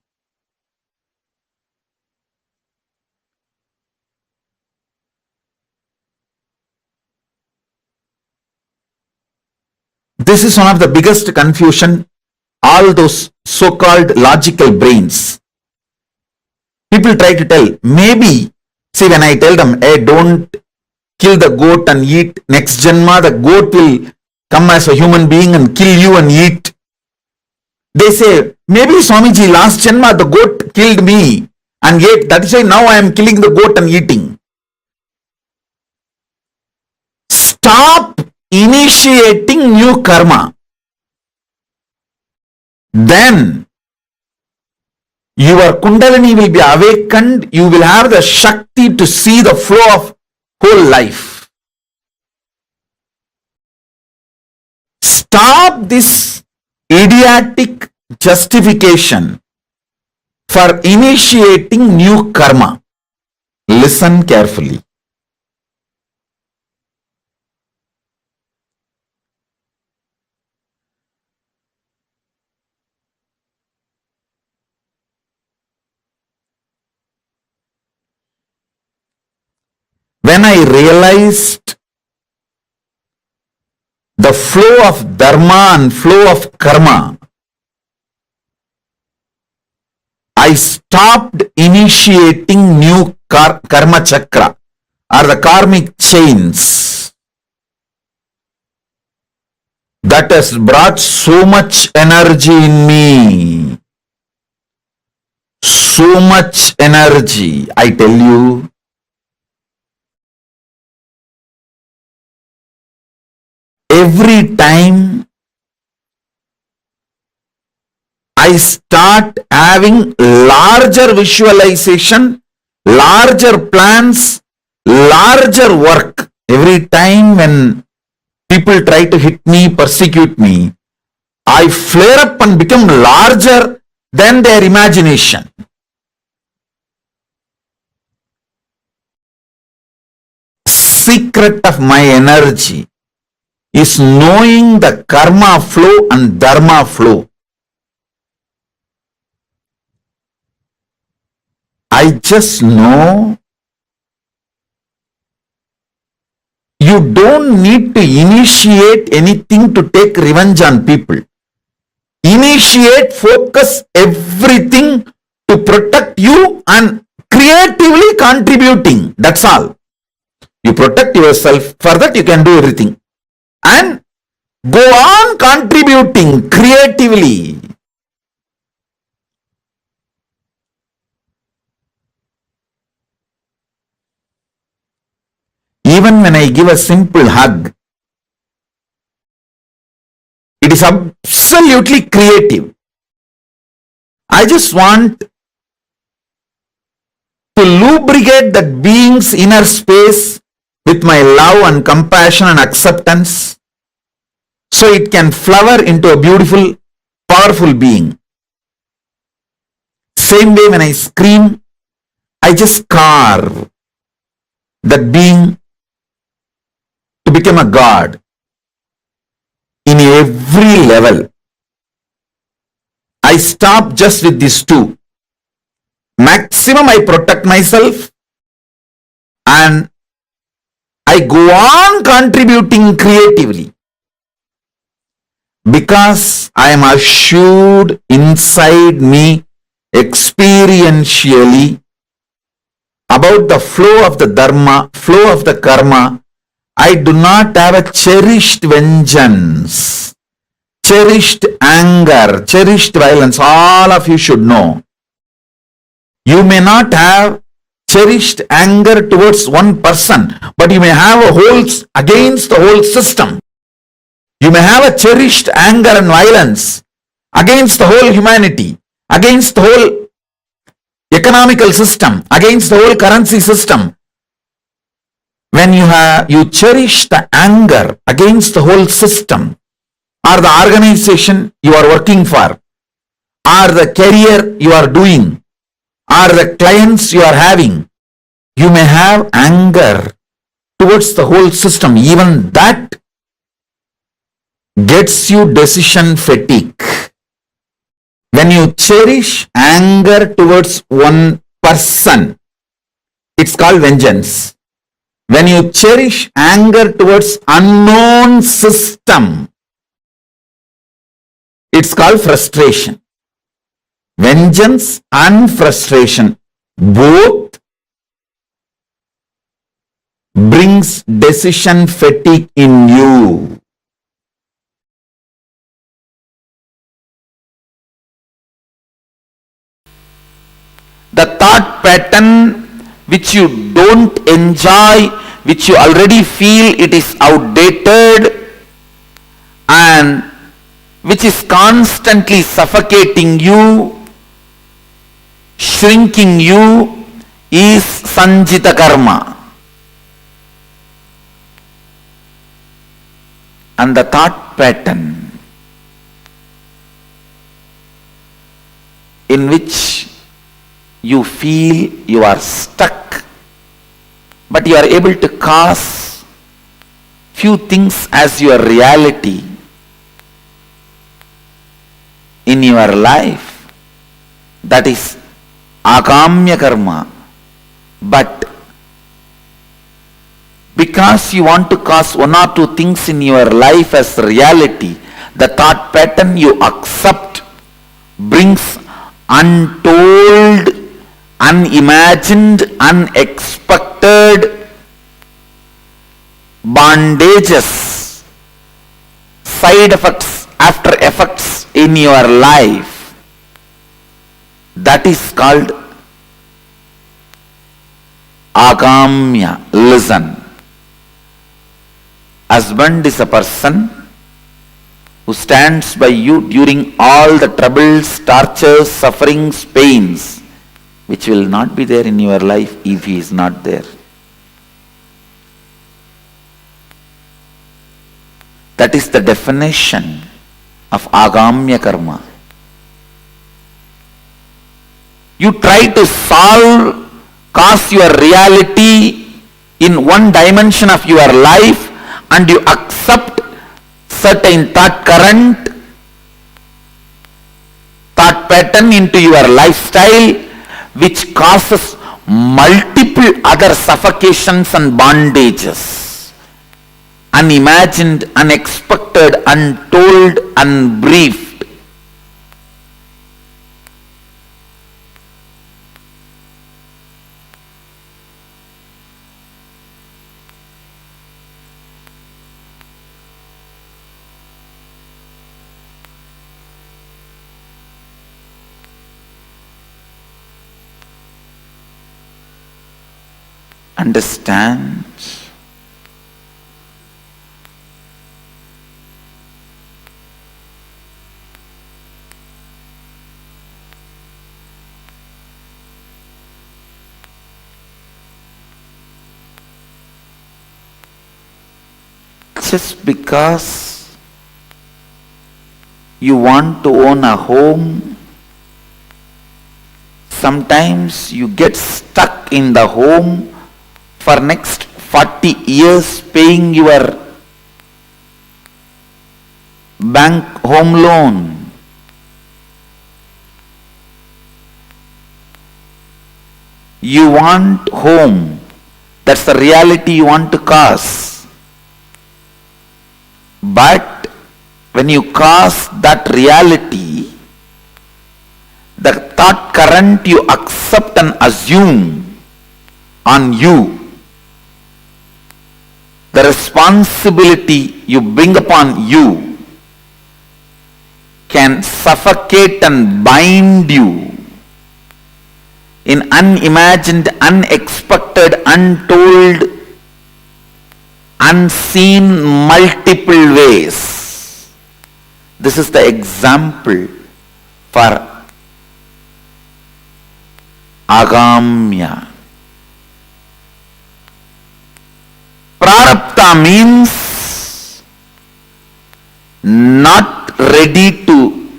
This is one of the biggest confusion. All those so-called logical brains. People try to tell, maybe, see, when I tell them, hey, don't kill the goat and eat, next janma, the goat will come as a human being and kill you and eat. They say, maybe Swamiji, last janma, the goat killed me and ate. That is why now I am killing the goat and eating. Stop initiating new karma. Then your Kundalini will be awakened. You will have the Shakti to see the flow of whole life. Stop this idiotic justification for initiating new karma. Listen carefully. When I realized the flow of dharma and flow of karma, I stopped initiating new karma chakra or the karmic chains that has brought so much energy in me. So much energy, I tell you. Every time I start having larger visualization, larger plans, larger work. Every time when people try to hit me, persecute me, I flare up and become larger than their imagination. Secret of my energy is knowing the karma flow and dharma flow. I just know you don't need to initiate anything to take revenge on people. Initiate, focus everything to protect you and creatively contributing. That's all. You protect yourself. For that you can do everything. And go on contributing creatively. Even when I give a simple hug, it is absolutely creative. I just want to lubricate that being's inner space with my love and compassion and acceptance, so it can flower into a beautiful, powerful being. Same way when I scream, I just carve that being to become a god in every level. I stop just with these two. Maximum I protect myself and I go on contributing creatively, because I am assured inside me experientially about the flow of the dharma, flow of the karma. I do not have a cherished vengeance, cherished anger, cherished violence. All of you should know. You may not have cherished anger towards one person, but you may have a whole against the whole system. You may have a cherished anger and violence against the whole humanity, against the whole economical system, against the whole currency system. When you cherish the anger against the whole system, or the organization you are working for, or the career you are doing, or the clients you are having, you may have anger towards the whole system. Even that gets you decision fatigue. When you cherish anger towards one person, it's called vengeance. When you cherish anger towards unknown system, it's called frustration. Vengeance and frustration both brings decision fatigue in you. The thought pattern which you don't enjoy, which you already feel it is outdated, and which is constantly suffocating you, shrinking you, is sanjita karma. And the thought pattern in which you feel you are stuck, but you are able to cause few things as your reality in your life, that is agamya karma. But because you want to cause one or two things in your life as reality, the thought pattern you accept brings untold, unimagined, unexpected bondages, side effects, after effects in your life. That is called agamya. Listen. Husband is a person who stands by you during all the troubles, tortures, sufferings, pains, which will not be there in your life if he is not there. That is the definition of agamya karma. You try to cause your reality in one dimension of your life, and you accept certain thought current, thought pattern into your lifestyle, which causes multiple other suffocations and bondages, unimagined, unexpected, untold, unbriefed. Understand? Just because you want to own a home, sometimes you get stuck in the home for next 40 years paying your bank home loan. You want home. That's the reality you want to cause. But when you cause that reality, the thought current you accept and assume on you, the responsibility you bring upon you, can suffocate and bind you in unimagined, unexpected, untold, unseen multiple ways. This is the example for agamya. Prarabdha means not ready to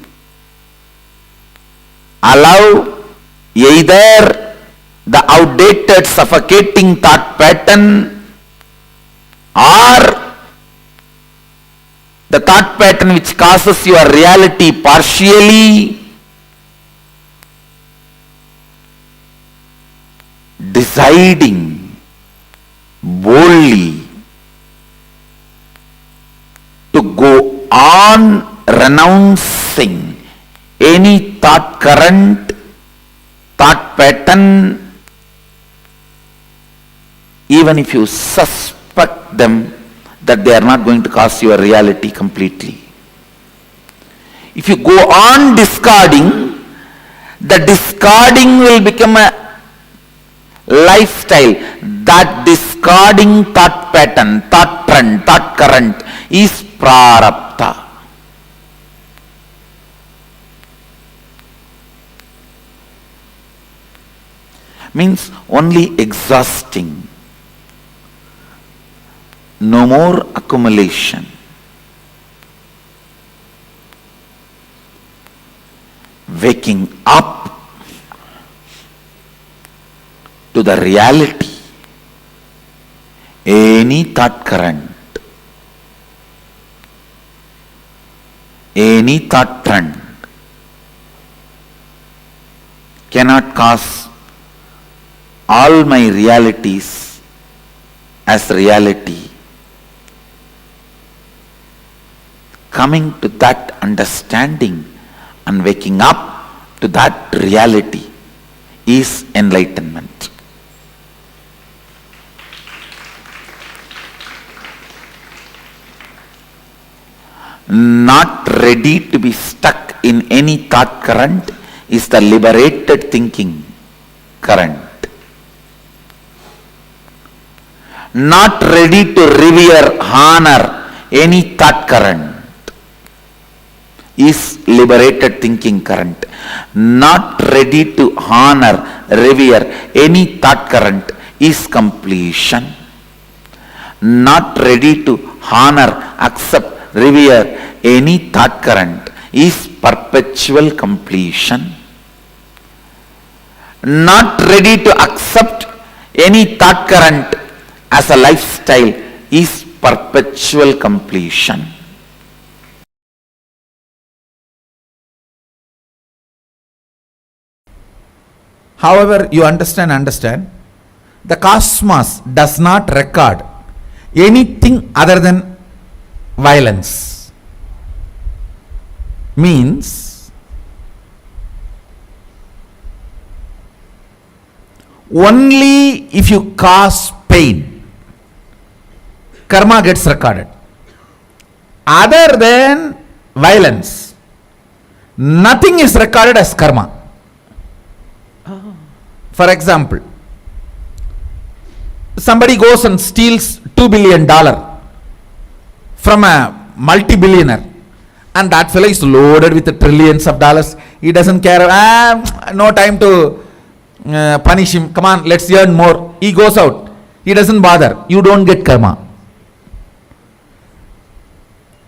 allow either the outdated suffocating thought pattern or the thought pattern which causes your reality partially, deciding boldly to go on renouncing any thought current, thought pattern, even if you suspect them that they are not going to cause your reality completely. If you go on discarding, the discarding will become a lifestyle. That discarding thought pattern, thought trend, thought current is prarabdha. Means only exhausting. No more accumulation. Waking up to the reality. Any thought current, any thought trend cannot cause all my realities as reality. Coming to that understanding and waking up to that reality is enlightenment. Not ready to be stuck in any thought current is the liberated thinking current. Not ready to revere, honor any thought current is liberated thinking current. Not ready to honor, revere any thought current is completion. Not ready to honor, accept, revere any thought current is perpetual completion. Not ready to accept any thought current as a lifestyle is perpetual completion. However, you understand, the cosmos does not record anything other than violence. Means only if you cause pain, karma gets recorded. Other than violence, nothing is recorded as karma. For example, somebody goes and steals $2 billion from a multi-billionaire, and that fellow is loaded with trillions of dollars. He doesn't care. No time to punish him. Come on, let's earn more. He goes out. He doesn't bother. You don't get karma.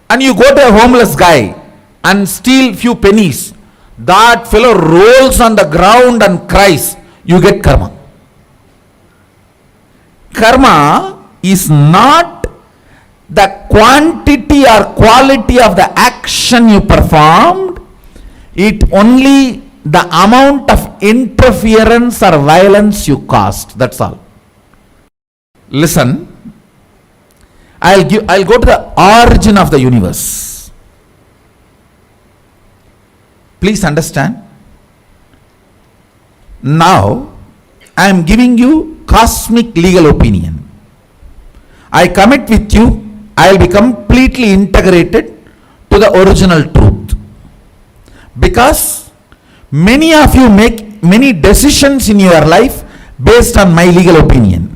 And you go to a homeless guy and steal few pennies. That fellow rolls on the ground and cries. You get karma. Karma is not the quantity or quality of the action you performed. It only the amount of interference or violence you caused. That's all. Listen, I'll go to the origin of the universe. Please understand. Now, I am giving you cosmic legal opinion. I commit with you, I will be completely integrated to the original truth. Because many of you make many decisions in your life based on my legal opinion.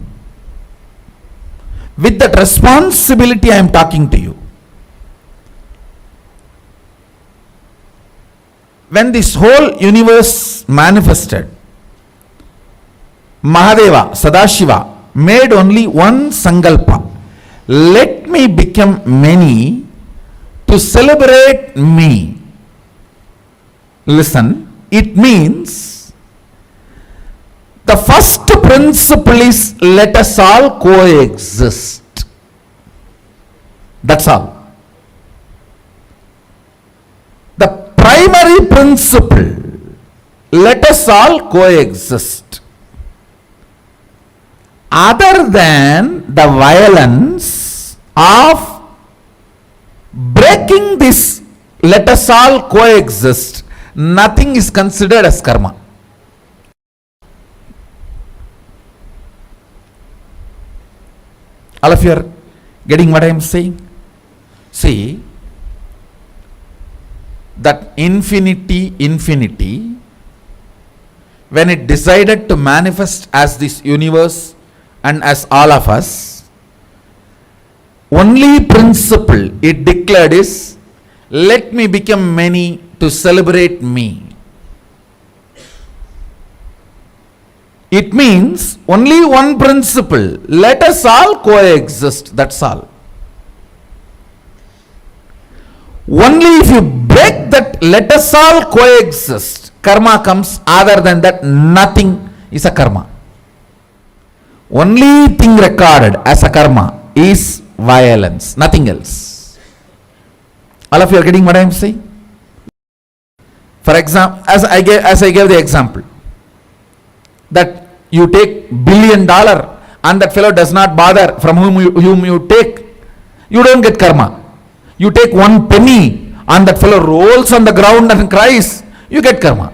With that responsibility I am talking to you. when this whole universe manifested, Mahadeva, Sadashiva, made only one sankalpa. Let me become many to celebrate me. Listen, it means the first principle is let us all coexist. That's all. The primary principle, let us all coexist. Other than the violence of breaking this, let us all coexist, nothing is considered as karma. All of you are getting what I am saying? See, that infinity, when it decided to manifest as this universe and as all of us, only principle it declared is, let me become many to celebrate me. It means only one principle, let us all coexist, that's all. Only if you break that let us all coexist, karma comes. Other than that, nothing is a karma. Only thing recorded as a karma is violence, nothing else. All of you are getting what I am saying? For example, as I gave the example, that you take $1 billion and that fellow does not bother from whom you take, you don't get karma. You take 1 penny and that fellow rolls on the ground and cries, you get karma.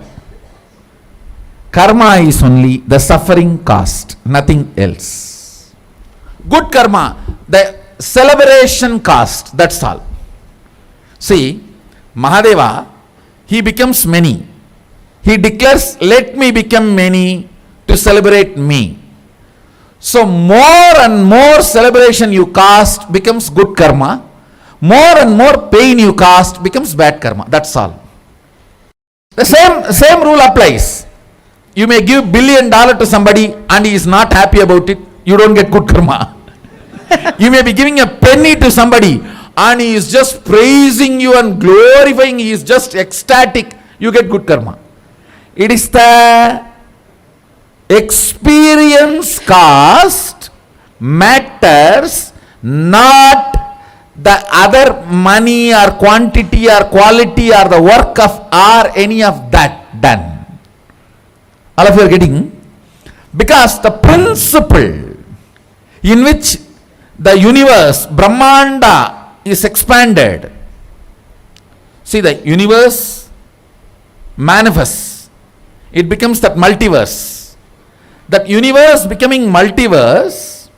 Karma is only the suffering cost, nothing else. Good karma, the celebration cost, that's all. See, Mahadeva, he becomes many. He declares, let me become many to celebrate me. So more and more celebration you cast becomes good karma. More and more pain you cast becomes bad karma. That's all. The same rule applies. You may give $1 billion to somebody and he is not happy about it. You don't get good karma. You may be giving a penny to somebody and he is just praising you and glorifying. He is just ecstatic. You get good karma. It is the experience cost matters, not the other money or quantity or quality or the work of or any of that done. All of you are getting? Because the principle in which the universe, Brahmanda, is expanded. See, the universe manifests. It becomes that multiverse. That universe becoming multiverse,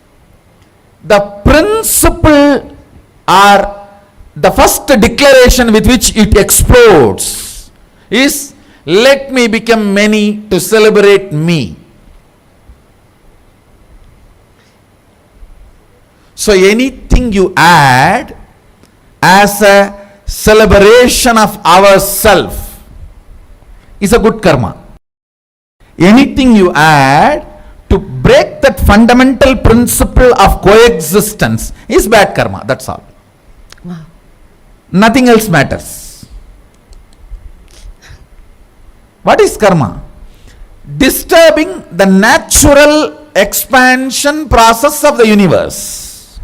the principle or the first declaration with which it explodes is, let me become many to celebrate me. So anything you add as a celebration of ourself is a good karma. Anything you add to break that fundamental principle of coexistence is bad karma. That's all. Wow. Nothing else matters. What is karma? Disturbing the natural expansion process of the universe.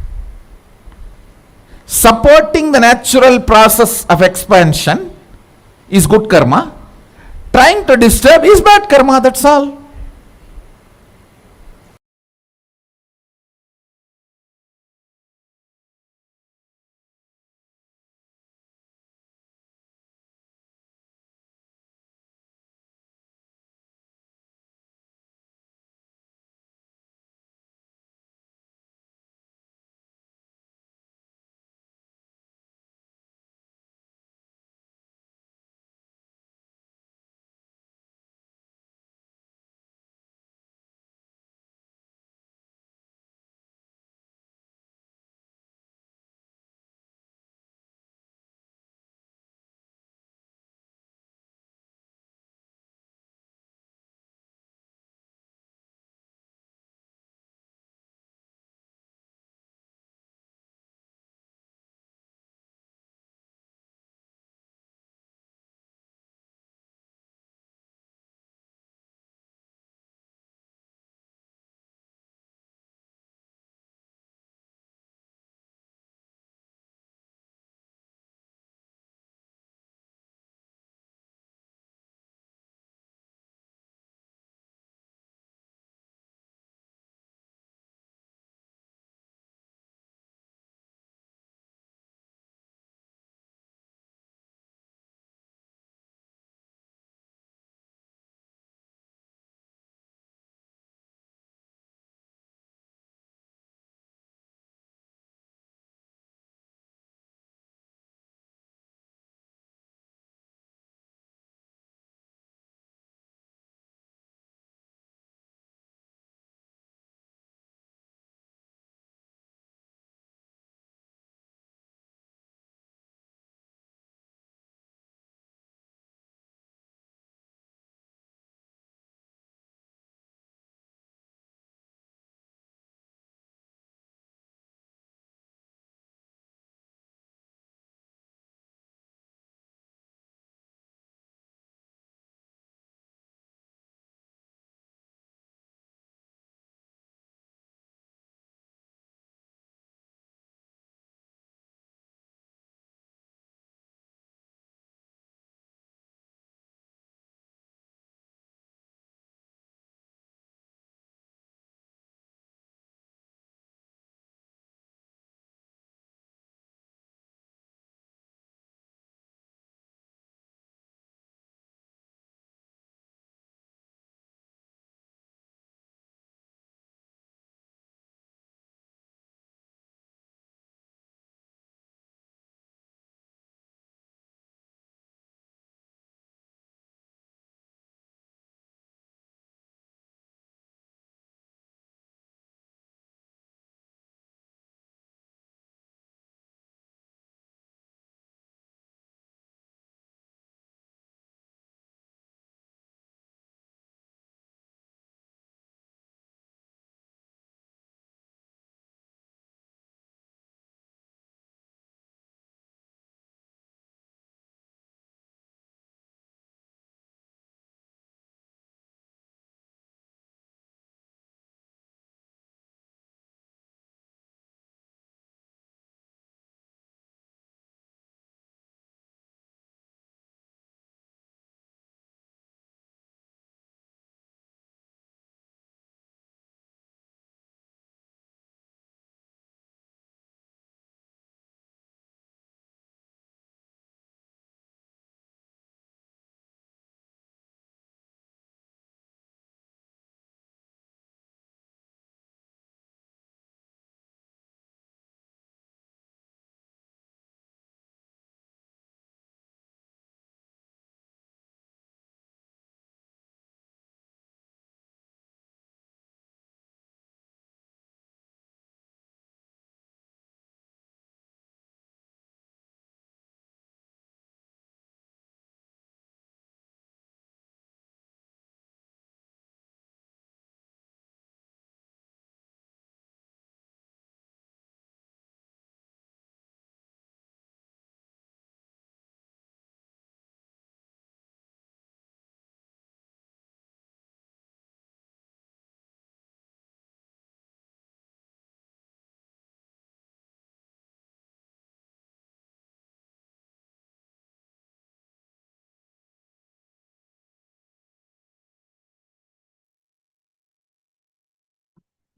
Supporting the natural process of expansion is good karma. Trying to disturb is bad karma, that's all.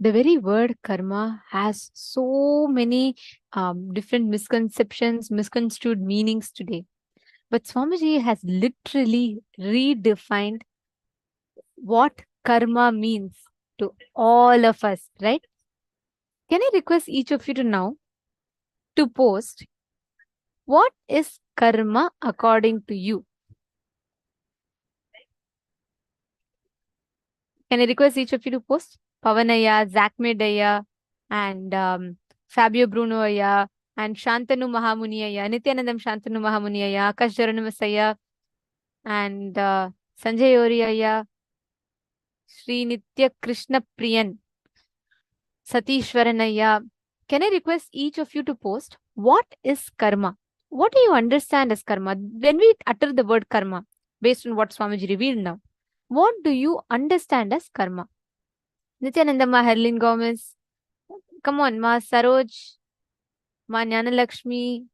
The very word karma has so many different misconceptions, misconstrued meanings today. But Swamiji has literally redefined what karma means to all of us, right? Can I request each of you to now to post what is karma according to you? Can I request each of you to post? Pavanaya, Zakmedaya, and Fabio Brunoaya, and Shantanu Mahamuniaya, Nithyanandam Shantanu Mahamuniaya, Akash Jaranamasaya, and Sanjay Oriaya, Sri Nitya Krishna Priyan, Satishwaranaya. Can I request each of you to post what is karma? What do you understand as karma? When we utter the word karma, based on what Swamiji revealed now, what do you understand as karma? Nityananda Ma Herlin Gomez. Come on, Ma Saroj, Ma Jnanalakshmi,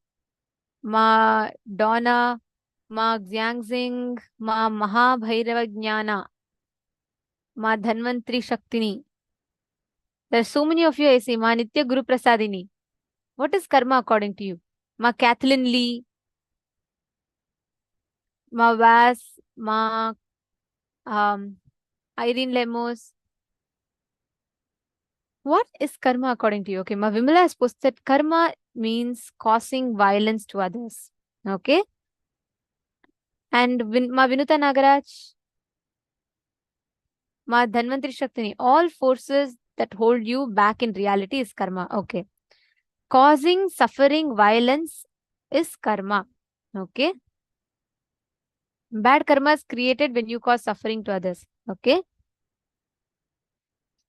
Ma Donna, Ma Xiangxing, Ma Mahabhairava Jnana, Ma Dhanvantri Shaktini. There are so many of you I see. Ma Nitya Guru Prasadini. What is karma according to you? Ma Kathleen Lee, Ma Vas, Ma Irene Lemos. What is karma according to you? Okay, Ma Vimala has posted karma means causing violence to others. Okay. And Ma Vinuta Nagaraj, Ma Dhanvantri Shaktini. All forces that hold you back in reality is karma. Okay. Causing suffering, violence is karma. Okay. Bad karma is created when you cause suffering to others. Okay.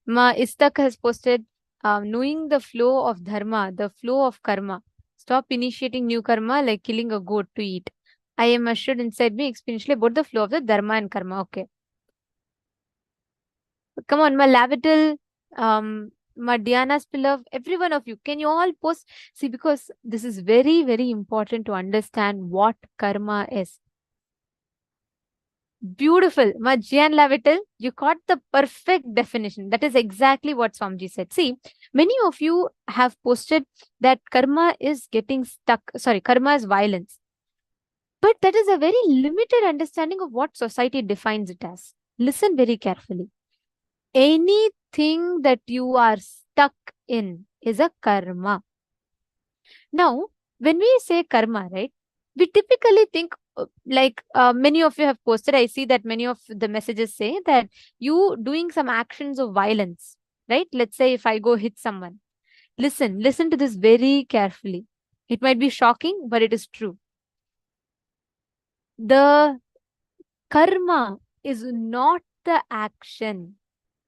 Ma Istak has posted knowing the flow of dharma, the flow of karma. Stop initiating new karma like killing a goat to eat. I am assured inside me experientially about the flow of the dharma and karma. Okay. Come on, Ma Lavital, Ma Diana's beloved, every one of you, can you all post? See, because this is very, very important to understand what karma is. Beautiful. Ma Gian Lavital, you got the perfect definition. That is exactly what Swamiji said. See, many of you have posted that karma is getting stuck. Sorry, karma is violence. But that is a very limited understanding of what society defines it as. Listen very carefully. Anything that you are stuck in is a karma. Now, when we say karma, right, we typically think many of you have posted, I see that many of the messages say that you doing some actions of violence, right? Let's say if I go hit someone. Listen to this very carefully. It might be shocking, but it is true. The karma is not the action.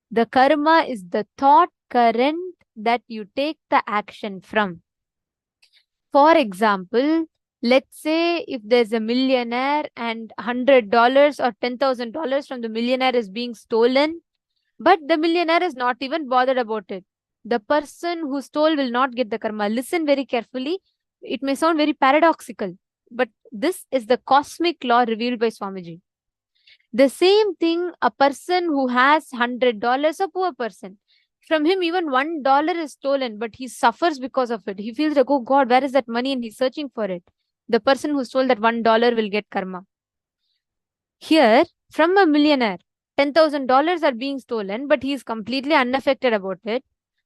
The karma is the thought current that you take the action from. For example, let's say if there's a millionaire and $100 or $10,000 from the millionaire is being stolen, but the millionaire is not even bothered about it. The person who stole will not get the karma. Listen very carefully. It may sound very paradoxical, but this is the cosmic law revealed by Swamiji. The same thing, a person who has $100, a poor person, from him even $1 is stolen, but he suffers because of it. He feels like, oh God, where is that money? And he's searching for it. The person who stole that $1 will get karma. Here, from a millionaire, $10,000 are being stolen, but he is completely unaffected about it.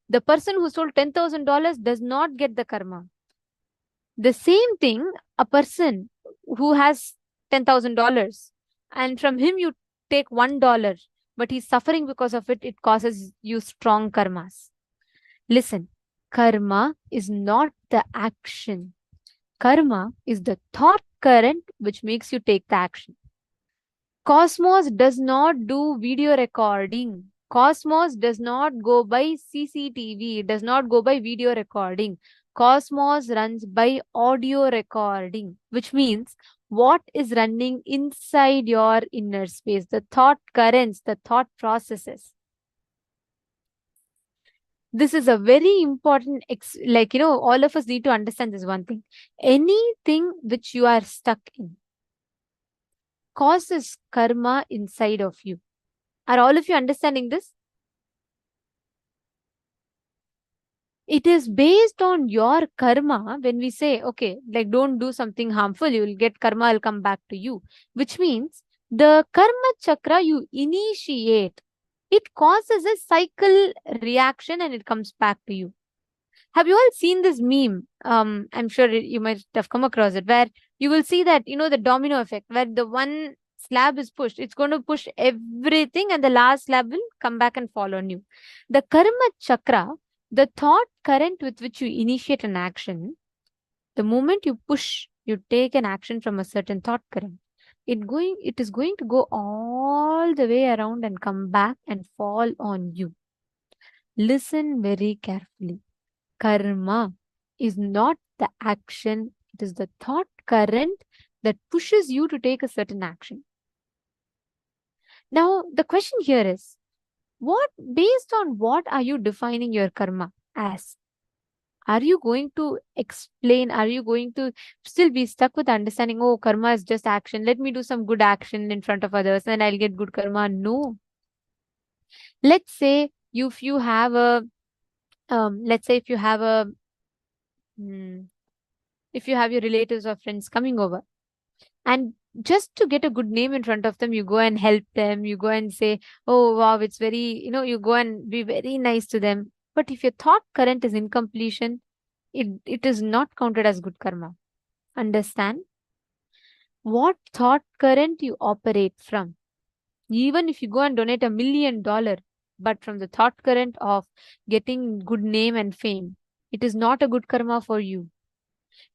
The person who stole $10,000 does not get the karma. The same thing, a person who has $10,000 and from him you take $1, but he's suffering because of it, it causes you strong karmas. Listen, karma is not the action. Karma is the thought current which makes you take the action. Cosmos does not do video recording. Cosmos does not go by CCTV. It does not go by video recording. Cosmos runs by audio recording, which means what is running inside your inner space, the thought currents, the thought processes. This is a very important, all of us need to understand this one thing. Anything which you are stuck in causes karma inside of you. Are all of you understanding this? It is based on your karma. When we say, okay, like don't do something harmful, you will get karma will come back to you, which means the karma chakra you initiate, it causes a cycle reaction and it comes back to you. Have you all seen this meme? I'm sure you might have come across it, where you will see that, the domino effect, where the one slab is pushed, it's going to push everything, and the last slab will come back and fall on you. The karma chakra, the thought current with which you initiate an action, the moment you push, you take an action from a certain thought current, it is going to go all the way around and come back and fall on you. Listen very carefully. Karma is not the action, it is the thought current that pushes you to take a certain action. Now, the question here is, based on what are you defining your karma as? Are you going to explain? Are you going to still be stuck with understanding, oh, karma is just action. Let me do some good action in front of others and I'll get good karma. No. Let's say if you have a, if you have your relatives or friends coming over, and just to get a good name in front of them, you go and help them, you go and say, oh wow, it's very, you go and be very nice to them. But if your thought current is incompletion, it is not counted as good karma. Understand? What thought current you operate from. Even if you go and donate $1 million, but from the thought current of getting good name and fame, it is not a good karma for you.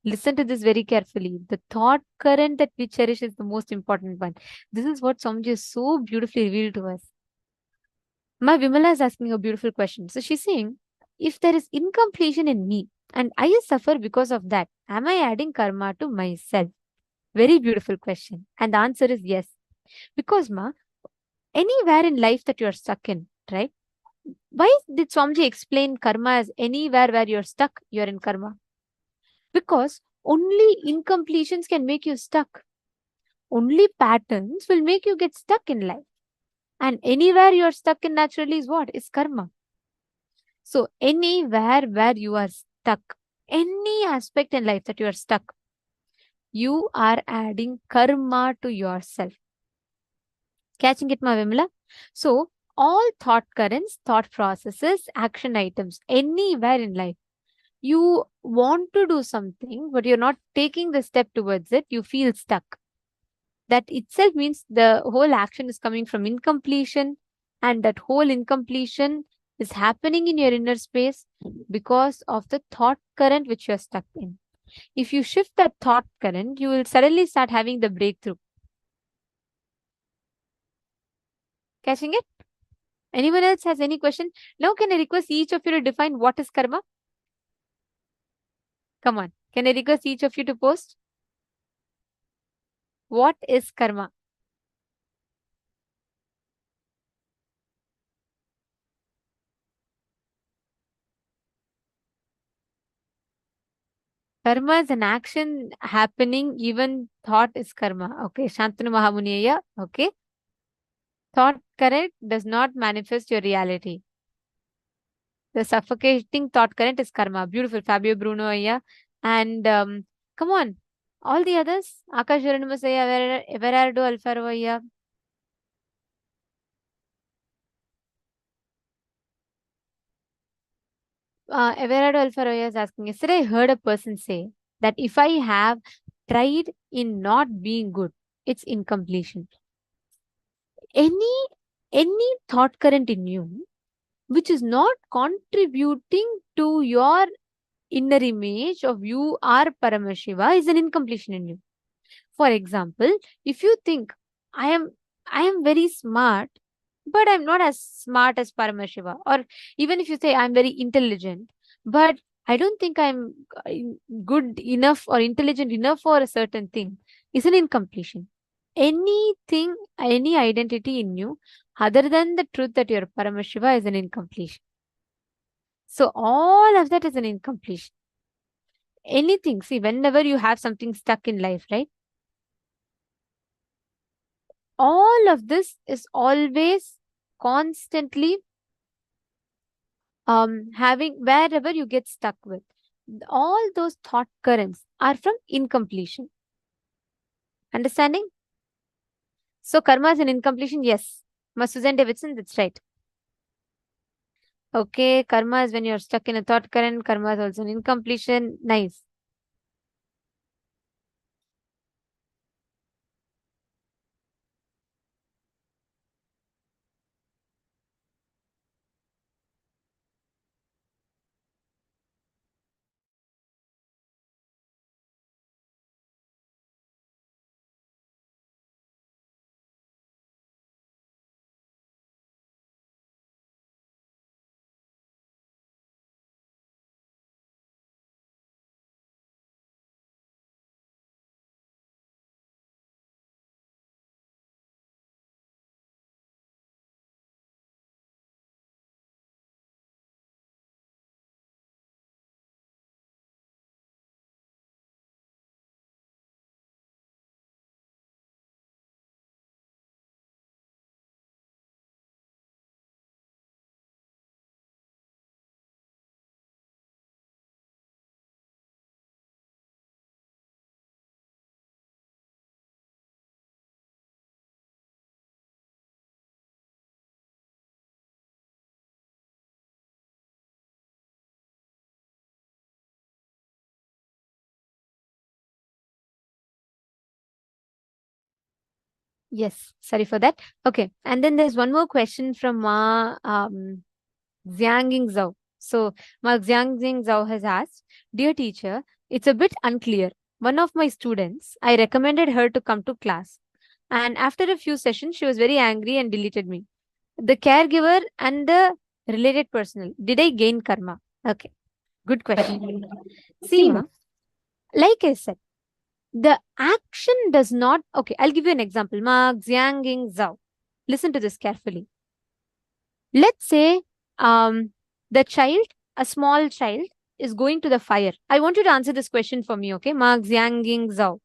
Listen to this very carefully. The thought current that we cherish is the most important one. This is what Swamiji has so beautifully revealed to us. My Vimala is asking a beautiful question. So she's saying, if there is incompletion in me and I suffer because of that, am I adding karma to myself? Very beautiful question. And the answer is yes. Because anywhere in life that you're stuck in, right? Why did Swamiji explain karma as anywhere where you're stuck, you're in karma? Because only incompletions can make you stuck. Only patterns will make you get stuck in life. And anywhere you're stuck in naturally is what? Is karma. So anywhere where you are stuck, any aspect in life that you are stuck, you are adding karma to yourself. Catching it, Ma Vimla? So all thought currents, thought processes, action items, anywhere in life, you want to do something, but you're not taking the step towards it, you feel stuck. That itself means the whole action is coming from incompletion, and that whole incompletion is happening in your inner space because of the thought current which you're stuck in. If you shift that thought current, you will suddenly start having the breakthrough. Catching it? Anyone else has any question? Now can I request each of you to define what is karma? Come on. Can I request each of you to post? What is karma? Karma is an action happening, even thought is karma. Okay, Shantanu Mahamuniyaya. Okay. Thought current does not manifest your reality. The suffocating thought current is karma. Beautiful, Fabio Bruno Aya. And come on, all the others. Akash Jeronimus Aya, Everardo Alfaro Aya. Everardo Alfaro Aya is asking, yesterday I heard a person say that if I have tried in not being good, it's incompletion. Any thought current in you which is not contributing to your inner image of you are Paramashiva is an incompletion in you. For example, if you think I am very smart, but I'm not as smart as Paramashiva, or even if you say I'm very intelligent, but I don't think I'm good enough or intelligent enough for a certain thing, is an incompletion. Anything, any identity in you other than the truth that you're Paramashiva is an incompletion. So all of that is an incompletion. Anything, see, whenever you have something stuck in life, right? All of this is always constantly having wherever you get stuck with. All those thought currents are from incompletion. Understanding? So karma is an incompletion, yes. Susan Davidson, that's right. Okay, karma is when you're stuck in a thought current. Karma is also an incompletion. Nice. Yes, sorry for that. Okay, and then there's one more question from Ma Xiangying Zhao. So Ma Xiangying Zhao has asked, "Dear teacher, it's a bit unclear. One of my students, I recommended her to come to class, and after a few sessions, she was very angry and deleted me. The caregiver and the related personnel. Did I gain karma?" Okay, good question. See, Ma, like I said, the action does not. Okay, I'll give you an example. Ma Xiangying Zhao. Listen to this carefully. Let's say the child, a small child, is going to the fire. I want you to answer this question for me, okay? Ma Xiangying Zhao.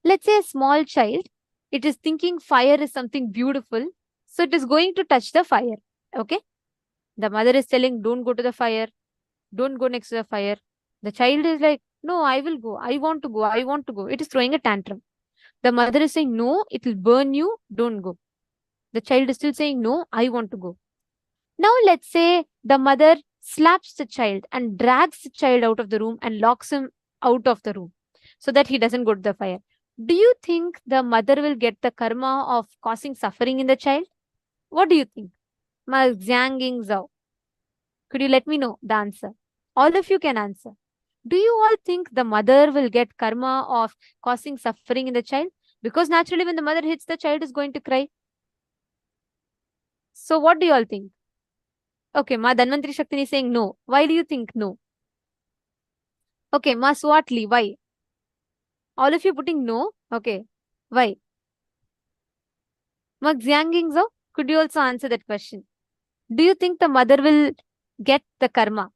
Let's say a small child, it is thinking fire is something beautiful, so it is going to touch the fire, okay? The mother is telling, don't go to the fire, don't go next to the fire. The child is like, no, I will go, I want to go, I want to go. It is throwing a tantrum. The mother is saying, no, it will burn you, don't go. The child is still saying, no, I want to go. Now let's say the mother slaps the child and drags the child out of the room and locks him out of the room so that he doesn't go to the fire. Do you think the mother will get the karma of causing suffering in the child? What do you think? Ma Xiangying Zhao. Could you let me know the answer? All of you can answer. Do you all think the mother will get karma of causing suffering in the child? Because naturally when the mother hits, the child is going to cry. So what do you all think? Okay, Ma Dhanvantri Shakti is saying no. Why do you think no? Okay, Ma Swatli, why? All of you putting no? Okay, why? Ma Xiangying Zhao, could you also answer that question? Do you think the mother will get the karma?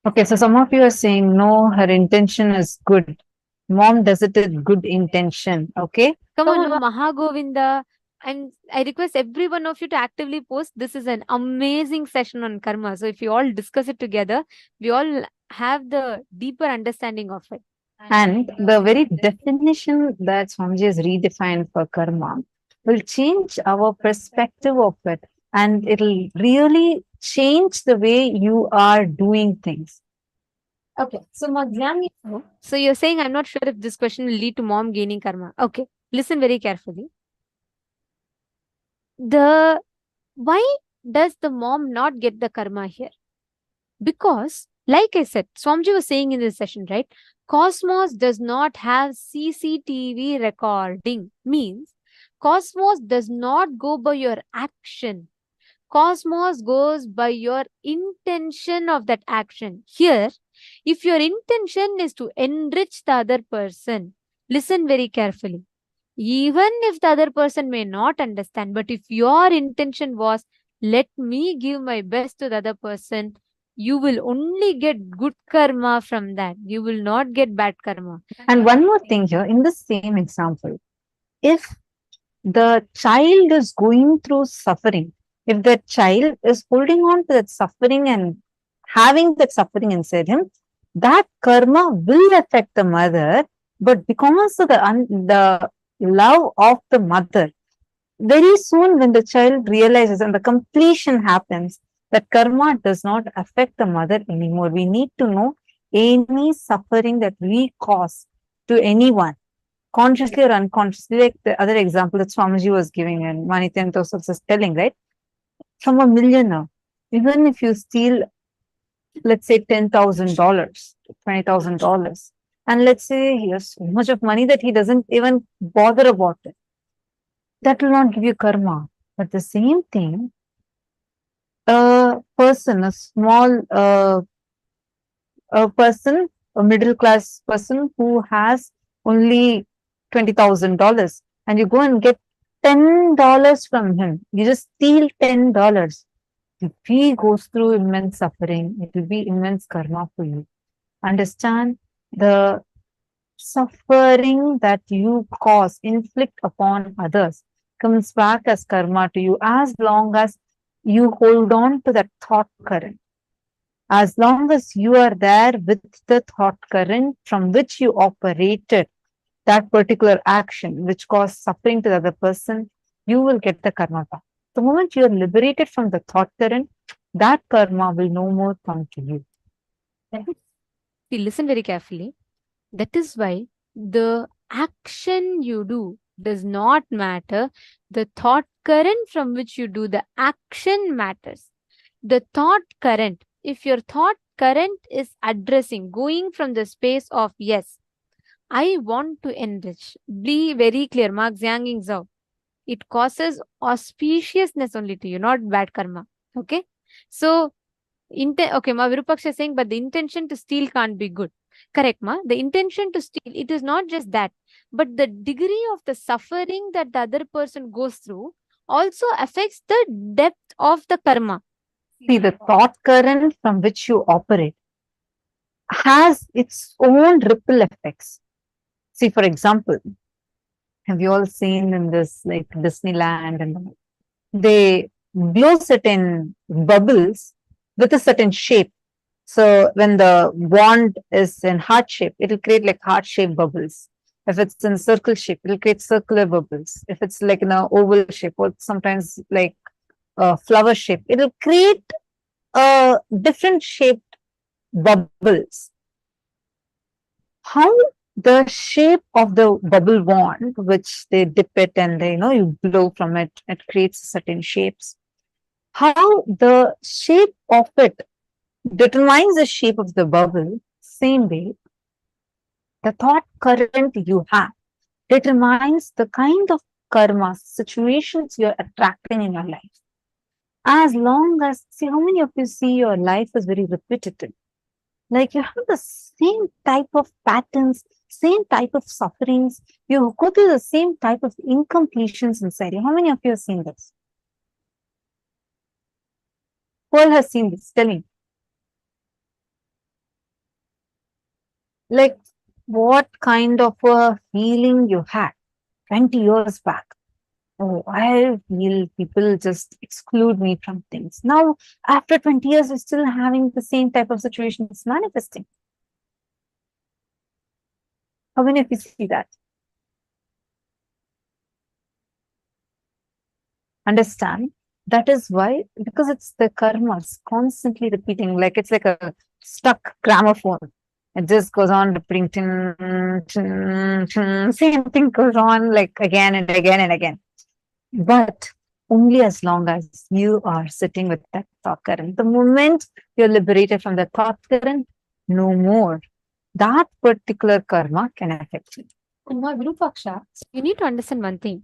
Okay, so some of you are saying no, her intention is good. Mom does it with good intention. Okay. Come on, Mahagovinda. And I request every one of you to actively post. This is an amazing session on karma. So if you all discuss it together, we all have the deeper understanding of it. And the very definition that Swamiji has redefined for karma will change our perspective of it. And it'll really change the way you are doing things. Okay, so Madhyami. So you're saying I'm not sure if this question will lead to mom gaining karma. Okay, listen very carefully. Why does the mom not get the karma here? Because, like I said, Swamiji was saying in this session, right? Cosmos does not have CCTV recording. Means Cosmos does not go by your action. Cosmos goes by your intention of that action. Here, if your intention is to enrich the other person, listen very carefully. Even if the other person may not understand, but if your intention was, let me give my best to the other person, you will only get good karma from that. You will not get bad karma. And one more thing here, in the same example, if the child is going through suffering, If that child is holding on to that suffering and having that suffering inside him, that karma will affect the mother, but because of the love of the mother, very soon when the child realizes and the completion happens, that karma does not affect the mother anymore. We need to know any suffering that we cause to anyone, consciously or unconsciously, like the other example that Swamiji was giving and Manityananda was telling, right? From a millionaire, even if you steal, let's say $10,000, $20,000, and let's say he has so much of money that he doesn't even bother about it, that will not give you karma. But the same thing, a person, a small person, a middle class person who has only $20,000, and you go and get $10 from him, you just steal $10. If he goes through immense suffering, it will be immense karma for you. Understand, the suffering that you cause, inflict upon others, comes back as karma to you as long as you hold on to that thought current. As long as you are there with the thought current from which you operated that particular action which caused suffering to the other person, you will get the karma back. The moment you are liberated from the thought current, that karma will no more come to you. See, listen very carefully. That is why the action you do does not matter. The thought current from which you do the action matters. The thought current, if your thought current is addressing, going from the space of yes, I want to enrich, be very clear, Mark Zhang Zhao, it causes auspiciousness only to you, not bad karma. Okay? So, okay, Ma Virupaksha is saying, but the intention to steal can't be good. Correct, Ma? The intention to steal, it is not just that, but the degree of the suffering that the other person goes through also affects the depth of the karma. See, the thought current from which you operate has its own ripple effects. See, for example, have you all seen in this like Disneyland and they blow certain bubbles with a certain shape. So when the wand is in heart shape, it will create like heart shaped bubbles. If it's in circle shape, it will create circular bubbles. If it's like in an oval shape or sometimes like a flower shape, it will create different shaped bubbles. How the shape of the bubble wand, which they dip it and they, you blow from it, it creates certain shapes. How the shape of it determines the shape of the bubble, same way, the thought current you have determines the kind of karma situations you're attracting in your life. As long as, see, how many of you see your life is very repetitive? Like you have the same type of patterns, same type of sufferings. You go through the same type of incompletions inside you. How many of you have seen this? Who all has seen this? Tell me. Like what kind of a feeling you had 20 years back? Oh, I feel people just exclude me from things. Now, after 20 years, we're still having the same type of situations manifesting. How many of you see that? Understand? That is why, because it's the karmas constantly repeating, like it's like a stuck gramophone. It just goes on repeating, same thing goes on like again and again and again. But only as long as you are sitting with that thought current. The moment you're liberated from the thought current, no more. That particular karma can affect you. Virupaksha, you need to understand one thing.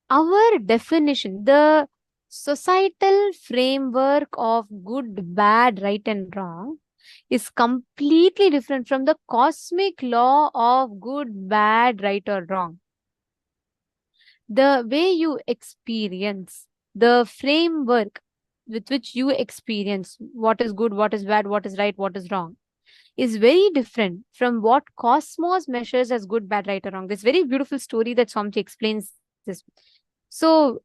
Our definition, the societal framework of good, bad, right and wrong is completely different from the cosmic law of good, bad, right or wrong. The way you experience, the framework with which you experience what is good, what is bad, what is right, what is wrong, is very different from what cosmos measures as good, bad, right or wrong. This very beautiful story that Swamiji explains this. So,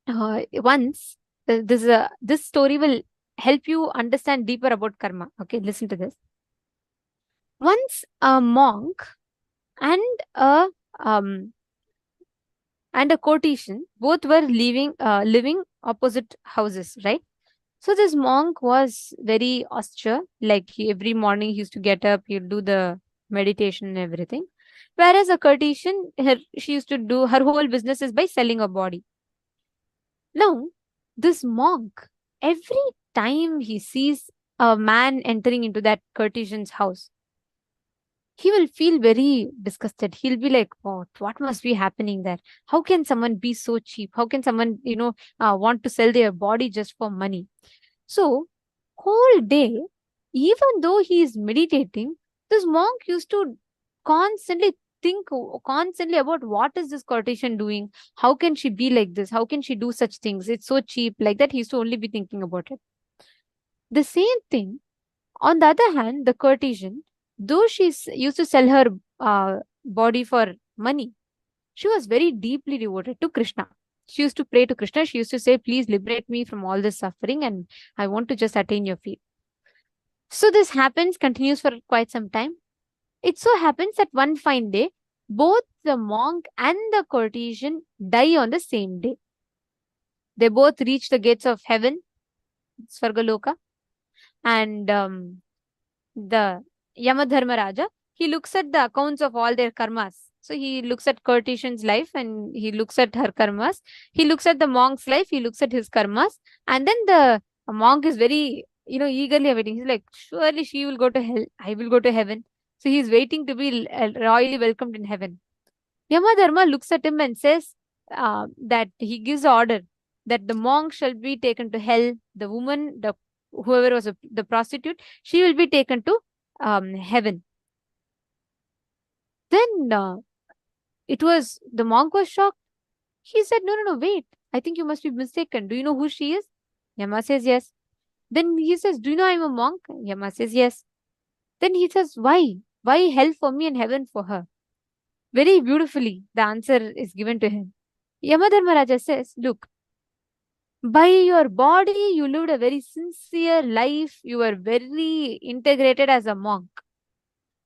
once this story will help you understand deeper about karma. Okay, listen to this. Once a monk and a um, courtesan both were living opposite houses, right? So this monk was very austere. Like every morning he used to get up, he'd do the meditation and everything. Whereas a courtesan, she used to do her whole business is by selling a body. Now, this monk, every time he sees a man entering into that courtesan's house, he will feel very disgusted. He'll be like, "Oh, what must be happening there? How can someone be so cheap? How can someone, want to sell their body just for money?" So, whole day, even though he is meditating, this monk used to constantly think constantly about what is this courtesan doing? How can she be like this? How can she do such things? It's so cheap. Like that, he used to only be thinking about it. The same thing, on the other hand, the courtesan, though used to sell her body for money, she was very deeply devoted to Krishna. She used to pray to Krishna. She used to say, "Please liberate me from all this suffering and I want to just attain your feet." So this continues for quite some time. It so happens that one fine day, both the monk and the courtesan die on the same day. They both reach the gates of heaven, Svargaloka, and the Yamadharmaraja, he looks at the accounts of all their karmas. So he looks at courtesan's life and he looks at her karmas. He looks at the monk's life, he looks at his karmas, and then the monk is very, eagerly awaiting. He's like, surely she will go to hell, I will go to heaven. So he's waiting to be royally welcomed in heaven. Yamadharma looks at him and says that he gives the order that the monk shall be taken to hell, the woman, whoever was the prostitute, she will be taken to heaven. Then the monk was shocked. He said, no, wait. I think you must be mistaken. Do you know who she is? Yama says, yes. Then he says, do you know I'm a monk? Yama says, yes. Then he says, why? Why hell for me and heaven for her? Very beautifully, the answer is given to him. Yamadharmaraja says, look, by your body, you lived a very sincere life. You were very integrated as a monk.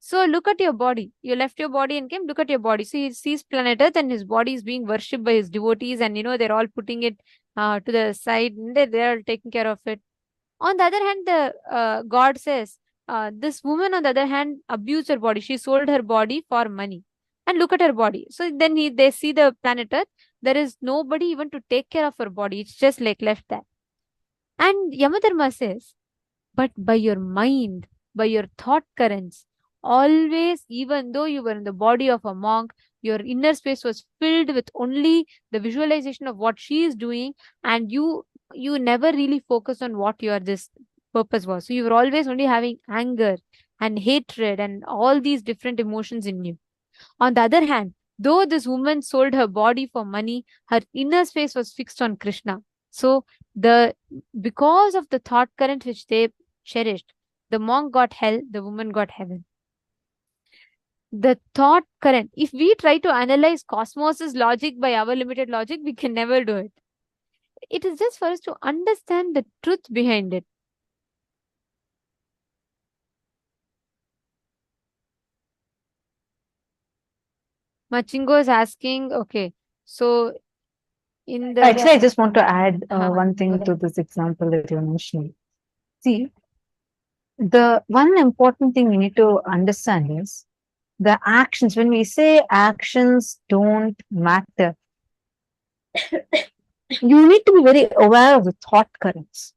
So look at your body. You left your body and came. Look at your body. So he sees planet Earth and his body is being worshipped by his devotees, and they're all putting it to the side and they're all taking care of it. On the other hand, the God says, this woman, on the other hand, abused her body. She sold her body for money. And look at her body. So then they see the planet Earth. There is nobody even to take care of her body. It's just like left there. And Yamadharma says, but by your mind, by your thought currents, always, even though you were in the body of a monk, your inner space was filled with only the visualization of what she is doing, and you never really focused on what your this purpose was. So you were always only having anger and hatred and all these different emotions in you. On the other hand, though this woman sold her body for money, her inner space was fixed on Krishna. So because of the thought current which they cherished, the monk got hell, the woman got heaven. The thought current, if we try to analyze cosmos's logic by our limited logic, we can never do it. It is just for us to understand the truth behind it. Machingo is asking, okay, so in the... Actually, I just want to add one thing to this example that you're mentioning. See, the one important thing we need to understand is the actions. When we say actions don't matter, you need to be very aware of the thought currents.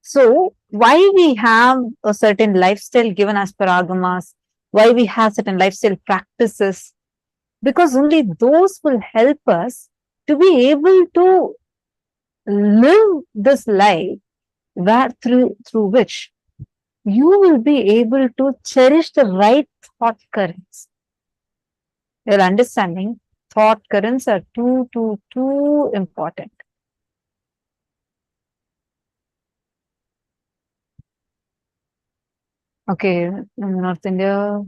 So, why we have a certain lifestyle given as per agamas, why we have certain lifestyle practices, because only those will help us to be able to live this life through which you will be able to cherish the right thought currents. Your understanding, thought currents are too important. Okay, in North India,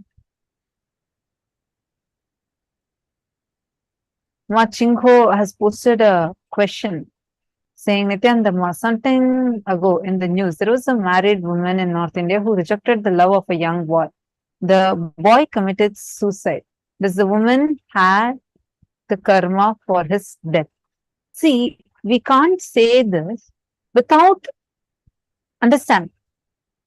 Machinko has posted a question saying, Nithyananda, some time ago in the news, there was a married woman in North India who rejected the love of a young boy. The boy committed suicide. Does the woman have the karma for his death? See, we can't say this without understanding.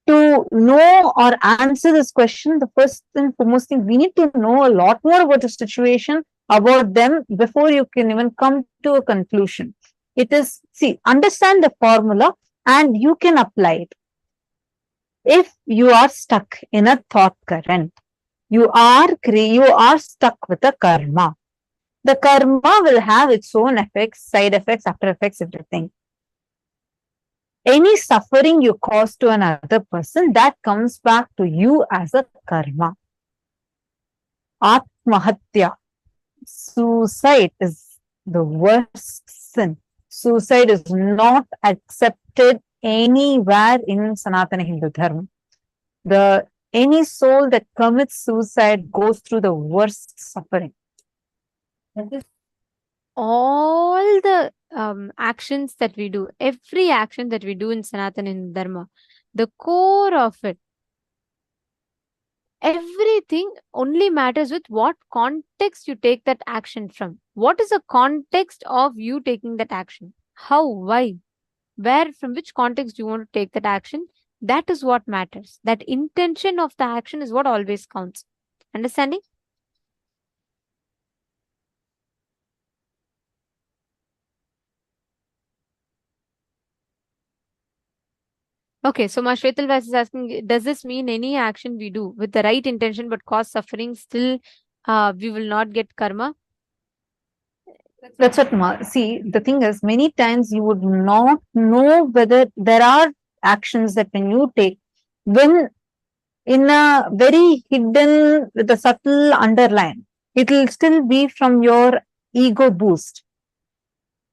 To know or answer this question, the first and foremost thing, we need to know a lot more about the situation, about them, before you can even come to a conclusion. It is, see, understand the formula and you can apply it. If you are stuck in a thought current, you are stuck with a karma. The karma will have its own effects, side effects, after effects, everything. Any suffering you cause to another person, that comes back to you as a karma. Atmahatya, suicide, is the worst sin. Suicide is not accepted anywhere in Sanatana Hindu Dharma. Any soul that commits suicide goes through the worst suffering. All the actions that we do, every action that we do in Sanatana Hindu Dharma, the core of it, everything only matters with what context you take that action from. What is the context of you taking that action? How? Why? Where? From which context you want to take that action? That is what matters. That intention of the action is what always counts. Understanding? Okay, so Mashvetal Vas is asking, does this mean any action we do with the right intention but cause suffering, still we will not get karma? That's what, see, the thing is, many times you would not know whether there are actions that when you take, when in a very hidden, with a subtle underline, it will still be from your ego boost.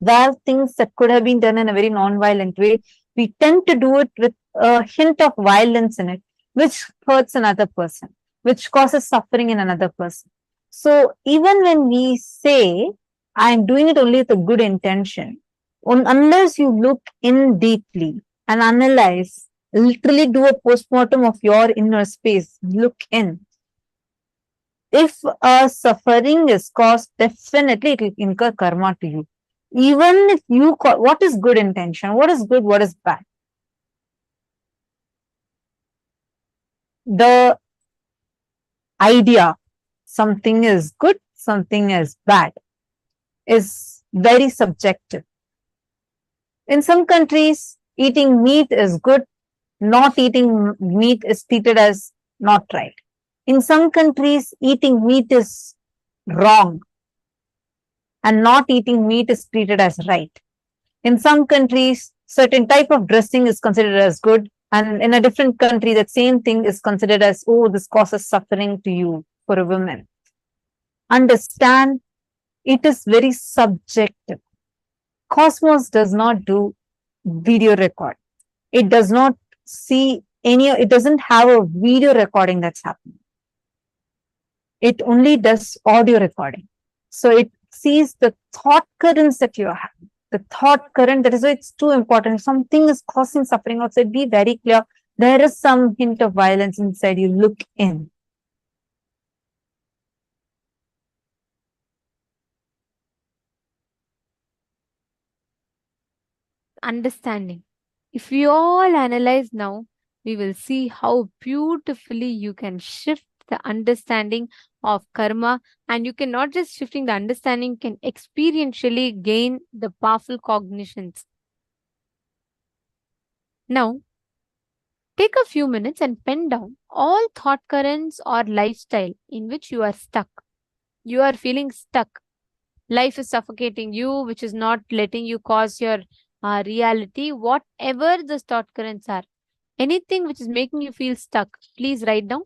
There are things that could have been done in a very non-violent way. We tend to do it with a hint of violence in it, which hurts another person, which causes suffering in another person. So even when we say, I'm doing it only with a good intention, unless you look in deeply and analyze, literally do a postmortem of your inner space, look in. If a suffering is caused, definitely it will incur karma to you. Even if you call, what is good intention? What is good? What is bad? The idea something is good, something is bad, is very subjective. In some countries, eating meat is good, not eating meat is treated as not right. In some countries, eating meat is wrong and not eating meat is treated as right. In some countries, certain type of dressing is considered as good, and in a different country, that same thing is considered as, oh, this causes suffering to you for a woman. Understand, it is very subjective. Cosmos does not do video record. It does not see it doesn't have a video recording that's happening. It only does audio recording. So it sees the thought currents that you are having. The thought current, that is why it's too important. If something is causing suffering outside, be very clear. There is some hint of violence inside you. Look in. Understanding. If we all analyze now, we will see how beautifully you can shift the understanding of karma, and you can not just shifting the understanding, can experientially gain the powerful cognitions. Now, take a few minutes and pen down all thought currents or lifestyle in which you are stuck. You are feeling stuck. Life is suffocating you, which is not letting you cause your reality, whatever the thought currents are. Anything which is making you feel stuck, please write down.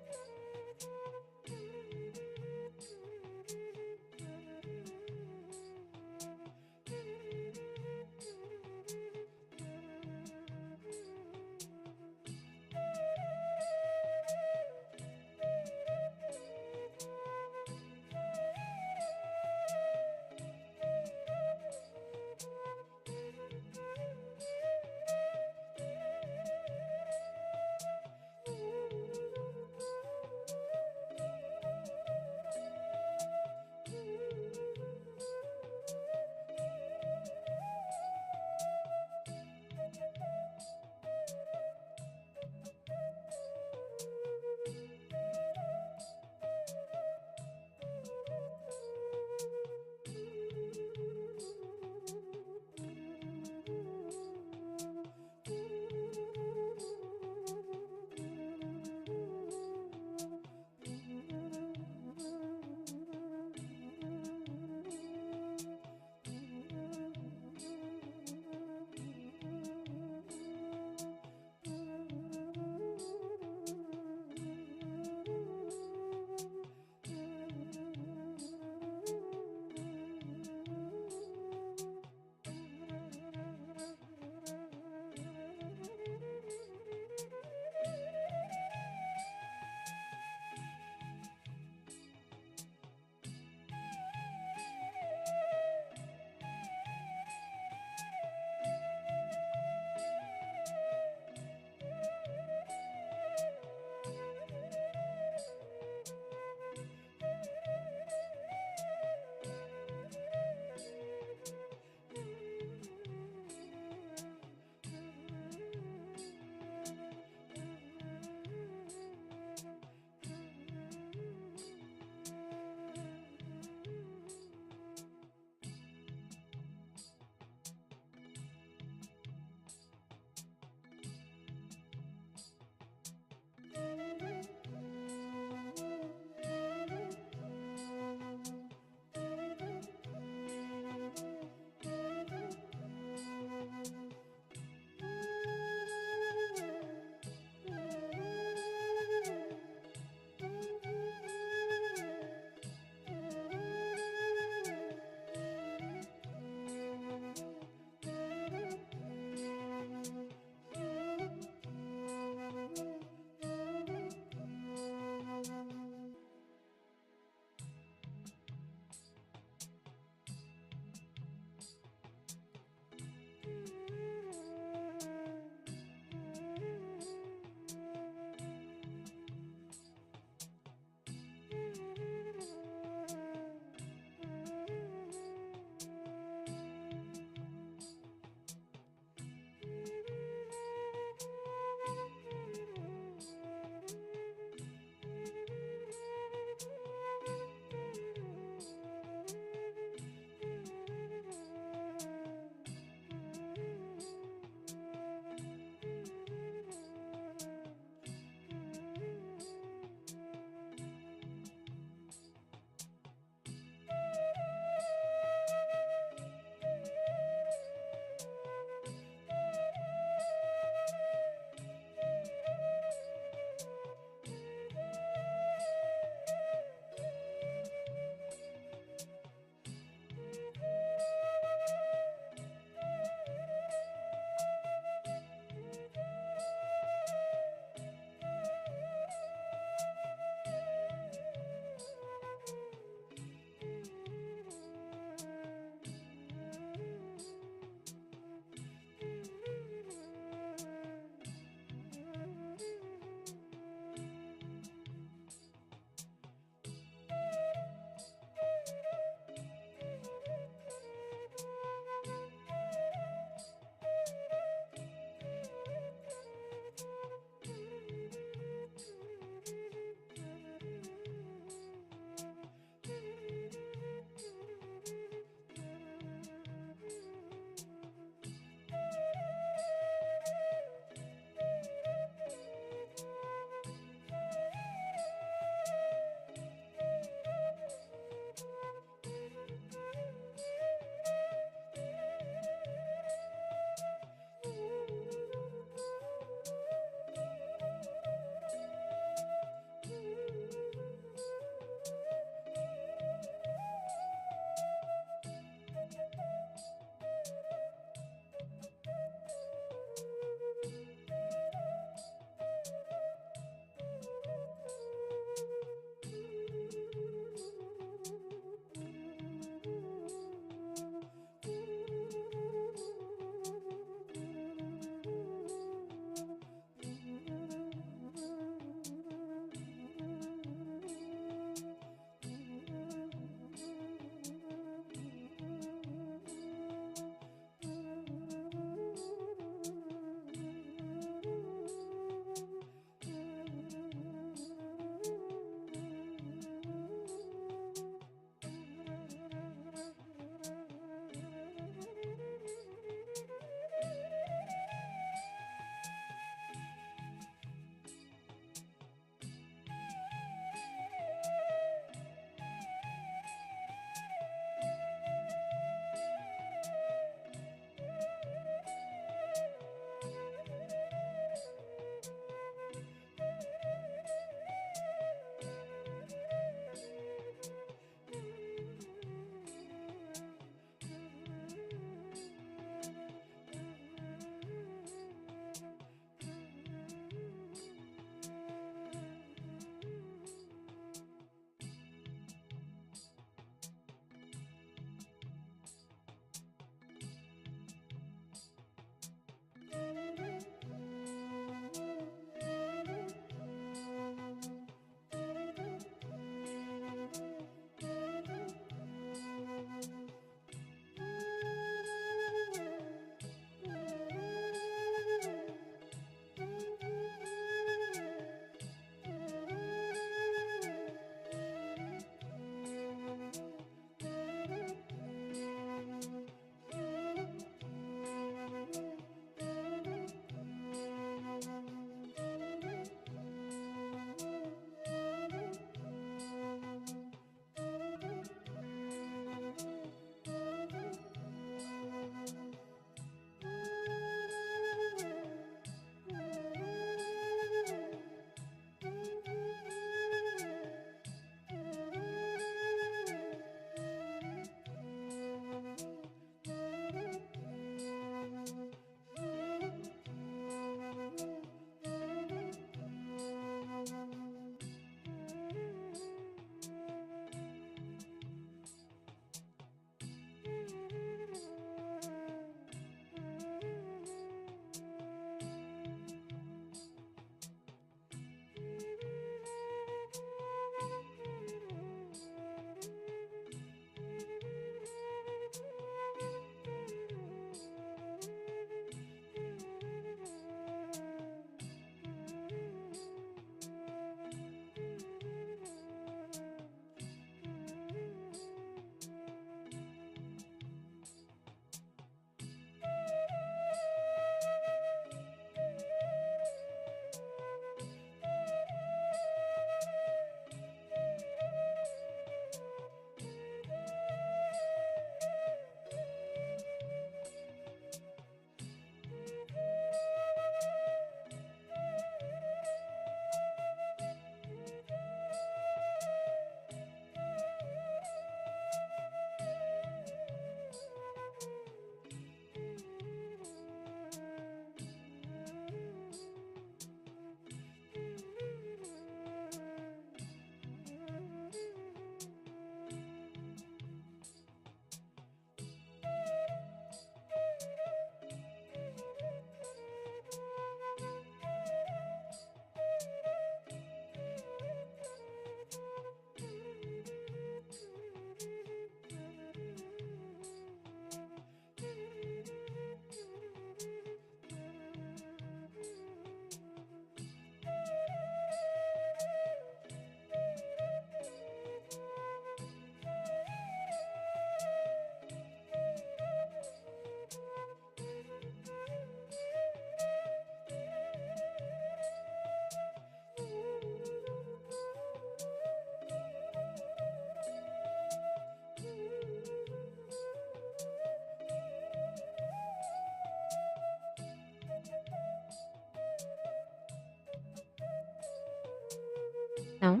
Now,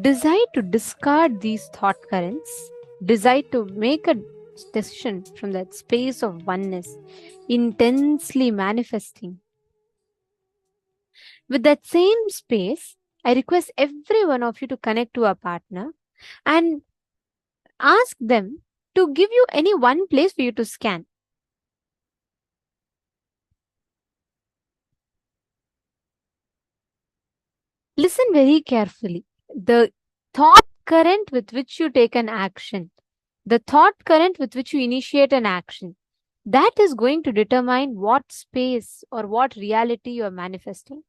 decide to discard these thought currents, decide to make a decision from that space of oneness, intensely manifesting. With that same space, I request every one of you to connect to a partner and ask them to give you any one place for you to scan. Listen very carefully. The thought current with which you take an action, the thought current with which you initiate an action, that is going to determine what space or what reality you are manifesting.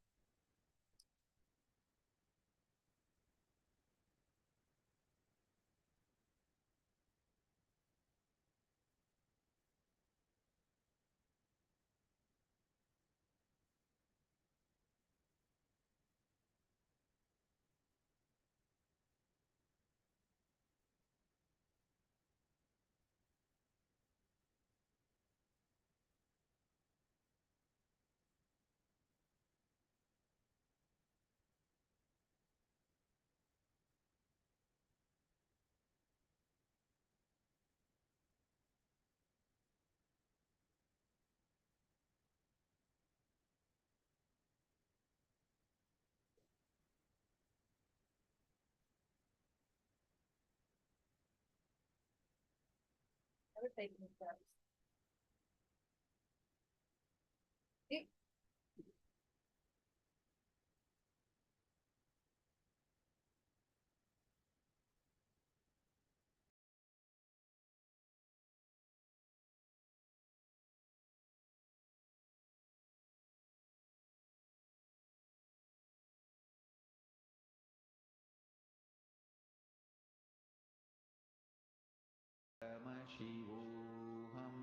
Paramashivoham.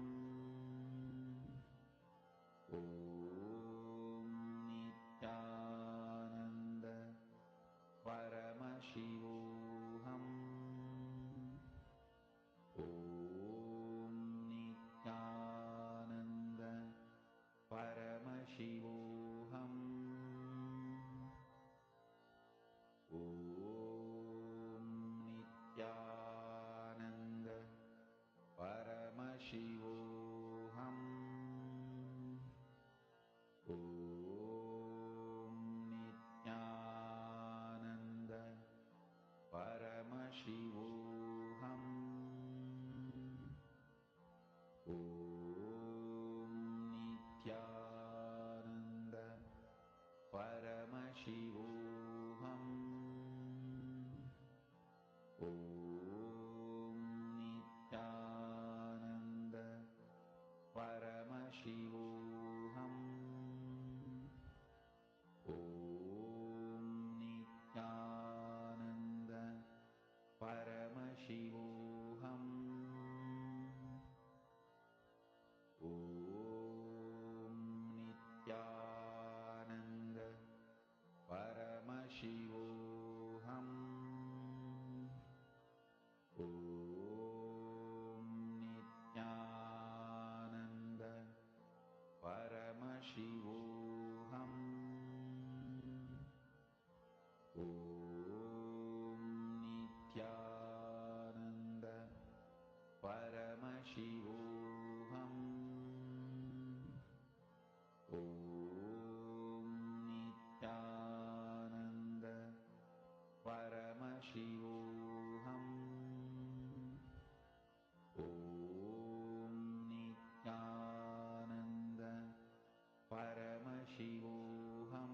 Om Nithyananda Paramashivoham. Om Nithyananda Paramashivoham. Om Nithyananda Paramashivoham. Om Nithyananda Paramashivoham. Om Nithyananda Paramashivoham. Om Nithyananda Paramashivoham. Om Nithyananda Paramashivoham. Om Nithyananda Paramashivoham. Om Nithyananda Paramashivoham. Om Nithyananda Paramashivoham. Om Nithyananda Paramashivoham. Om Nithyananda Paramashivoham.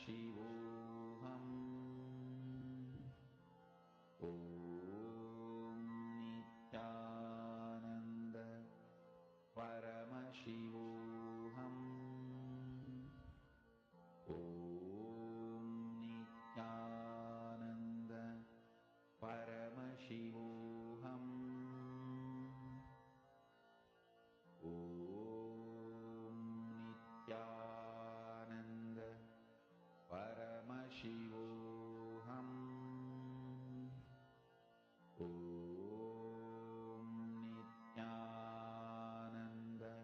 Paramashivoham. Om Nithyananda Paramashivoham. Om Nithyananda Paramashivoham. Om Nithyananda Paramashivoham. Om Nithyananda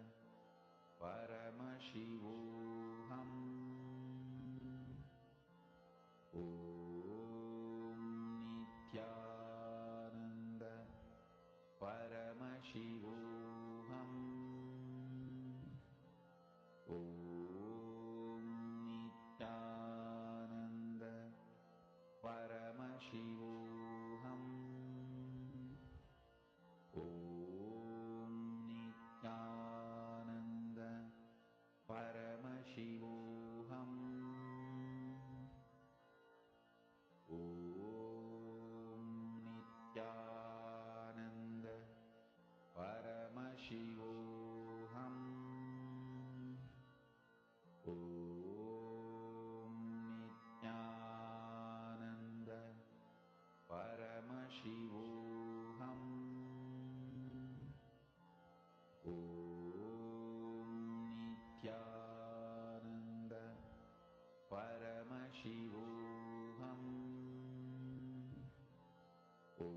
Paramashivoham. Om Nithyananda Paramashivoham. Om Nithyananda Paramashivoham. Om Nithyananda Paramashivoham. Om Nithyananda Paramashivoham. Om Nithyananda Paramashivoham. Om Nithyananda Paramashivoham. Om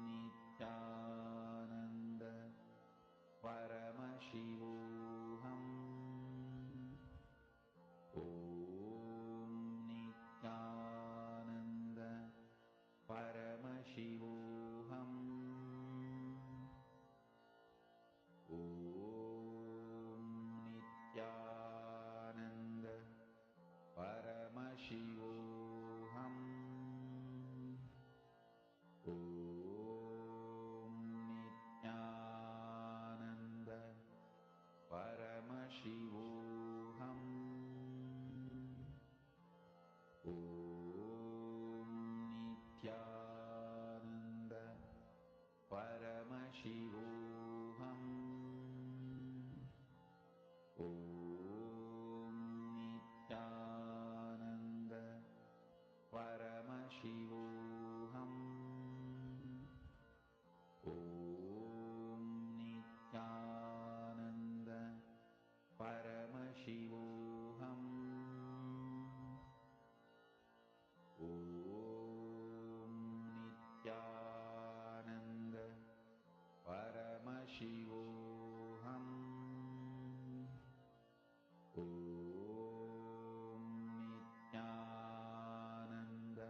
Nithyananda Paramashivoham. Om Nithyananda Paramashivoham. Om Nithyananda Paramashivoham. Om Nithyananda Paramashivoham. Om Nithyananda Paramashivoham. Om Nithyananda Paramashivoham. Om Nithyananda Paramashivoham. Om Nithyananda Paramashivoham. Om Nithyananda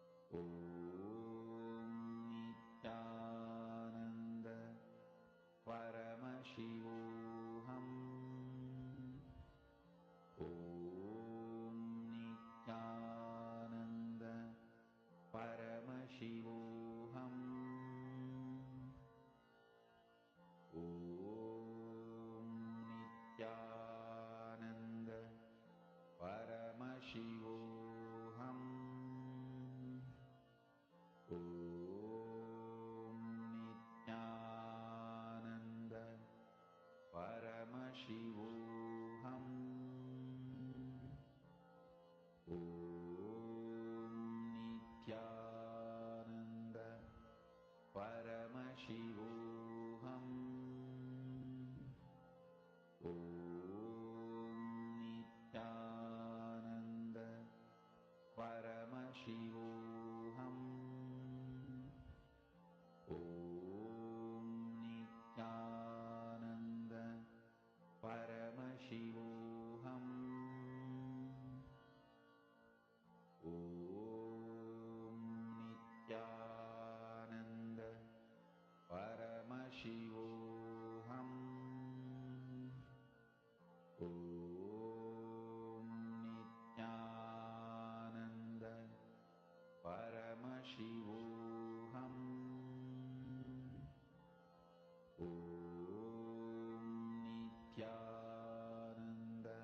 Paramashivoham. Om Nithyananda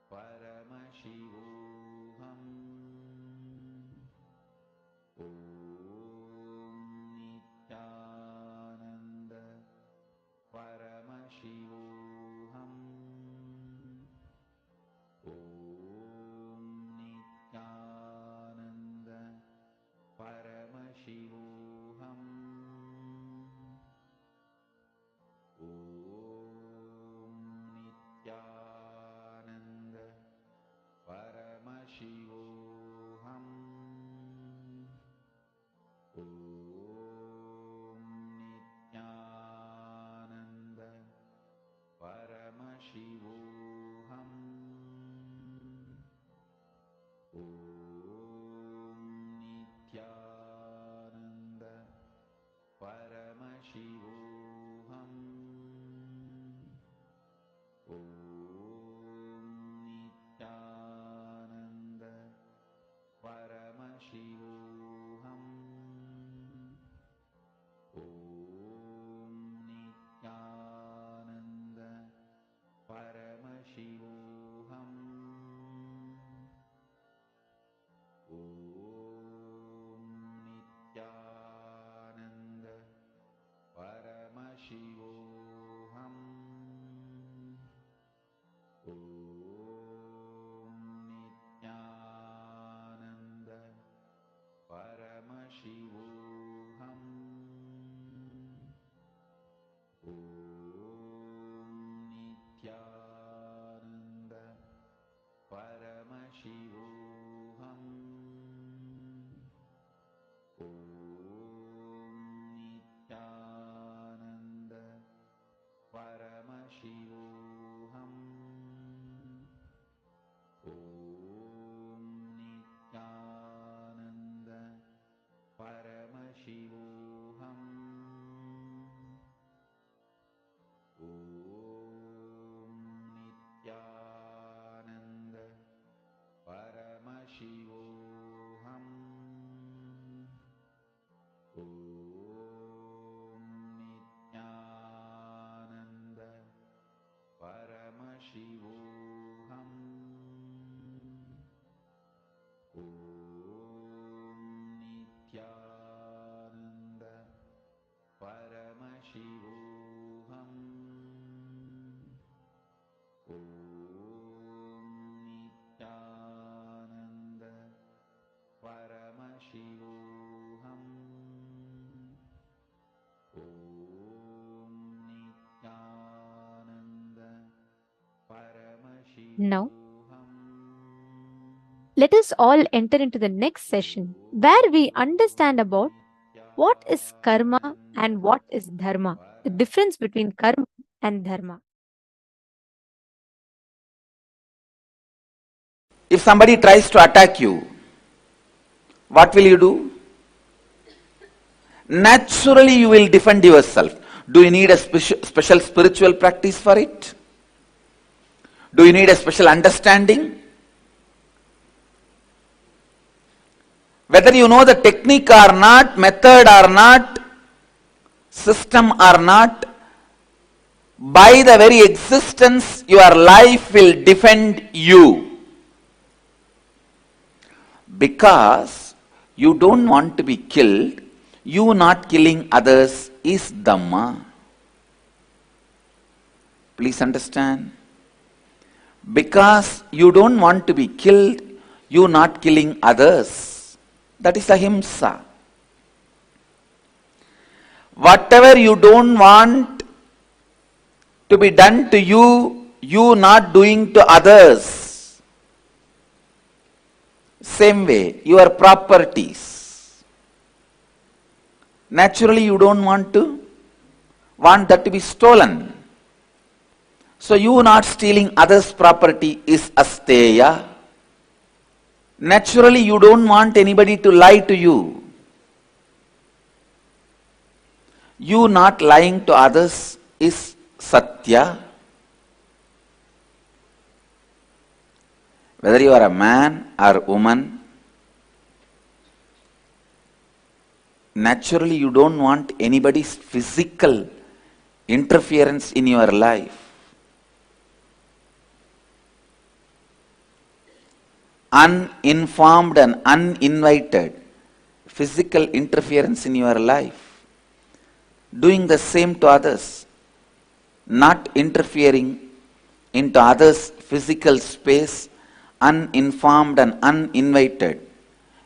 Paramashivoham. Om Nithyananda Paramashivoham. Om Nithyananda Paramashivoham. Om Nithyananda Paramashivoham. Om Nithyananda Paramashivoham. Om Nithyananda Paramashivoham. Om Nithyananda Paramashivoham. Om Nithyananda Paramashivoham. Om Nithyananda Paramashivoham. Om Nithyananda Paramashivoham. Om Nithyananda Paramashivoham. Om Nithyananda Paramashivoham. Om Nithyananda Paramashivoham. Om Nithyananda Paramashivoham. Om Nithyananda Paramashivoham. Om Nithyananda Paramashivoham. Om Nithyananda Paramashivoham. Om Nithyananda Now, Paramashivoham. let us all enter into the next session where we understand about what is karma and what is dharma, the difference between karma and dharma. If somebody tries to attack you, what will you do? Naturally, you will defend yourself. Do you need a special spiritual practice for it? Do you need a special understanding? Whether you know the technique or not, method or not, system or not, by the very existence, your life will defend you. Because you don't want to be killed, you not killing others is Dhamma. Please understand. Because you don't want to be killed, you not killing others. That is ahimsa. Whatever you don't want to be done to you, you not doing to others. Same way, your properties. Naturally, you don't want that to be stolen. So you not stealing others' property is asteya. Naturally, you don't want anybody to lie to you. You not lying to others is satya. Whether you are a man or woman, naturally you don't want anybody's physical interference in your life. Uninformed and uninvited physical interference in your life. Doing the same to others, not interfering into others' physical space, uninformed and uninvited,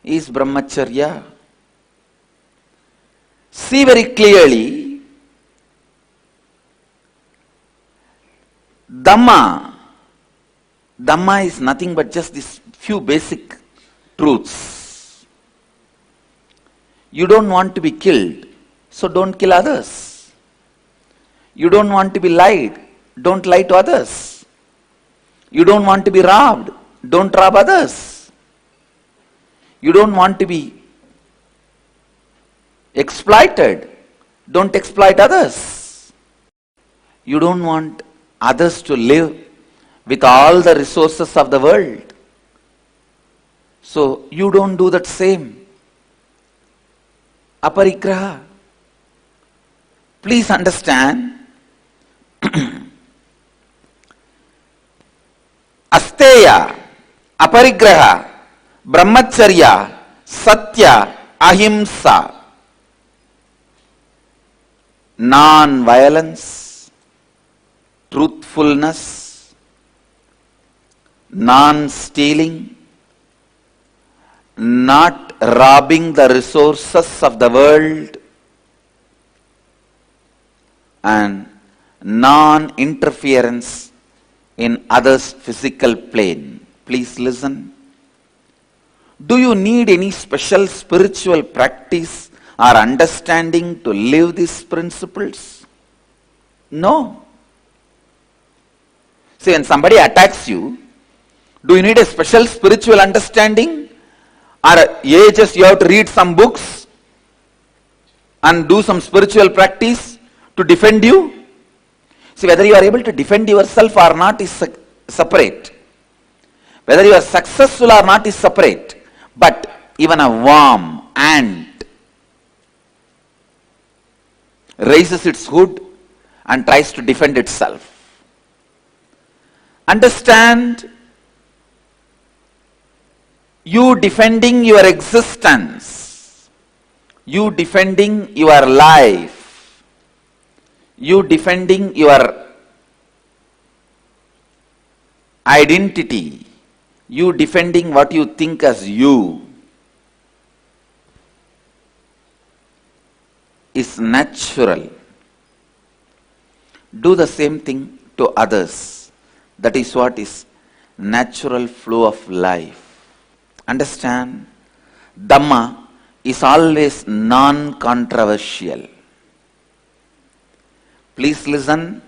is brahmacharya. See very clearly, Dhamma is nothing but just these few basic truths. You don't want to be killed, so don't kill others. You don't want to be lied, don't lie to others. You don't want to be robbed, don't rob others. You don't want to be exploited, don't exploit others. You don't want others to live with all the resources of the world, so you don't do that same. Aparigraha. Please understand, asteya, aparigraha, brahmacharya, satya, ahimsa, non-violence, truthfulness, non-stealing, not robbing the resources of the world, and non-interference in others' physical plane. Please listen. Do you need any special spiritual practice or understanding to live these principles? No. See, when somebody attacks you, do you need a special spiritual understanding? Or just you have to read some books and do some spiritual practice to defend you? See, whether you are able to defend yourself or not is separate. Whether you are successful or not is separate. But even a worm, ant, raises its hood and tries to defend itself. Understand, you defending your existence, you defending your life, you defending your identity, you defending what you think as you, is natural. Do the same thing to others. That is what is natural flow of life. Understand, Dhamma is always non-controversial. Please listen.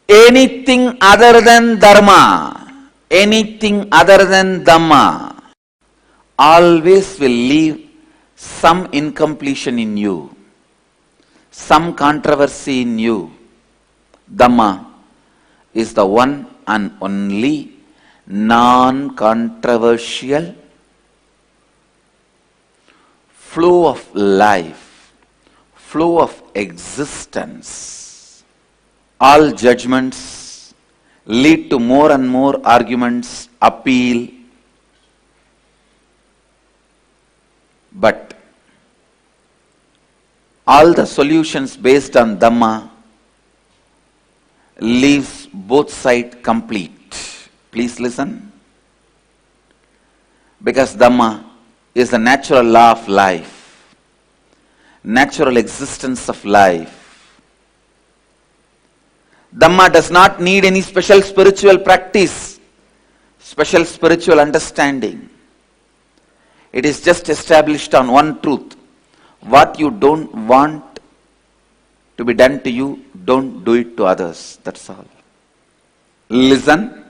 Anything other than Dharma, anything other than Dhamma, always will leave some incompletion in you, some controversy in you. Dhamma is the one and only non-controversial flow of life, flow of existence. All judgments lead to more and more arguments, appeal. But all the solutions based on Dhamma leaves both sides complete. Please listen. Because Dhamma is the natural law of life, natural existence of life. Dhamma does not need any special spiritual practice, special spiritual understanding. It is just established on one truth. What you don't want to be done to you, don't do it to others. That's all. Listen.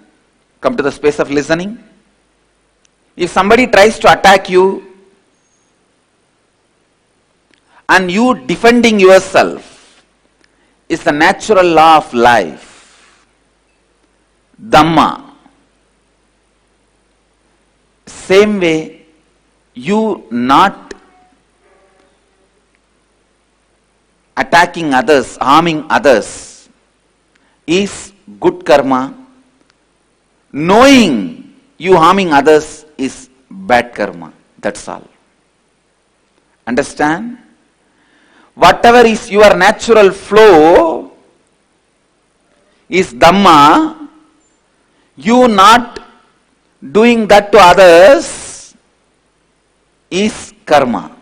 Come to the space of listening. If somebody tries to attack you and you defending yourself is the natural law of life, Dhamma. Same way, you not attacking others, harming others is good karma. Knowing you harming others is bad karma. That's all. Understand? Whatever is your natural flow is Dhamma. You not doing that to others is karma.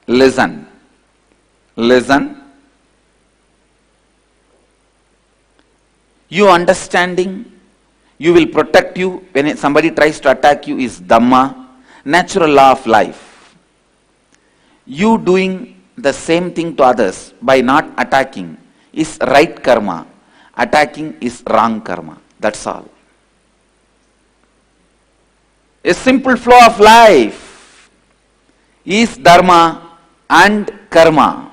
Listen. Listen. You understanding, you will protect you when somebody tries to attack you is Dhamma, natural law of life. You doing the same thing to others by not attacking is right karma. Attacking is wrong karma. That's all. A simple flow of life is dharma and karma.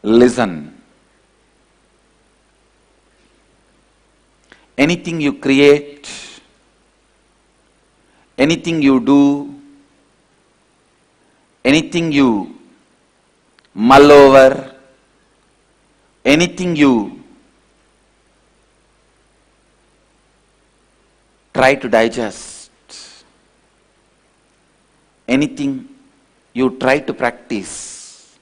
Listen. Anything you create, anything you do, anything you mull over, anything you try to digest, anything you try to practice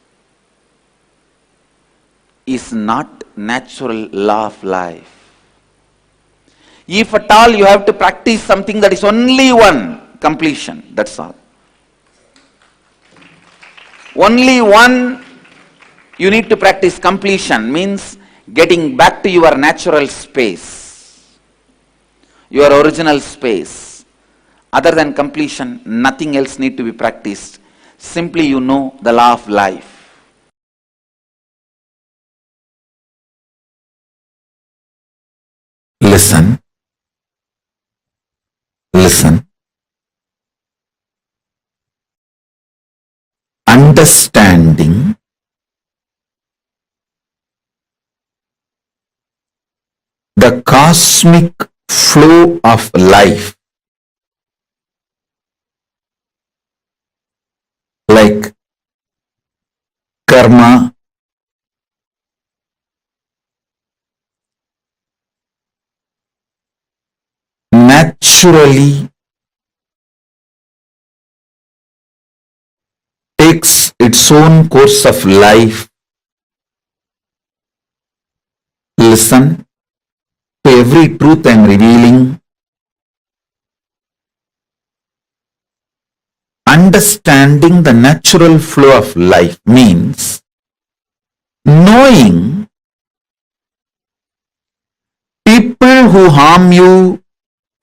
is not natural law of life. If at all you have to practice something, that is only one completion, that's all. Only one you need to practice completion, means getting back to your natural space, your original space. Other than completion, nothing else need to be practiced. Simply you know the law of life. Listen. Listen. Understanding the cosmic flow of life, like karma, naturally takes its own course of life. Listen to every truth I am revealing. Understanding the natural flow of life means knowing people who harm you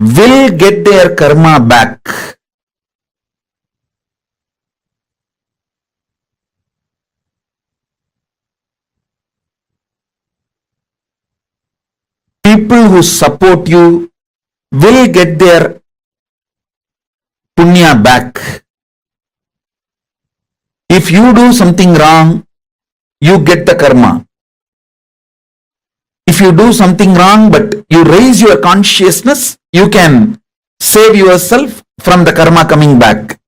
will get their karma back. People who support you will get their punya back. If you do something wrong, you get the karma. If you do something wrong but you raise your consciousness, you can save yourself from the karma coming back.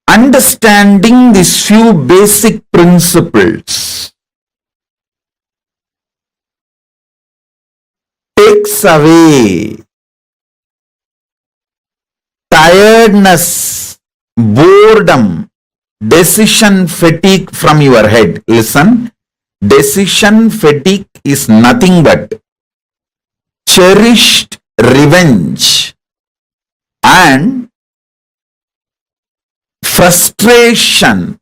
Understanding these few basic principles takes away tiredness, boredom, decision fatigue from your head. Listen, decision fatigue is nothing but cherished revenge and frustration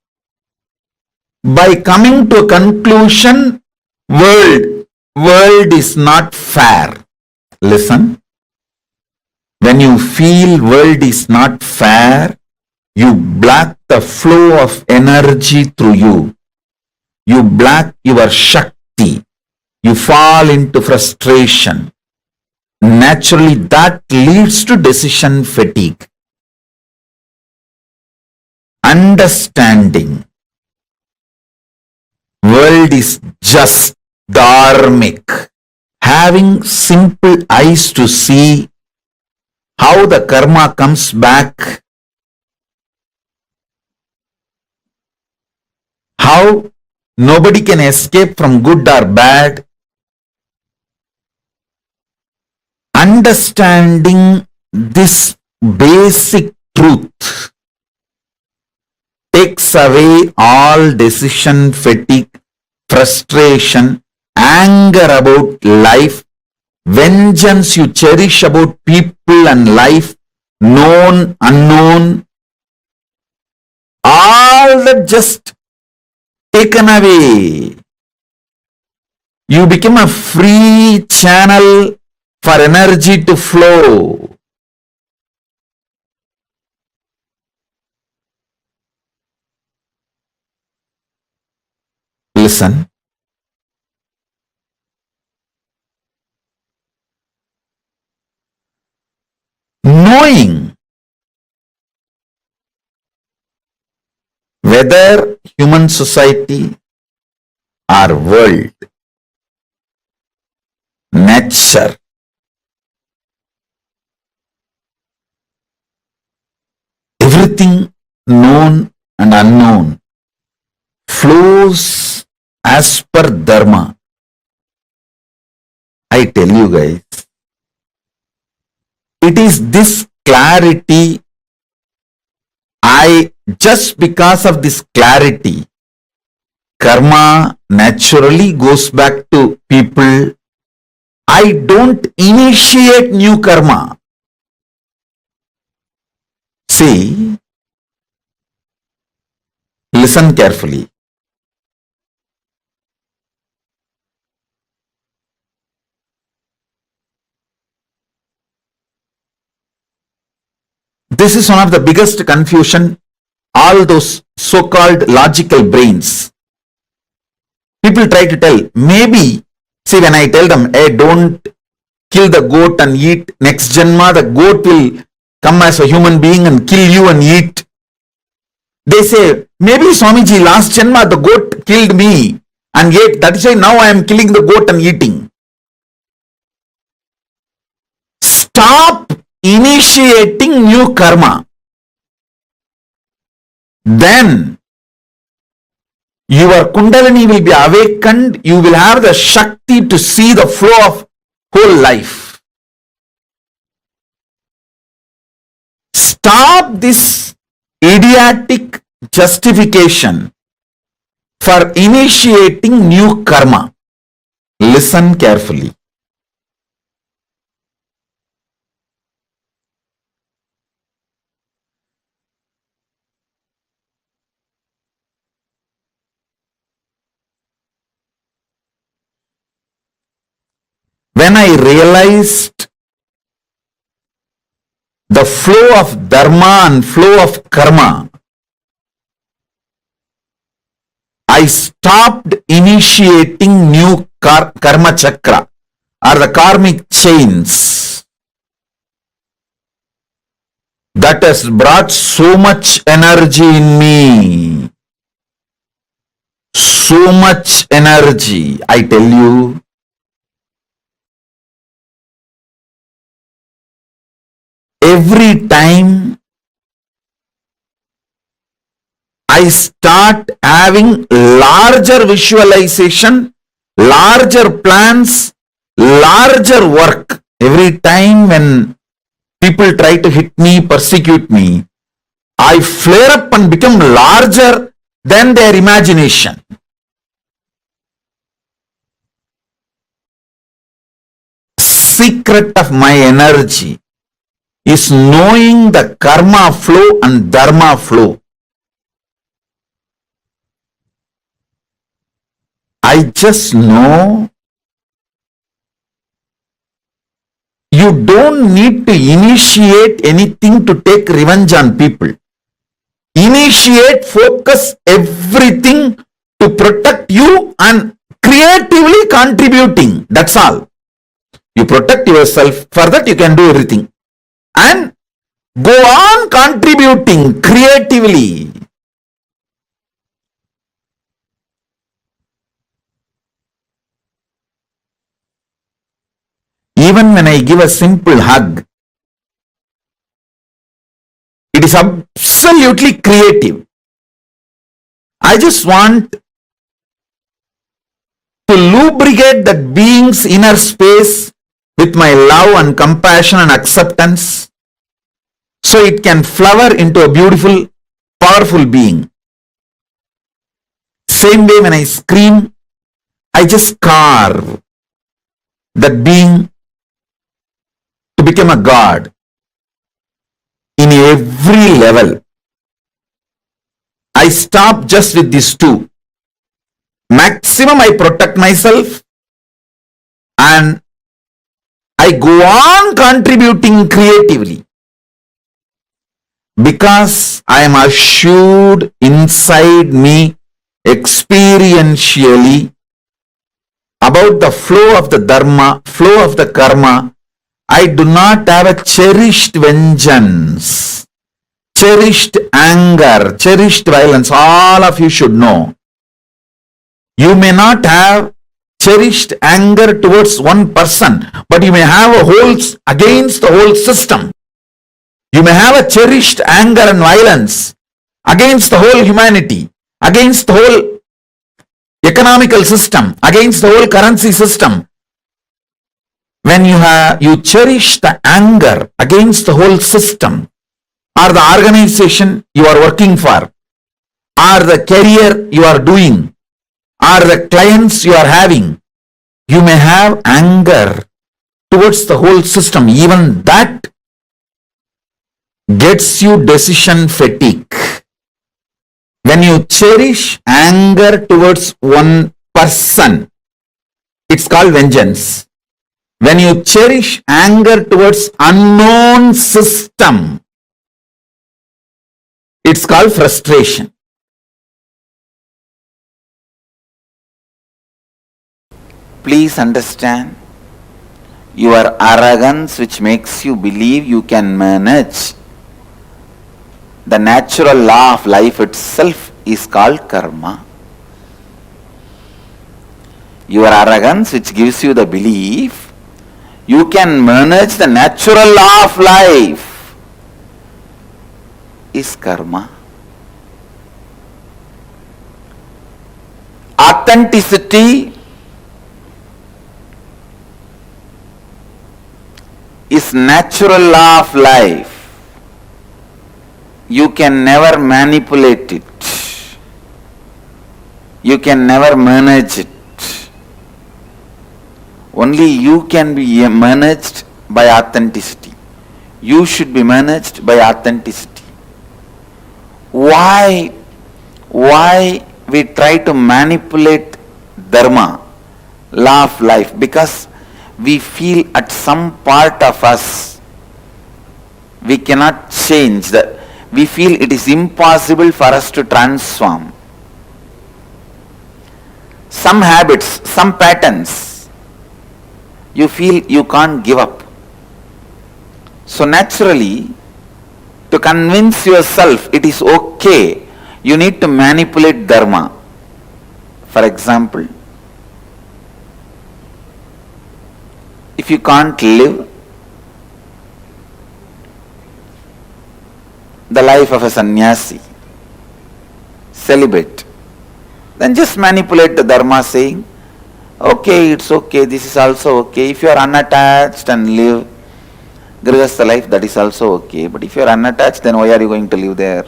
by coming to a conclusion, world is not fair. Listen, when you feel world is not fair, you block the flow of energy through you. You block your Shakti. You fall into frustration. Naturally, that leads to decision fatigue. Understanding world is just dharmic, having simple eyes to see how the karma comes back, how nobody can escape from good or bad, understanding this basic truth takes away all decision fatigue, frustration, anger about life, vengeance you cherish about people and life, known, unknown, all that just taken away. You become a free channel for energy to flow. Listen. Knowing whether human society or world, nature, everything known and unknown flows as per dharma. I tell you guys, it is this clarity, just because of this clarity, karma naturally goes back to people. I don't initiate new karma. See, listen carefully. This is one of the biggest confusion, all those so-called logical brains. People try to tell, maybe, see, when I tell them, hey, don't kill the goat and eat, next janma, the goat will come as a human being and kill you and eat. They say, maybe Swamiji, last janma, the goat killed me and ate. That is why now I am killing the goat and eating. Stop initiating new karma. Then your Kundalini will be awakened. You will have the Shakti to see the flow of whole life. Stop this idiotic justification for initiating new karma. Listen carefully. When I realized the flow of dharma and flow of karma, I stopped initiating new karma chakra or the karmic chains that has brought so much energy in me. So much energy, I tell you. Every time I start having larger visualization, larger plans, larger work. Every time when people try to hit me, persecute me, I flare up and become larger than their imagination. Secret of my energy is knowing the karma flow and dharma flow. I just know you don't need to initiate anything to take revenge on people. Initiate, focus everything to protect you and creatively contributing. That's all. You protect yourself, for that you can do everything. And go on contributing creatively. even when I give a simple hug, it is absolutely creative. I just want to lubricate that being's inner space with my love and compassion and acceptance so it can flower into a beautiful, powerful being. Same way when I scream, I just carve that being to become a god in every level. I stop just with these two. Maximum I protect myself and I go on contributing creatively because I am assured inside me experientially about the flow of the dharma, flow of the karma. I do not have a cherished vengeance, cherished anger, cherished violence. All of you should know. You may not have cherished anger towards one person, but you may have a whole against the whole system. You may have a cherished anger and violence against the whole humanity, against the whole economical system, against the whole currency system. When you cherish the anger against the whole system, or the organization you are working for, or the career you are doing, or the clients you are having, you may have anger towards the whole system. Even that gets you decision fatigue. When you cherish anger towards one person, it's called vengeance. When you cherish anger towards unknown system, it's called frustration. Please understand, your arrogance which makes you believe you can manage the natural law of life itself is called karma. Your arrogance which gives you the belief you can manage the natural law of life is karma. Authenticity is natural law of life. You can never manipulate it. You can never manage it. Only you can be managed by authenticity. You should be managed by authenticity. Why we try to manipulate dharma, law of life? Because we feel at some part of us we cannot change that. We feel it is impossible for us to transform. Some habits, some patterns, you feel you can't give up. So naturally, to convince yourself it is okay, you need to manipulate dharma. For example, if you can't live the life of a sannyasi, celibate, then just manipulate the dharma saying, okay, it's okay, this is also okay. If you are unattached and live grihastha life, that is also okay. But if you are unattached, then why are you going to live there?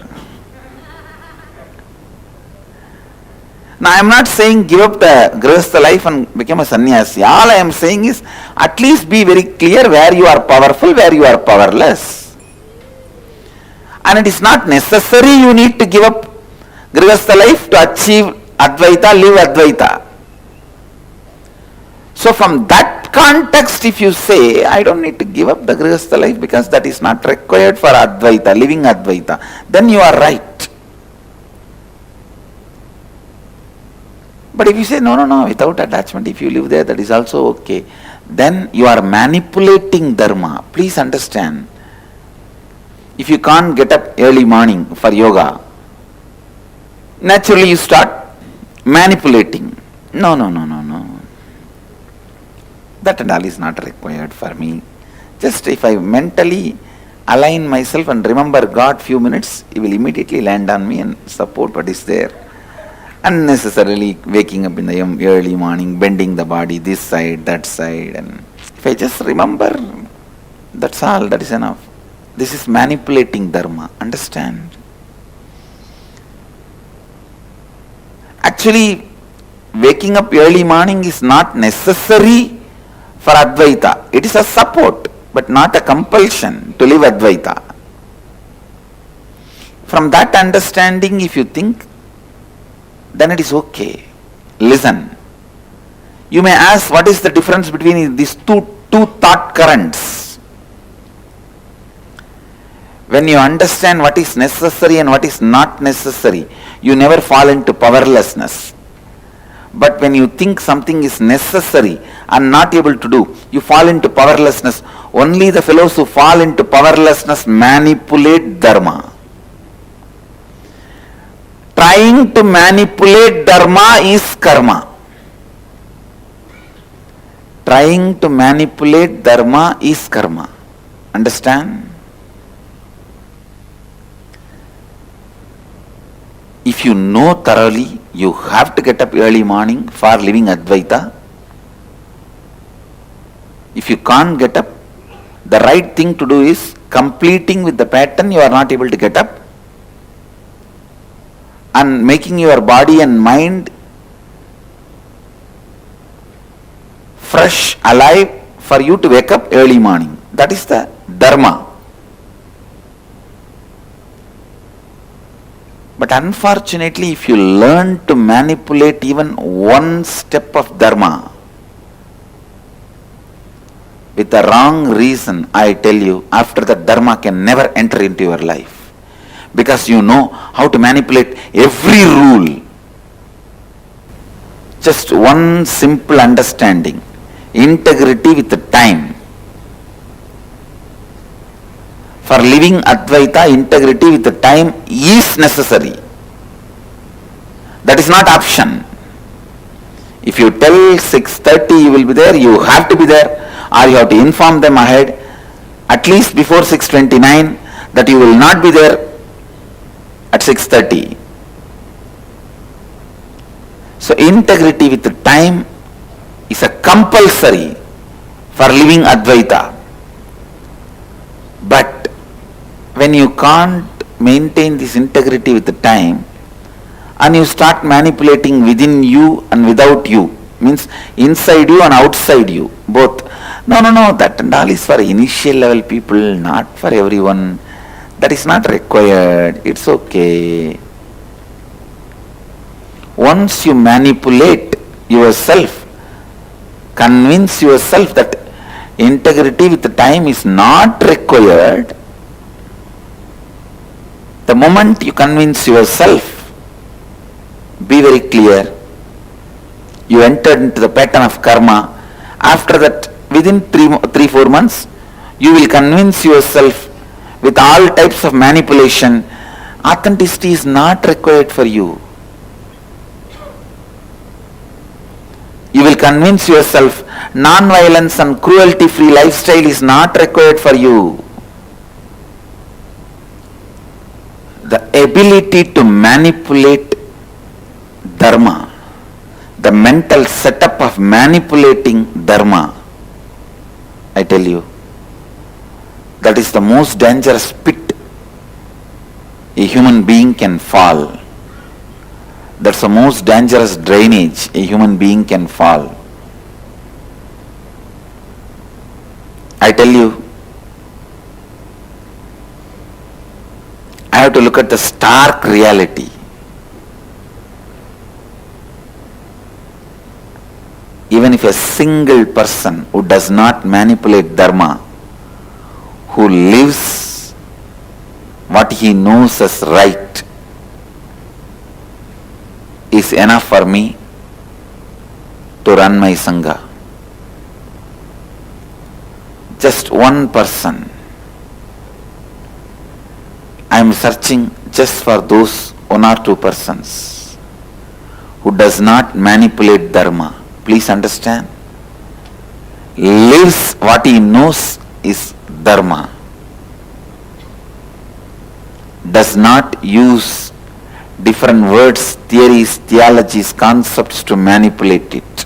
Now I am not saying give up the grihastha life and become a sannyasi. All I am saying is at least be very clear where you are powerful, where you are powerless. And it is not necessary you need to give up grihastha life to achieve Advaita, live Advaita. So from that context, if you say, I don't need to give up the grihastha life because that is not required for Advaita, living Advaita, then you are right. But if you say, no, without attachment, if you live there, that is also okay, then you are manipulating dharma. Please understand. If you can't get up early morning for yoga, naturally you start manipulating. No. That and all is not required for me. Just if I mentally align myself and remember God few minutes, He will immediately land on me and support what is there. Unnecessarily waking up in the early morning, bending the body this side, that side, and if I just remember, that's all, that is enough. This is manipulating dharma, understand? Actually, waking up early morning is not necessary for Advaita. It is a support, but not a compulsion to live Advaita. From that understanding, if you think, then it is okay. Listen. You may ask, what is the difference between these two thought currents? When you understand what is necessary and what is not necessary, you never fall into powerlessness. But when you think something is necessary and not able to do, you fall into powerlessness. Only the fellows who fall into powerlessness manipulate dharma. Trying to manipulate dharma is karma. Trying to manipulate dharma is karma. Understand? If you know thoroughly, you have to get up early morning for living Advaita. If you can't get up, the right thing to do is completing with the pattern you are not able to get up and making your body and mind fresh, alive for you to wake up early morning. That is the dharma. But unfortunately, if you learn to manipulate even one step of dharma with the wrong reason, I tell you, after that dharma can never enter into your life. Because you know how to manipulate every rule. Just one simple understanding. Integrity with the time. For living Advaita, integrity with the time is necessary. That is not option. If you tell 6:30 you will be there, you have to be there, or you have to inform them ahead, at least before 6:29, that you will not be there at 6:30. So integrity with the time is a compulsory for living Advaita. But when you can't maintain this integrity with the time and you start manipulating within you and without you, means inside you and outside you, both. No, that and all is for initial level people, not for everyone. That is not required. It's okay. Once you manipulate yourself, convince yourself that integrity with the time is not required, the moment you convince yourself, be very clear, you entered into the pattern of karma. After that, within 3-4 months, you will convince yourself with all types of manipulation, authenticity is not required for you. You will convince yourself non-violence and cruelty-free lifestyle is not required for you. The ability to manipulate dharma, the mental setup of manipulating dharma, I tell you, that is the most dangerous pit a human being can fall. That's the most dangerous drainage a human being can fall. I tell you, I have to look at the stark reality. Even if a single person who does not manipulate dharma, who lives what he knows as right, is enough for me to run my Sangha. Just one person. I am searching just for those 1 or 2 persons who does not manipulate dharma. Please understand. lives what he knows is Dharma, does not use different words, theories, theologies, concepts to manipulate it.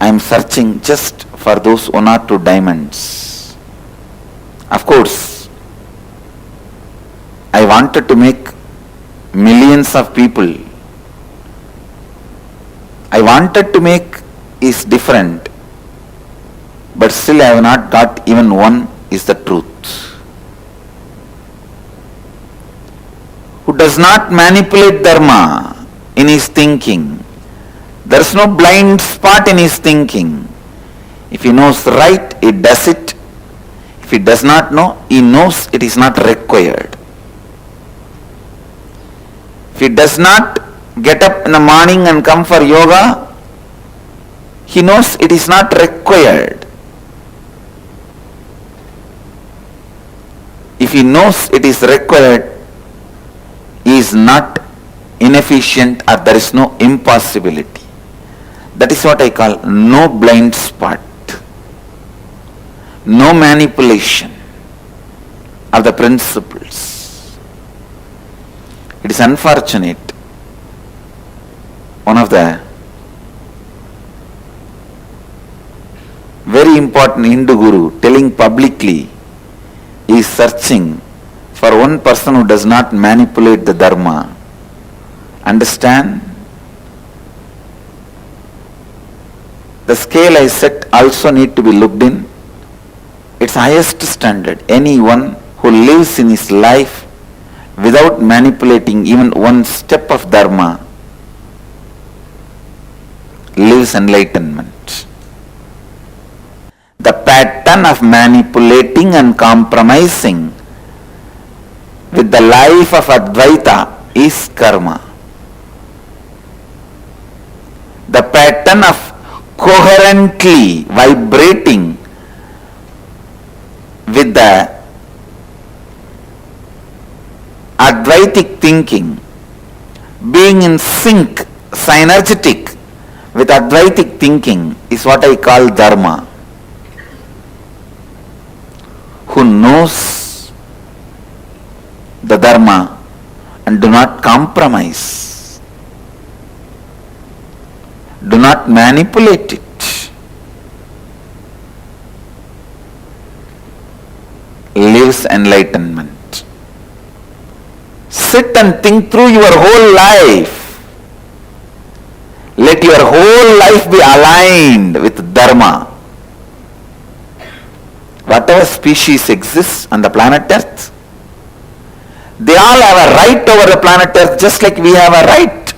I am searching just for those 1 or 2 diamonds. Of course, I wanted to make millions of people. I wanted to make is different, but still I have not got even one is the truth. Who does not manipulate Dharma in his thinking. There is no blind spot in his thinking. If he knows right, he does it. If he does not know, he knows it is not required. If he does not get up in the morning and come for yoga, he knows it is not required. If he knows it is required, he is not inefficient or there is no impossibility. That is what I call no blind spot, no manipulation of the principles. It is unfortunate. One of the very important Hindu guru telling publicly he is searching for one person who does not manipulate the Dharma. Understand? The scale I set also need to be looked in. Its highest standard. Anyone who lives in his life without manipulating even one step of Dharma lives enlightenment. The pattern of manipulating and compromising with the life of Advaita is karma. The pattern of coherently vibrating with the Advaitic thinking, being in sync, synergetic with Advaitic thinking is what I call Dharma. Who knows the Dharma and do not compromise, do not manipulate it, lives enlightenment. Sit and think through your whole life. Let your whole life be aligned with Dharma. Whatever species exists on the planet Earth, they all have a right over the planet Earth just like we have a right.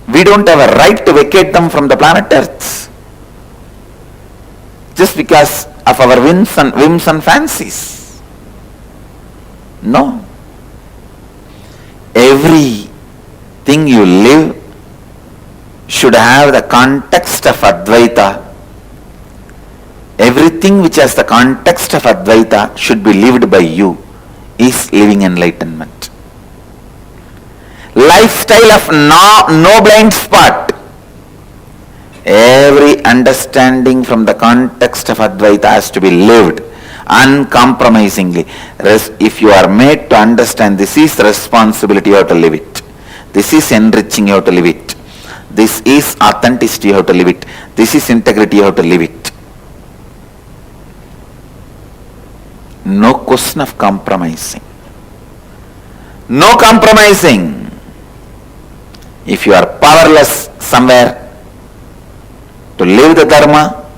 We don't have a right to vacate them from the planet Earth just because of our whims and fancies. No. Everything you live should have the context of Advaita. Everything which has the context of Advaita should be lived by you is living enlightenment. Lifestyle of no blind spot. Every understanding from the context of Advaita has to be lived uncompromisingly. If you are made to understand this is responsibility, you have to live it. This is enriching, you have to live it. This is authenticity, you have to live it. This is integrity, you have to live it. No question of compromising. No compromising. If you are powerless somewhere to live the Dharma,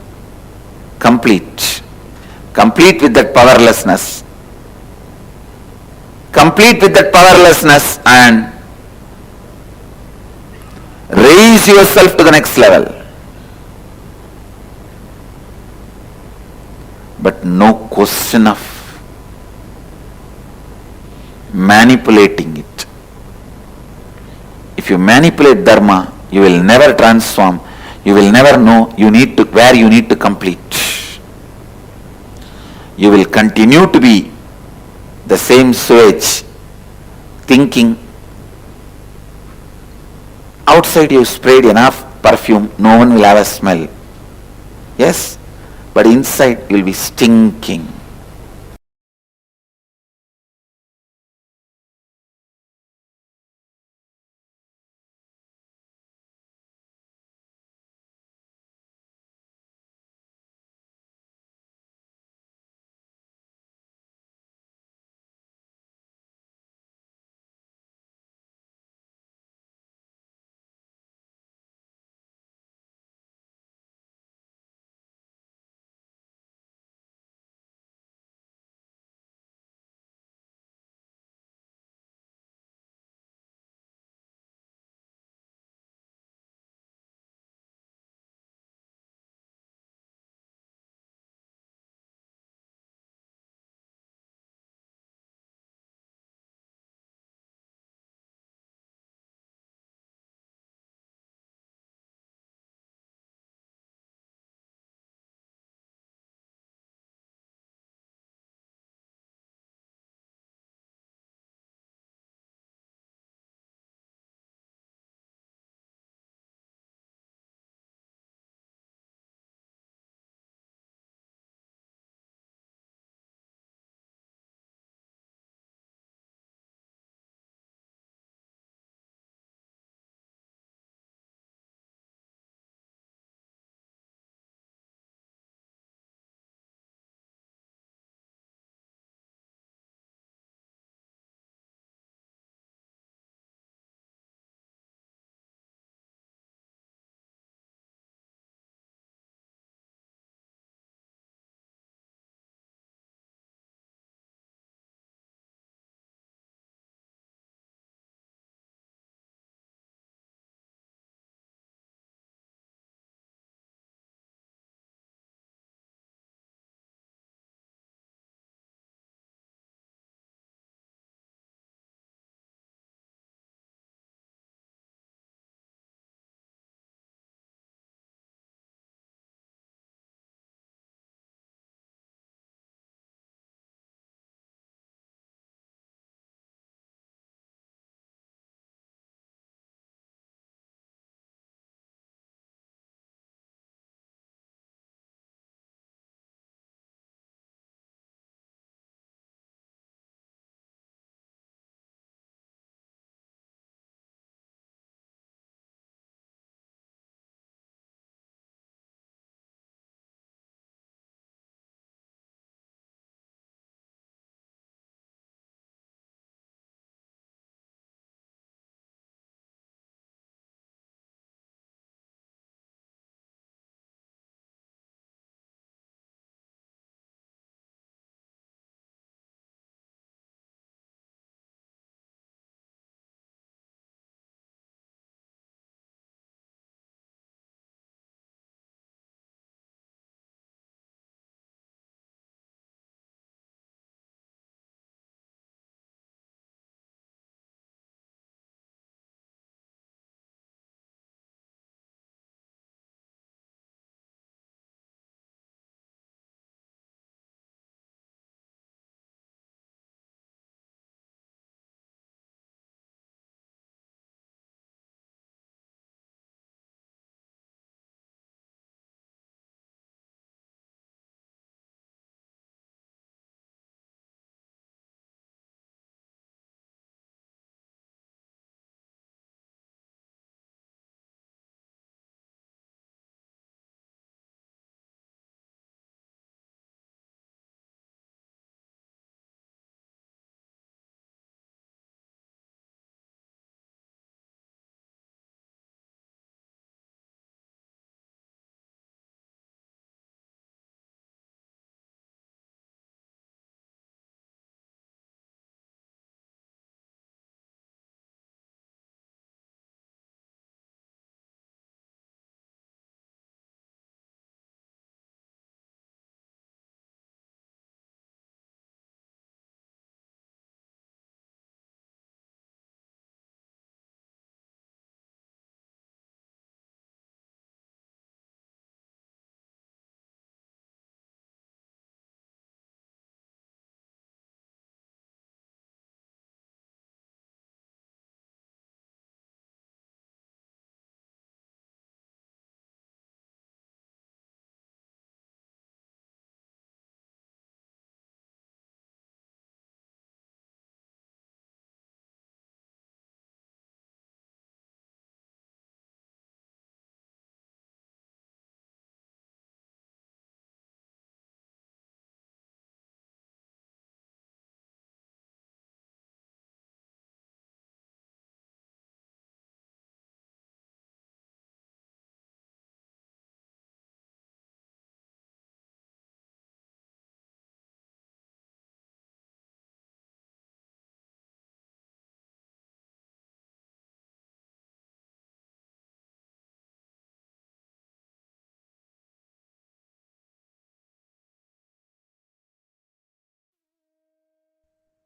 complete. Complete with that powerlessness. Complete with that powerlessness and raise yourself to the next level. But no question of manipulating it. If you manipulate Dharma, you will never transform. You will never know where you need to complete. You will continue to be the same sewage, thinking outside you sprayed enough perfume, no one will have a smell. Yes, but inside you will be stinking.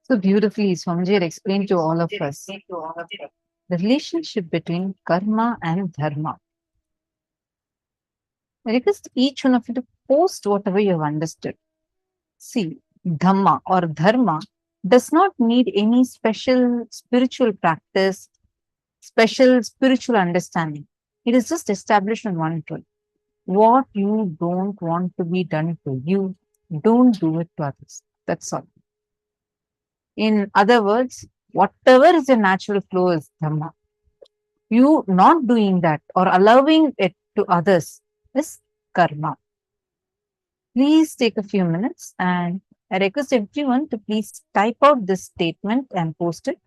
So beautifully, Swamiji had explained to all of us the relationship between karma and dharma. I request each one of you to post whatever you have understood. See, dhamma or dharma does not need any special spiritual practice, special spiritual understanding. It is just established on one truth. What you don't want to be done to you, don't do it to others. That's all. In other words, whatever is your natural flow is dhamma. You not doing that or allowing it to others is karma. Please take a few minutes and I request everyone to please type out this statement and post it.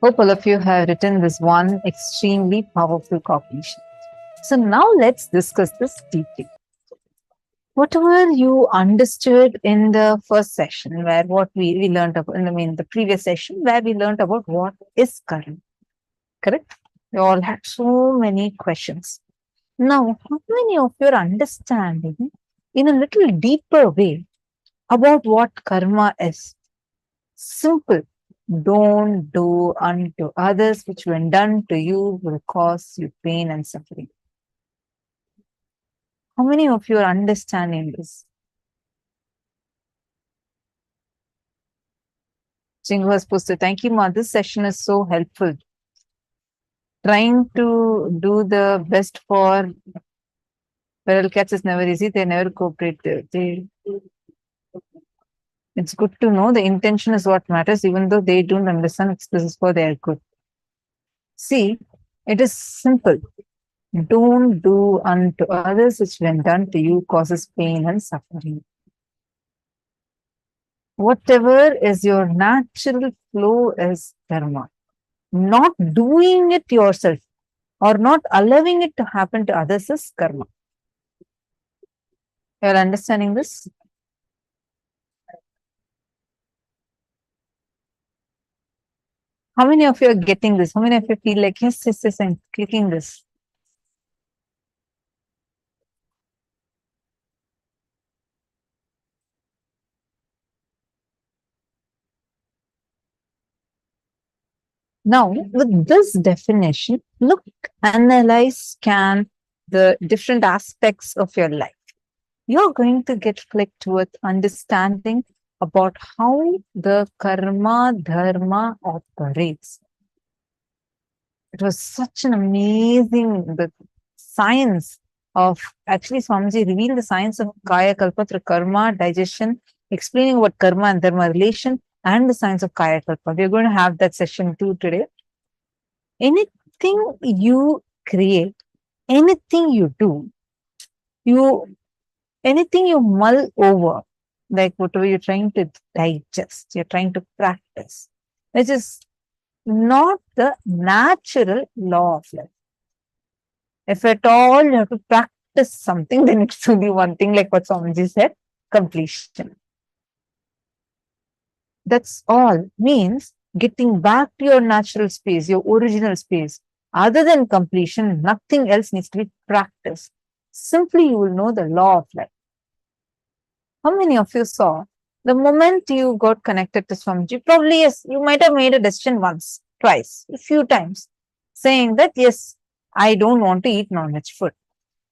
Hope all of you have written this one extremely powerful cognition. So now let's discuss this deeply. Whatever you understood in the first session, where what we learned about, the previous session, where we learned about what is karma, correct? We all had so many questions. Now, how many of you are understanding in a little deeper way about what karma is? Simple. Don't do unto others which when done to you will cause you pain and suffering. How many of you are understanding this? Chingu has posted, thank you, Ma. This session is so helpful. Trying to do the best for feral cats is never easy. They never cooperate. It's good to know the intention is what matters, even though they don't understand this is for their good. See, it is simple. Don't do unto others which when done to you causes pain and suffering. Whatever is your natural flow is karma. Not doing it yourself or not allowing it to happen to others is karma. You are understanding this? How many of you are getting this? How many of you feel like, yes, I'm clicking this? Now, with this definition, look, analyze, scan the different aspects of your life. You're going to get clicked with understanding about how the Karma Dharma operates. It was such an amazing the science of, actually Swamiji revealed the science of Kayakalpa through karma, digestion, explaining what karma and dharma relation, and the science of Kayakalpa. We're going to have that session too today. Anything you create, anything you do, anything you mull over, like whatever you're trying to digest, you're trying to practice, which is not the natural law of life. If at all you have to practice something, then it's only one thing, like what Swamiji said, completion. That's all. Means getting back to your natural space, your original space. Other than completion, nothing else needs to be practiced. Simply, you will know the law of life. How many of you saw the moment you got connected to Swamiji? Probably, yes, you might have made a decision once, twice, a few times, saying that, yes, I don't want to eat non-veg food.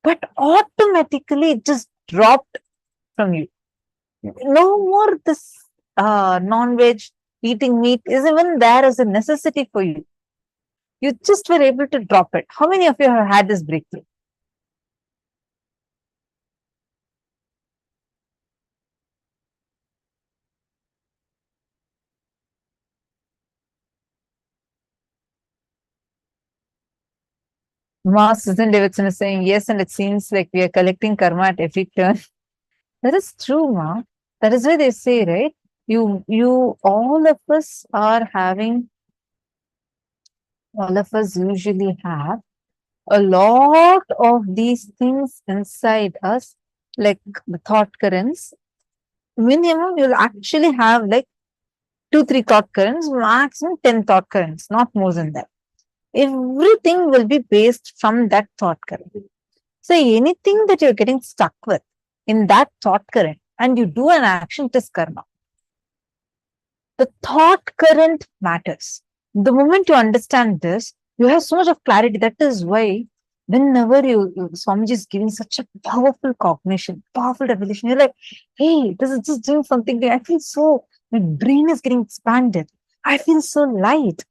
But automatically it just dropped from you. No more this non-veg, eating meat is even there as a necessity for you. You just were able to drop it. How many of you have had this breakthrough? Ma Susan Davidson is saying yes, and it seems like we are collecting karma at every turn. That is true, Ma. That is why they say, right? All of us are having, all of us usually have a lot of these things inside us, like the thought currents. Minimum, you'll actually have like 2-3 thought currents, maximum 10 thought currents, not more than that. Everything will be based from that thought current. So anything that you're getting stuck with in that thought current and you do an action, it is karma. The thought current matters. The moment you understand this, you have so much of clarity. That is why whenever Swamiji is giving such a powerful cognition, powerful revelation, you're like, hey, this is just doing something. I feel so, my brain is getting expanded. I feel so light,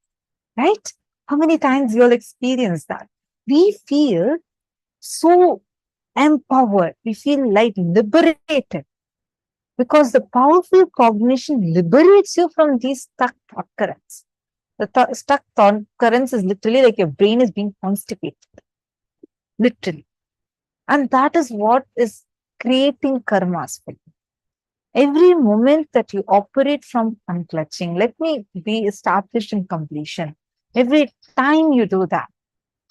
right? How many times you all experience that? We feel so empowered. We feel light, liberated. Because the powerful cognition liberates you from these stuck thought currents. The stuck thought currents is literally like your brain is being constipated. Literally. And that is what is creating karmas for you. Every moment that you operate from unclutching, let me be established in completion. Every time you do that,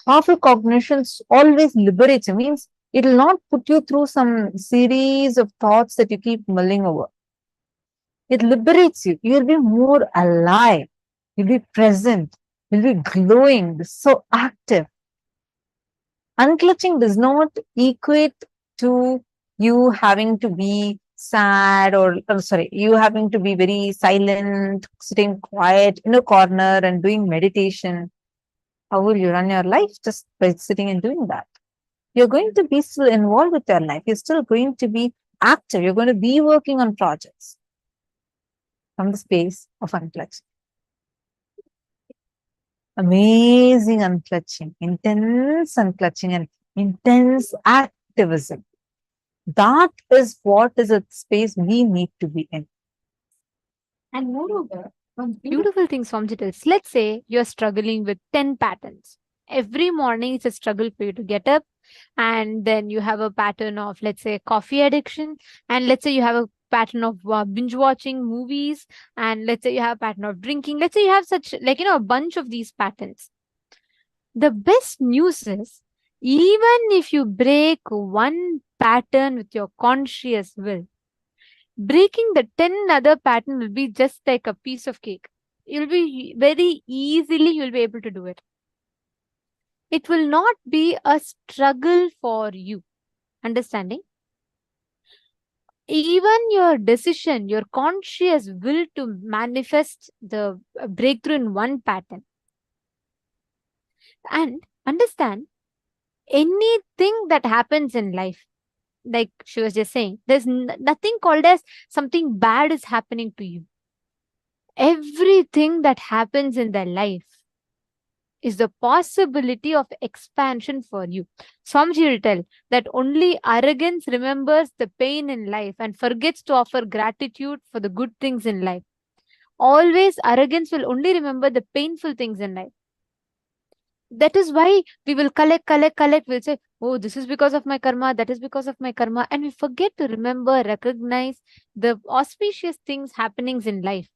powerful cognitions always liberates you, means it will not put you through some series of thoughts that you keep mulling over. It liberates you. You'll be more alive. You'll be present. You'll be glowing, so active. Unclutching does not equate to you having to be sad or you having to be very silent, sitting quiet in a corner and doing meditation. How will you run your life? Just by sitting and doing that. You're going to be still involved with your life. You're still going to be active. You're going to be working on projects from the space of unclutching. Amazing unclutching, intense unclutching, and intense activism. That is what is a space we need to be in. And moreover, one beautiful thing, Swamjit, is let's say you're struggling with 10 patterns. Every morning it's a struggle for you to get up, and then you have a pattern of, let's say, coffee addiction, and let's say you have a pattern of binge watching movies, and let's say you have a pattern of drinking. Let's say you have such, a bunch of these patterns. The best news is, even if you break one pattern with your conscious will, breaking the 10 other pattern will be just like a piece of cake. You'll be very easily, you'll be able to do it. It will not be a struggle for you. Understanding? Even your decision, your conscious will to manifest the breakthrough in one pattern. And understand, anything that happens in life, like she was just saying, there's nothing called as something bad is happening to you. Everything that happens in their life is the possibility of expansion for you. Swamiji will tell that only arrogance remembers the pain in life and forgets to offer gratitude for the good things in life. Always arrogance will only remember the painful things in life. That is why we will collect. We'll say, oh, this is because of my karma, that is because of my karma. And we forget to remember, recognize the auspicious things happenings in life.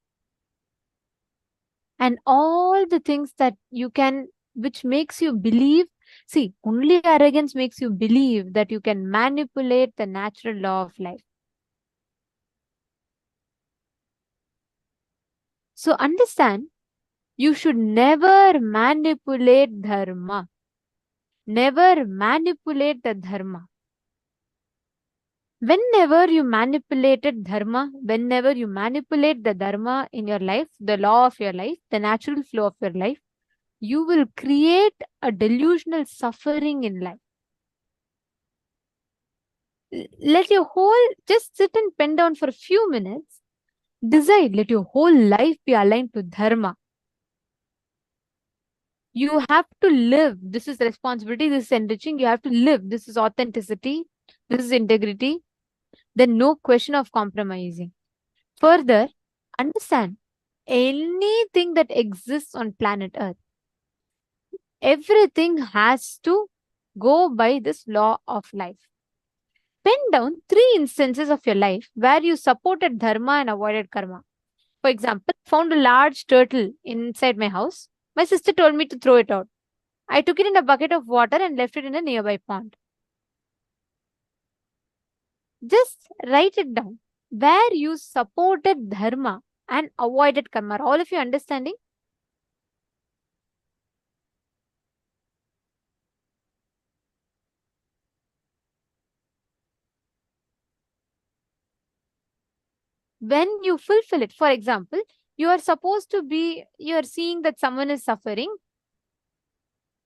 And all the things that you can, which makes you believe. See, only arrogance makes you believe that you can manipulate the natural law of life. So understand, you should never manipulate dharma. Never manipulate the dharma. Whenever you manipulated dharma, whenever you manipulate the dharma in your life, the law of your life, the natural flow of your life, you will create a delusional suffering in life. Let your whole, just sit and pen down for a few minutes, decide, let your whole life be aligned to dharma. You have to live. This is responsibility. This is enriching. You have to live. This is authenticity. This is integrity. Then no question of compromising. Further, understand, anything that exists on planet Earth, everything has to go by this law of life. Pen down 3 instances of your life where you supported dharma and avoided karma. For example, found a large turtle inside my house. My sister told me to throw it out. I took it in a bucket of water and left it in a nearby pond. Just write it down. Where you supported dharma and avoided karma. Are all of you understanding? When you fulfill it, for example, you are supposed to be, you are seeing that someone is suffering.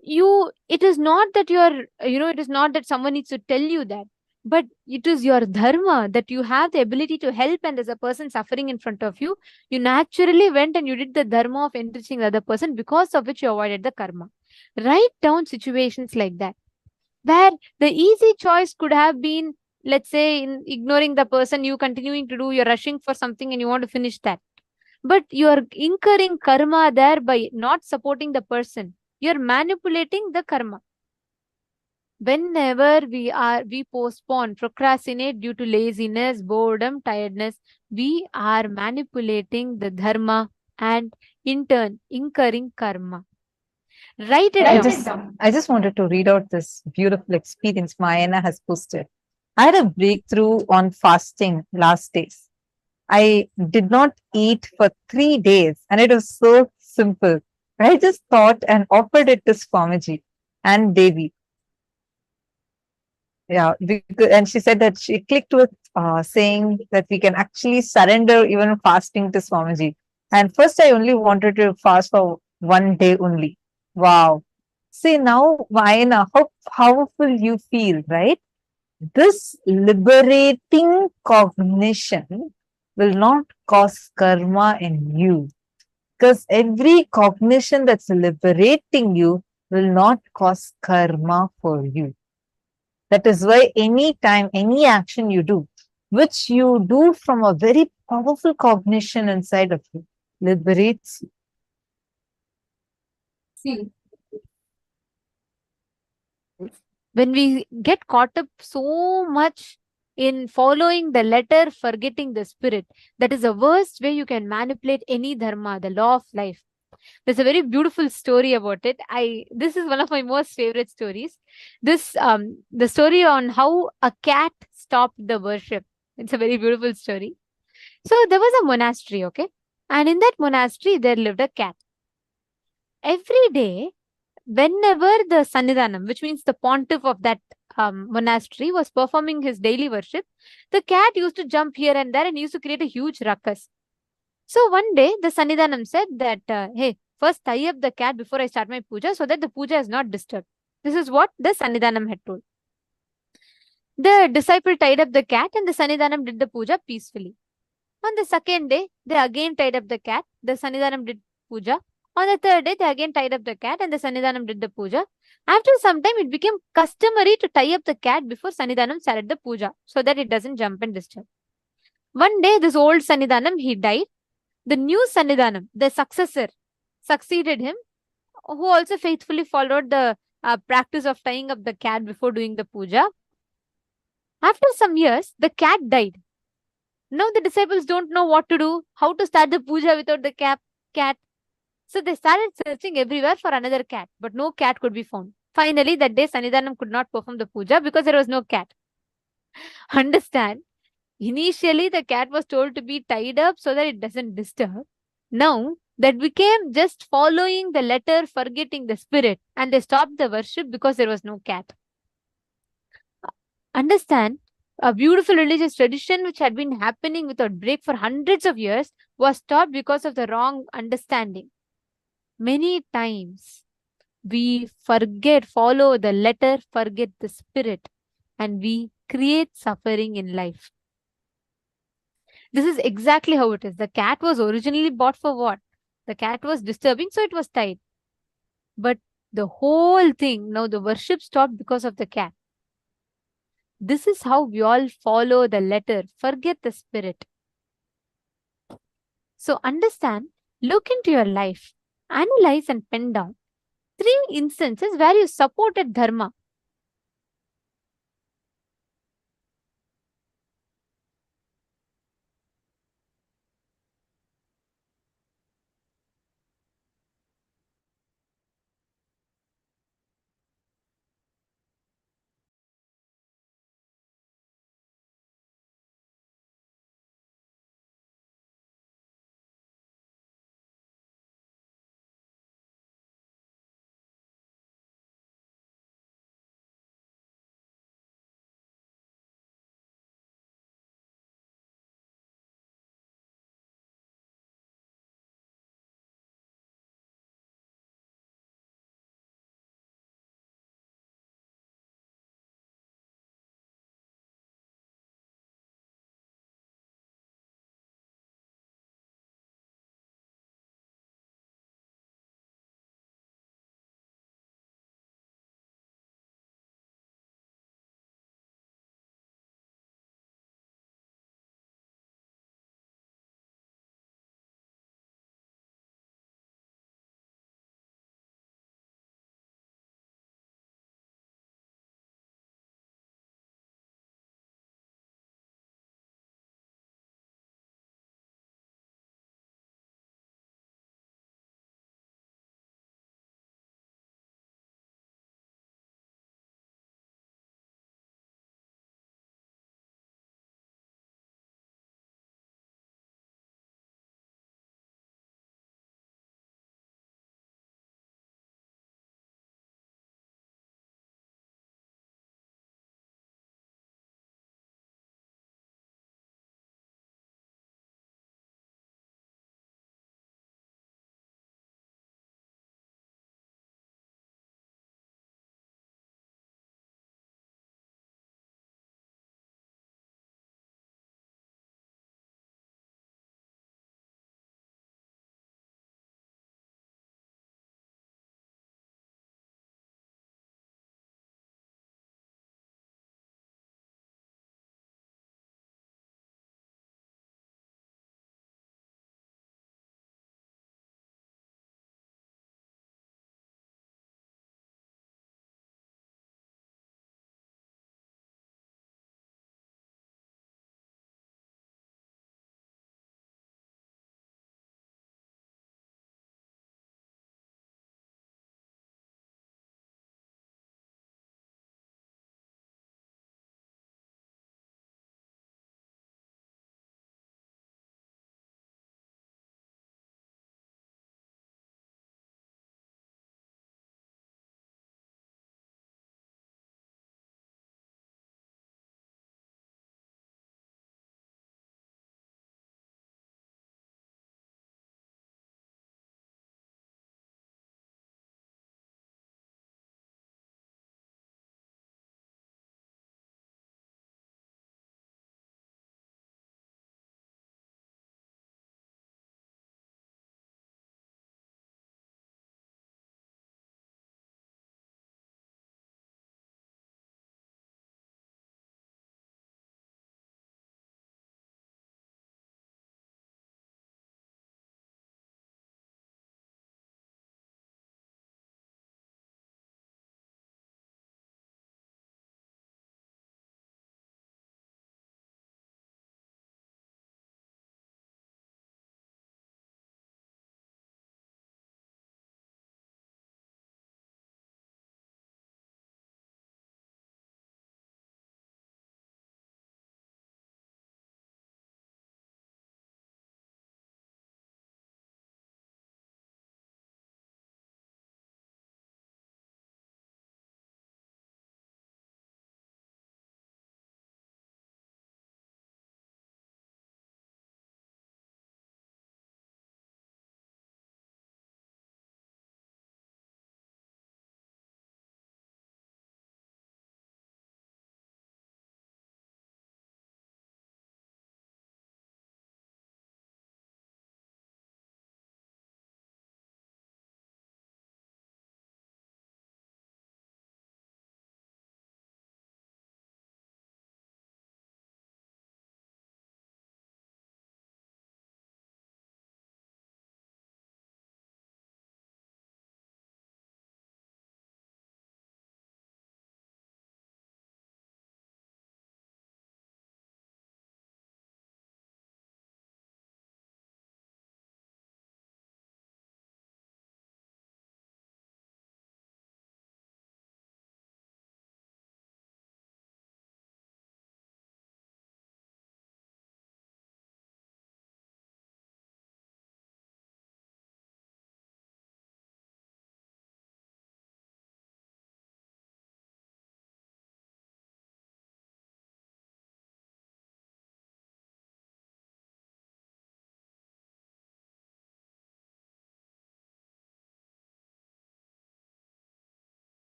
It is not that you are, it is not that someone needs to tell you that, but it is your dharma that you have the ability to help, and there's a person suffering in front of you. You naturally went and you did the dharma of enriching the other person, because of which you avoided the karma. Write down situations like that, where the easy choice could have been, let's say, in ignoring the person, you continuing to do, you're rushing for something and you want to finish that. But you're incurring karma there by not supporting the person. You're manipulating the karma. Whenever we postpone, procrastinate due to laziness, boredom, tiredness, we are manipulating the dharma and in turn incurring karma. Write it down. I just wanted to read out this beautiful experience Mayana has posted. I had a breakthrough on fasting last days. I did not eat for 3 days and it was so simple. I just thought and offered it to Swamiji and Devi. Yeah, and she said that she clicked with saying that we can actually surrender even fasting to Swamiji. And first, I only wanted to fast for 1 day only. Wow. See, now, Vayana, how powerful you feel, right? This liberating cognition will not cause karma in you. Because every cognition that's liberating you will not cause karma for you. That is why any time, any action you do, which you do from a very powerful cognition inside of you, liberates you. See, when we get caught up so much in following the letter, forgetting the spirit, that is the worst way you can manipulate any dharma, the law of life. There's a very beautiful story about it. This is one of my most favorite stories. The story on how a cat stopped the worship. It's a very beautiful story. So there was a monastery, okay? And in that monastery, there lived a cat. Every day, whenever the Sannidhanam, which means the pontiff of that monastery, was performing his daily worship, the cat used to jump here and there and used to create a huge ruckus. So one day, the Sannidhanam said that, hey, first tie up the cat before I start my puja so that the puja is not disturbed. This is what the Sannidhanam had told. The disciple tied up the cat and the Sannidhanam did the puja peacefully. On the second day, they again tied up the cat. The Sannidhanam did puja. On the third day, they again tied up the cat and the Sannidhanam did the puja. After some time, it became customary to tie up the cat before Sannidhanam started the puja so that it doesn't jump and disturb. One day, this old Sannidhanam, he died. The new Sannidhanam, the successor, succeeded him, who also faithfully followed the practice of tying up the cat before doing the puja. After some years, the cat died. Now the disciples don't know what to do, how to start the puja without the cat. So they started searching everywhere for another cat, but no cat could be found. Finally, that day, Sannidhanam could not perform the puja because there was no cat. Understand? Initially, the cat was told to be tied up so that it doesn't disturb. Now, that became just following the letter, forgetting the spirit, and they stopped the worship because there was no cat. Understand? A beautiful religious tradition which had been happening without break for hundreds of years was stopped because of the wrong understanding. Many times we follow the letter, forget the spirit, and we create suffering in life. This is exactly how it is. The cat was originally bought for what? The cat was disturbing, so it was tied. But the whole thing, now the worship stopped because of the cat. This is how we all follow the letter, forget the spirit. So understand, look into your life, analyze and pen down 3 instances where you supported dharma.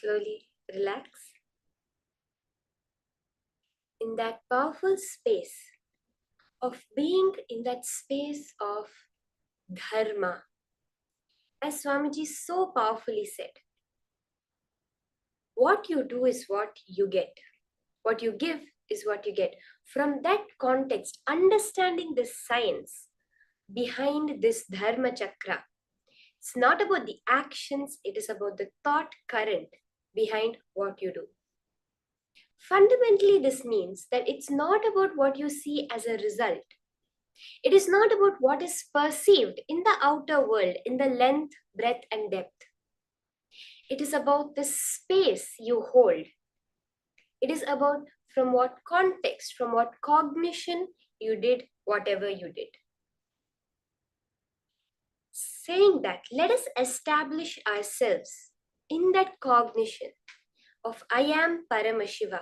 slowly relax in that powerful space of being in that space of dharma. As Swamiji so powerfully said, what you do is what you get. What you give is what you get. From that context, understanding the science behind this dharma chakra, it's not about the actions, it is about the thought current behind what you do. Fundamentally, this means that it's not about what you see as a result. It is not about what is perceived in the outer world, in the length, breadth, and depth. It is about the space you hold. It is about from what context, from what cognition you did whatever you did. Saying that, let us establish ourselves in that cognition of I am Paramashiva.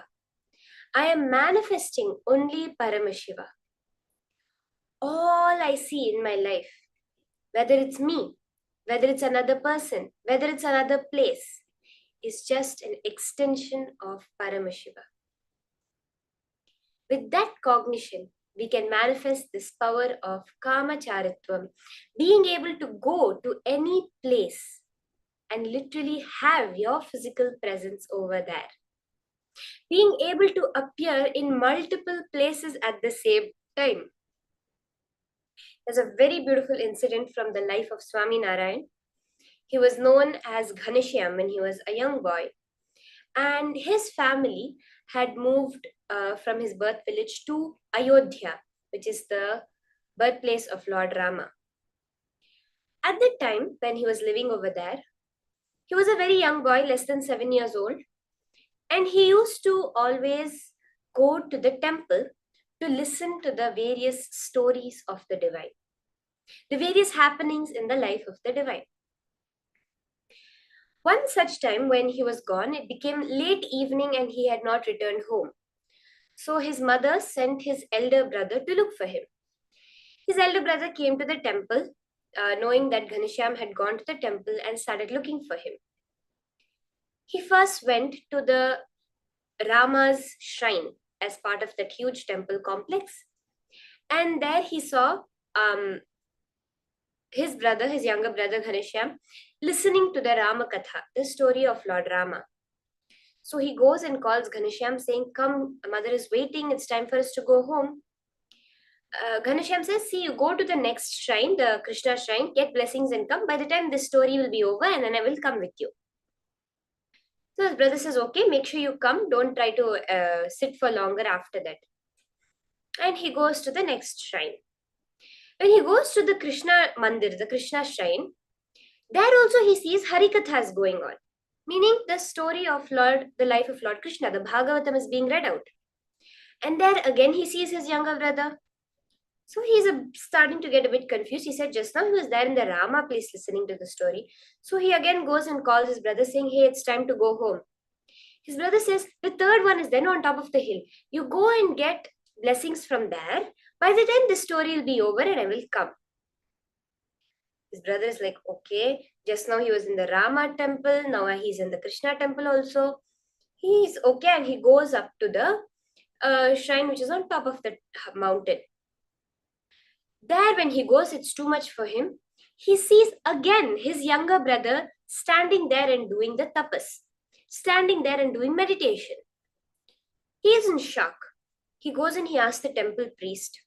I am manifesting only Paramashiva. All I see in my life, whether it's me, whether it's another person, whether it's another place, is just an extension of Paramashiva. With that cognition, we can manifest this power of Kamacharitvam, being able to go to any place and literally have your physical presence over there. Being able to appear in multiple places at the same time. There's a very beautiful incident from the life of Swami Narayan. He was known as Ghanishyam when he was a young boy. And his family had moved from his birth village to Ayodhya, which is the birthplace of Lord Rama. At that time, when he was living over there, he was a very young boy, less than 7 years old. And he used to always go to the temple to listen to the various stories of the divine, the various happenings in the life of the divine. One such time when he was gone, it became late evening and he had not returned home. So his mother sent his elder brother to look for him. His elder brother came to the temple, knowing that Ghanishyam had gone to the temple, and started looking for him. He first went to the Rama's shrine as part of that huge temple complex. And there he saw his brother, his younger brother Ghanishyam, listening to the Rama Katha, the story of Lord Rama. So he goes and calls Ghanishyam saying, "Come, mother is waiting, it's time for us to go home." Ghanishyam says, "See, you go to the next shrine, the Krishna shrine, get blessings and come. By the time this story will be over, and then I will come with you." So his brother says, "Okay, make sure you come. Don't try to sit for longer after that." And he goes to the next shrine. When he goes to the Krishna Mandir, the Krishna shrine, there also he sees Harikathas going on, meaning the story of the life of Lord Krishna, the Bhagavatam is being read out. And there again he sees his younger brother. So he's starting to get a bit confused. He said, just now he was there in the Rama place listening to the story. So he again goes and calls his brother saying, "Hey, it's time to go home." His brother says, "The third one is then on top of the hill. You go and get blessings from there. By the time the story will be over and I will come." His brother is like, "Okay, just now he was in the Rama temple. Now he's in the Krishna temple also." He's okay, and he goes up to the shrine which is on top of the mountain. There, when he goes, it's too much for him. He sees again his younger brother standing there and doing the tapas, standing there and doing meditation. He is in shock. He goes and he asks the temple priest,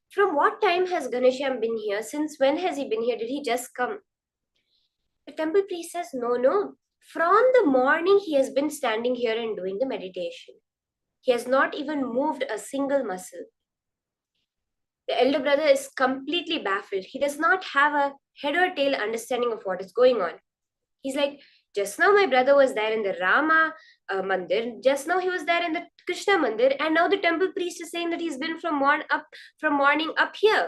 "From what time has Ghanishyam been here? Since when has he been here? Did he just come?" The temple priest says, No. From the morning he has been standing here and doing the meditation. He has not even moved a single muscle. The elder brother is completely baffled. He does not have a head or tail understanding of what is going on. He's like, "Just now my brother was there in the Rama Mandir. Just now he was there in the Krishna Mandir. And now the temple priest is saying that he's been from morning up here."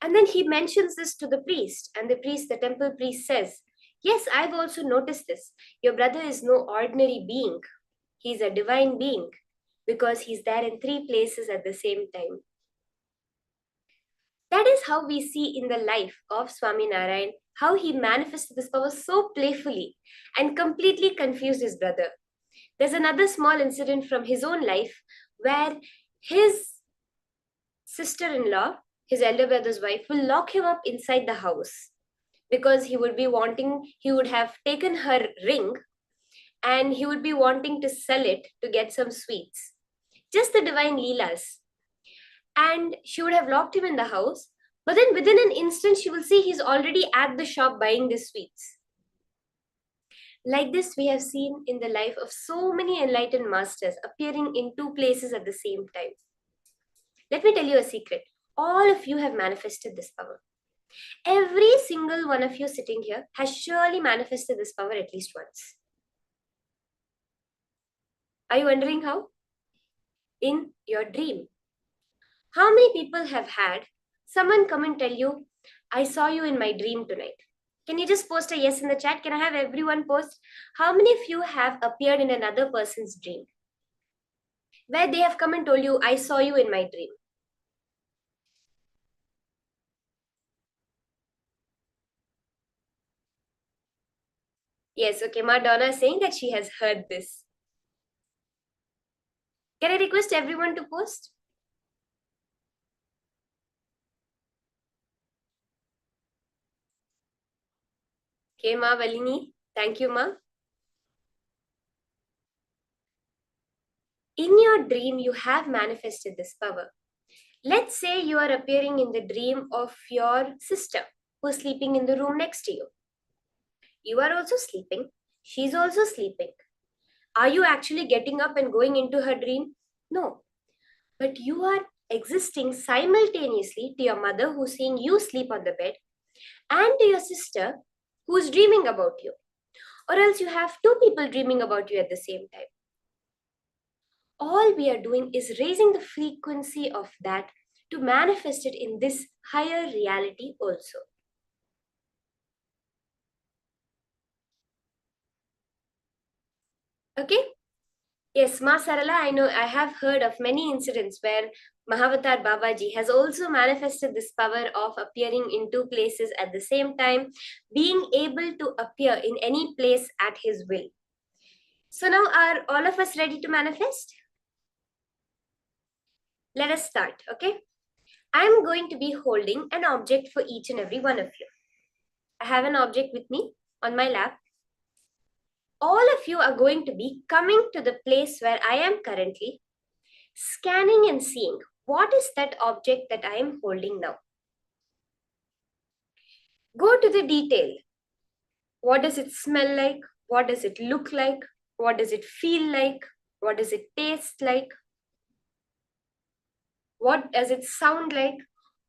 And then he mentions this to the priest. And the temple priest says, "Yes, I've also noticed this. Your brother is no ordinary being. He's a divine being because he's there in 3 places at the same time." That is how we see in the life of Swami Narayan how he manifested this power so playfully and completely confused his brother. There's another small incident from his own life where his sister-in-law, his elder brother's wife, will lock him up inside the house because he would have taken her ring and he would be wanting to sell it to get some sweets. Just the divine Leelas. And she would have locked him in the house, but then within an instant, she will see he's already at the shop buying the sweets. Like this, we have seen in the life of so many enlightened masters appearing in two places at the same time. Let me tell you a secret. All of you have manifested this power. Every single one of you sitting here has surely manifested this power at least once. Are you wondering how? In your dream. How many people have had someone come and tell you, I saw you in my dream tonight? Can you just post a yes in the chat? Can I have everyone post? How many of you have appeared in another person's dream? Where they have come and told you, I saw you in my dream. Yes, okay, Madonna is saying that she has heard this. Can I request everyone to post? Okay, Ma Valini. Thank you, Ma. In your dream, you have manifested this power. Let's say you are appearing in the dream of your sister who is sleeping in the room next to you. You are also sleeping. She's also sleeping. Are you actually getting up and going into her dream? No. But you are existing simultaneously to your mother who's seeing you sleep on the bed and to your sister who's dreaming about you. Or else you have two people dreaming about you at the same time. All we are doing is raising the frequency of that to manifest it in this higher reality also. Okay? Yes, Ma Sarala, I know I have heard of many incidents where Mahavatar Babaji has also manifested this power of appearing in two places at the same time, being able to appear in any place at his will. So now are all of us ready to manifest? Let us start, okay? I'm going to be holding an object for each and every one of you. I have an object with me on my lap. All of you are going to be coming to the place where I am currently, scanning and seeing what is that object that I am holding now. Go to the detail. What does it smell like? What does it look like? What does it feel like? What does it taste like? What does it sound like?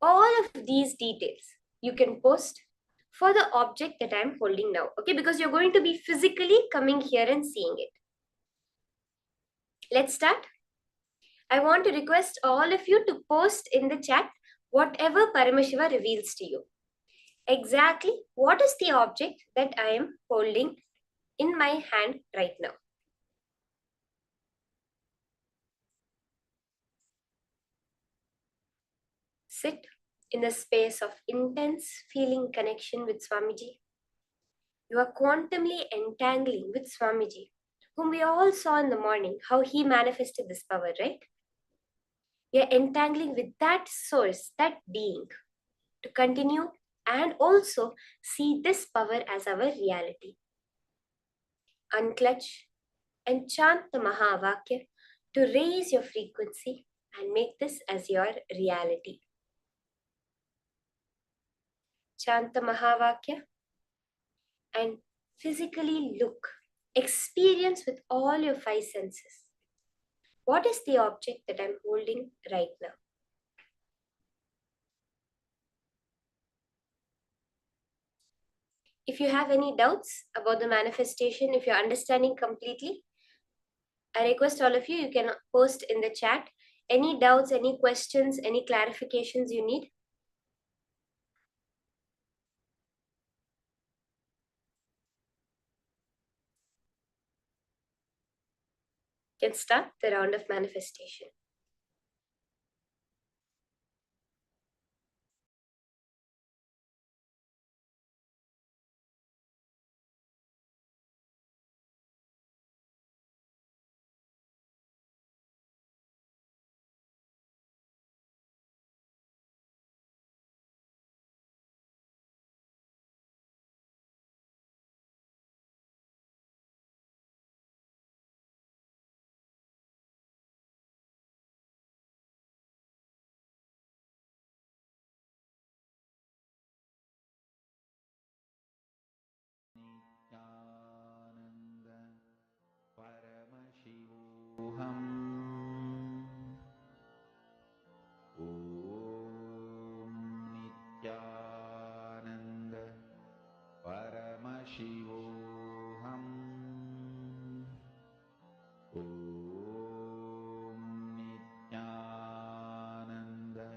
All of these details you can post for the object that I'm holding now, okay? Because you're going to be physically coming here and seeing it. Let's start. I want to request all of you to post in the chat whatever Paramashiva reveals to you. Exactly what is the object that I am holding in my hand right now. Sit in a space of intense feeling connection with Swamiji. You are quantumly entangling with Swamiji, whom we all saw in the morning, how he manifested this power, right? We are entangling with that source, that being, to continue and also see this power as our reality. Unclutch and chant the Mahavakya to raise your frequency and make this as your reality. Chant the Mahavakya and physically look, experience with all your five senses. What is the object that I'm holding right now? If you have any doubts about the manifestation, if you're understanding completely, I request all of you, you can post in the chat any doubts, any questions, any clarifications you need. You can start the round of manifestation. Nithyananda Paramashivoham. Om Nithyananda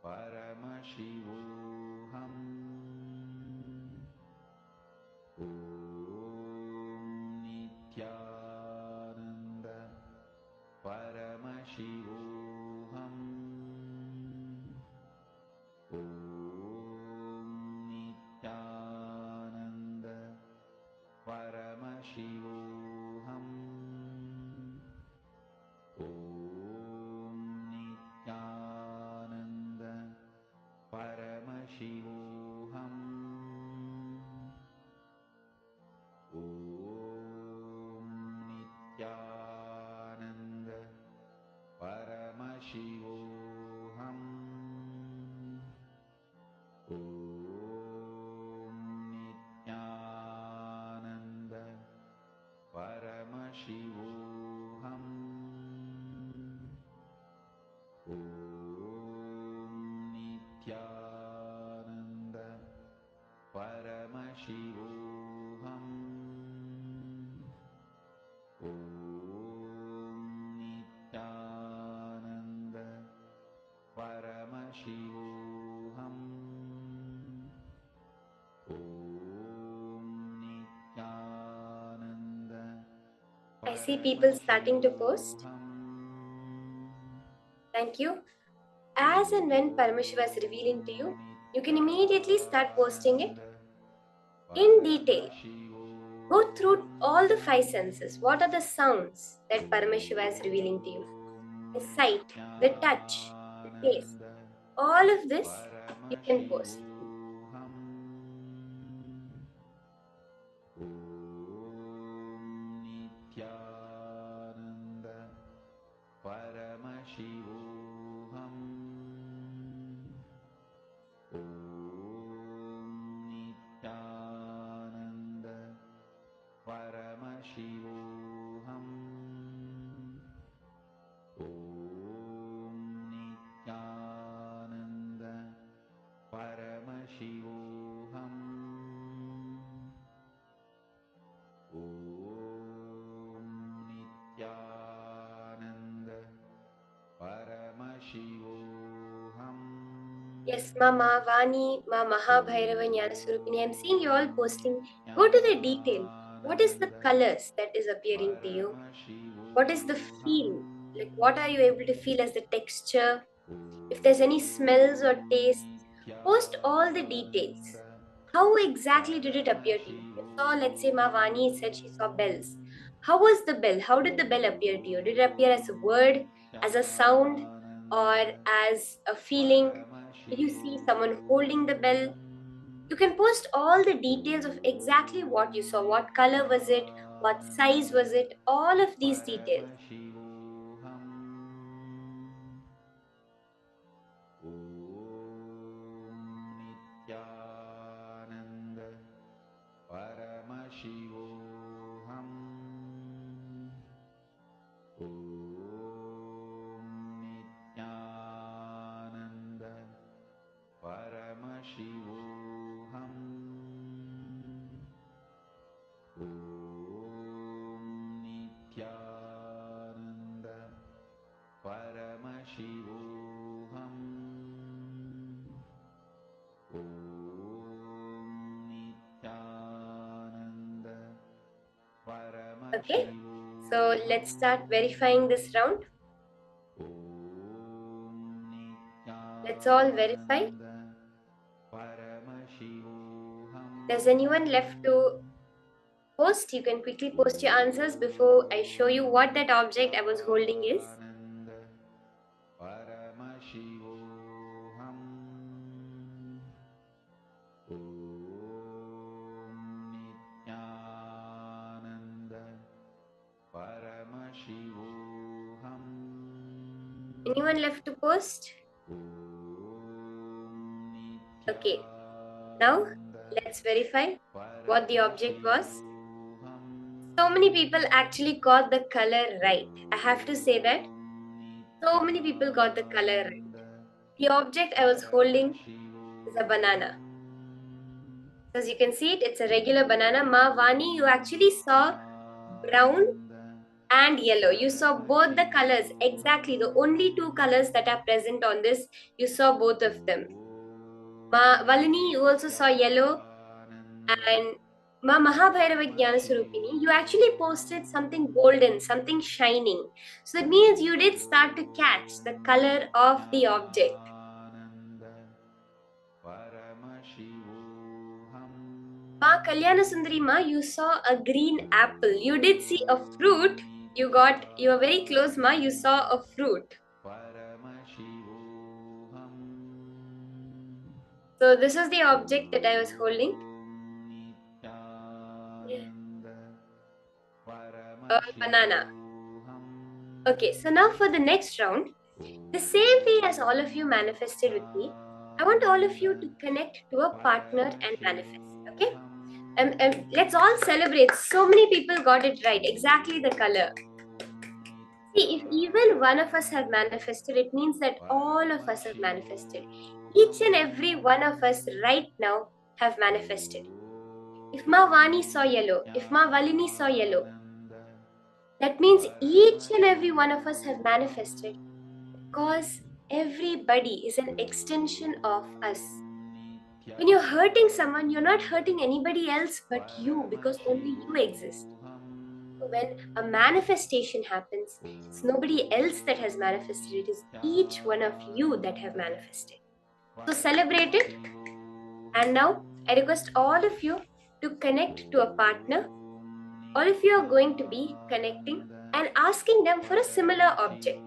Paramashivoham. Om Nithyananda Paramashivoham. Om Nithyananda Paramashivoham. Om Nithyananda Paramashivoham. Om Nithyananda Paramashivoham. Om Nithyananda Paramashivoham. Om Nithyananda Paramashivoham. Om Nithyananda Paramashivoham. Om Nithyananda I see people starting to post. Thank you. As and when Paramashiva is revealing to you, you can immediately start posting it in detail. Go through all the five senses. What are the sounds that Paramashiva is revealing to you? The sight, the touch, the taste. All of this you can post. Nithyananda Paramashivoham. Om Nithyananda Paramashivoham. Om Nithyananda Paramashivoham. Om Nithyananda Paramashivoham. Yes, Mama, Vani, Ma Mahabhairava Jnanaswarupini, I'm seeing you all posting. Go to the detail. What is the colors that is appearing to you? What is the feel? Like, what are you able to feel as the texture? If there's any smells or tastes, post all the details. How exactly did it appear to you? You saw, let's say, Mavani said she saw bells. How was the bell? How did the bell appear to you? Did it appear as a word, as a sound, or as a feeling? Did you see someone holding the bell? You can post all the details of exactly what you saw. What color was it? What size was it? All of these details. Nithyananda Paramashivoham. Om Nithyananda Paramashivoham. Om Nithyananda Paramashivoham. Okay, so let's start verifying this round. Let's all verify. Does anyone left to post? You can quickly post your answers before I show you what that object I was holding is. Paramashivoham. Om Nithyananda Paramashivoham. Anyone left to post? Okay, now let's verify what the object was. So many people actually got the color right. I have to say that. So many people got the color right. The object I was holding is a banana. As you can see it, it's a regular banana. Ma Vani, you actually saw brown and yellow. You saw both the colors, exactly the only two colors that are present on this. You saw both of them. Ma Valini, you also saw yellow, and Ma Mahabhairava Jnana Surupini, you actually posted something golden, something shining. So that means you did start to catch the color of the object. Ma Kalyana Sundari Ma, you saw a green apple. You did see a fruit. You were very close, Ma. You saw a fruit. So this is the object that I was holding. A banana. Okay, so now for the next round, the same way as all of you manifested with me, I want all of you to connect to a partner and manifest. Okay? Let's all celebrate. So many people got it right. Exactly the color. See, if even one of us have manifested, it means that all of us have manifested. Each and every one of us right now have manifested. If Ma Vani saw yellow, if Ma Valini saw yellow, that means each and every one of us have manifested because everybody is an extension of us. When you're hurting someone, you're not hurting anybody else but you because only you exist. So when a manifestation happens, it's nobody else that has manifested, it is each one of you that have manifested. So celebrate it. And now I request all of you to connect to a partner. All of you are going to be connecting and asking them for a similar object.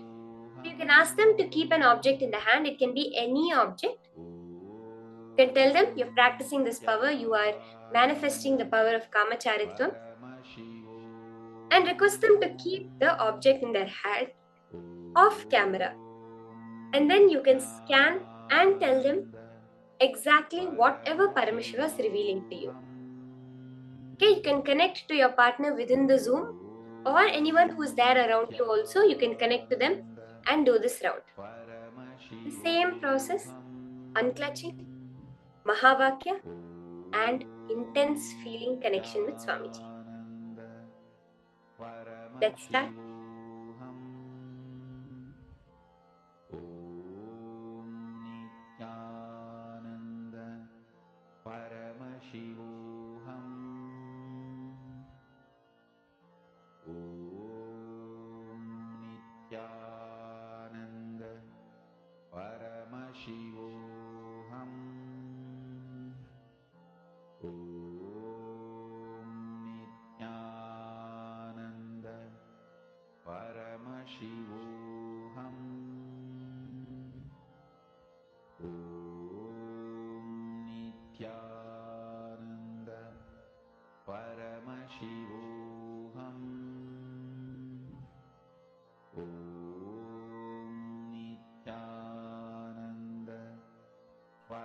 You can ask them to keep an object in the hand. It can be any object. You can tell them you're practicing this power. You are manifesting the power of Kamacharitvam. And request them to keep the object in their hand off camera. And then you can scan and tell them exactly whatever Paramashiva is revealing to you. Okay, you can connect to your partner within the Zoom or anyone who is there around you also. You can connect to them and do this round. The same process, unclutching, Mahavakya, and intense feeling connection with Swamiji. Let's start. Paramashivoham. Nithyananda Paramashivoham. Nithyananda Paramashivoham.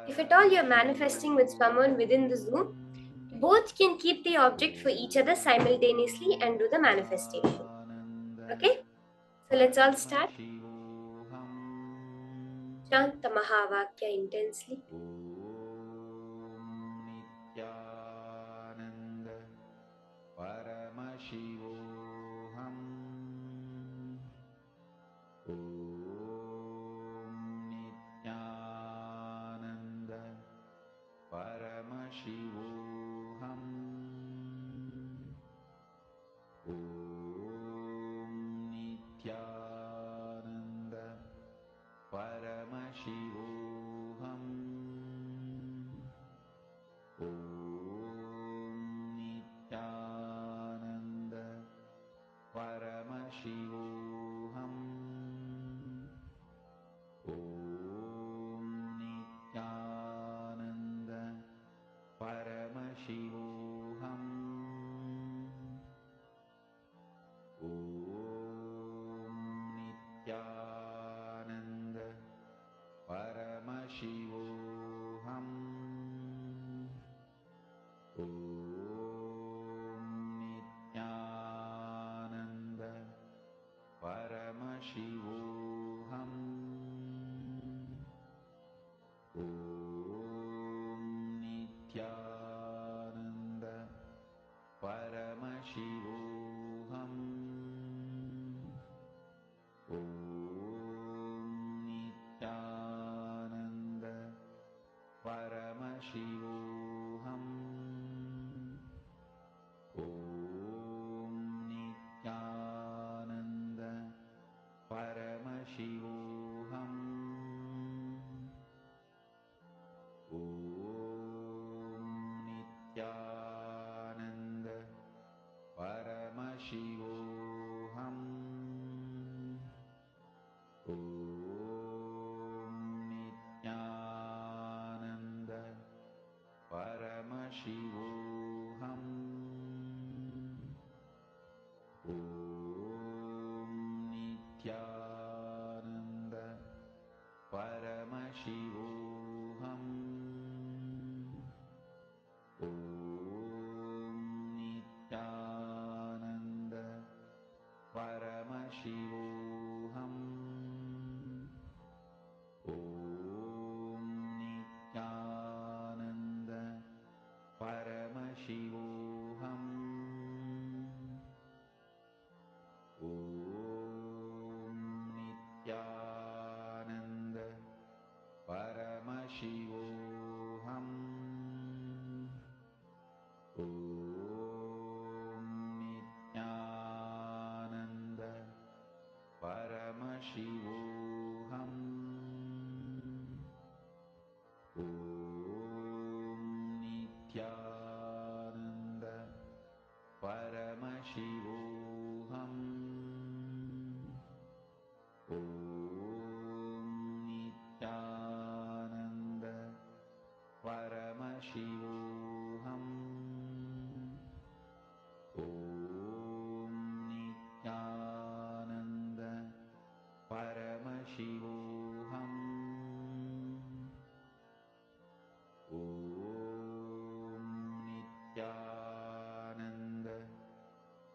If at all you're manifesting with someone within the Zoom, both can keep the object for each other simultaneously and do the manifestation. Okay? So let's all start. Chant the Mahavakya intensely. Nithyananda Paramashivoham. Nithyananda Paramashivoham. Nithyananda Paramashivoham. Nithyananda Paramashivoham. Om Nithyananda Paramashivoham. Om Nithyananda Paramashivoham. Om Nithyananda Paramashivoham. Om Nithyananda Paramashivoham. Om Nithyananda Paramashivoham. Om Nithyananda Paramashivoham. Om Nithyananda Paramashivoham. Om Nithyananda Paramashivoham. Om Nithyananda Paramashivoham. Om Nithyananda Paramashivoham. Om Nithyananda Paramashivoham. Om Nithyananda Paramashivoham. Om Nithyananda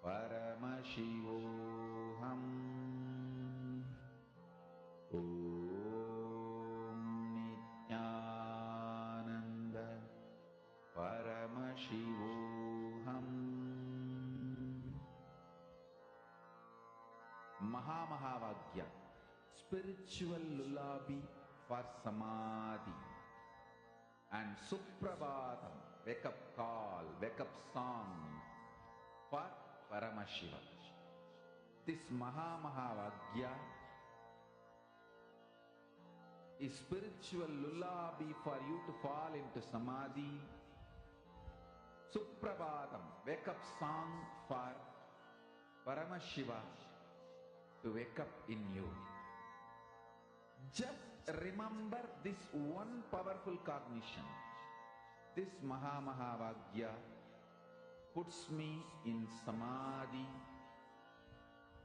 Paramashivoham. Om Nithyananda Paramashivoham. Mahamahavagya, spiritual lullaby for samadhi, and Suprabhatam, wake up call, wake up song for Paramashiva. This Mahamahavagya is spiritual lullaby for you to fall into samadhi. Suprabhatam, wake up song for Paramashiva to wake up in you. Just remember this one powerful cognition. This Mahamahavagya puts me in samadhi.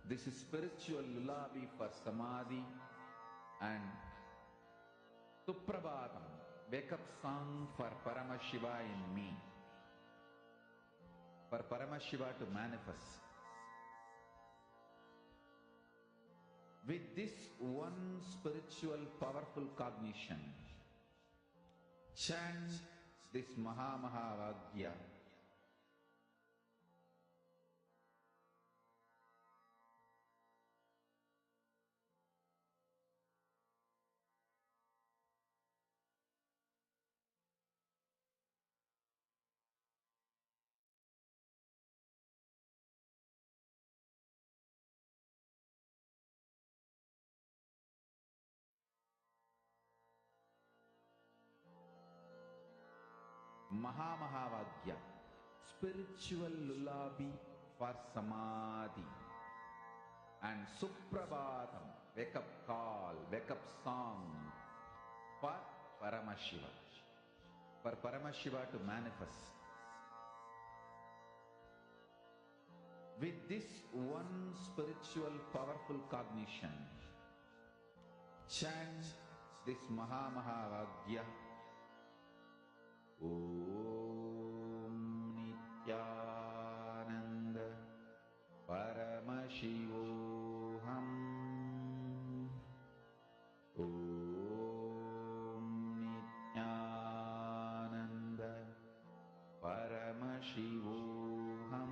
This is spiritual lullaby for samadhi, and Suprabhatam, wake up song for Paramashiva in me, for Paramashiva to manifest. With this one spiritual powerful cognition, chant this Mahamahavagya. Mahamahavagya, spiritual lullaby for samadhi, and Suprabhatam, wake up call, wake up song for Paramashiva, for Paramashiva to manifest. With this one spiritual powerful cognition, chant this Mahamahavagya. Om Nithyananda Paramashivoham. Om Nithyananda Paramashivoham.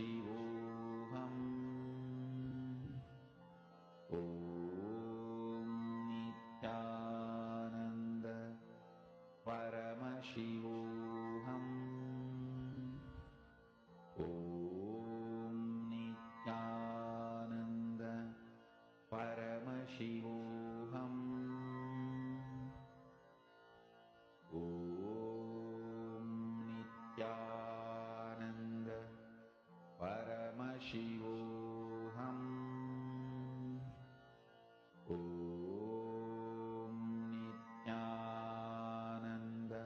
Paramashivoham. Om Nithyananda Paramashivoham. Om Nithyananda Paramashivoham. Om Nithyananda Paramashivoham. Om Nithyananda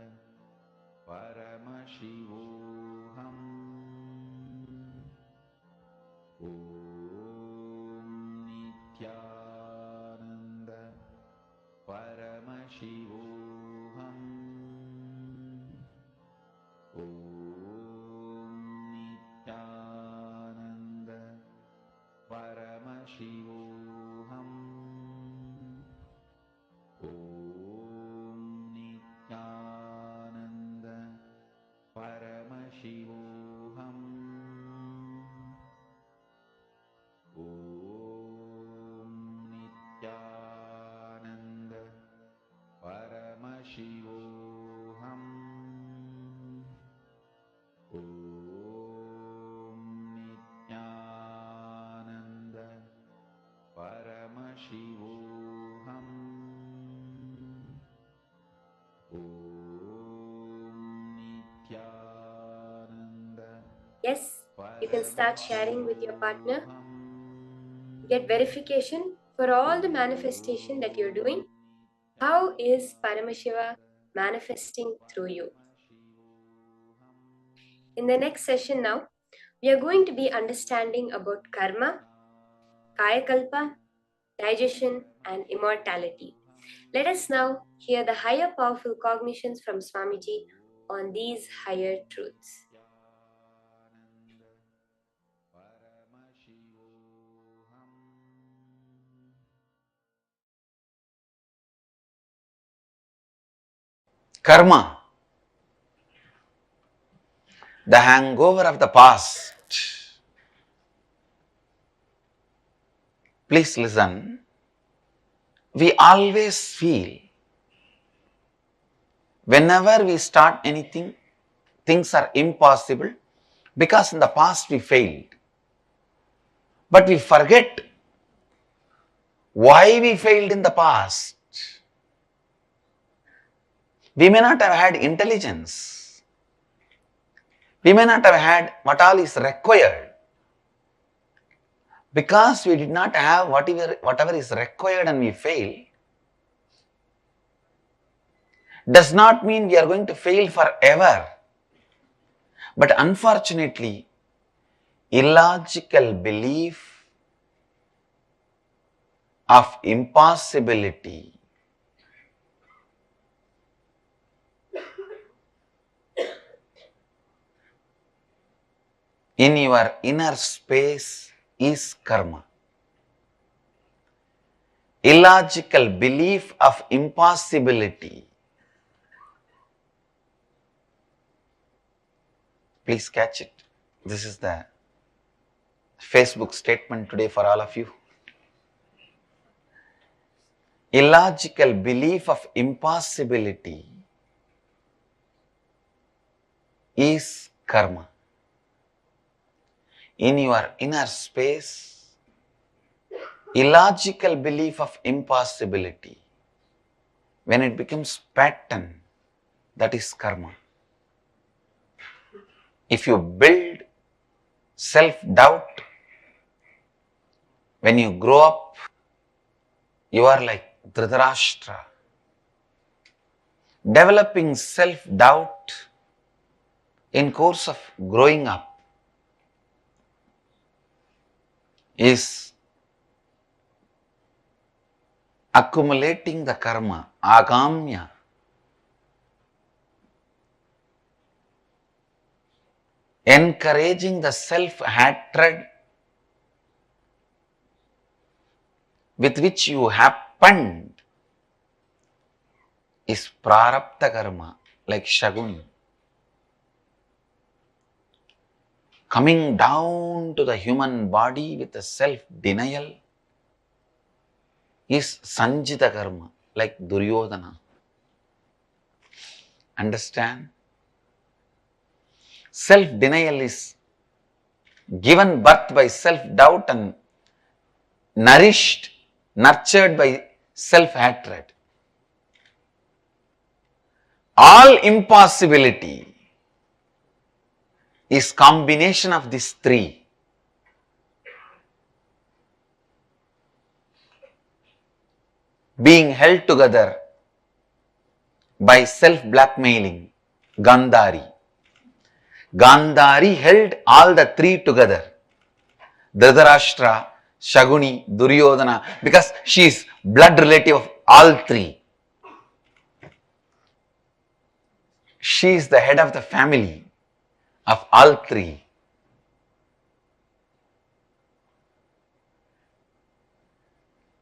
Paramashivoham. Om Nithyananda Paramashivoham. Om Nithyananda Paramashivoham. Om Nithyananda Paramashivoham. Om Nithyananda Paramashivoham. Om Nithyananda Paramashivoham. Om Nithyananda. Yes, you can start sharing with your partner. Get verification for all the manifestation that you're doing. How is Paramashiva manifesting through you? In the next session now, we are going to be understanding about karma, Kayakalpa, digestion, and immortality. Let us now hear the higher powerful cognitions from Swamiji on these higher truths. Karma, the hangover of the past. Please listen. We always feel whenever we start anything, things are impossible because in the past we failed. But we forget why we failed in the past. We may not have had intelligence. We may not have had what all is required. Because we did not have whatever is required and we fail, does not mean we are going to fail forever. But unfortunately, illogical belief of impossibility in your inner space is karma. Illogical belief of impossibility. Please catch it. This is the Facebook statement today for all of you. Illogical belief of impossibility is karma. In your inner space, illogical belief of impossibility, when it becomes pattern, that is karma. If you build self-doubt, when you grow up, you are like Dhritarashtra. Developing self-doubt in course of growing up is accumulating the karma, agamya. Encouraging the self-hatred with which you happened is prarabdha karma, like Shagun. coming down to the human body with a self-denial is Sanjita Karma, like Duryodhana. Understand? Self-denial is given birth by self-doubt and nourished, nurtured by self-hatred. All impossibility is combination of these three. Being held together by self-blackmailing, Gandhari. Gandhari held all the three together. Dhritarashtra, Shaguni, Duryodhana, because she is blood relative of all three. She is the head of the family of all three.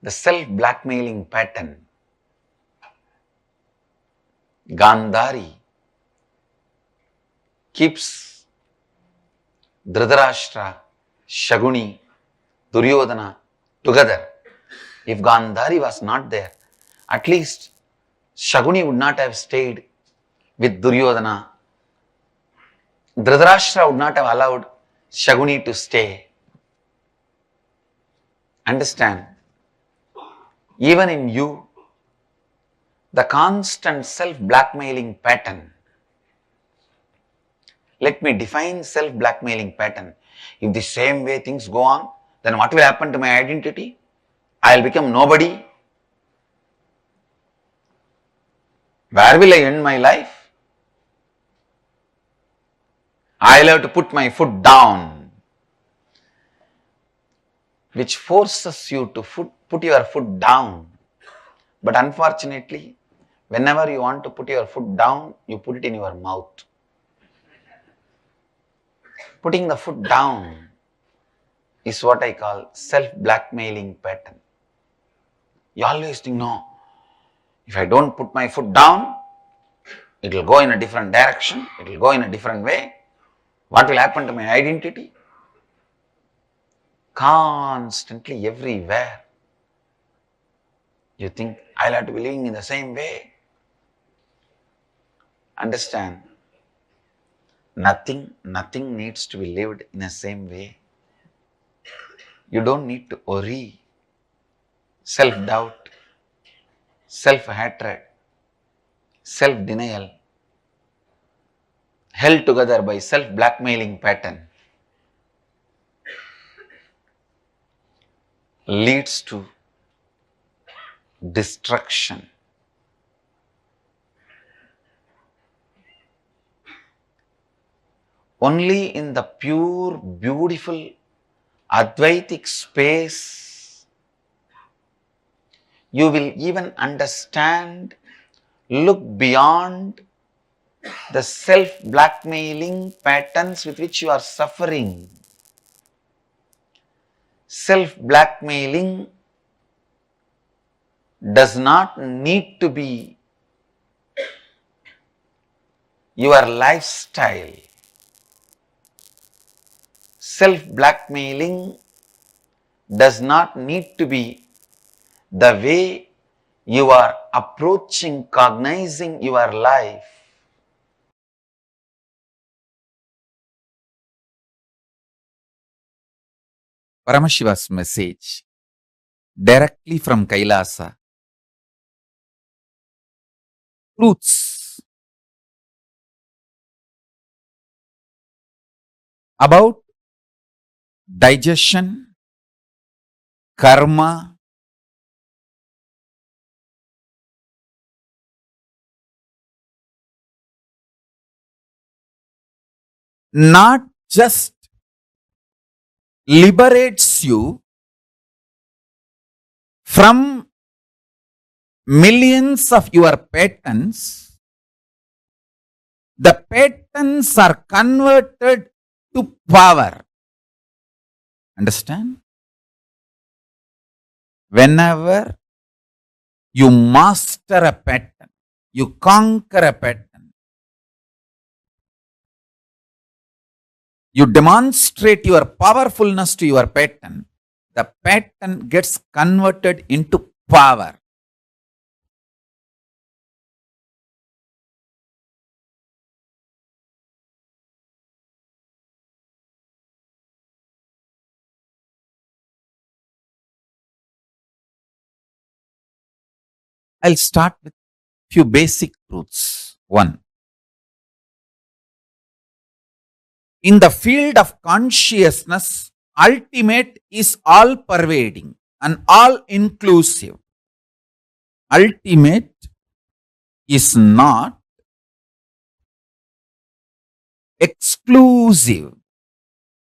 The self-blackmailing pattern, Gandhari keeps Dhritarashtra, Shaguni, Duryodhana together. If Gandhari was not there, at least Shaguni would not have stayed with Duryodhana. Dhritarashtra would not have allowed Shaguni to stay. Understand? Even in you, the constant self-blackmailing pattern. Let me define self-blackmailing pattern. If the same way things go on, then what will happen to my identity? I will become nobody. Where will I end my life? I will have to put my foot down, which forces you to put your foot down. But unfortunately, whenever you want to put your foot down, you put it in your mouth. Putting the foot down is what I call self-blackmailing pattern. You always think, no, if I don't put my foot down, it will go in a different direction, it will go in a different way. What will happen to my identity? Constantly, everywhere, you think, I'll have to be living in the same way. Understand? Nothing needs to be lived in the same way. You don't need to worry. Self-doubt, self-hatred, self-denial, held together by self-blackmailing pattern, leads to destruction. Only in the pure, beautiful, Advaitic space, you will even understand, look beyond the self-blackmailing patterns with which you are suffering. Self-blackmailing does not need to be your lifestyle. Self-blackmailing does not need to be the way you are approaching, cognizing your life. Paramashiva's message directly from Kailasa. Truths about digestion, karma, not just liberates you from millions of your patterns, the patterns are converted to power. Understand? Whenever you master a pattern, you conquer a pattern, you demonstrate your powerfulness to your pattern, the pattern gets converted into power. I'll start with few basic truths. One, in the field of consciousness, ultimate is all pervading and all inclusive. Ultimate is not exclusive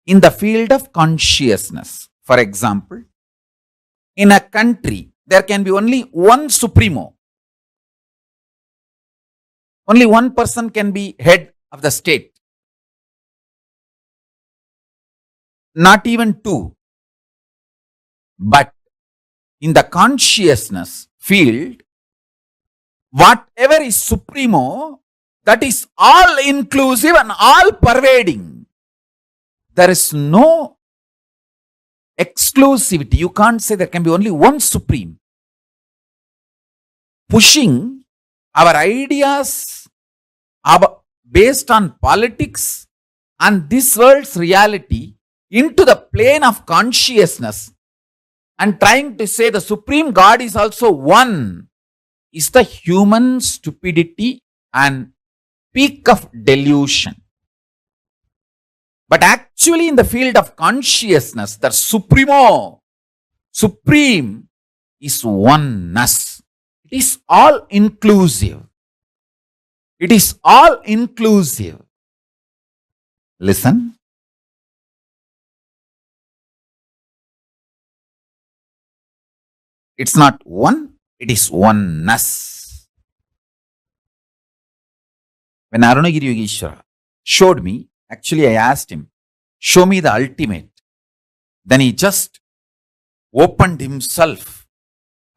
in the field of consciousness. For example, in a country, there can be only one supremo. Only one person can be head of the state. Not even two. But in the consciousness field, whatever is supremo, that is all inclusive and all pervading. There is no exclusivity. You can't say there can be only one supreme. Pushing our ideas based on politics and this world's reality into the plane of consciousness and trying to say the supreme God is also one is the human stupidity and peak of delusion. But actually in the field of consciousness, the supreme is oneness. It is all inclusive. It is all inclusive. Listen. It's not one, it is oneness. When Arunagiri Yogeshwara showed me, actually I asked him, show me the ultimate. Then he just opened himself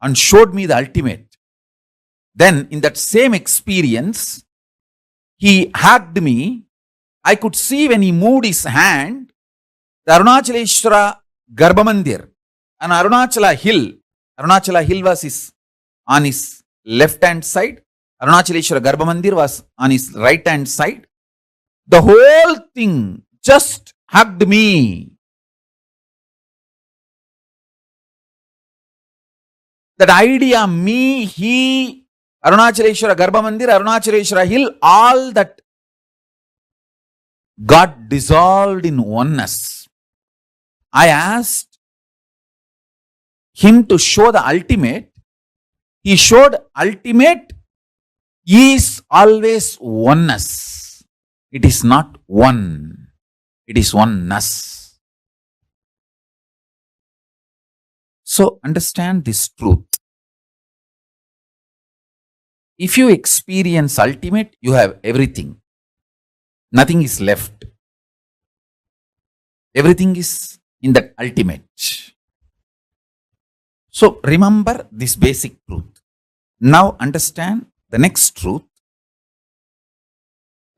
and showed me the ultimate. Then in that same experience, he hugged me. I could see when he moved his hand, the Arunachaleshwara Garbhamandir and Arunachala Hill. Arunachala Hill was on his left hand side. Arunachaleshwara Garbhamandir was on his right hand side. The whole thing just hugged me. That idea, me, he, Arunachaleshwara Garbhamandir, Arunachaleshwara Hill, all that got dissolved in oneness. I asked him to show the ultimate. He showed ultimate is always oneness. It is not one. It is oneness. So understand this truth. If you experience ultimate, you have everything. Nothing is left. Everything is in that ultimate. So remember this basic truth. Now understand the next truth.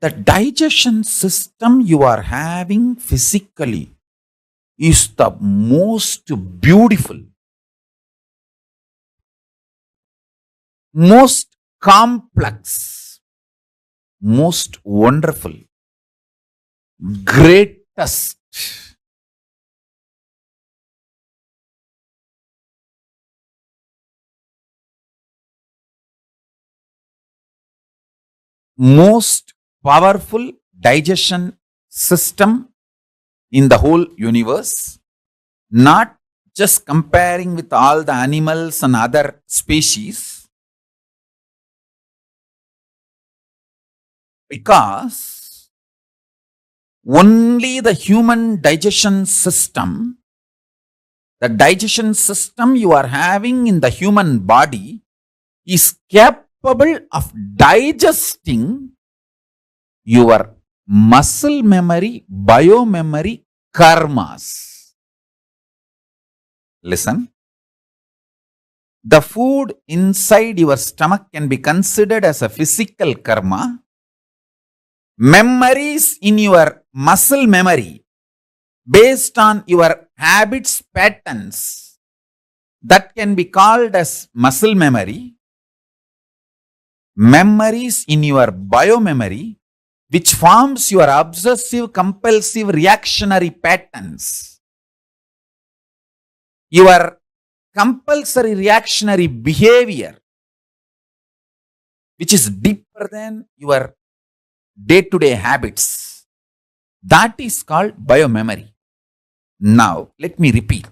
The digestion system you are having physically is the most beautiful, most complex, most wonderful, greatest, most powerful digestion system in the whole universe, not just comparing with all the animals and other species, because only the human digestion system, the digestion system you are having in the human body is capable of digesting your muscle memory, biomemory, karmas. Listen. The food inside your stomach can be considered as a physical karma. Memories in your muscle memory based on your habits patterns that can be called as muscle memory, memories in your biomemory, which forms your obsessive compulsive reactionary patterns, your compulsory reactionary behavior, which is deeper than your day-to-day habits. That is called biomemory. Now, let me repeat.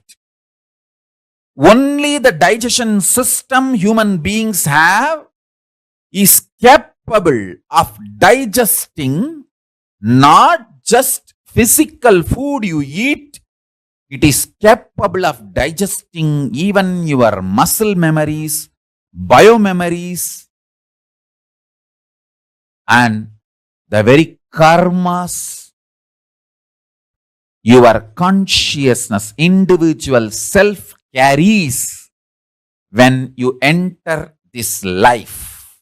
Only the digestion system human beings have is capable of digesting not just physical food you eat, it is capable of digesting even your muscle memories, biomemories, and the very karmas your consciousness, individual self carries when you enter this life.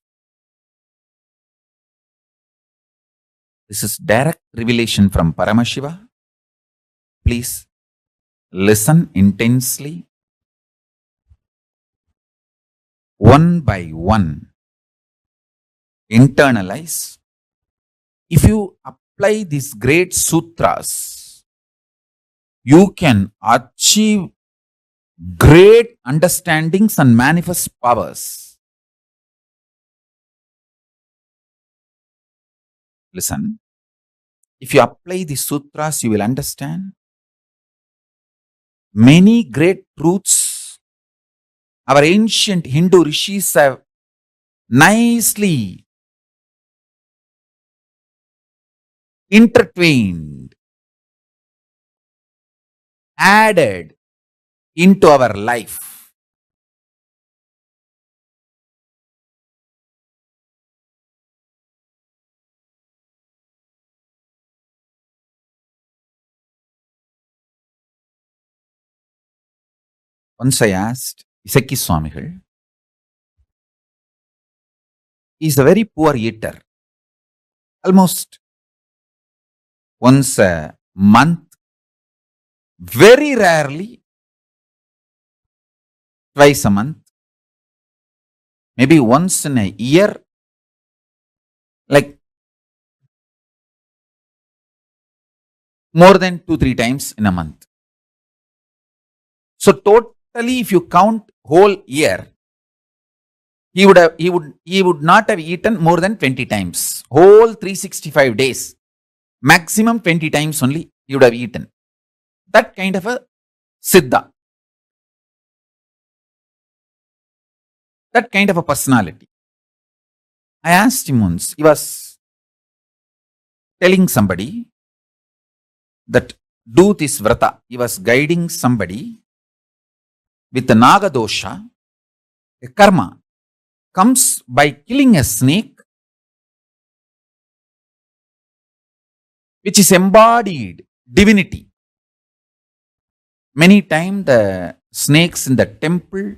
This is direct revelation from Paramashiva. Please listen intensely. One by one, internalize. If you apply these great sutras, you can achieve great understandings and manifest powers. Listen, if you apply the sutras, you will understand many great truths our ancient Hindu rishis have nicely intertwined, added into our life. Once I asked Isaki Swamigal, he is a very poor eater. Almost once a month, very rarely twice a month, maybe once in a year, like more than 2-3 times in a month. So totally, if you count whole year, he would not have eaten more than 20 times. Whole 365 days, maximum 20 times only he would have eaten. That kind of a siddha. That kind of a personality. I asked him once, he was telling somebody that do this vrata. He was guiding somebody with the naga dosha. A karma comes by killing a snake, which is embodied divinity. Many times the snakes in the temple,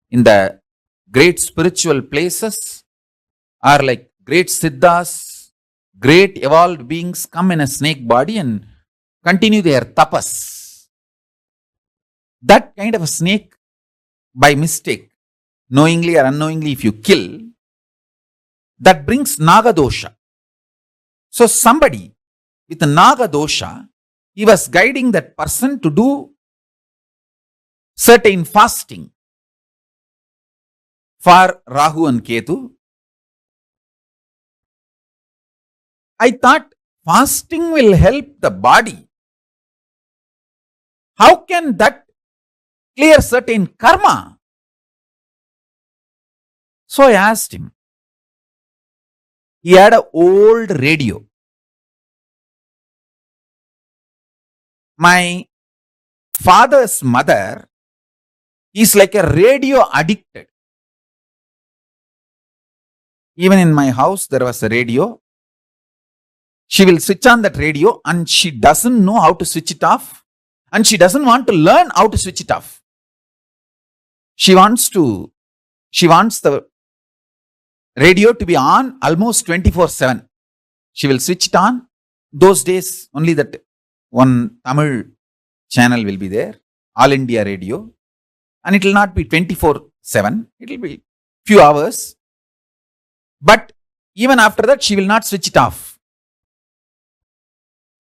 in the great spiritual places, are like great siddhas, great evolved beings come in a snake body and continue their tapas. That kind of a snake, by mistake, knowingly or unknowingly, if you kill, that brings naga dosha. So somebody with a naga dosha, he was guiding that person to do certain fasting for Rahu and Ketu. I thought fasting will help the body. How can that clear certain karma? So I asked him. He had an old radio. My father's mother is like a radio addicted. Even in my house, there was a radio. She will switch on that radio and she doesn't know how to switch it off. And she doesn't want to learn how to switch it off. She wants the radio to be on almost 24/7. She will switch it on those days only that one Tamil channel will be there, All India Radio, and it will not be 24/7, it will be few hours. But even after that, she will not switch it off.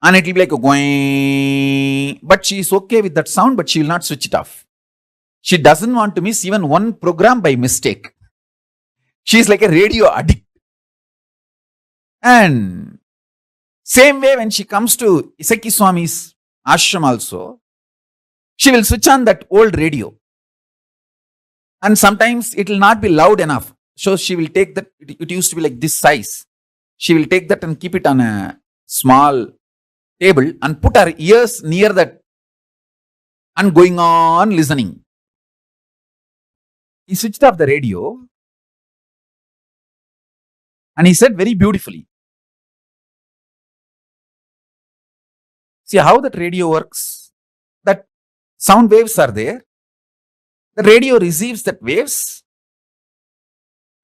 And it will be like a going, but she is okay with that sound, but she will not switch it off. She doesn't want to miss even one program by mistake. She is like a radio addict. And same way when she comes to Isaki Swami's ashram also, she will switch on that old radio. And sometimes it will not be loud enough. So she will take that, it used to be like this size. She will take that and keep it on a small table and put her ears near that and going on listening. He switched off the radio and he said very beautifully, see how that radio works? That sound waves are there. The radio receives that waves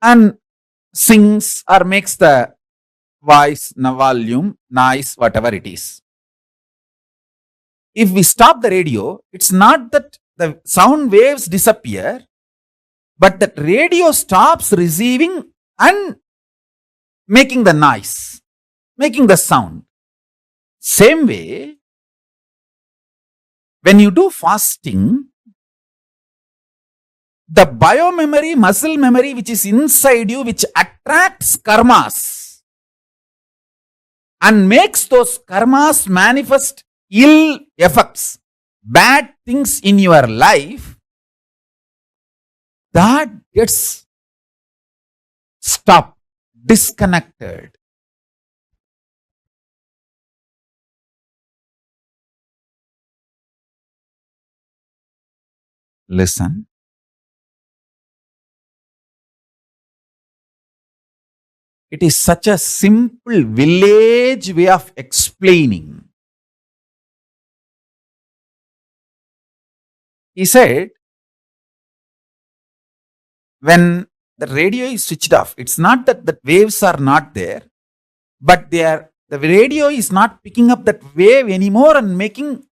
and sings or makes the voice, volume, noise, whatever it is. If we stop the radio, it's not that the sound waves disappear, but that radio stops receiving and making the noise, making the sound. Same way, when you do fasting, the biomemory, muscle memory which is inside you, which attracts karmas and makes those karmas manifest ill effects, bad things in your life, that gets stopped, disconnected. Listen. It is such a simple village way of explaining. He said, when the radio is switched off, it's not that the waves are not there, but the radio is not picking up that wave anymore and making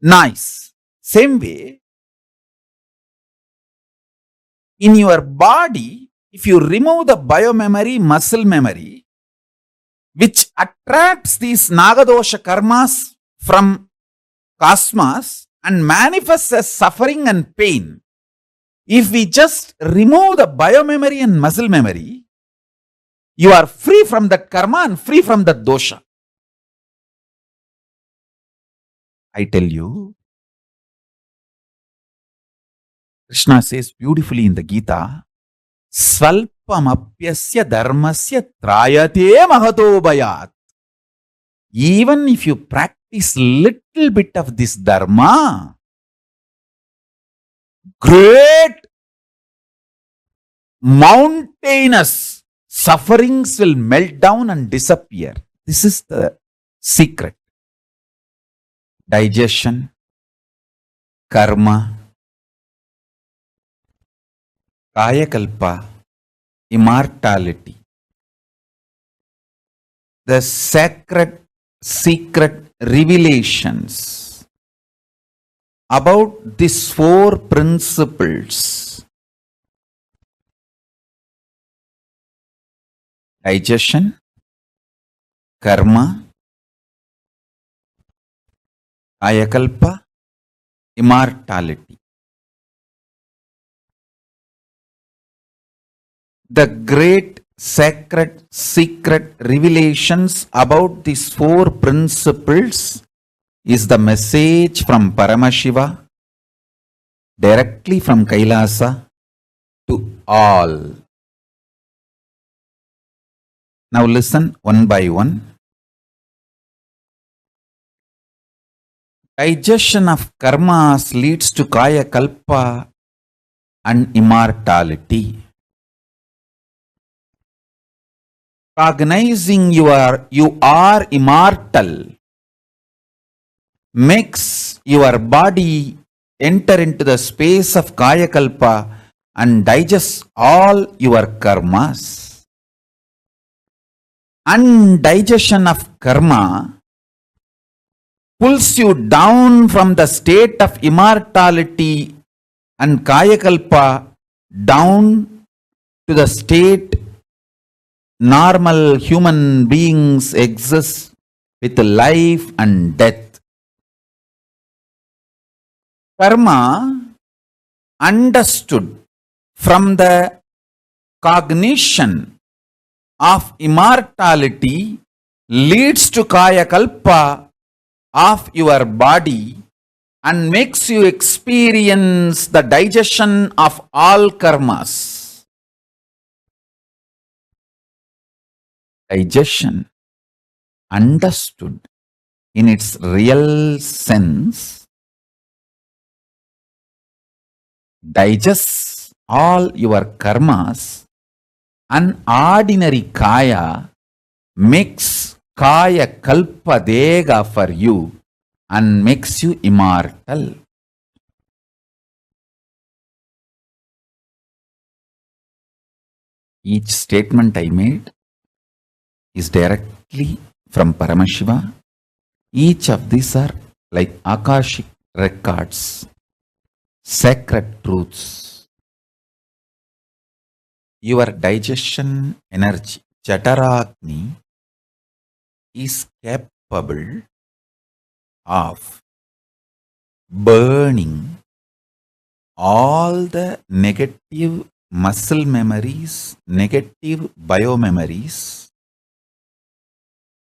noise. Same way, in your body, if you remove the biomemory, muscle memory, which attracts these Nagadosha karmas from cosmos and manifests as suffering and pain, if we just remove the biomemory and muscle memory, you are free from that karma and free from that dosha. I tell you, Krishna says beautifully in the Gita, Svalpamapyasya dharmasya trayate mahato bhayat. Even if you practice little bit of this dharma, great mountainous sufferings will melt down and disappear. This is the secret. Digestion, karma, Kayakalpa, immortality. The sacred, secret revelations about these four principles: digestion, karma, Kayakalpa, immortality. The great sacred secret revelations about these four principles is the message from Paramashiva directly from Kailasa to all. Now listen one by one. Digestion of karmas leads to Kayakalpa and immortality. Recognizing you are immortal makes your body enter into the space of Kayakalpa and digest all your karmas. undigestion of karma pulls you down from the state of immortality and Kayakalpa down to the state normal human beings exist with life and death. Karma understood from the cognition of immortality leads to Kayakalpa of your body and makes you experience the digestion of all karmas. Digestion, understood in its real sense, digests all your karmas, and ordinary kaya makes kaya kalpa dega for you and makes you immortal. Each statement I made is directly from Paramashiva. Each of these are like Akashic records, sacred truths. Your digestion energy, Jataragni, is capable of burning all the negative muscle memories, negative biomemories,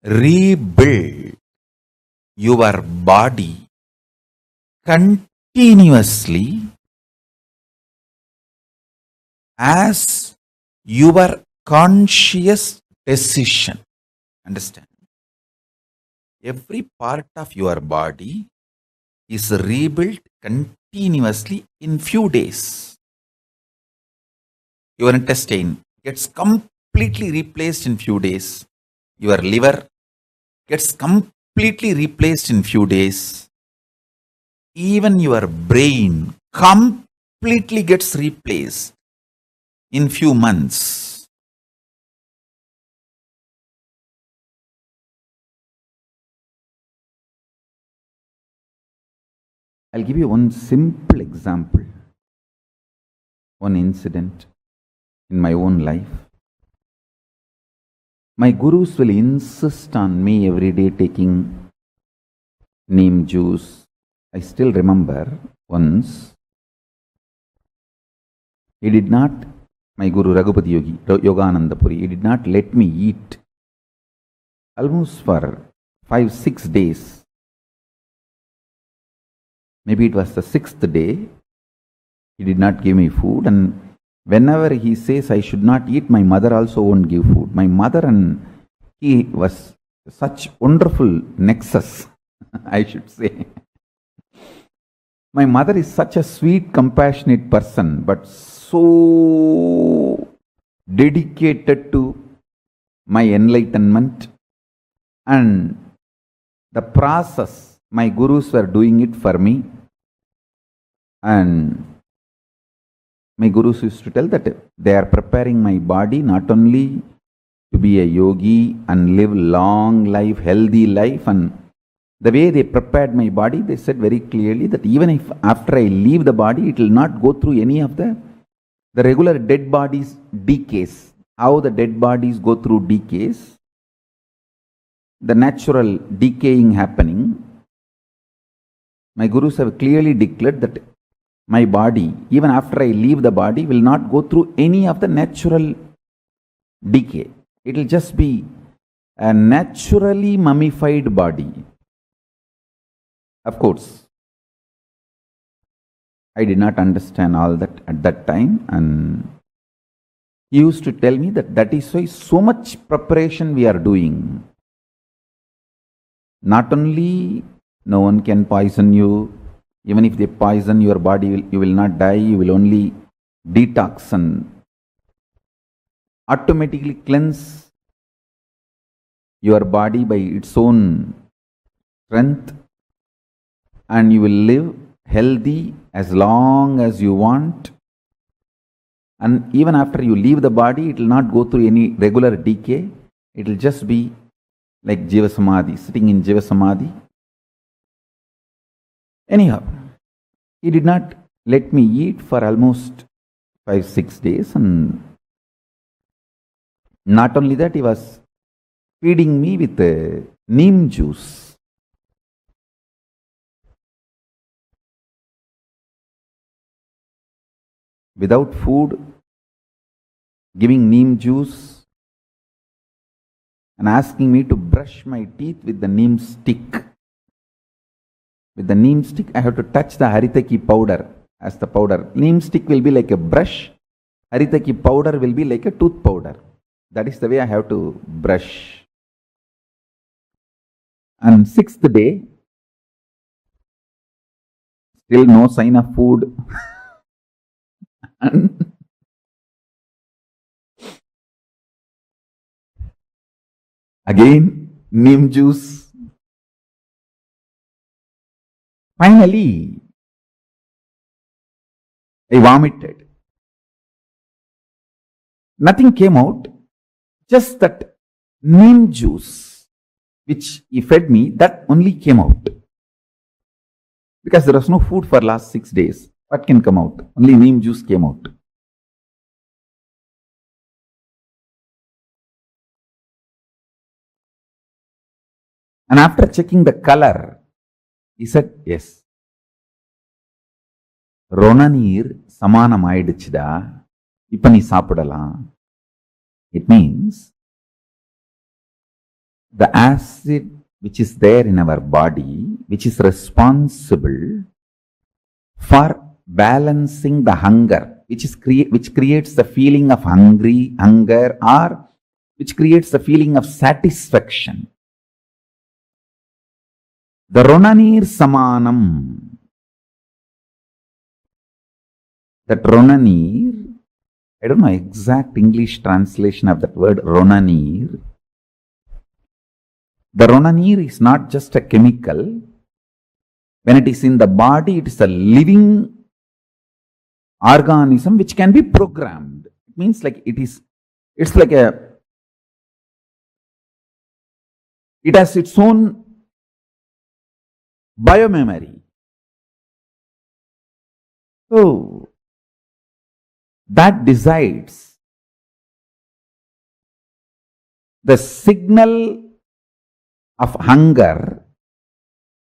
rebuild your body continuously as your conscious decision. Understand? Every part of your body is rebuilt continuously in few days. Your intestine gets completely replaced in few days. Your liver gets completely replaced in few days. Even your brain completely gets replaced in few months. I'll give you one simple example, one incident in my own life. My gurus will insist on me every day taking neem juice. I still remember once, he did not, my Guru Raghupati Yogi, Yogananda Puri, he did not let me eat almost for 5-6 days. Maybe it was the 6th day, he did not give me food, and whenever he says I should not eat, my mother also won't give food. My mother and he was such wonderful nexus, I should say. My mother is such a sweet, compassionate person, but so dedicated to my enlightenment and the process. My gurus were doing it for me, and my gurus used to tell that they are preparing my body not only to be a yogi and live long life, healthy life, and the way they prepared my body, they said very clearly that even if after I leave the body, it will not go through any of the regular dead bodies decays. How the dead bodies go through decays, the natural decaying happening. My gurus have clearly declared that my body, even after I leave the body, will not go through any of the natural decay. It will just be a naturally mummified body. Of course, I did not understand all that at that time, and he used to tell me that that is why so much preparation we are doing. Not only no one can poison you, even if they poison your body, you will not die, you will only detox and automatically cleanse your body by its own strength, and you will live healthy as long as you want. And even after you leave the body, it will not go through any regular decay. it will just be like Jiva Samadhi, sitting in Jiva Samadhi. Anyhow, he did not let me eat for almost 5-6 days, and not only that, he was feeding me with neem juice. Without food, giving neem juice and asking me to brush my teeth with the neem stick. With the neem stick, I have to touch the haritaki powder as the powder. Neem stick will be like a brush. Haritaki powder will be like a tooth powder. That is the way I have to brush. And 6th day, still no sign of food. And again, neem juice. Finally, I vomited. Nothing came out, just that neem juice which he fed me, that only came out. Because there was no food for last 6 days. What can come out? Only neem juice came out. And after checking the color, he said, yes. Ronanir samanam aidichida. Ipa nee saapidala. It means the acid which is there in our body, which is responsible for balancing the hunger, which creates the feeling of hunger, or which creates the feeling of satisfaction. The Ronanir Samanam. That Ronanir, I don't know exact English translation of that word Ronanir. The Ronanir is not just a chemical. When it is in the body, it is a living organism which can be programmed. It means like it has its own biomemory. So, that decides the signal of hunger,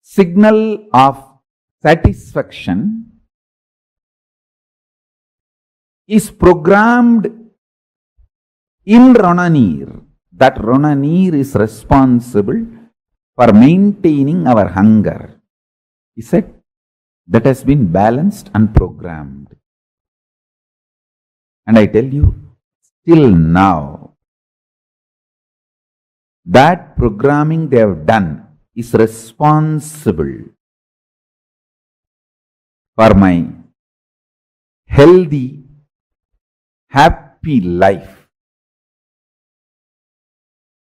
signal of satisfaction is programmed in Ronanir. That Ronanir is responsible for maintaining our hunger. He said that has been balanced and programmed. And I tell you, till now, that programming they have done is responsible for my healthy, happy life.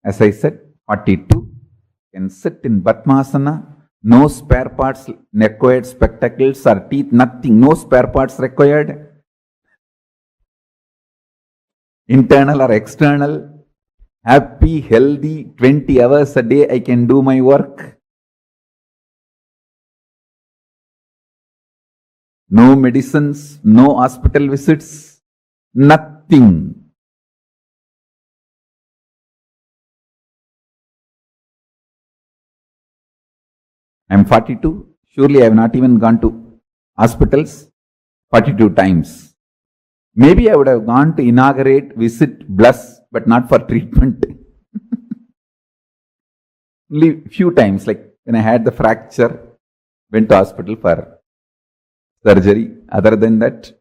As I said, 42, can sit in Padmasana, no spare parts required, spectacles or teeth, nothing, no spare parts required. Internal or external, happy, healthy, 20 hours a day I can do my work. No medicines, no hospital visits, nothing. I am 42. Surely I have not even gone to hospitals 42 times. Maybe I would have gone to inaugurate, visit, bless, but not for treatment. Only few times, like when I had the fracture, went to hospital for surgery. Other than that,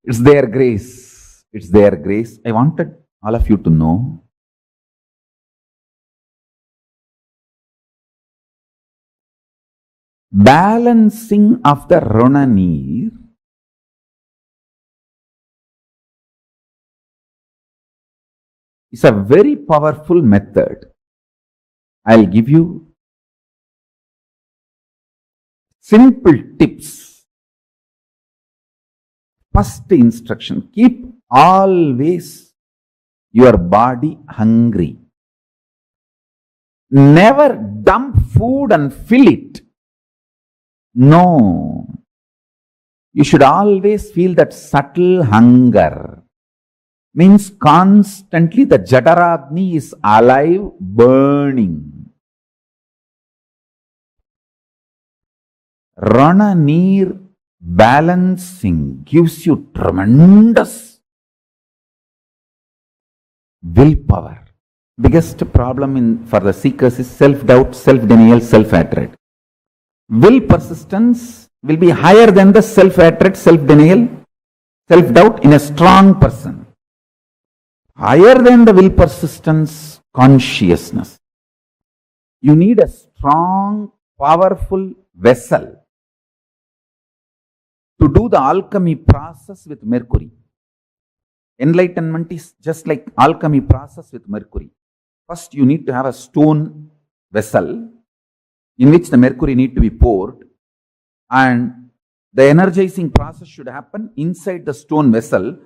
it's their grace. It's their grace. I wanted all of you to know balancing of the Ronanir is a very powerful method. I'll give you simple tips. First instruction, keep always your body hungry. Never dump food and fill it. No. You should always feel that subtle hunger. Means constantly the Jataragni is alive, burning. Rana near balancing gives you tremendous willpower. Biggest problem for the seekers is self-doubt, self-denial, self-hatred. Will persistence will be higher than the self-hatred, self-denial, self-doubt in a strong person. Higher than the will persistence, consciousness. You need a strong, powerful vessel to do the alchemy process with mercury. Enlightenment is just like alchemy process with mercury. First, you need to have a stone vessel in which the mercury need to be poured, and the energizing process should happen inside the stone vessel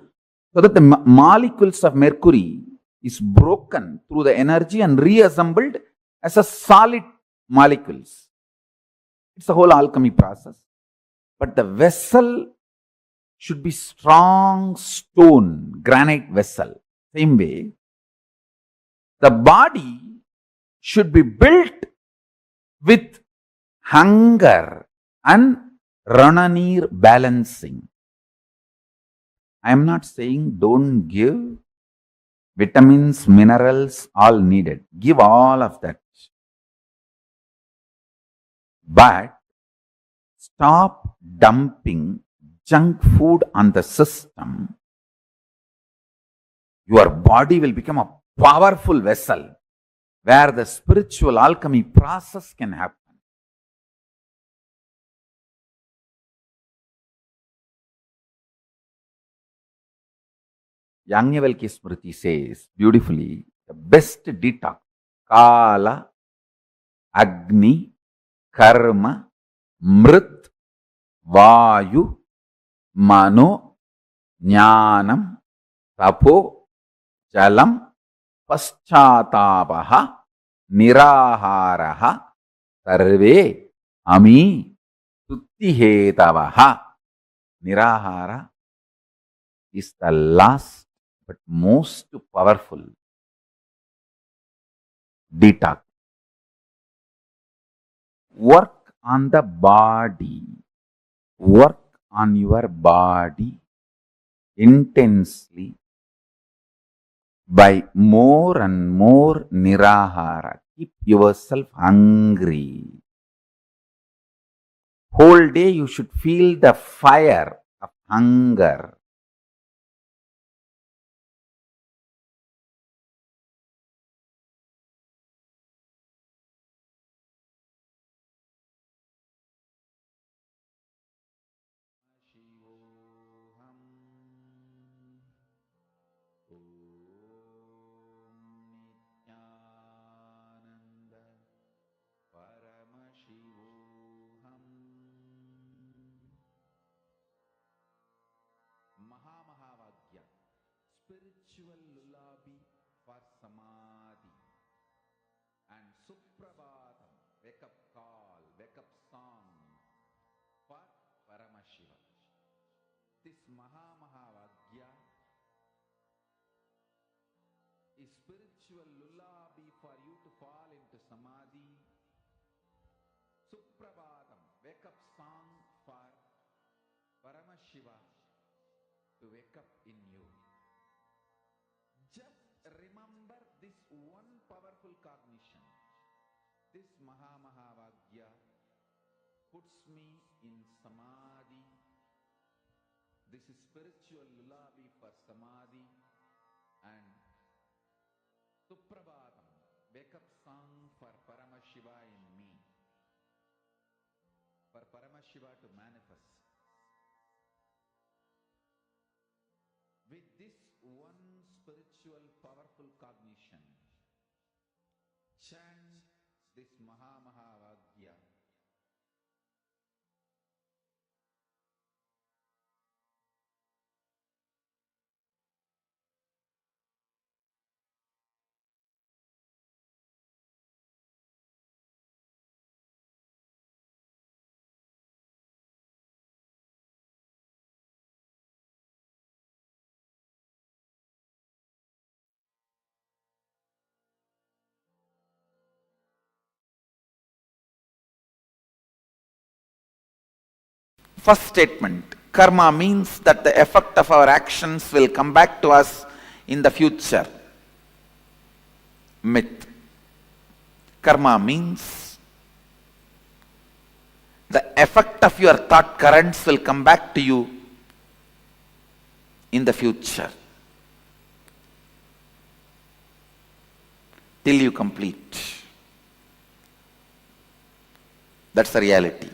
so that the molecules of mercury is broken through the energy and reassembled as a solid molecules. It's a whole alchemy process. But the vessel should be strong stone, granite vessel. Same way, the body should be built with hunger and Rananir balancing. I am not saying don't give vitamins, minerals, all needed. Give all of that. But stop dumping junk food on the system. Your body will become a powerful vessel where the spiritual alchemy process can happen. Yajnavalkya Smriti says beautifully, the best detox, Kala, Agni, Karma, Mrit, Vayu, Mano, Jnanam, Tapo, Jalam, Paschatapaha, Niraharaha, Sarve, Ami, Tuttihetabaha. Nirahara is the last but most powerful detox. Work on the body. Work on your body intensely by more and more nirahara. Keep yourself hungry. Whole day you should feel the fire of hunger. Nithyananda Paramashivoham Mahavagya, spiritual lullaby for samadhi, and Suprabhatam, wake up call, wake up song for Paramashiva. This Mahavagya is spiritual lullaby for you to fall into samadhi. Suprabhatam, wake up song for Paramashiva to wake up in you. Just remember this one powerful cognition. This Mahavagya puts me in samadhi. This is spiritual lullaby for samadhi, and Suprabhatam, wake up song for Paramashiva in me, for Paramashiva to manifest. With this one spiritual powerful cognition, chant this Mahavagya. First statement, karma means that the effect of our actions will come back to us in the future. Myth. Karma means the effect of your thought currents will come back to you in the future till you complete. That's the reality.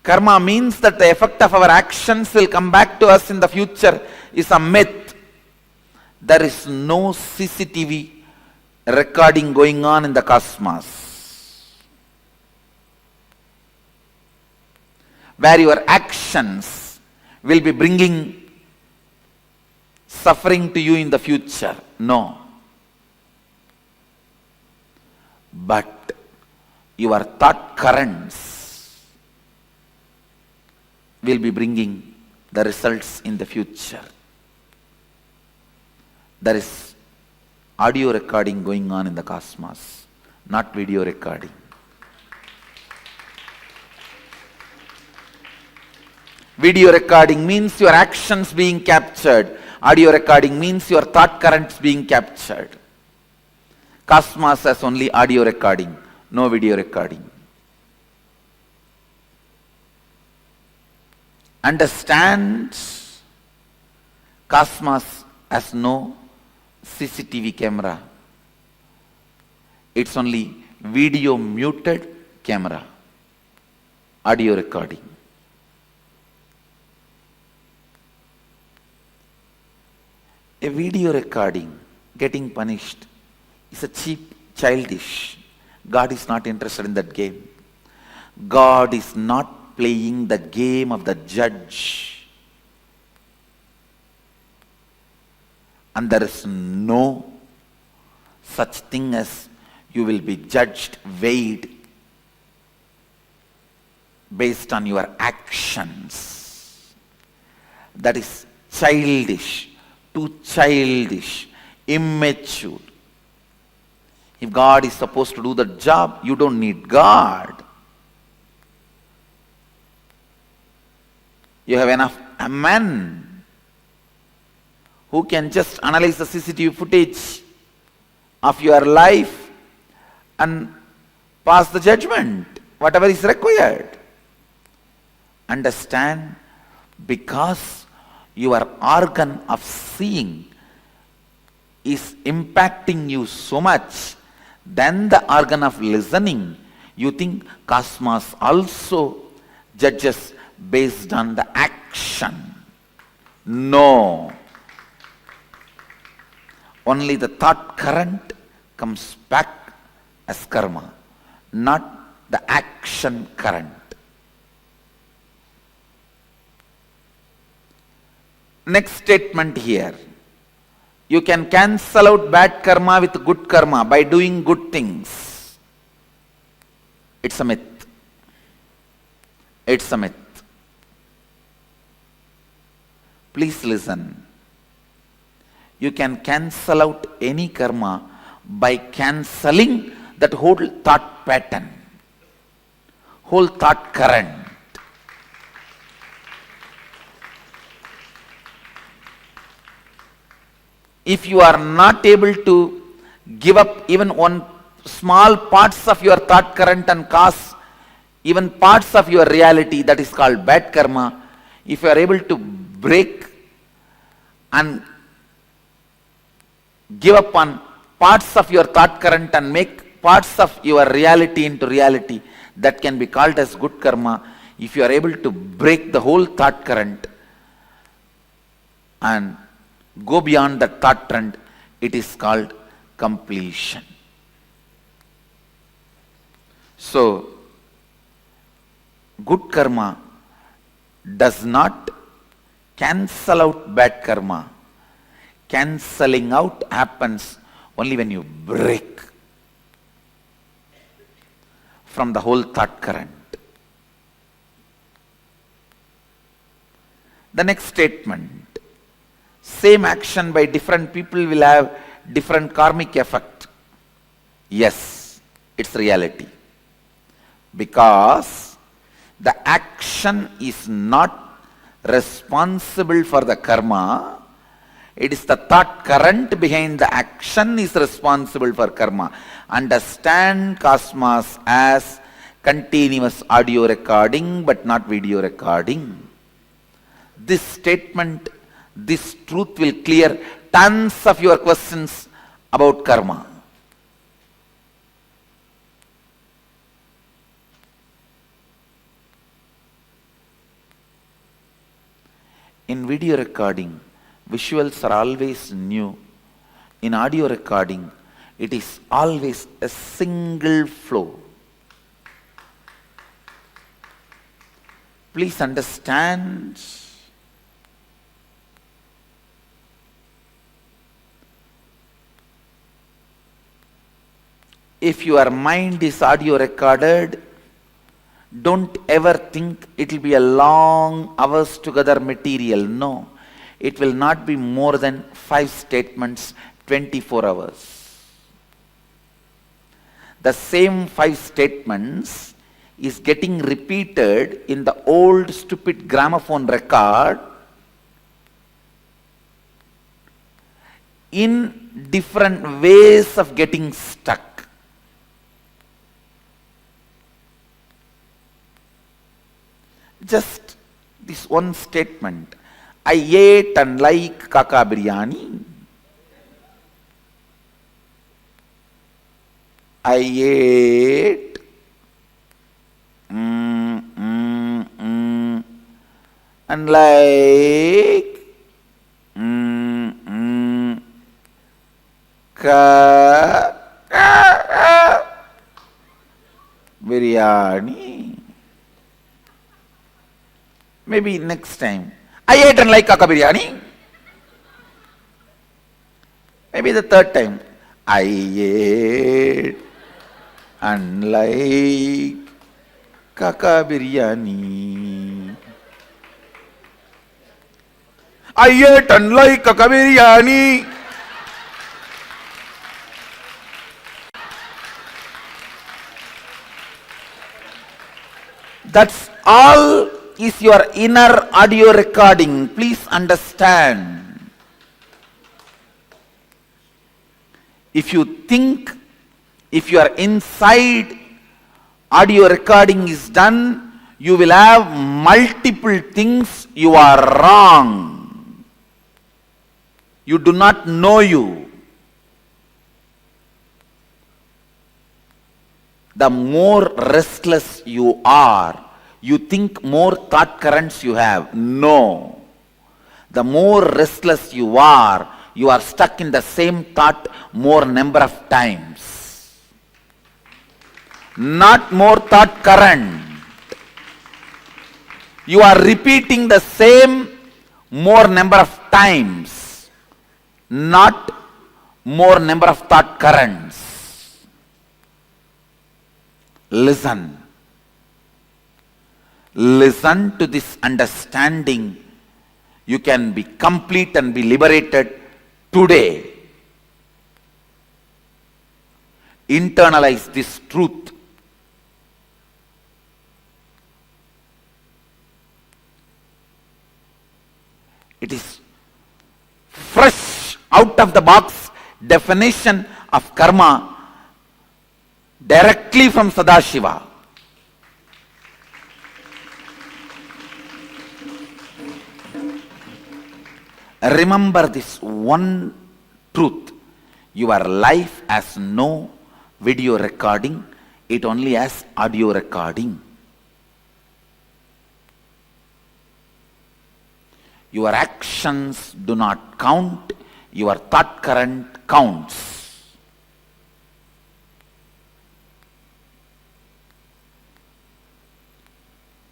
Karma means that the effect of our actions will come back to us in the future is a myth. There is no CCTV recording going on in the cosmos where your actions will be bringing suffering to you in the future. No. But your thought currents will be bringing the results in the future. There is audio recording going on in the cosmos, not video recording. Video recording means your actions being captured. Audio recording means your thought currents being captured. Cosmos has only audio recording, no video recording. Understand, cosmos has no CCTV camera. It's only video muted camera, audio recording. A video recording getting punished is a cheap, childish. God is not interested in that game. God is not playing the game of the judge. And there is no such thing as you will be judged, weighed based on your actions. That is childish, too childish, immature. If God is supposed to do the job, you don't need God. You have enough men who can just analyze the CCTV footage of your life and pass the judgment, whatever is required. Understand, because your organ of seeing is impacting you so much, then the organ of listening, you think cosmos also judges based on the action. No. Only the thought current comes back as karma, not the action current. Next statement here. You can cancel out bad karma with good karma by doing good things. It's a myth. It's a myth. Please listen. You can cancel out any karma by cancelling that whole thought pattern, whole thought current. If you are not able to give up even one small parts of your thought current and cause even parts of your reality, that is called bad karma, if you are able to break and give up on parts of your thought current and make parts of your reality into reality, that can be called as good karma. If you are able to break the whole thought current and go beyond that thought trend, it is called completion. So, good karma does not cancel out bad karma. Cancelling out happens only when you break from the whole thought current. The next statement. Same action by different people will have different karmic effect. Yes, it's reality. because the action is not responsible for the karma. It is the thought current behind the action is responsible for karma. Understand cosmos as continuous audio recording but not video recording. This statement, this truth will clear tons of your questions about karma. In video recording, visuals are always new. In audio recording, it is always a single flow. Please understand. If your mind is audio recorded, don't ever think it will be a long hours together material. No, it will not be more than 5 statements, 24 hours. The same 5 statements is getting repeated in the old stupid gramophone record in different ways of getting stuck. Just this one statement. I ate and like kaka biryani. I ate and like biryani. Maybe next time. I ate and like kaka biryani. Maybe the third time. I ate and like kaka biryani. I ate and like kaka biryani. That's all is your inner audio recording. Please understand. If you think, if you are inside audio recording is done, you will have multiple things. You are wrong. You do not know you. The more restless you are, you think more thought currents you have. No. The more restless you are stuck in the same thought more number of times. Not more thought current. You are repeating the same more number of times, not more number of thought currents. Listen. Listen to this understanding. You can be complete and be liberated today. Internalize this truth. It is fresh out of the box definition of karma directly from Sadashiva. Remember this one truth. Your life has no video recording, it only has audio recording. Your actions do not count, your thought current counts.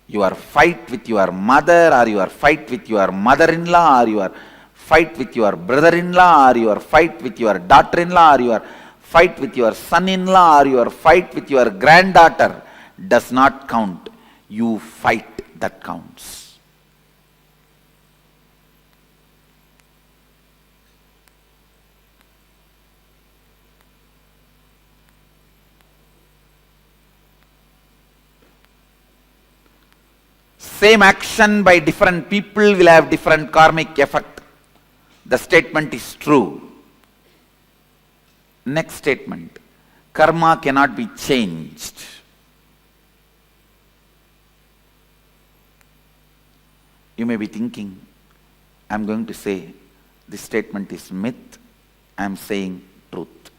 Your fight with your mother, or your fight with your mother-in-law, or your fight with your brother-in-law, or your fight with your daughter-in-law, or your fight with your son-in-law, or your fight with your granddaughter does not count. You fight that counts. same action by different people will have different karmic effect. The statement is true. Next statement. Karma cannot be changed. You may be thinking, I am going to say this statement is myth. I am saying truth.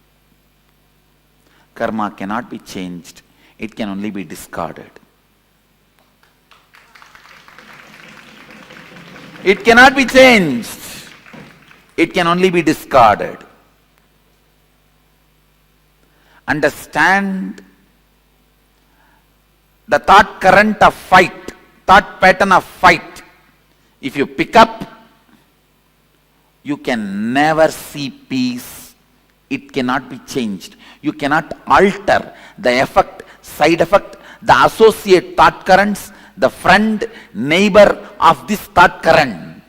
Karma cannot be changed. It can only be discarded. It cannot be changed. It can only be discarded. Understand the thought current of fight, thought pattern of fight. If you pick up, you can never see peace. It cannot be changed. You cannot alter the effect, side effect, the associate thought currents, the friend, neighbor of this thought current.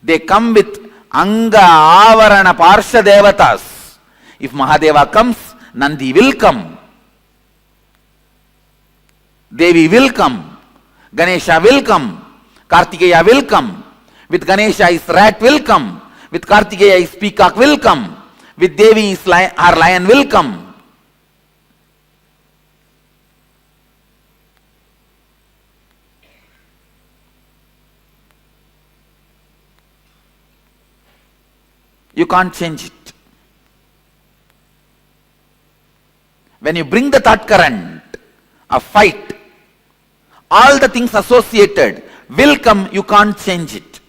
They come with Anga, Avarana, Parsha Devatas. If Mahadeva comes, Nandi will come. Devi will come. Ganesha will come. Kartikeya will come. With Ganesha is rat will come. With Kartikeya is peacock will come. With Devi is our lion will come. You can't change it. When you bring the thought current of fight, all the things associated will come, you can't change it.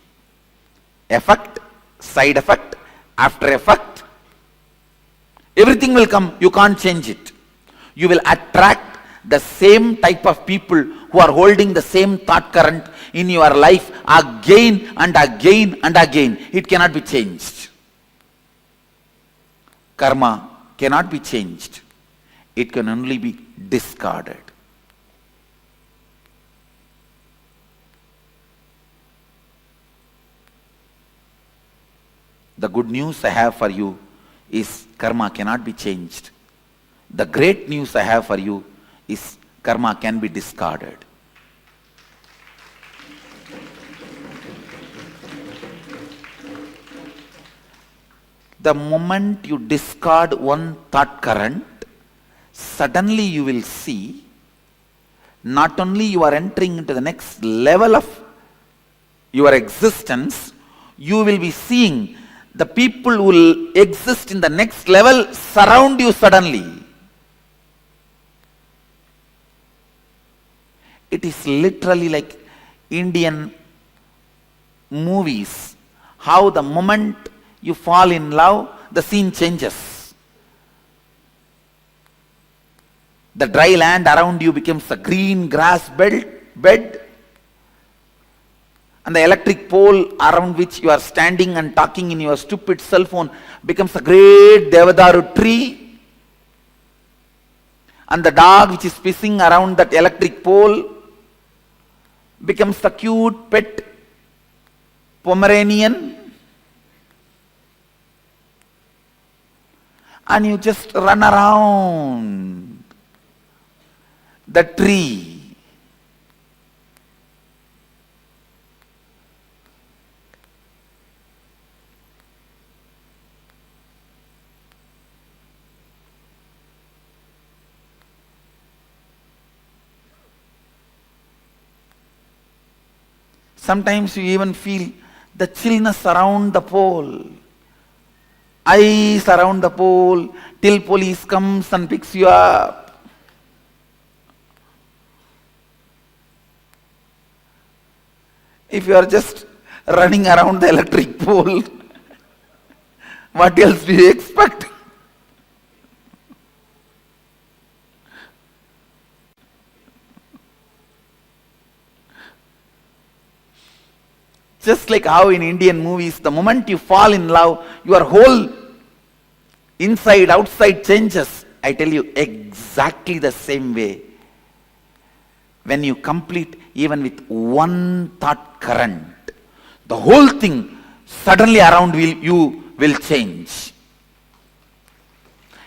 Effect, side effect, after effect, everything will come, you can't change it. You will attract the same type of people who are holding the same thought current in your life again and again and again. It cannot be changed. Karma cannot be changed. It can only be discarded. The good news I have for you is karma cannot be changed. The great news I have for you is karma can be discarded. The moment you discard one thought current, suddenly you will see not only you are entering into the next level of your existence, you will be seeing the people who will exist in the next level surround you suddenly. It is literally like Indian movies, how the moment you fall in love, the scene changes. The dry land around you becomes a green grass bed, and the electric pole around which you are standing and talking in your stupid cell phone becomes a great Devadaru tree, and the dog which is pissing around that electric pole becomes a cute pet Pomeranian, and you just run around the tree. Sometimes you even feel the chillness around the pole. Ice around the pole till police comes and picks you up. If you are just running around the electric pole, what else do you expect? Just like how in Indian movies, the moment you fall in love, your whole inside, outside changes. I tell you, exactly the same way. When you complete even with one thought current, the whole thing suddenly around you will change.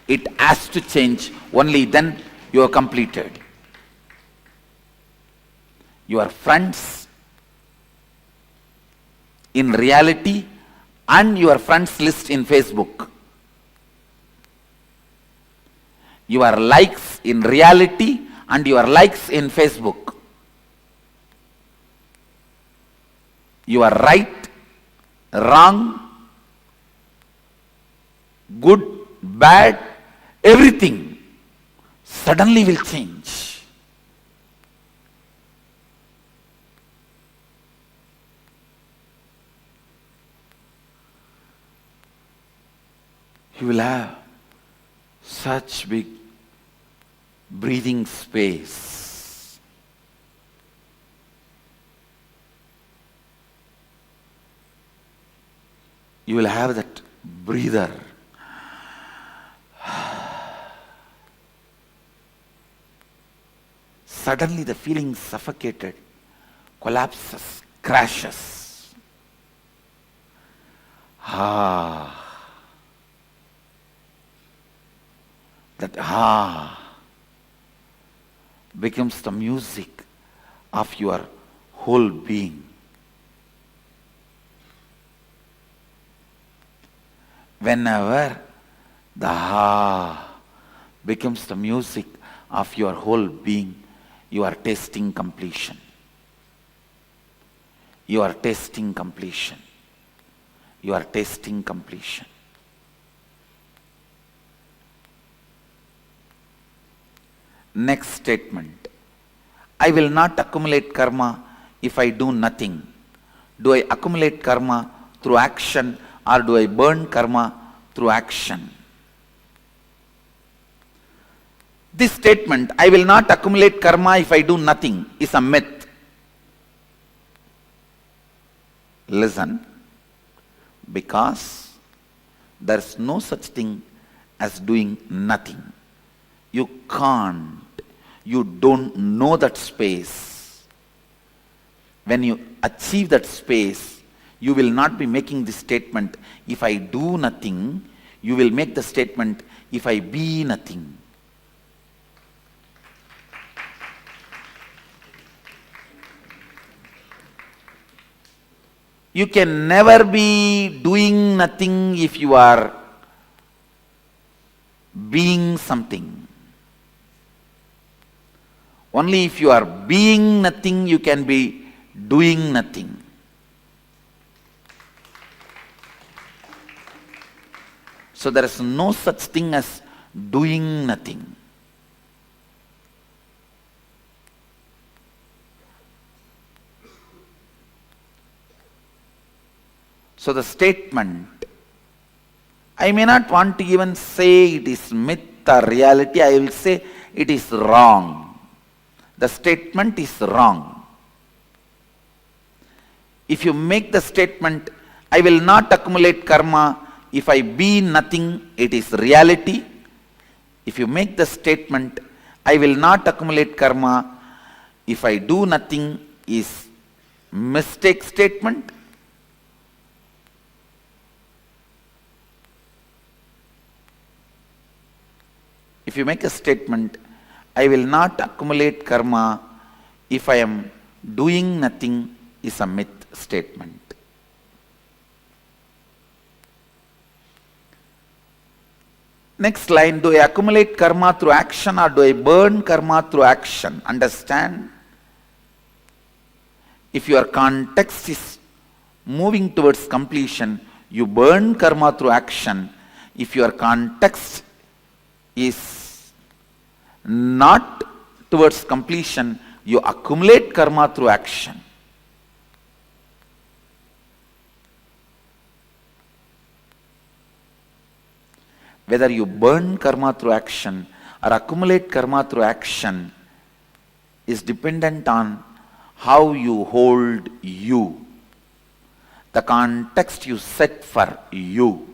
It has to change, only then you are completed. your friends in reality and your friends list in Facebook. Your likes in reality and your likes in Facebook. You are right, wrong, good, bad, everything suddenly will change. You will have such big breathing space. You will have that breather. Suddenly the feeling suffocated, collapses, crashes. That becomes the music of your whole being. Whenever the becomes the music of your whole being, you are tasting completion. You are tasting completion. You are tasting completion. Next statement. I will not accumulate karma if I do nothing. Do I accumulate karma through action or do I burn karma through action? This statement, I will not accumulate karma if I do nothing, is a myth. Listen, because there is no such thing as doing nothing. You can't. You don't know that space. When you achieve that space, you will not be making this statement, if I do nothing. You will make the statement, if I be nothing. You can never be doing nothing if you are being something. Only if you are being nothing, you can be doing nothing. So there is no such thing as doing nothing. So the statement, I may not want to even say it is myth or reality, I will say it is wrong. The statement is wrong. If you make the statement, I will not accumulate karma if I be nothing, it is reality. If you make the statement, I will not accumulate karma if I do nothing, is mistake statement. If you make a statement, I will not accumulate karma if I am doing nothing, is a myth statement. Next line, do I accumulate karma through action or do I burn karma through action? Understand? If your context is moving towards completion, you burn karma through action. If your context is not towards completion, you accumulate karma through action. Whether you burn karma through action or accumulate karma through action is dependent on how you hold you, the context you set for you.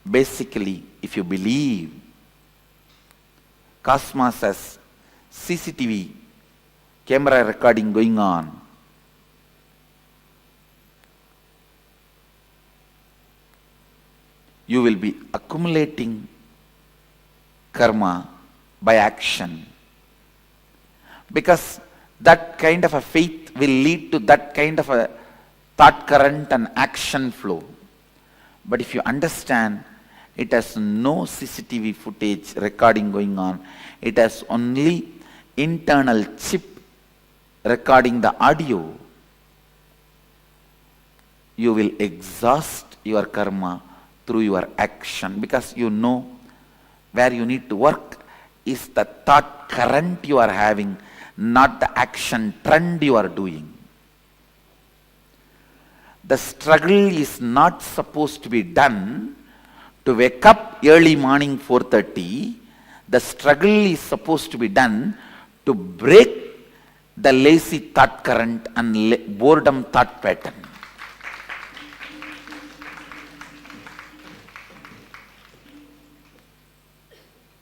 Basically, if you believe cosmos has CCTV camera recording going on, you will be accumulating karma by action. Because that kind of a faith will lead to that kind of a thought current and action flow. But if you understand, it has no CCTV footage recording going on. It has only internal chip recording the audio. You will exhaust your karma through your action, because you know where you need to work is the thought current you are having, not the action trend you are doing. The struggle is not supposed to be done to wake up early morning 4:30. The struggle is supposed to be done to break the lazy thought current and boredom thought pattern.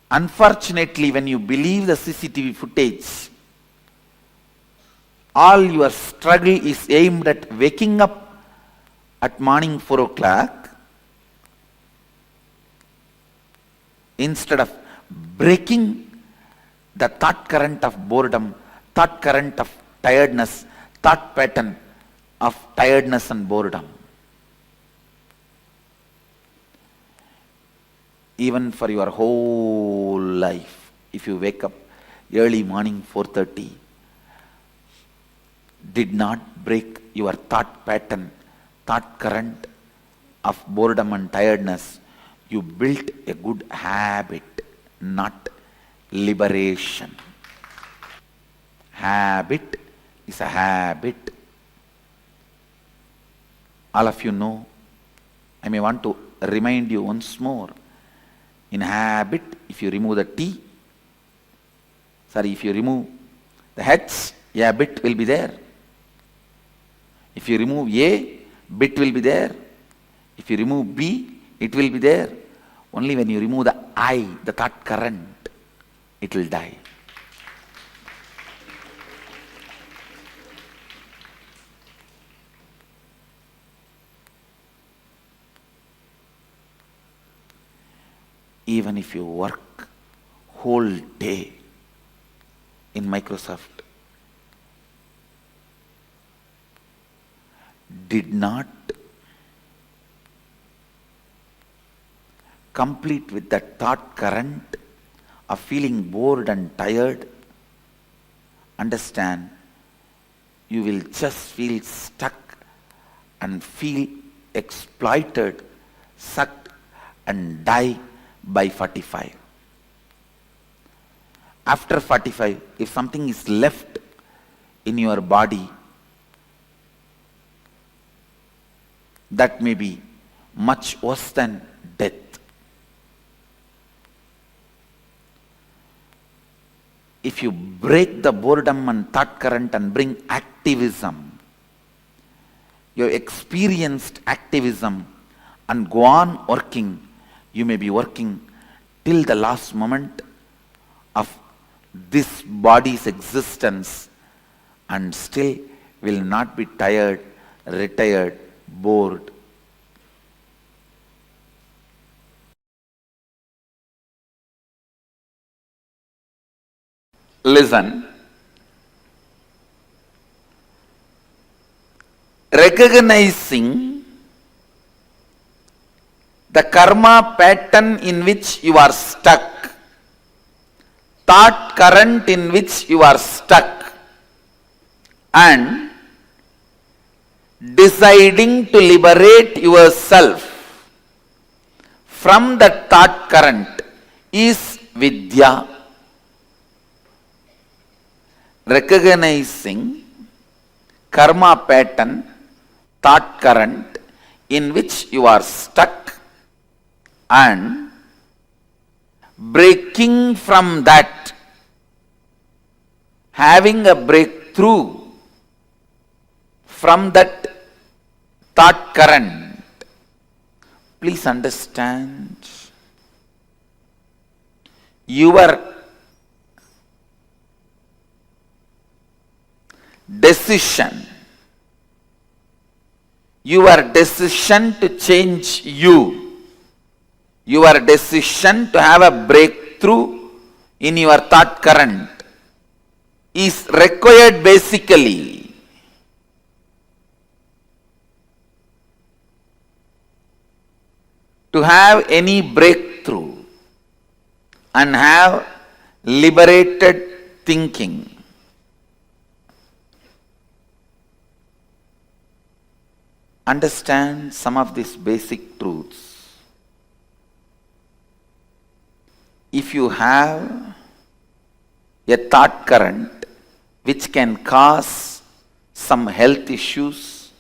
Unfortunately, when you believe the CCTV footage, all your struggle is aimed at waking up at morning 4 o'clock instead of breaking the thought current of boredom, thought current of tiredness, thought pattern of tiredness and boredom. Even for your whole life, if you wake up early morning 4:30, did not break your thought pattern, thought current of boredom and tiredness, you built a good habit, not liberation. Habit is a habit. All of you know, I may want to remind you once more. In habit, if you remove the T, if you remove the H, a bit will be there. If you remove A, bit will be there. If you remove B, it will be there. Only when you remove the I, the thought current, it will die. Even if you work whole day in Microsoft, did not complete with that thought current of feeling bored and tired, understand, you will just feel stuck and feel exploited, sucked and die by 45. After 45, if something is left in your body, that may be much worse than death. If you break the boredom and thought current and bring activism, you have experienced activism and go on working, you may be working till the last moment of this body's existence and still will not be tired, retired, bored. Listen. Recognizing the karma pattern in which you are stuck, thought current in which you are stuck, and deciding to liberate yourself from that thought current is vidya. Recognizing karma pattern, thought current in which you are stuck and breaking from that, having a breakthrough from that thought current. Please understand, your decision to change you, your decision to have a breakthrough in your thought current is required basically to have any breakthrough and have liberated thinking. Understand some of these basic truths. If you have a thought current which can cause some health issues,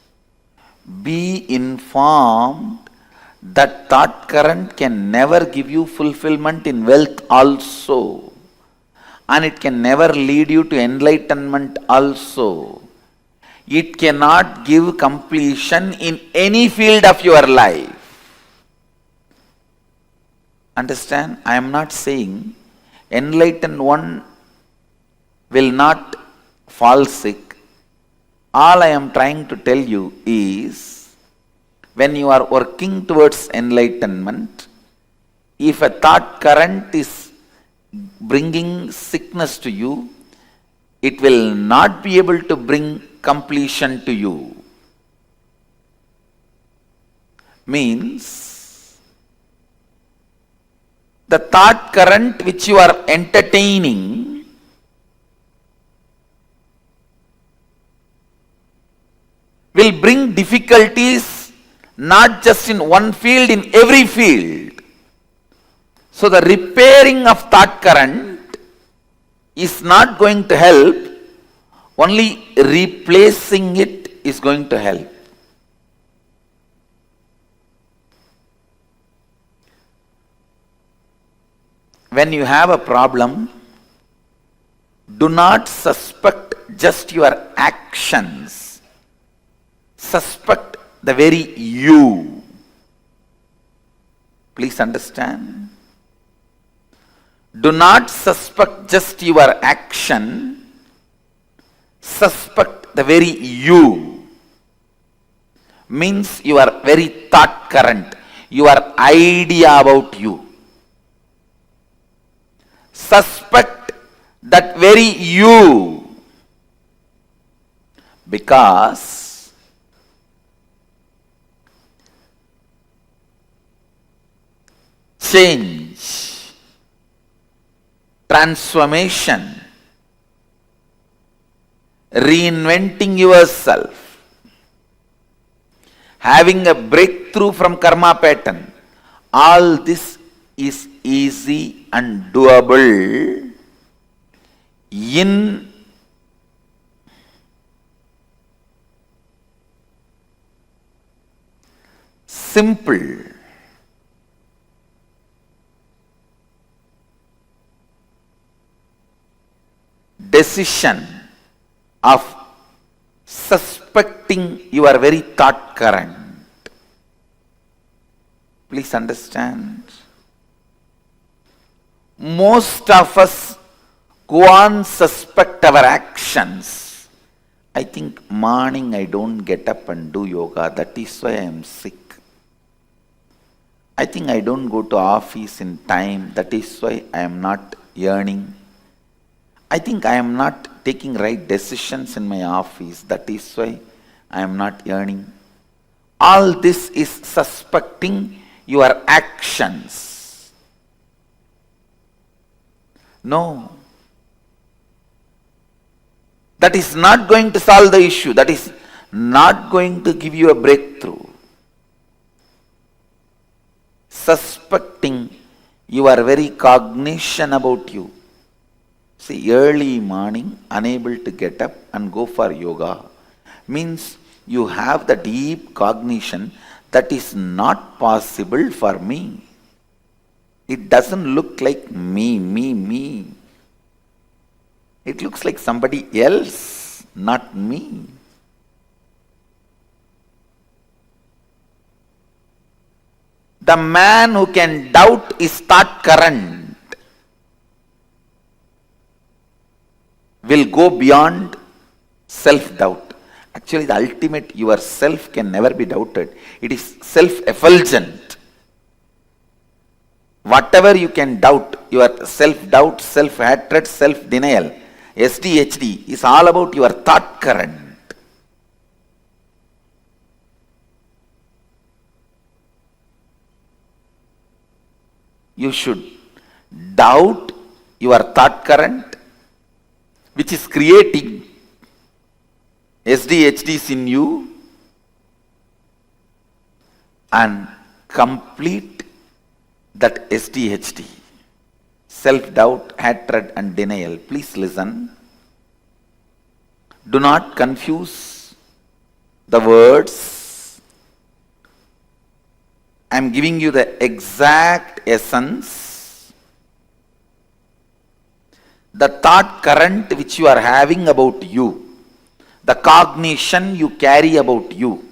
be informed that thought current can never give you fulfillment in wealth also, and it can never lead you to enlightenment also. It cannot give completion in any field of your life. Understand? I am not saying enlightened one will not fall sick. All I am trying to tell you is, when you are working towards enlightenment, if a thought current is bringing sickness to you, it will not be able to bring completion to you. Means, the thought current which you are entertaining will bring difficulties not just in one field, in every field. So the repairing of thought current is not going to help, only replacing it is going to help. When you have a problem, do not suspect just your actions. Suspect the very you. Please understand. Do not suspect just your action. Suspect the very you. Means your very thought current, your idea about you. Suspect that very you, because change, transformation, reinventing yourself, having a breakthrough from karma pattern, all this is easy and doable in simple decision of suspecting your very thought current. Please understand. Most of us go on suspect our actions. I think morning I don't get up and do yoga, that is why I am sick. I think I don't go to office in time, that is why I am not earning. I think I am not taking right decisions in my office, that is why I am not earning. All this is suspecting your actions. No. That is not going to solve the issue. That is not going to give you a breakthrough. Suspecting your very cognition about you. See, early morning, unable to get up and go for yoga, means you have the deep cognition that is not possible for me. It doesn't look like me. It looks like somebody else, not me. The man who can doubt his thought current will go beyond self-doubt. Actually, the ultimate yourself can never be doubted. It is self-effulgent. Whatever you can doubt, your self-doubt, self-hatred, self-denial, SDHD is all about your thought current. You should doubt your thought current, which is creating SDHDs in you, and complete that SDHD. Self-doubt, hatred and denial. Please listen. Do not confuse the words. I am giving you the exact essence. The thought current which you are having about you, the cognition you carry about you,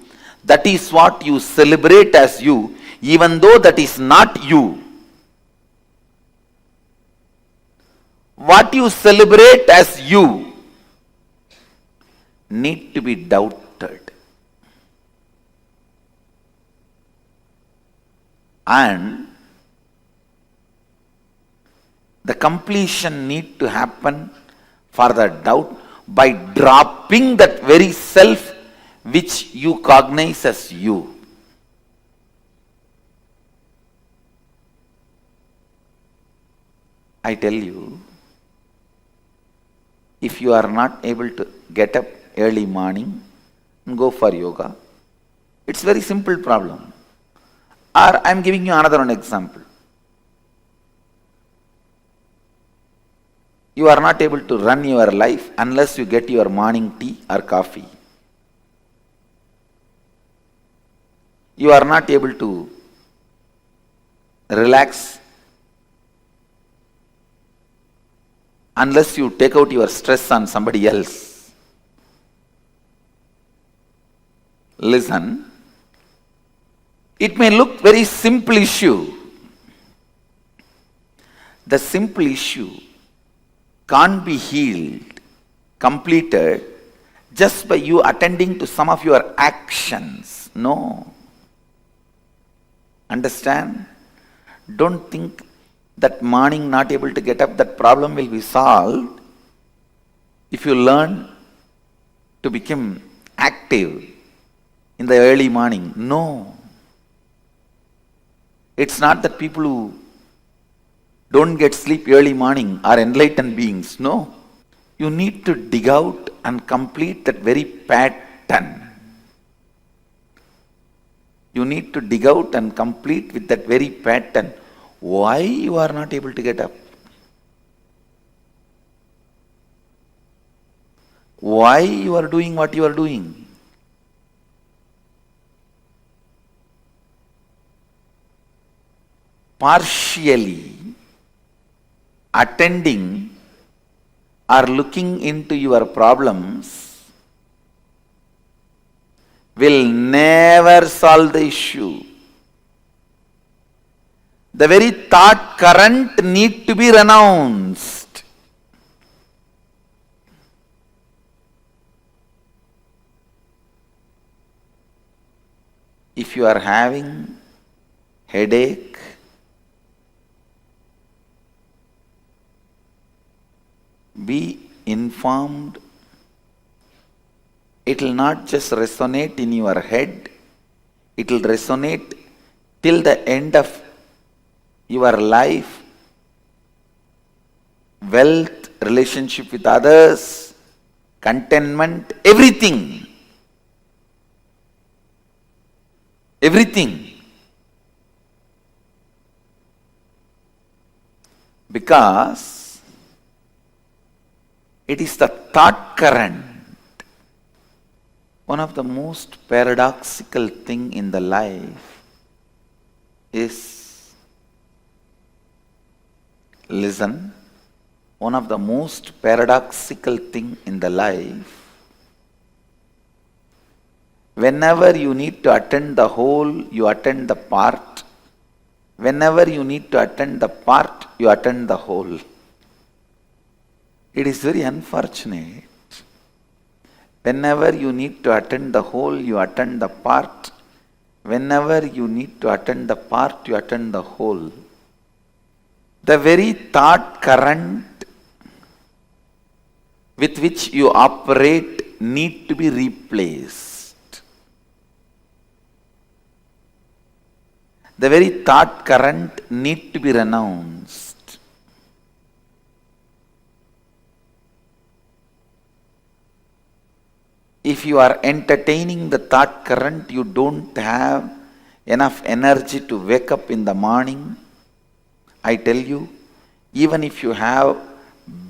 that is what you celebrate as you, even though that is not you. What you celebrate as you need to be doubted. And the completion need to happen for the doubt by dropping that very self which you cognize as you. I tell you, if you are not able to get up early morning and go for yoga, it's very simple problem. Or I am giving you another one example. You are not able to run your life unless you get your morning tea or coffee. You are not able to relax unless you take out your stress on somebody else. Listen, it may look very simple issue. The simple issue can't be healed, completed just by you attending to some of your actions. No. Understand? Don't think that morning not able to get up, that problem will be solved if you learn to become active in the early morning. No. It's not that people who don't get sleep early morning are enlightened beings. No. You need to dig out and complete that very pattern. You need to dig out and complete with that very pattern. Why you are not able to get up? Why you are doing what you are doing? Partially attending or looking into your problems will never solve the issue. The very thought current need to be renounced. If you are having headache, be informed. It will not just resonate in your head, it will resonate till the end of your life, wealth, relationship with others, contentment, everything. Everything. Because it is the thought current. One of the most paradoxical thing in the life is, listen, one of the most paradoxical thing in the life, whenever you need to attend the whole, you attend the part. Whenever you need to attend the part, you attend the whole. It is very unfortunate. Whenever you need to attend the whole, you attend the part. Whenever you need to attend the part, you attend the whole. The very thought current with which you operate need to be replaced. The very thought current need to be renounced. If you are entertaining the thought current, you don't have enough energy to wake up in the morning. I tell you, even if you have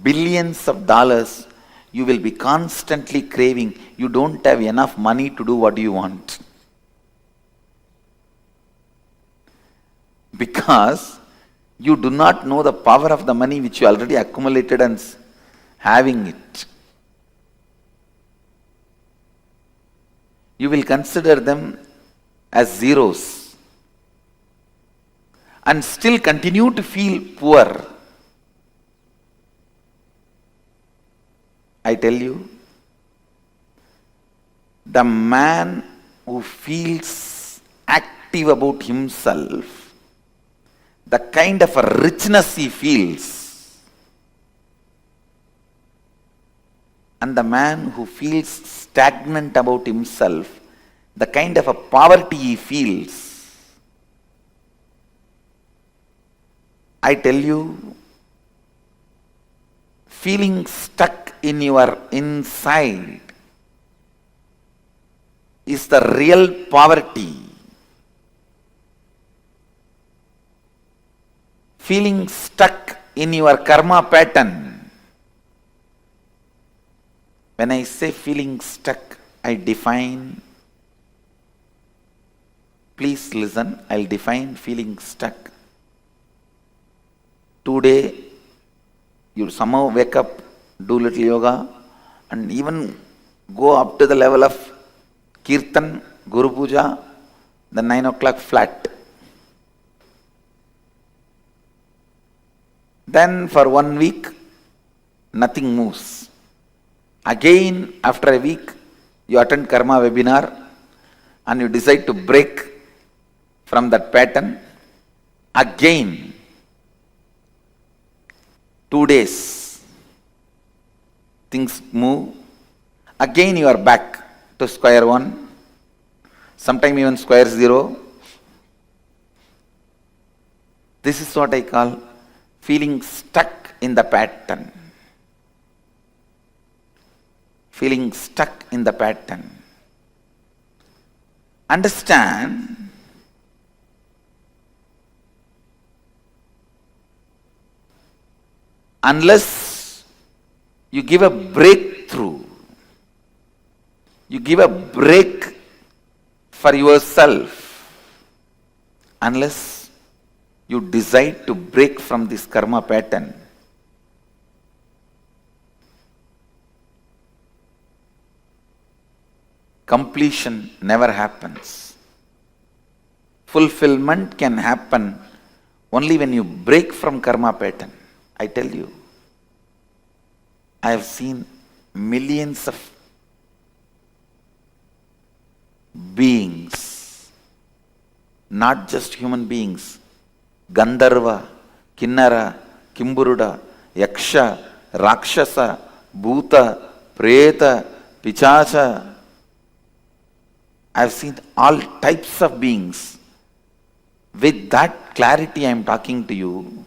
billions of dollars, you will be constantly craving. You don't have enough money to do what you want. Because you do not know the power of the money which you already accumulated and having it. You will consider them as zeros and still continue to feel poor. I tell you, the man who feels active about himself, the kind of a richness he feels, and the man who feels stagnant about himself, the kind of a poverty he feels, I tell you, feeling stuck in your inside is the real poverty. Feeling stuck in your karma pattern. When I say feeling stuck, I define. Please listen, I'll define feeling stuck. Today, you somehow wake up, do little yoga, and even go up to the level of Kirtan, Guru Puja, then 9 o'clock flat. Then for 1 week, nothing moves. Again, after a week, you attend Karma webinar and you decide to break from that pattern. Again, 2 days, things move. Again, you are back to square one, sometime even square zero. This is what I call feeling stuck in the pattern. Feeling stuck in the pattern. Understand, unless you give a breakthrough, you give a break for yourself, unless you decide to break from this karma pattern, completion never happens. Fulfillment can happen only when you break from karma pattern. I tell you, I have seen millions of beings, not just human beings, Gandharva, Kinnara, Kimburuda, Yaksha, Rakshasa, Bhuta, Preta, Pichacha. I have seen all types of beings. With that clarity I am talking to you.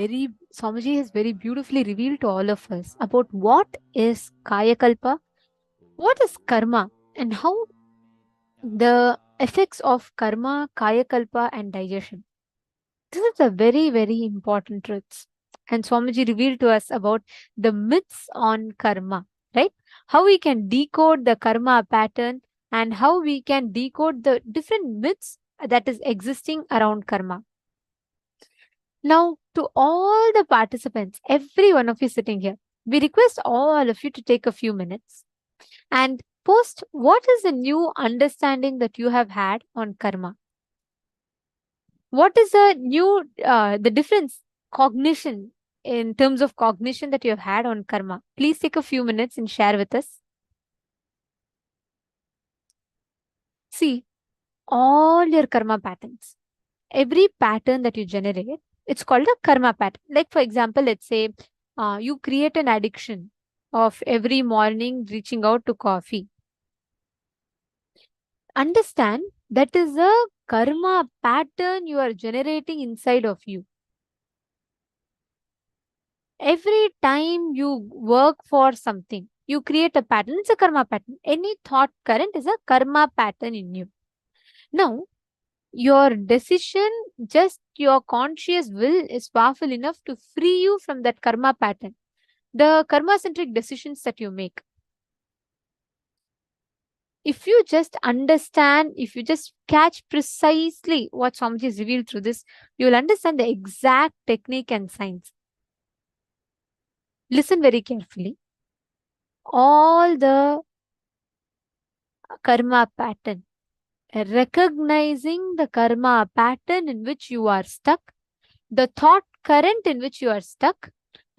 Swamiji has very beautifully revealed to all of us about what is Kayakalpa, what is karma, and how the effects of karma, Kayakalpa, and digestion. This is a very, very important truths. And Swamiji revealed to us about the myths on karma, right? How we can decode the karma pattern and how we can decode the different myths that is existing around karma. Now, to all the participants, every one of you sitting here, we request all of you to take a few minutes and post what is the new understanding that you have had on karma. What is the new, the difference cognition in terms of cognition that you have had on karma? Please take a few minutes and share with us. See, all your karma patterns, every pattern that you generate, it's called a karma pattern. Like, for example, let's say you create an addiction of every morning reaching out to coffee. Understand that is a karma pattern you are generating inside of you. Every time you work for something, you create a pattern. It's a karma pattern. Any thought current is a karma pattern in you. Now, your decision, just your conscious will is powerful enough to free you from that karma pattern. The karma-centric decisions that you make. If you just understand, if you just catch precisely what Swamiji has revealed through this, you will understand the exact technique and science. Listen very carefully. All the karma pattern, recognizing the karma pattern in which you are stuck, the thought current in which you are stuck,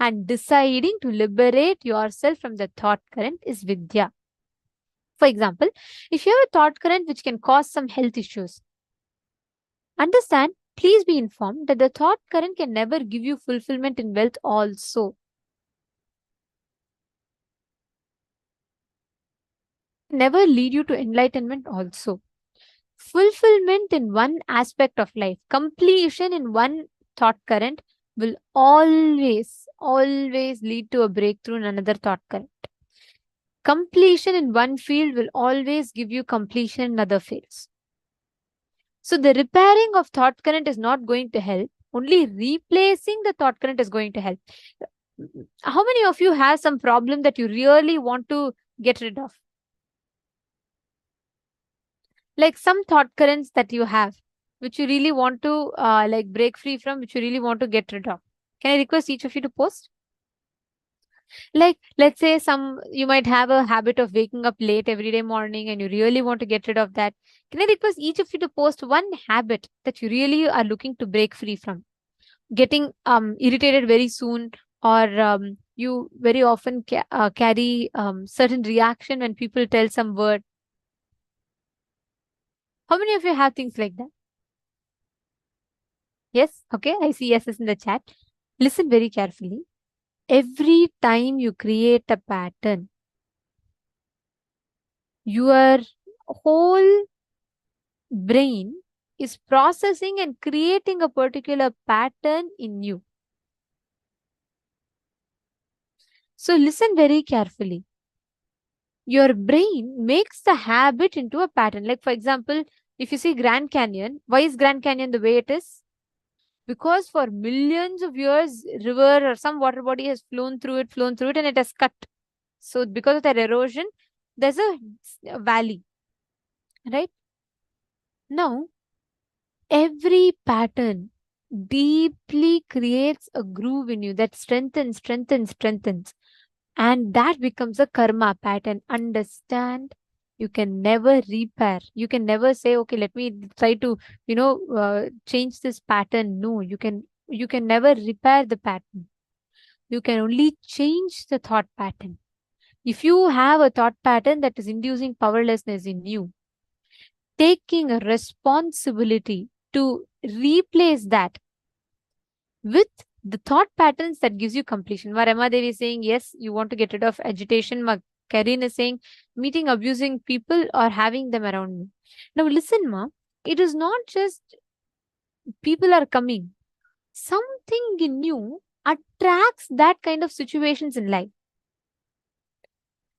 and deciding to liberate yourself from the thought current is Vidya. For example, if you have a thought current which can cause some health issues, understand, please be informed that the thought current can never give you fulfillment in wealth also. Never lead you to enlightenment also. Fulfillment in one aspect of life, completion in one thought current will always lead to a breakthrough in another thought current. Completion in one field will always give you completion in other fields. So the repairing of thought current is not going to help. Only replacing the thought current is going to help. How many of you have some problem that you really want to get rid of? Like some thought currents that you have, which you really want to like break free from, which you really want to get rid of. Can I request each of you to post? Like, let's say you might have a habit of waking up late every day morning and you really want to get rid of that. Can I request each of you to post one habit that you really are looking to break free from? Getting irritated very soon, or you very often carry certain reaction when people tell some word. How many of you have things like that? Yes? Okay, I see yeses in the chat. Listen very carefully. Every time you create a pattern, your whole brain is processing and creating a particular pattern in you. So listen very carefully. Your brain makes the habit into a pattern. Like, for example, if you see Grand Canyon, why is Grand Canyon the way it is? Because for millions of years, river or some water body has flown through it, and it has cut. So because of that erosion, there's a valley, right? Now, every pattern deeply creates a groove in you that strengthens. And that becomes a karma pattern. Understand, you can never repair. You can never say, okay, let me try to, change this pattern. No, you can never repair the pattern. You can only change the thought pattern. If you have a thought pattern that is inducing powerlessness in you, taking a responsibility to replace that with the thought patterns that gives you completion. Varama Devi is saying, yes, you want to get rid of agitation. Karin is saying, meeting abusing people or having them around me. Now listen, Ma, it is not just people are coming. something in you attracts that kind of situations in life.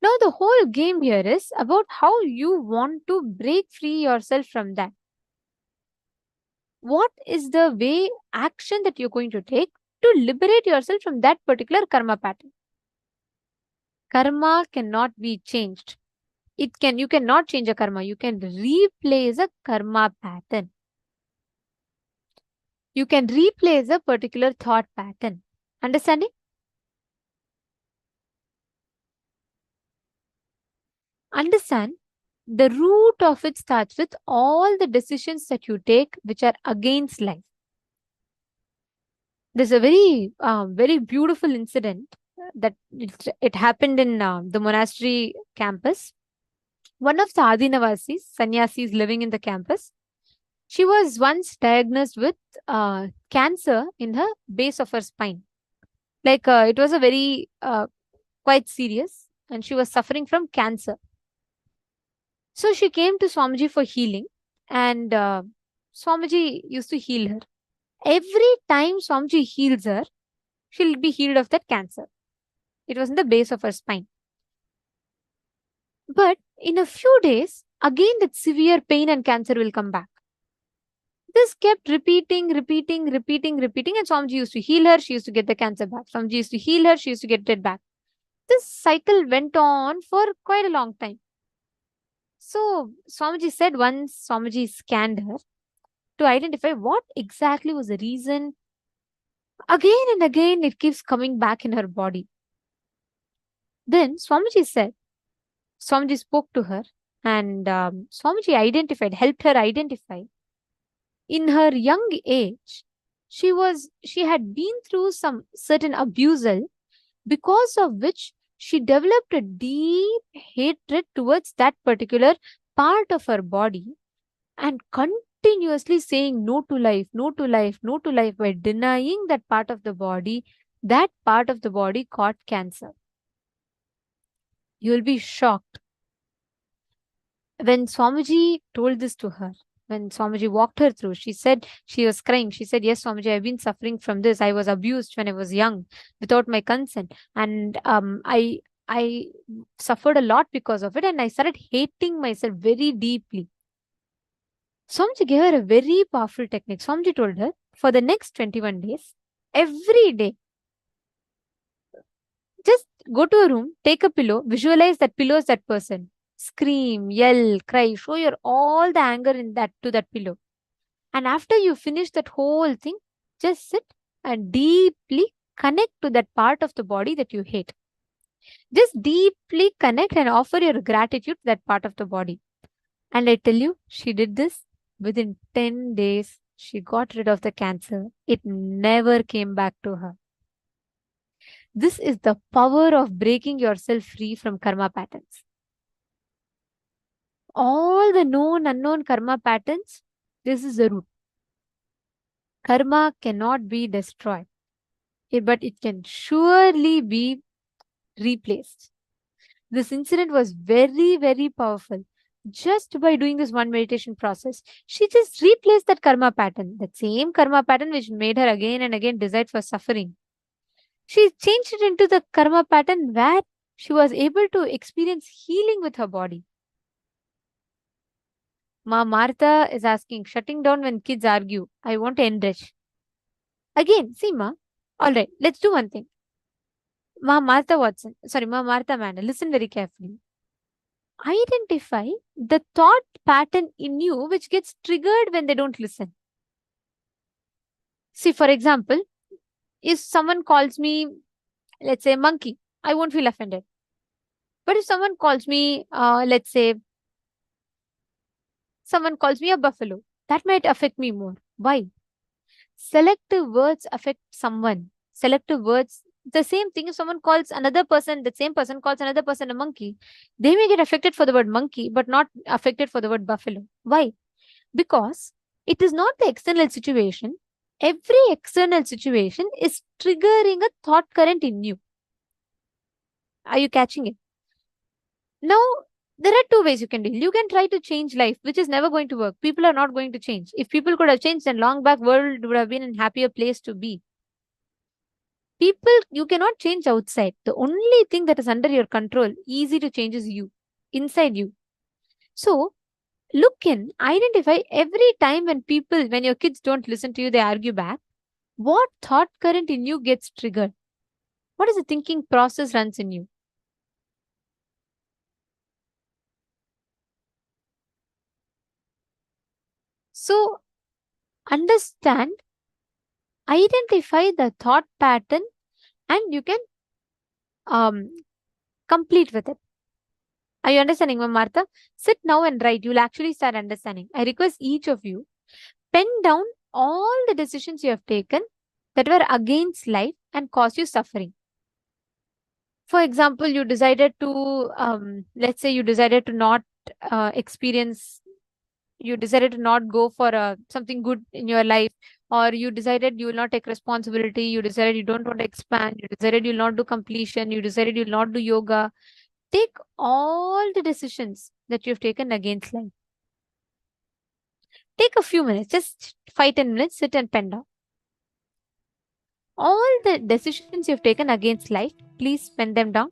Now, the whole game here is about how you want to break free yourself from that. What is the way, action that you're going to take to liberate yourself from that particular karma pattern? Karma cannot be changed. You cannot change a karma. You can replace a karma pattern. You can replace a particular thought pattern. Understanding? Understand, the root of it starts with all the decisions that you take which are against life. There's a very beautiful incident that it happened in the monastery campus. One of the Adinavasis, sannyasis living in the campus, she was once diagnosed with cancer in her base of her spine. Like it was a very quite serious, and she was suffering from cancer. So she came to Swamiji for healing, and Swamiji used to heal her. Every time Swamiji heals her, she'll be healed of that cancer. It was in the base of her spine. But in a few days, again that severe pain and cancer will come back. This kept repeating, and Swamiji used to heal her, she used to get the cancer back. Swamiji used to heal her, she used to get it back. This cycle went on for quite a long time. So Swamiji said once Swamiji scanned her to identify what exactly was the reason. Again and again it keeps coming back in her body. Then Swamiji spoke to her, and Swamiji helped her identify. In her young age, she had been through some certain abusal, because of which she developed a deep hatred towards that particular part of her body, and continuously saying no to life, no to life, no to life, by denying that part of the body. That part of the body caught cancer. You'll be shocked. When Swamiji told this to her, when Swamiji walked her through, she said, she was crying. She said, yes, Swamiji, I've been suffering from this. I was abused when I was young without my consent. And I suffered a lot because of it. And I started hating myself very deeply. Swamiji gave her a very powerful technique. Swamiji told her, for the next 21 days, every day, just go to a room, take a pillow, visualize that pillow is that person. Scream, yell, cry, show your all the anger in that to that pillow. And after you finish that whole thing, just sit and deeply connect to that part of the body that you hate. Just deeply connect and offer your gratitude to that part of the body. And I tell you, she did this. Within 10 days, she got rid of the cancer. It never came back to her. This is the power of breaking yourself free from karma patterns. All the known, unknown karma patterns, this is the root. Karma cannot be destroyed, but it can surely be replaced. This incident was very, very powerful. Just by doing this one meditation process, she just replaced that karma pattern, that same karma pattern which made her again and again decide for suffering. She changed it into the karma pattern where she was able to experience healing with her body. Ma Martha is asking, shutting down when kids argue. I want to enrich. Again, see Ma. Alright, let's do one thing. Ma Martha Mandel, listen very carefully. Identify the thought pattern in you which gets triggered when they don't listen. See, for example, if someone calls me, let's say, monkey, I won't feel offended. But if someone calls me, let's say, someone calls me a buffalo, that might affect me more. Why? Selective words affect someone. Selective words, the same thing, if someone calls another person, the same person calls another person a monkey, they may get affected for the word monkey, but not affected for the word buffalo. Why? Because it is not the external situation. Every external situation is triggering a thought current in you. Are you catching it? Now, There are two ways you can deal. You can try to change life, which is never going to work. People are not going to change. If people could have changed, then long back world would have been a happier place to be. People, you cannot change outside. The only thing that is under your control, easy to change, is you, inside you. So look in, identify every time when your kids don't listen to you, they argue back. What thought current in you gets triggered? What is the thinking process runs in you? So understand, identify the thought pattern, and you can complete with it. Are you understanding, Ma'am Martha? Sit now and write. You'll actually start understanding. I request each of you, pen down all the decisions you have taken that were against life and caused you suffering. For example, you decided to, let's say you decided to not experience, you decided to not go for something good in your life, or you decided you will not take responsibility, you decided you don't want to expand, you decided you will not do completion, you decided you will not do yoga. Take all the decisions that you've taken against life. Take a few minutes, just 5-10 minutes, sit and pen down. All the decisions you've taken against life, please pen them down.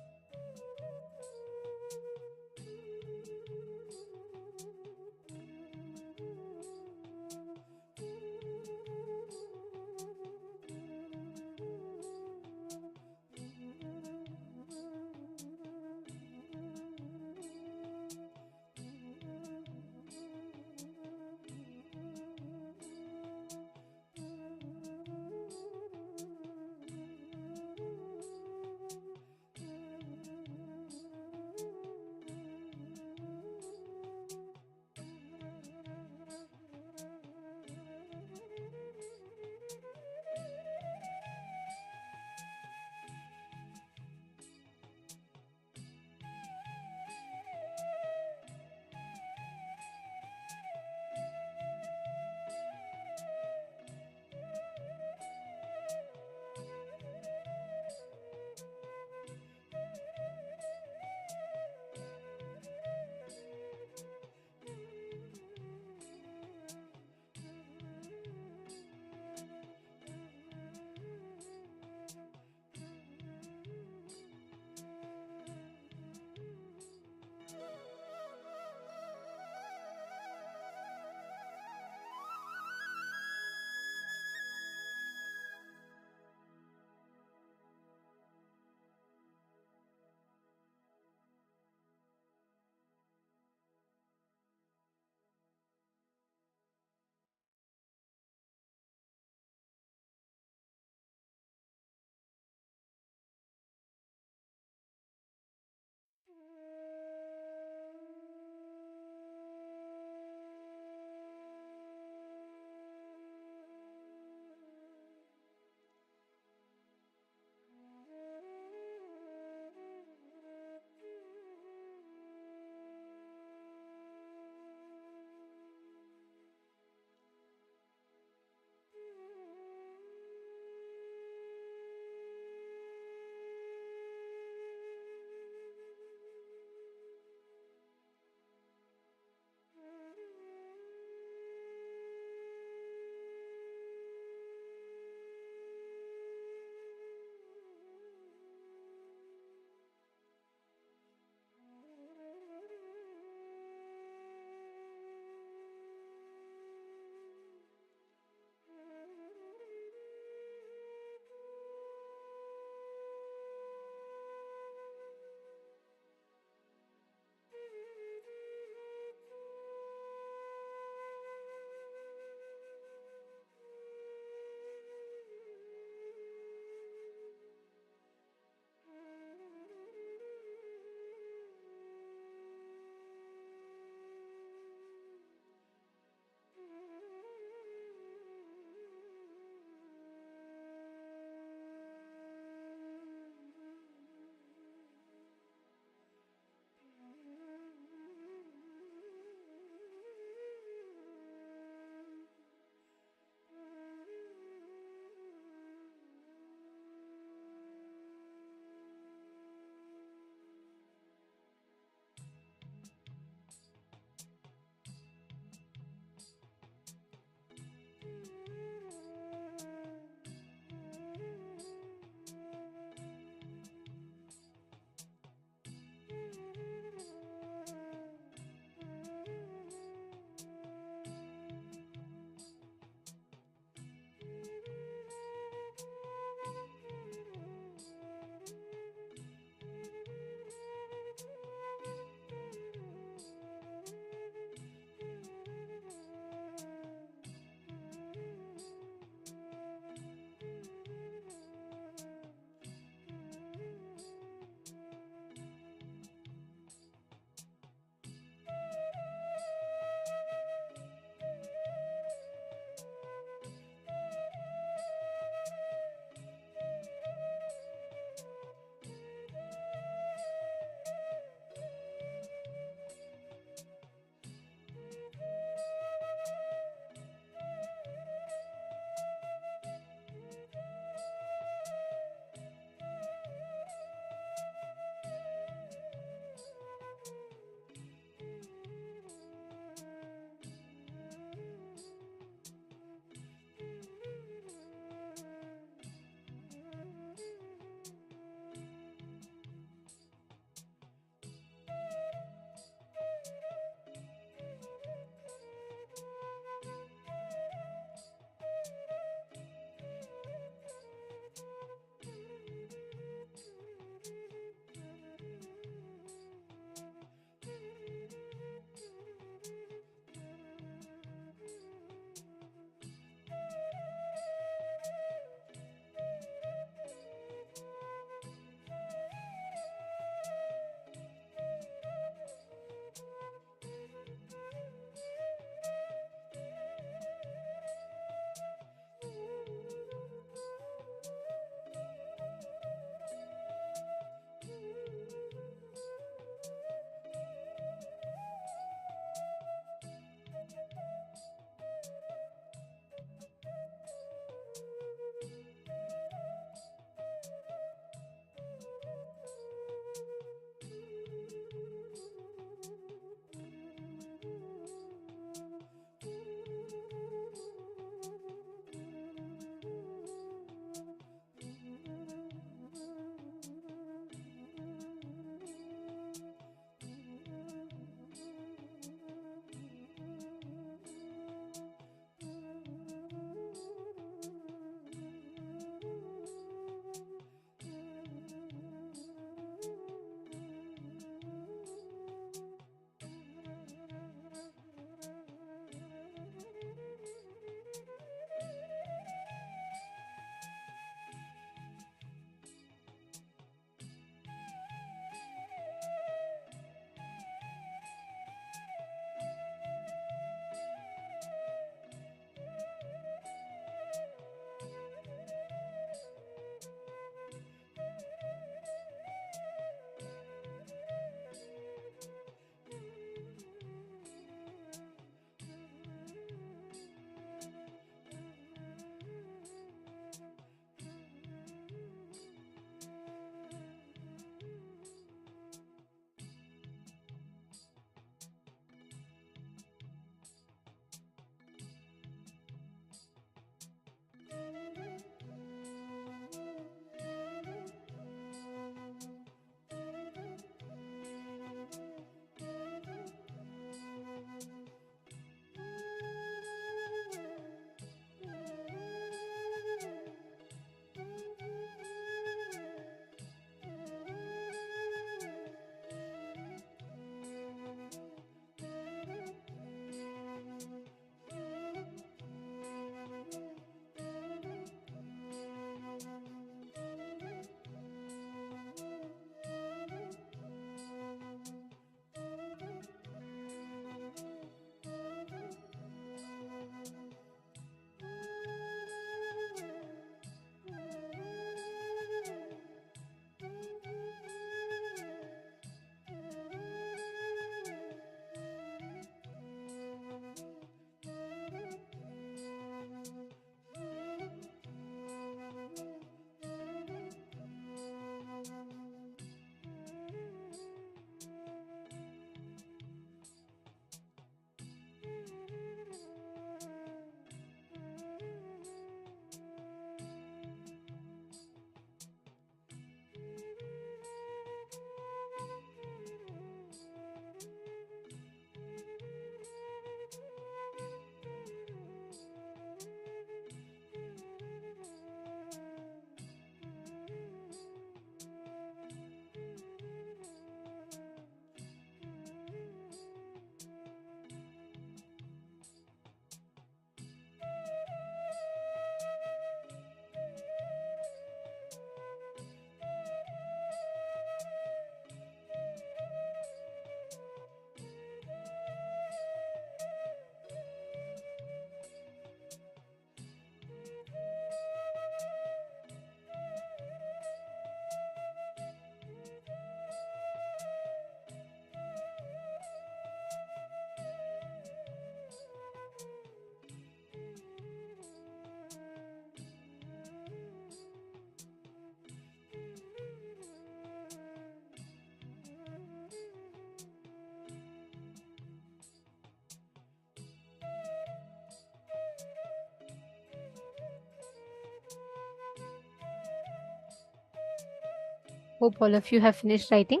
Hope all of you have finished writing.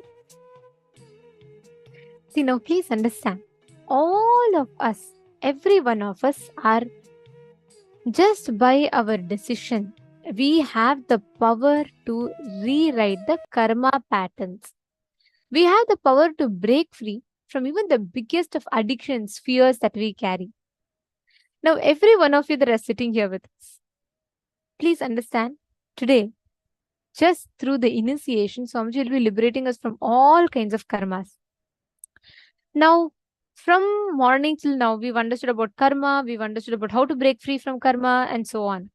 See, now please understand, all of us, every one of us are just by our decision, we have the power to rewrite the karma patterns. We have the power to break free from even the biggest of addictions, fears that we carry. Now, every one of you that are sitting here with us, please understand, today, just through the initiation, Swamiji will be liberating us from all kinds of karmas. Now, from morning till now, we've understood about karma, we've understood about how to break free from karma, and so on.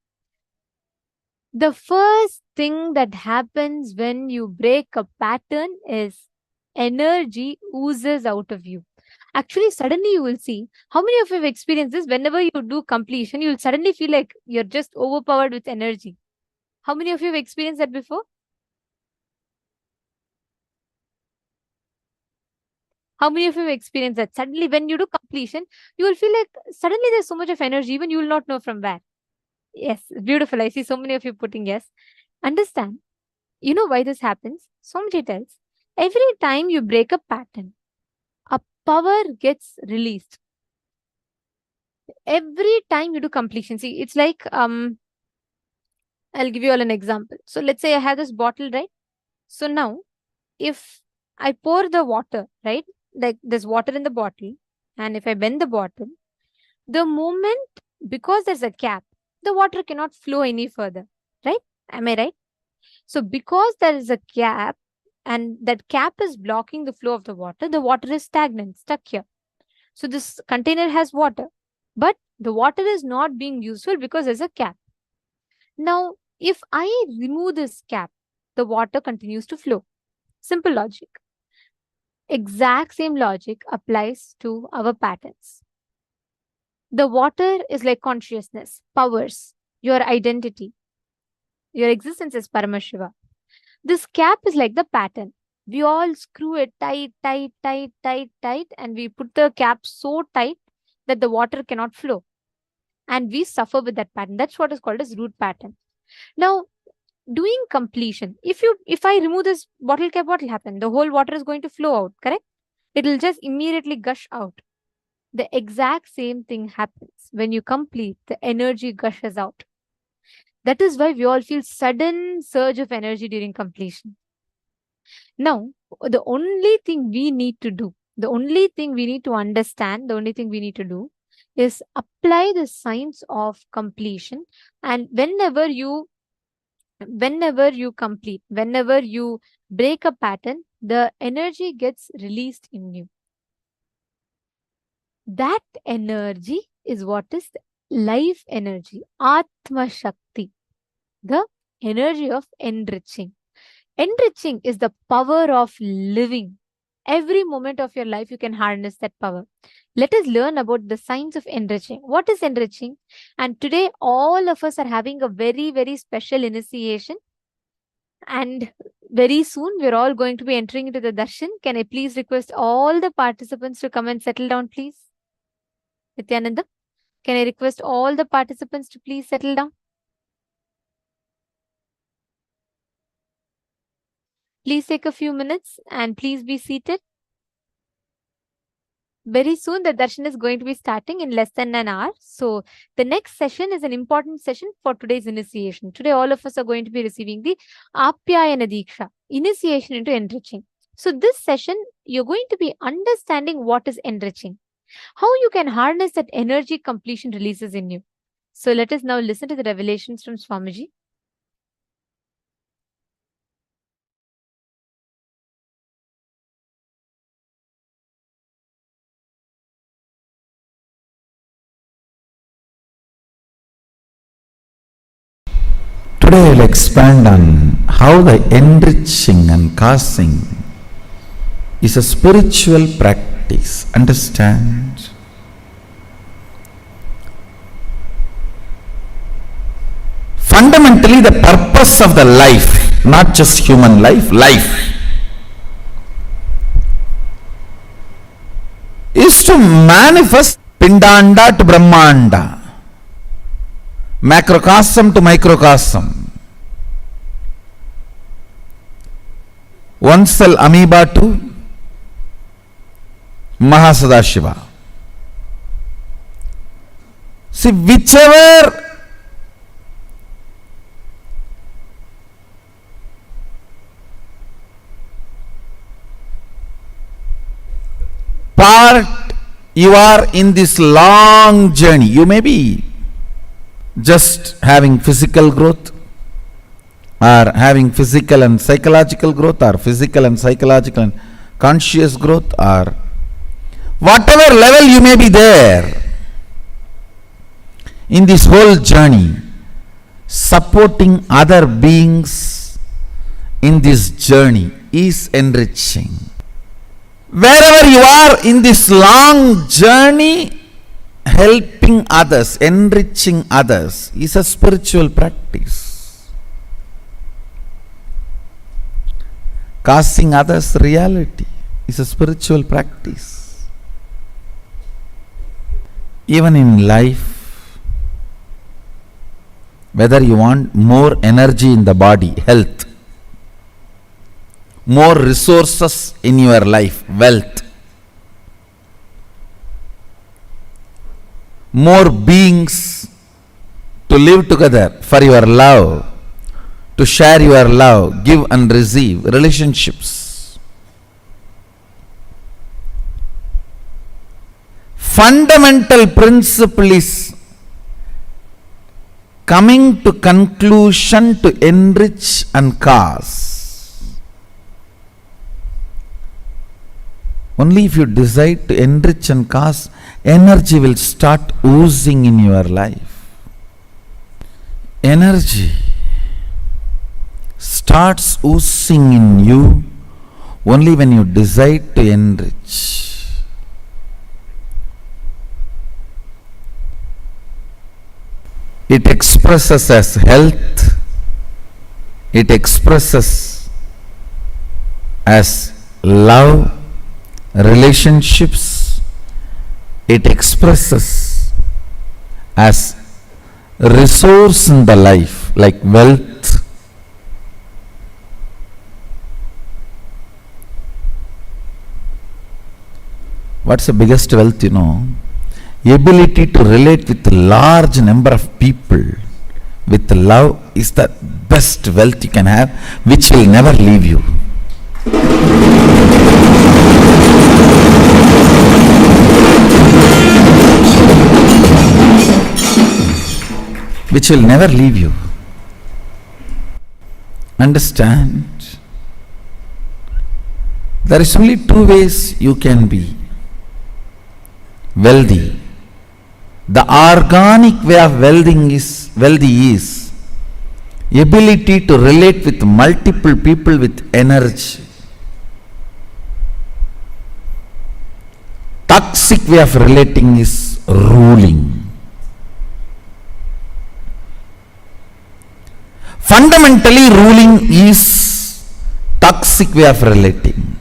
The first thing that happens when you break a pattern is energy oozes out of you. Actually, suddenly you will see, how many of you have experienced this? Whenever you do completion, you will suddenly feel like you're just overpowered with energy. How many of you have experienced that before? How many of you have experienced that? Suddenly, when you do completion, you will feel like suddenly there's so much of energy, even you will not know from where. Yes, beautiful. I see so many of you putting yes. Understand, you know why this happens? Swamiji tells, every time you break a pattern, a power gets released. Every time you do completion, see, it's like, I'll give you all an example. So let's say I have this bottle, right? So now, if I pour the water, right? Like there's water in the bottle, and if I bend the bottle, the moment, because there's a cap, the water cannot flow any further, right? Am I right? So because there is a cap, and that cap is blocking the flow of the water is stagnant, stuck here. So this container has water, but the water is not being useful because there's a cap. Now, if I remove this cap, the water continues to flow. Simple logic. Exact same logic applies to our patterns. The water is like consciousness, powers, your identity. Your existence is Paramashiva. This cap is like the pattern. We all screw it tight, and we put the cap so tight that the water cannot flow. And we suffer with that pattern. That's what is called as root pattern. Now, doing completion, if I remove this bottle cap, what will happen? The whole water is going to flow out, correct? It will just immediately gush out. The exact same thing happens when you complete, the energy gushes out. That is why we all feel sudden surge of energy during completion. Now, the only thing we need to do, the only thing we need to understand, the only thing we need to do is apply the science of completion. And whenever you complete, whenever you break a pattern, the energy gets released in you. That energy is what is life energy, Atma Shakti, the energy of enriching. Enriching is the power of living. Every moment of your life, you can harness that power. Let us learn about the science of enriching. What is enriching? And today, all of us are having a very, very special initiation. And very soon, we're all going to be entering into the darshan. Can I please request all the participants to come and settle down, please? Nithyananda, can I request all the participants to please settle down? Please take a few minutes and please be seated. Very soon, the darshan is going to be starting in less than an hour. So the next session is an important session for today's initiation. Today, all of us are going to be receiving the Apyayana Diksha, initiation into enriching. So this session, you're going to be understanding what is enriching, how you can harness that energy completion releases in you. So let us now listen to the revelations from Swamiji. Today I'll expand on how the enriching and causing is a spiritual practice. Understand? Fundamentally, the purpose of the life, not just human life, is to manifest Pindanda to Brahmanda, macrocosm to microcosm. one cell amoeba to Mahasadashiva. See, whichever part you are in this long journey, you may be just having physical growth, or having physical and psychological growth, or physical and psychological and conscious growth, or whatever level you may be there in this whole journey, supporting other beings in this journey is enriching. Wherever you are in this long journey, helping others, enriching others is a spiritual practice. Causing others reality is a spiritual practice. Even in life, whether you want more energy in the body, health, more resources in your life, wealth, more beings to live together for your love, to share your love, give and receive, relationships. Fundamental principle is coming to conclusion to enrich and cause. Only if you decide to enrich and cause, energy will start oozing in your life. Energy starts oozing in you only when you decide to enrich. It expresses as health, it expresses as love, relationships, it expresses as resource in the life like wealth. What's the biggest wealth, you know? Ability to relate with a large number of people with love is the best wealth you can have, which will never leave you. Which will never leave you. Understand? There is only two ways you can be wealthy. The organic way of wealthy is ability to relate with multiple people with energy. Toxic way of relating is ruling. Fundamentally, ruling is toxic way of relating.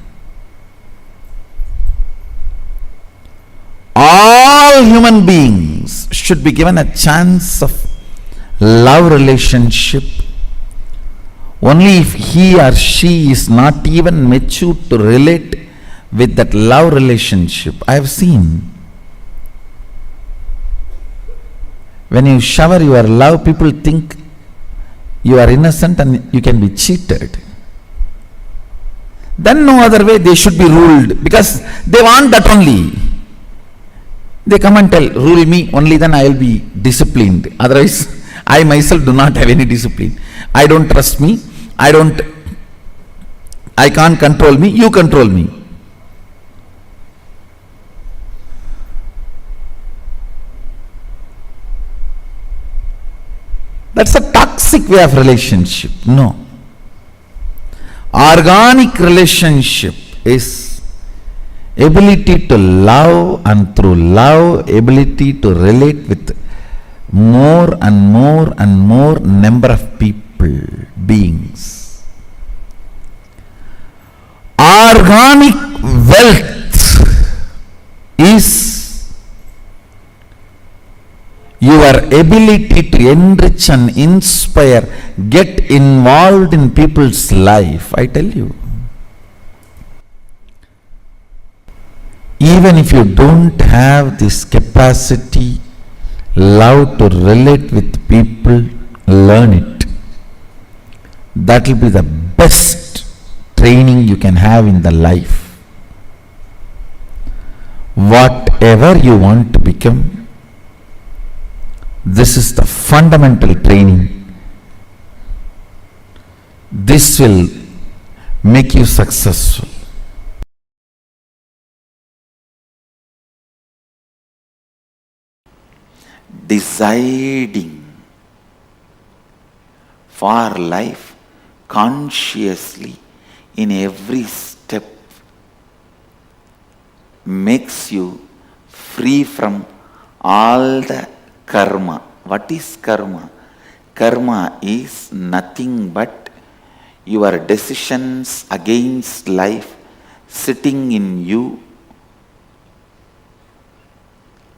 All human beings should be given a chance of love relationship only if he or she is not even mature to relate with that love relationship. I have seen when you shower your love, people think you are innocent and you can be cheated. Then no other way they should be ruled, because they want that only. They come and tell, rule me, only then I will be disciplined. Otherwise, I myself do not have any discipline. I don't trust me. I can't control me. You control me. That's a toxic way of relationship. No. Organic relationship is ability to love, and through love, ability to relate with more and more and more number of people, beings. Organic wealth is your ability to enrich and inspire, get involved in people's life. I tell you, Even if you don't have this capacity, love to relate with people, learn it. That will be the best training you can have in the life. Whatever you want to become, this is the fundamental training. This will make you successful. Deciding for life consciously in every step makes you free from all the karma. What is karma? Karma is nothing but your decisions against life sitting in you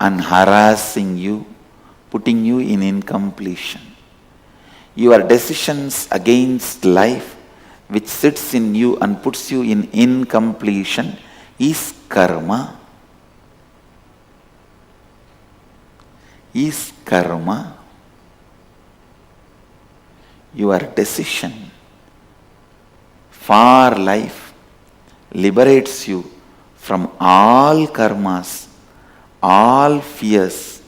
and harassing you, putting you in incompletion. Your decisions against life which sits in you and puts you in incompletion is karma. Is karma. Your decision for life liberates you from all karmas, all fears,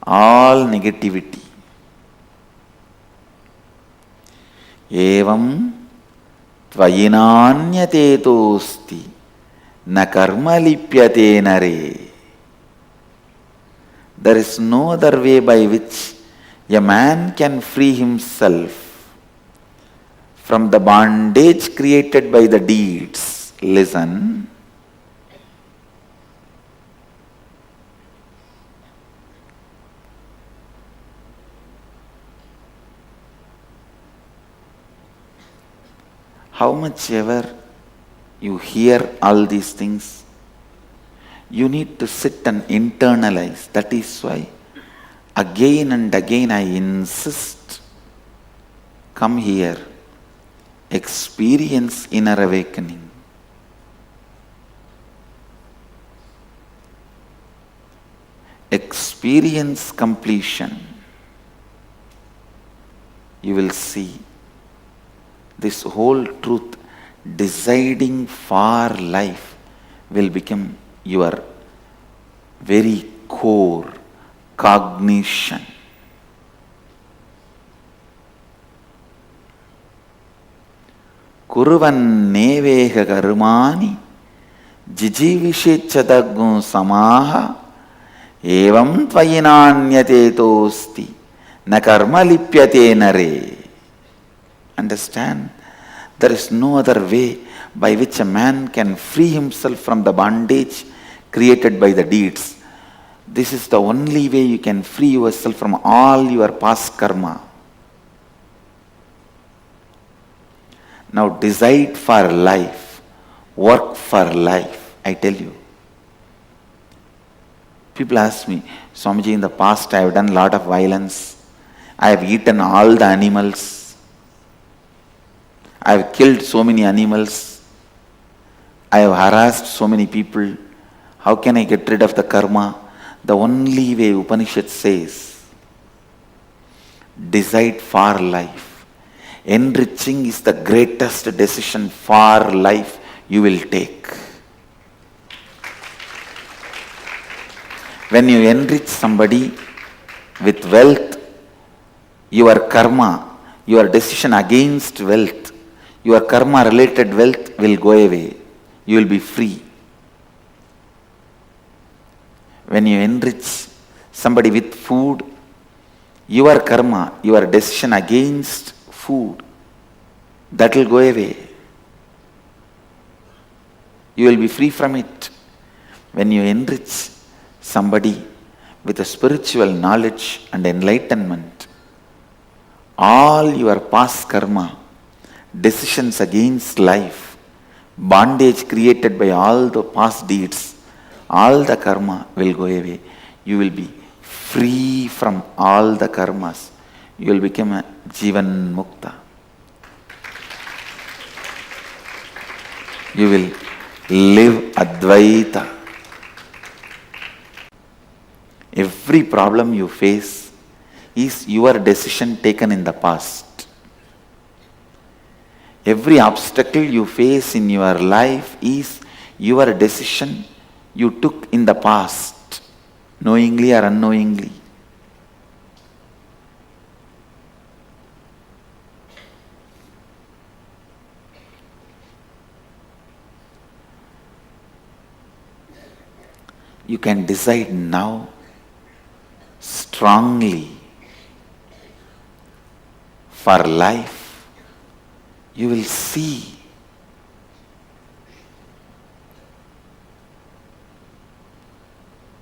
all negativity. Evam tvayinanyate tosti na karma lipyate nare. There is no other way by which a man can free himself from the bondage created by the deeds. Listen. How much ever you hear all these things, you need to sit and internalize. That is why again and again I insist, come here, experience inner awakening. Experience completion. You will see this whole truth, deciding for life, will become your very core cognition. Kuruvan neveha karmani jijivishechadagun samaha evam tvayinanyate tosti na karma lipyate nare. Understand? There is no other way by which a man can free himself from the bondage created by the deeds. This is the only way you can free yourself from all your past karma. Now decide for life, work for life. I tell you. People ask me, Swamiji, in the past I have done a lot of violence. I have eaten all the animals. I have killed so many animals. I have harassed so many people. How can I get rid of the karma? The only way, Upanishad says, decide for life. Enriching is the greatest decision for life you will take. When you enrich somebody with wealth, your karma, your decision against wealth, your karma related wealth will go away. You will be free. When you enrich somebody with food, your karma, your decision against food, that will go away. You will be free from it. When you enrich somebody with a spiritual knowledge and enlightenment, all your past karma, decisions against life, bondage created by all the past deeds, all the karma will go away. You will be free from all the karmas. You will become a Jivan Mukta. You will live Advaita. every problem you face is your decision taken in the past. Every obstacle you face in your life is your decision you took in the past, knowingly or unknowingly. You can decide now strongly for life. You will see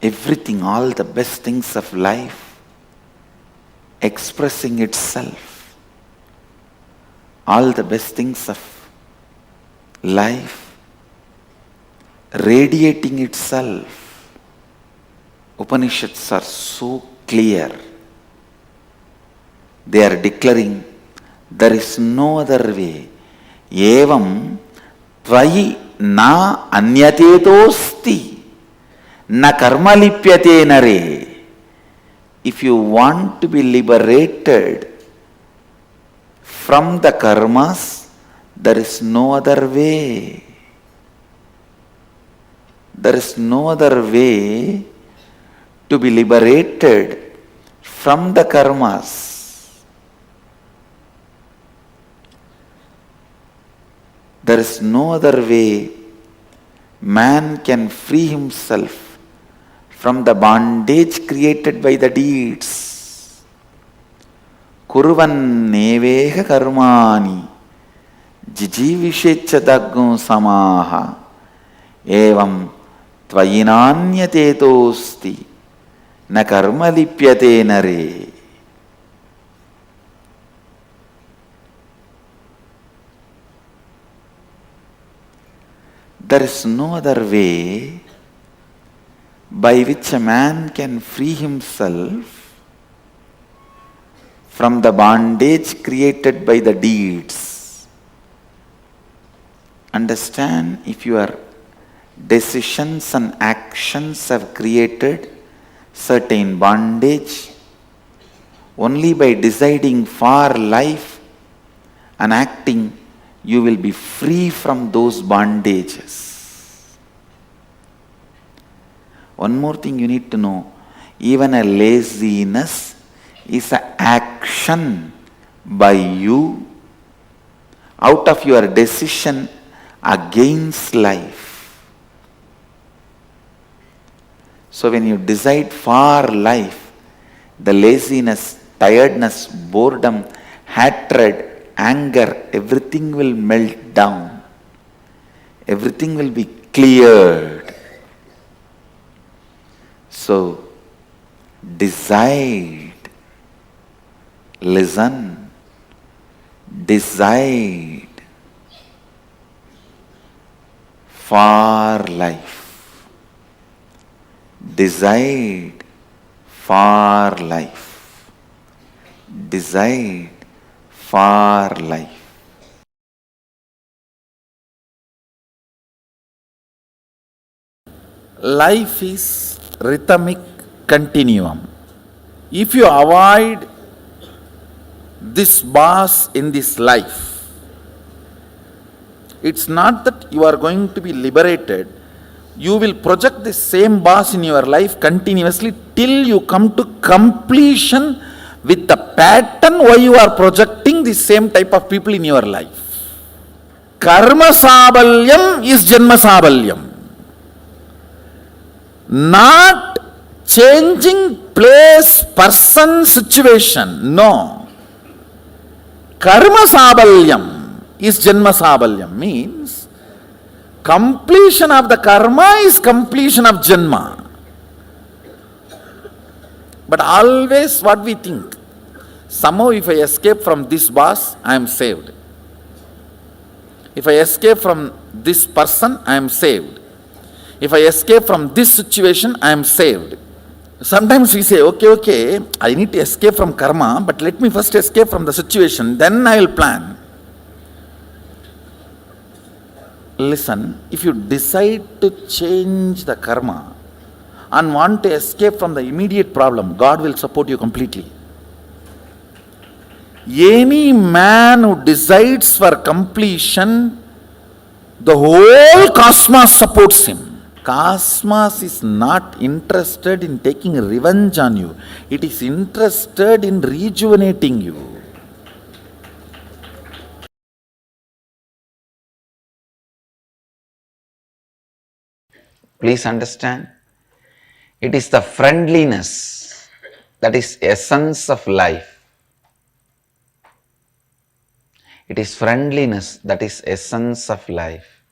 everything, all the best things of life expressing itself. All the best things of life radiating itself. Upanishads are so clear. They are declaring there is no other way. Evam tvayi na anyatetosti na karma lipyate nare. If you want to be liberated from the karmas, there is no other way. There is no other way to be liberated from the karmas. There is no other way man can free himself from the bondage created by the deeds. Kurvan neveha karmani jijivishecha samaha evam tvayinanyatetosti na karma lipyate nare. There is no other way by which a man can free himself from the bondage created by the deeds. Understand, if your decisions and actions have created certain bondage, only by deciding for life and acting, you will be free from those bondages. One more thing you need to know, even a laziness is an action by you out of your decision against life. So when you decide for life, the laziness, tiredness, boredom, hatred, anger, everything will melt down. Everything will be cleared. So decide, listen, decide for life. Decide for life. Decide for life. Life is rhythmic continuum. If you avoid this boss in this life, it's not that you are going to be liberated. You will project the same boss in your life continuously till you come to completion with the pattern why you are projecting the same type of people in your life. Karma sabalyam is janma sabalyam. Not changing place, person, situation. No. Karma sabalyam is janma sabalyam, means completion of the karma is completion of janma. But always what we think, somehow if I escape from this boss, I am saved. If I escape from this person, I am saved. If I escape from this situation, I am saved. Sometimes we say, okay, I need to escape from karma, but let me first escape from the situation, then I will plan. Listen, if you decide to change the karma, and want to escape from the immediate problem, God will support you completely. Any man who decides for completion, the whole cosmos supports him. Cosmos is not interested in taking revenge on you. It is interested in rejuvenating you. Please understand, it is the friendliness that is essence of life. It is friendliness that is essence of life.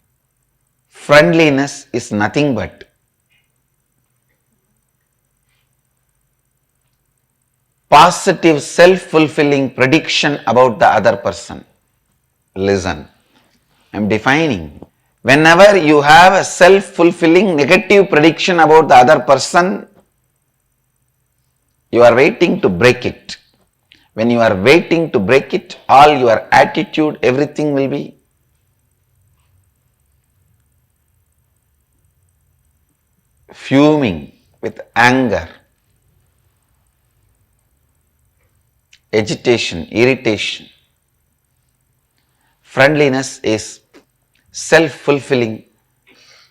Friendliness is nothing but positive self-fulfilling prediction about the other person. Listen, I am defining. Whenever you have a self-fulfilling negative prediction about the other person, you are waiting to break it. When you are waiting to break it, all your attitude, everything will be fuming with anger, agitation, irritation. Friendliness is self-fulfilling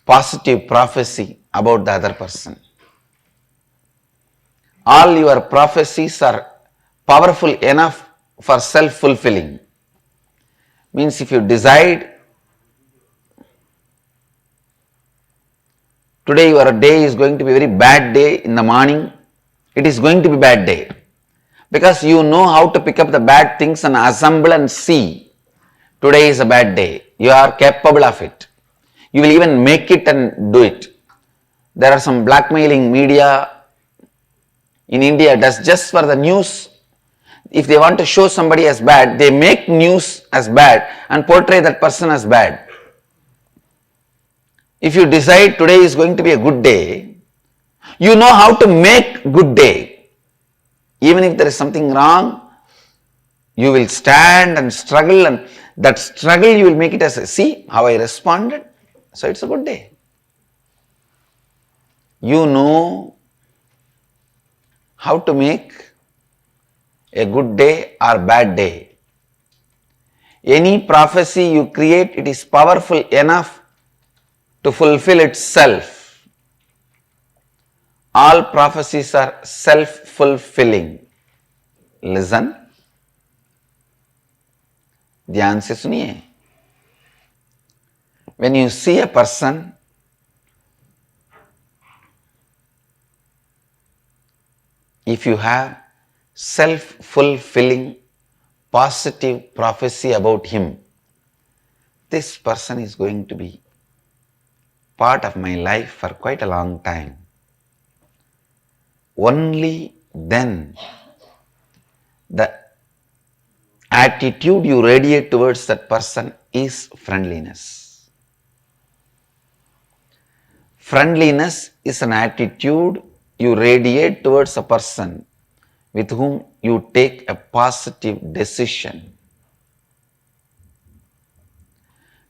positive prophecy about the other person. All your prophecies are powerful enough for self-fulfilling. Means if you decide today your day is going to be a very bad day in the morning, it is going to be bad day. Because you know how to pick up the bad things and assemble and see. Today is a bad day. You are capable of it. You will even make it and do it. There are some blackmailing media in India does just for the news. If they want to show somebody as bad, they make news as bad and portray that person as bad. If you decide today is going to be a good day, you know how to make good day. Even if there is something wrong, you will stand and struggle, and that struggle you will make it as a, see how I responded, so it's a good day. You know how to make a good day or bad day. Any prophecy you create, it is powerful enough to fulfill itself. All prophecies are self-fulfilling. Listen, ध्यान से सुनिए. When you see a person, if you have self-fulfilling positive prophecy about him, this person is going to be part of my life for quite a long time. Only then the attitude you radiate towards that person is friendliness. Friendliness is an attitude you radiate towards a person with whom you take a positive decision.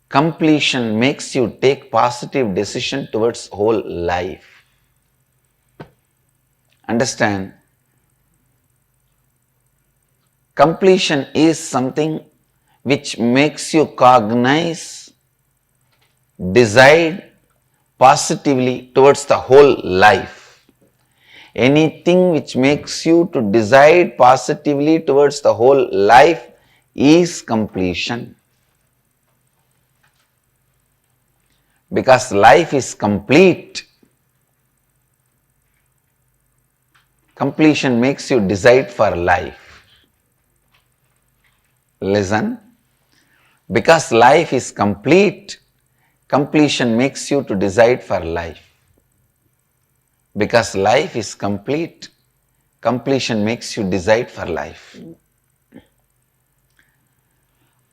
Completion makes you take positive decision towards whole life. Understand? Completion is something which makes you cognize, decide positively towards the whole life. Anything which makes you to decide positively towards the whole life is completion. Because life is complete. Completion makes you decide for life. Listen, because life is complete, completion makes you to decide for life. Because life is complete, completion makes you decide for life.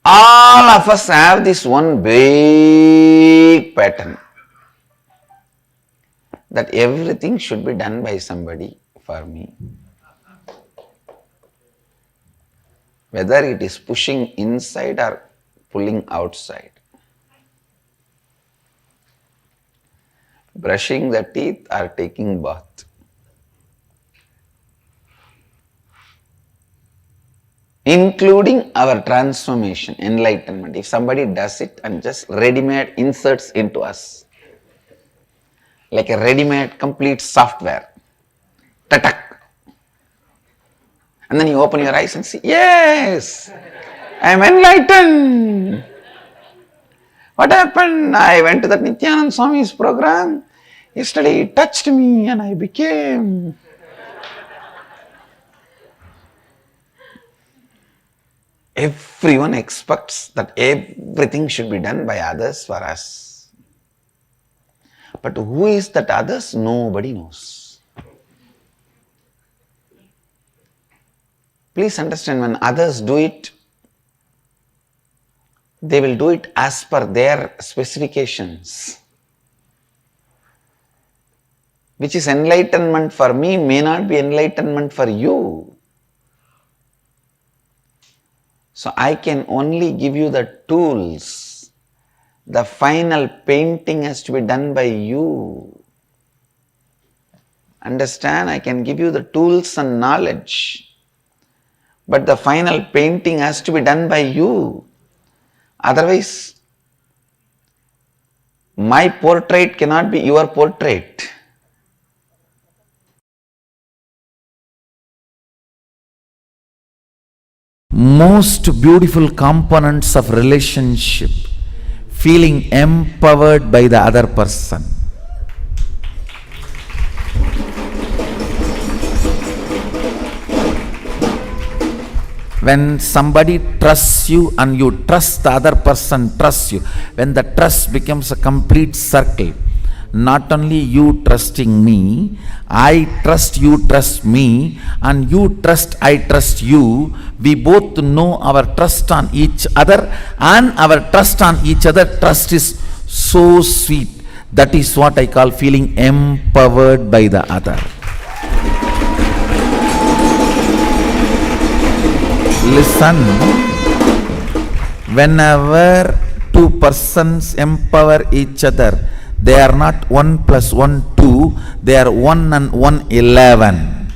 All of us have this one big pattern that everything should be done by somebody for me. Whether it is pushing inside or pulling outside. brushing the teeth or taking bath. Including our transformation, enlightenment. If somebody does it and just ready-made inserts into us, like a ready-made complete software, tatak. And then you open your eyes and see, yes, I am enlightened. What happened? I went to that Nithyananda Swami's program. Yesterday he touched me and I became. Everyone expects that everything should be done by others for us. But who is that others? Nobody knows. Please understand, when others do it, they will do it as per their specifications. Which is enlightenment for me may not be enlightenment for you. So I can only give you the tools. The final painting has to be done by you. Understand? I can give you the tools and knowledge. But the final painting has to be done by you. Otherwise, my portrait cannot be your portrait. Most beautiful components of relationship, feeling empowered by the other person. When somebody trusts you and you trust the other person trusts you, when the trust becomes a complete circle, not only you trusting me, I trust you trust me, and you trust I trust you, we both know our trust on each other, and our trust on each other trust is so sweet. That is what I call feeling empowered by the other. Listen, whenever two persons empower each other, they are not 1 + 1 2, they are 1 and 1 11.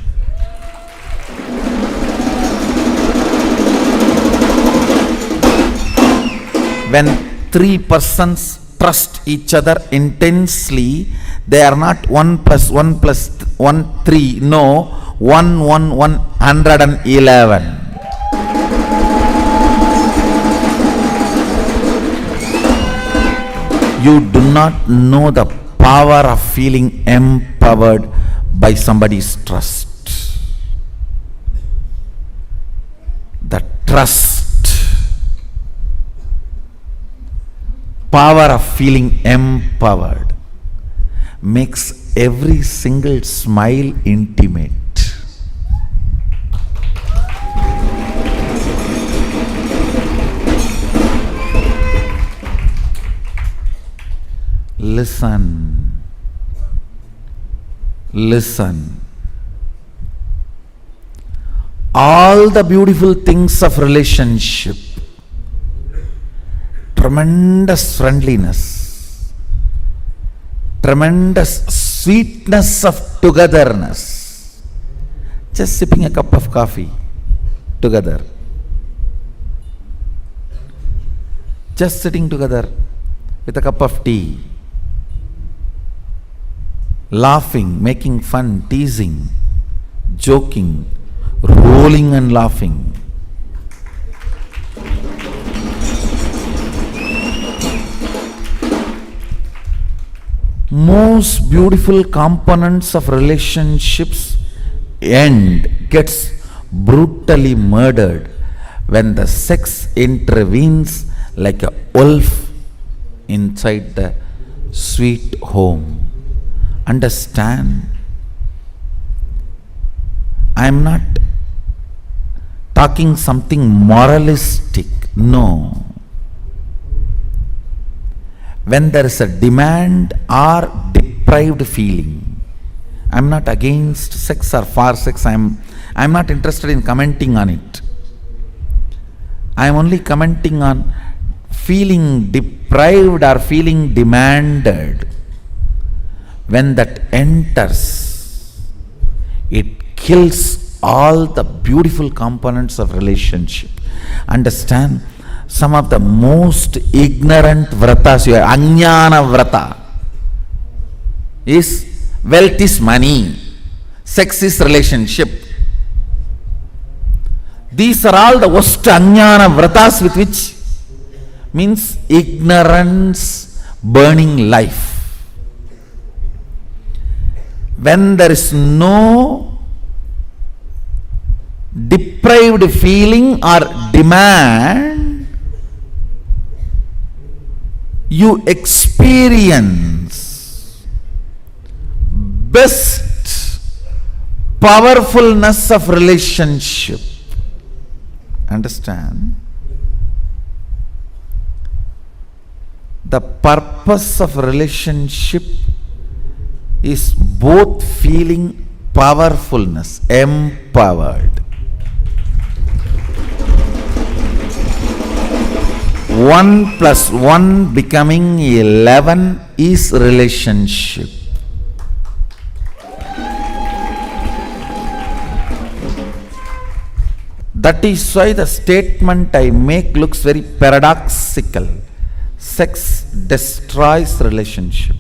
When three persons trust each other intensely, they are not 1 + 1 + 1 3, no, 1 1 1 111. You do not know the power of feeling empowered by somebody's trust. The trust, power of feeling empowered makes every single smile intimate. Listen, listen. All the beautiful things of relationship, tremendous friendliness, tremendous sweetness of togetherness, just sipping a cup of coffee together, just sitting together with a cup of tea, laughing, making fun, teasing, joking, rolling and laughing. Most beautiful components of relationships gets brutally murdered when the sex intervenes like a wolf inside the sweet home. Understand, I am not talking something moralistic, no. When there is a demand or deprived feeling, I am not against sex or for sex, I am not interested in commenting on it. I am only commenting on feeling deprived or feeling demanded. when that enters, it kills all the beautiful components of relationship. Understand, some of the most ignorant vratas, your ajnana vrata, is wealth is money, sex is relationship. These are all the worst ajnana vratas, with which means ignorance burning life. When there is no deprived feeling or demand, you experience best powerfulness of relationship. Understand? The purpose of relationship is both feeling powerfulness, empowered. 1 plus 1 becoming 11 is relationship. That is why the statement I make looks very paradoxical. Sex destroys relationship.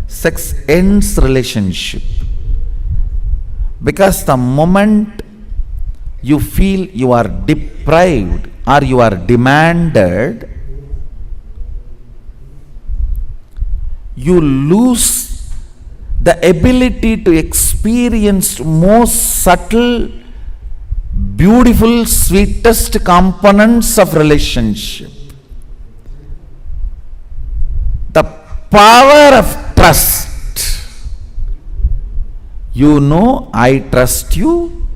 Sex ends relationship. Because the moment you feel you are deprived or you are demanded, you lose the ability to experience most subtle, beautiful, sweetest components of relationship. The power of trust. You know, I trust you,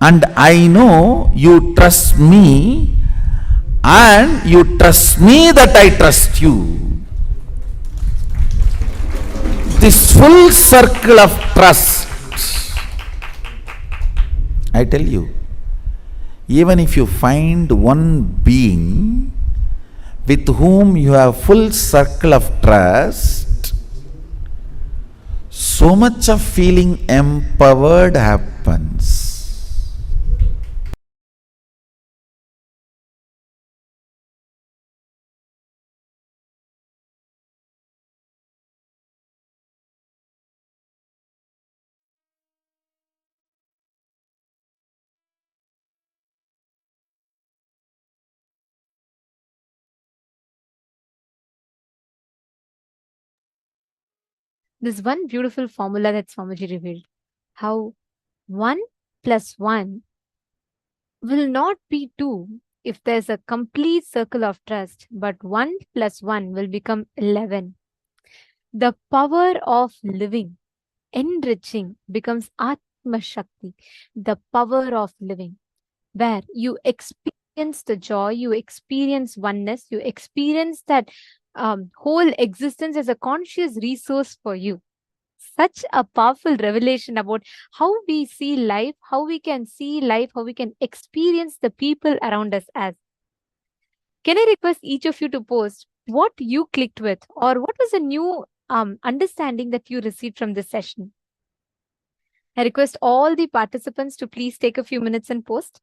and I know you trust me, and you trust me that I trust you. This full circle of trust, I tell you, even if you find one being with whom you have full circle of trust, so much of feeling empowered happens. This one beautiful formula that Swamiji revealed, how 1 plus 1 will not be 2 if there's a complete circle of trust, but 1 plus 1 will become 11. The power of living, enriching, becomes Atma Shakti, the power of living, where you experience the joy, you experience oneness, you experience that whole existence as a conscious resource for you. Such a powerful revelation about how we see life, how we can see life, how we can experience the people around us as. Can I request each of you to post what you clicked with, or what was a new understanding that you received from this session? I request all the participants to please take a few minutes and post.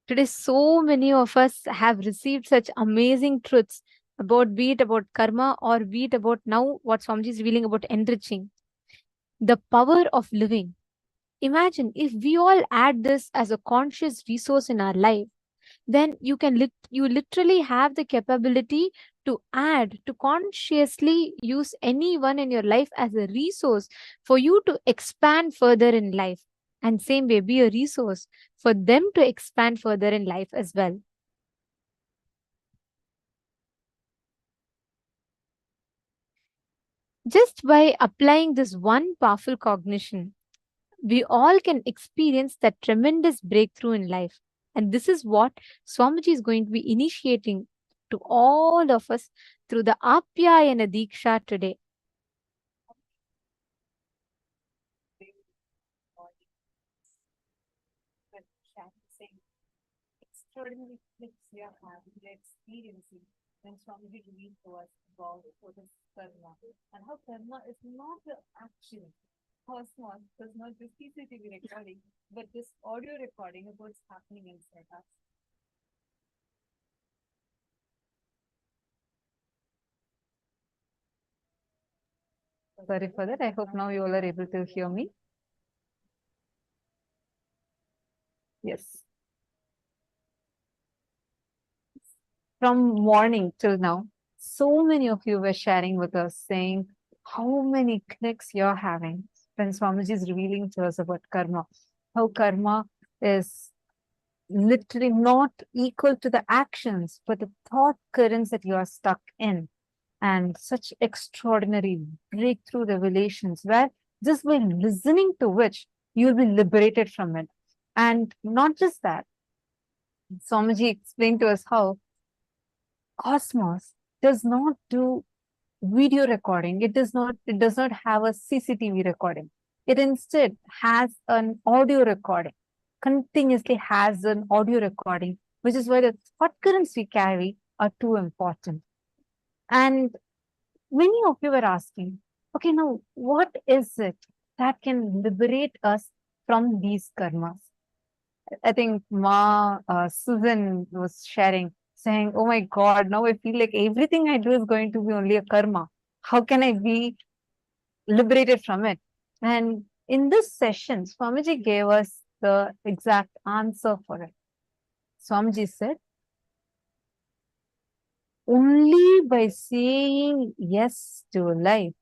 Today, so many of us have received such amazing truths about, be it about karma or be it about now what Swamiji is revealing about enriching. The power of living. Imagine if we all add this as a conscious resource in our life, then you can you literally have the capability to add, to consciously use anyone in your life as a resource for you to expand further in life. And same way, be a resource for them to expand further in life as well. Just by applying this one powerful cognition, we all can experience that tremendous breakthrough in life. And this is what Swamiji is going to be initiating to all of us through the Apyayana Diksha today. extraordinary clicks we are having, we are experiencing when Swamiji revealed to us about what is karma and how karma is not the action. Cosmos does not just CCTV recording, but this audio recording of what's happening inside us. Sorry for that. I hope now you all are able to hear me. Yes. From morning till now, so many of you were sharing with us saying how many clicks you're having when Swamiji is revealing to us about karma. How karma is literally not equal to the actions, but the thought currents that you are stuck in. And such extraordinary breakthrough revelations where just by listening to which you'll be liberated from it. And not just that, Swamiji explained to us how Cosmos does not do video recording. It does not have a CCTV recording. It instead has an audio recording, continuously has an audio recording, which is why the thought currents we carry are too important. And many of you were asking, okay, now what is it that can liberate us from these karmas? I think Susan was sharing, saying, oh my God, now I feel like everything I do is going to be only a karma. How can I be liberated from it? And in this session, Swamiji gave us the exact answer for it. Swamiji said, only by saying yes to life,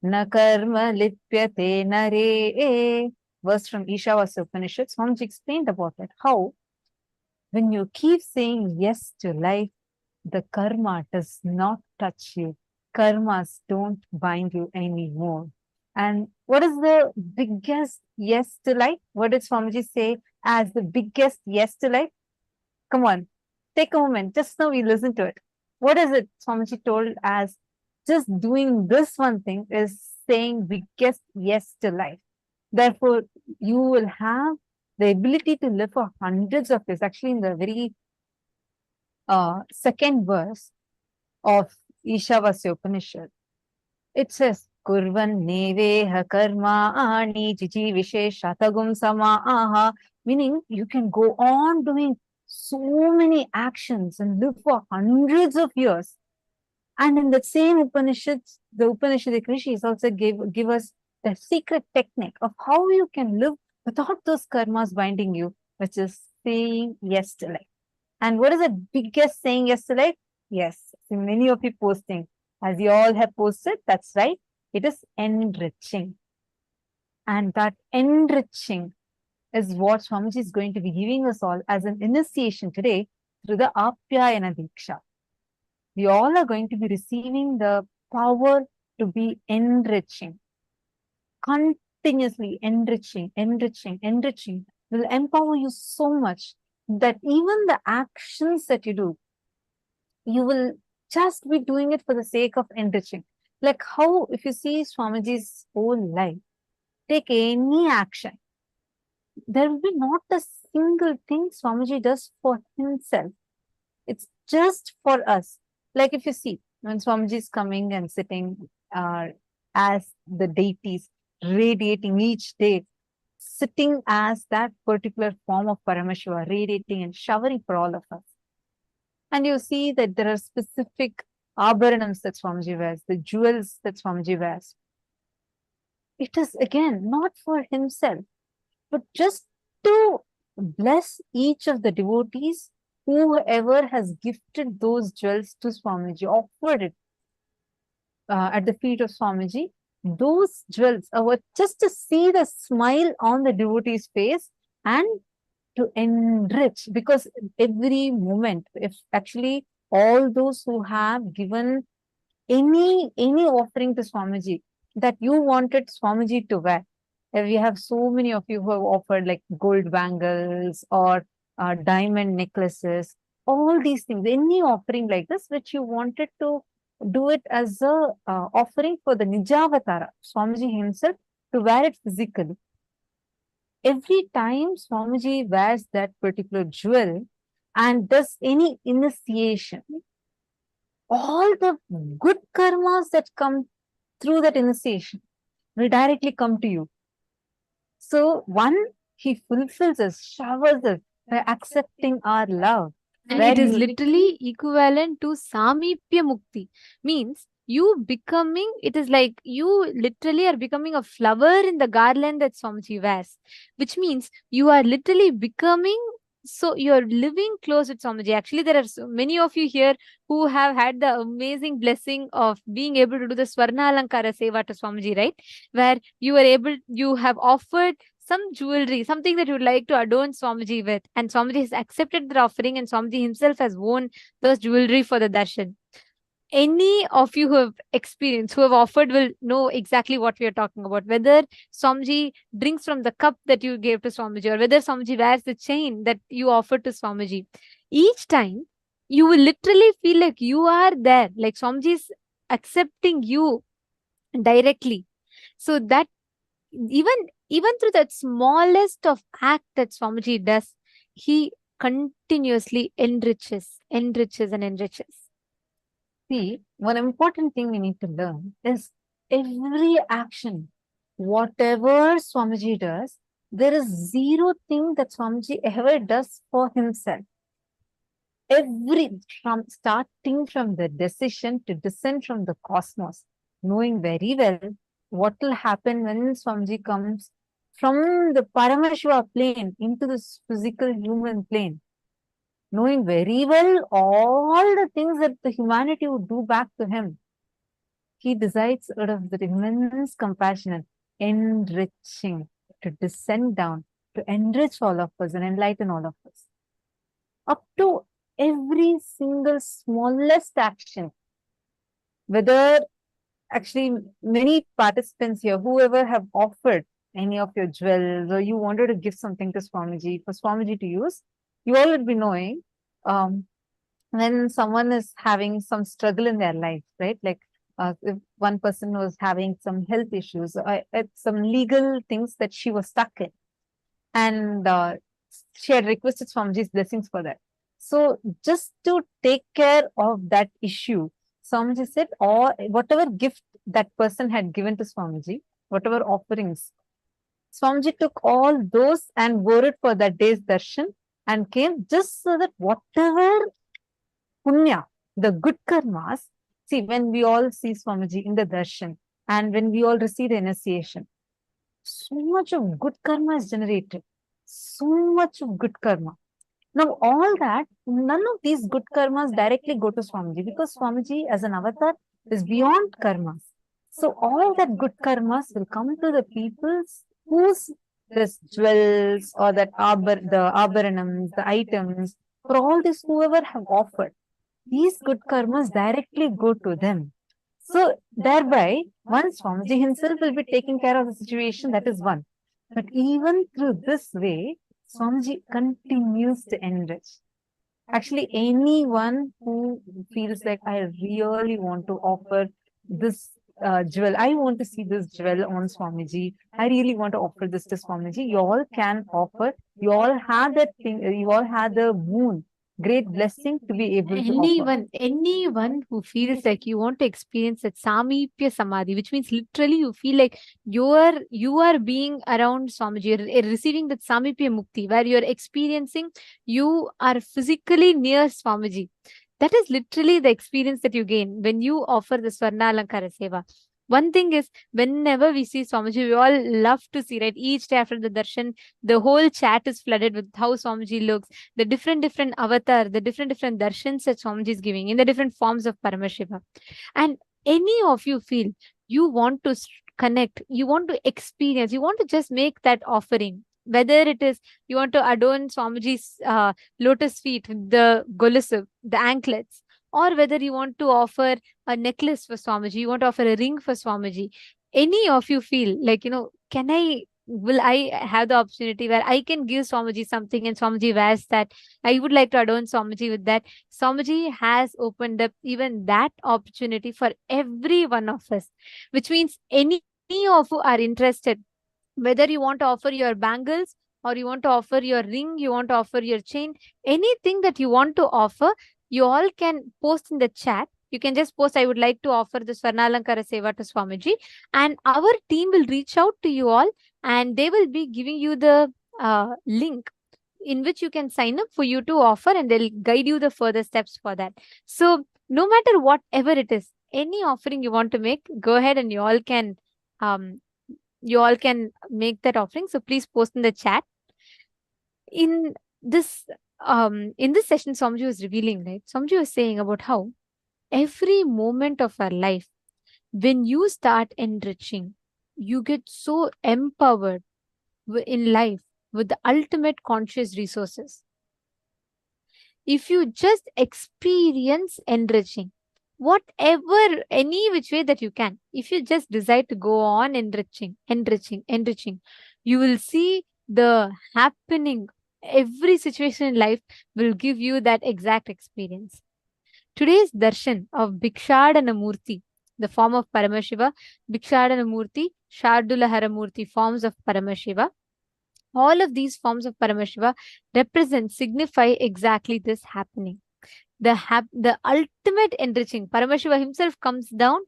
na karma lipyate nare, verse from Ishavasya Upanishad, Swamiji explained about it. How, when you keep saying yes to life, the karma does not touch you. Karmas don't bind you anymore. And what is the biggest yes to life? What did Swamiji say as the biggest yes to life? Come on, take a moment. Just now we listen to it. What is it Swamiji told as just doing this one thing is saying biggest yes to life. Therefore, you will have the ability to live for hundreds of years. Actually, in the very second verse of Ishavasya Upanishad, it says, Kurvan neveha karma ani jiji visheshatagum samaaha, meaning you can go on doing so many actions and live for hundreds of years. And in the same Upanishads, the Upanishadic Rishis also give us the secret technique of how you can live without those karmas binding you, which is saying yes to life. And what is the biggest saying yes to life? Yes, so many of you posting. As you all have posted, that's right. It is enriching. And that enriching is what Swamiji is going to be giving us all as an initiation today through the Apyayana Diksha. We all are going to be receiving the power to be enriching. Continuously enriching will empower you so much that even the actions that you do, you will just be doing it for the sake of enriching. Like how, if you see Swamiji's whole life, take any action, there will be not a single thing Swamiji does for himself. It's just for us. Like if you see, when Swamiji is coming and sitting as the deities, radiating each day, sitting as that particular form of Paramashiva, radiating and showering for all of us. And you see that there are specific abharanams that Swamiji wears, the jewels that Swamiji wears. It is again not for himself, but just to bless each of the devotees, whoever has gifted those jewels to Swamiji, offered it at the feet of Swamiji. Those jewels are just to see the smile on the devotee's face and to enrich, because every moment, if actually all those who have given any offering to Swamiji that you wanted Swamiji to wear, we have so many of you who have offered like gold bangles or diamond necklaces, all these things, any offering like this which you wanted to do it as a offering for the Nijavatara, Swamiji himself, to wear it physically. Every time Swamiji wears that particular jewel, and does any initiation, all the good karmas that come through that initiation will directly come to you. So one, he fulfills us, showers us by accepting our love. And it is literally equivalent to Samipya Mukti. Means you becoming, it is like you literally are becoming a flower in the garland that Swamiji wears. Which means you are literally becoming, so you're living close with Swamiji. Actually, there are so many of you here who have had the amazing blessing of being able to do the Swarna Alankara Seva to Swamiji, right? Where you are able, you have offered some jewelry, something that you would like to adorn Swamiji with. And Swamiji has accepted the offering, and Swamiji himself has worn those jewelry for the darshan. Any of you who have experienced, who have offered, will know exactly what we are talking about. Whether Swamiji drinks from the cup that you gave to Swamiji, or whether Swamiji wears the chain that you offered to Swamiji. Each time, you will literally feel like you are there, like Swamiji is accepting you directly. So that even through that smallest of act that Swamiji does, he continuously enriches. See, one important thing we need to learn is every action, whatever Swamiji does, there is zero thing that Swamiji ever does for himself. Starting from the decision to descend from the cosmos, knowing very well what will happen when Swamiji comes from the Paramashiva plane into this physical human plane. Knowing very well all the things that the humanity would do back to him, he decides out of the immense compassion and enriching to descend down, to enrich all of us and enlighten all of us. Up to every single smallest action, whether actually many participants here, whoever have offered any of your jewels, or you wanted to give something to Swamiji, for Swamiji to use, you all would be knowing when someone is having some struggle in their life, right? Like if one person was having some health issues, some legal things that she was stuck in, and she had requested Swamiji's blessings for that. So just to take care of that issue, Swamiji said, or whatever gift that person had given to Swamiji, whatever offerings, Swamiji took all those and wore it for that day's darshan and came, just so that whatever punya, the good karmas, see, when we all see Swamiji in the darshan and when we all receive the initiation, so much of good karma is generated. So much of good karma. Now, all that, none of these good karmas directly go to Swamiji, because Swamiji as an avatar is beyond karmas. So all that good karmas will come to the people whose this jewels or that the abharanams, the items, for all this whoever have offered, these good karmas directly go to them. So thereby, once Swamiji himself will be taking care of the situation, that is one. But even through this way, Swamiji continues to enrich. Actually, anyone who feels like, I really want to offer this jewel, I want to see this jewel on Swamiji, I really want to offer this to Swamiji, you all can offer. You all have that thing, you all have the boon, great blessing to be able to offer. Anyone who feels like you want to experience that Samipya Samadhi, which means literally you feel like you are being around Swamiji, you're receiving that Samipya Mukti, where you're experiencing, you are physically near Swamiji. That is literally the experience that you gain when you offer the Swarna Alankara Seva. One thing is, whenever we see Swamiji, we all love to see, right? Each day after the darshan, the whole chat is flooded with how Swamiji looks, the different avatar, the different darshans that Swamiji is giving in the different forms of Paramashiva. And any of you feel you want to connect, you want to experience, you want to just make that offering, whether it is you want to adorn Swamiji's lotus feet, the golusu, the anklets, or whether you want to offer a necklace for Swamiji, you want to offer a ring for Swamiji. Any of you feel like, will I have the opportunity where I can give Swamiji something and Swamiji wears that? I would like to adorn Swamiji with that. Swamiji has opened up even that opportunity for every one of us, which means any of you are interested, whether you want to offer your bangles or you want to offer your ring, you want to offer your chain, anything that you want to offer, you all can post in the chat. You can just post, I would like to offer the Swarnalankara Seva to Swamiji, and our team will reach out to you all and they will be giving you the link in which you can sign up for you to offer, and they'll guide you the further steps for that. So no matter whatever it is, any offering you want to make, go ahead and you all can make that offering. So please post in the chat. In this session, Swamiji was revealing, right? Swamiji was saying about how every moment of our life, when you start enriching, you get so empowered in life with the ultimate conscious resources. If you just experience enriching, whatever, any which way that you can, if you just decide to go on enriching, you will see the happening. Every situation in life will give you that exact experience. Today's darshan of Bhikshadana Murti, the form of Paramashiva, Bhikshadana Murti, Shardula Haramurti, forms of Paramashiva. All of these forms of Paramashiva signify exactly this happening. The ultimate enriching. Paramashiva himself comes down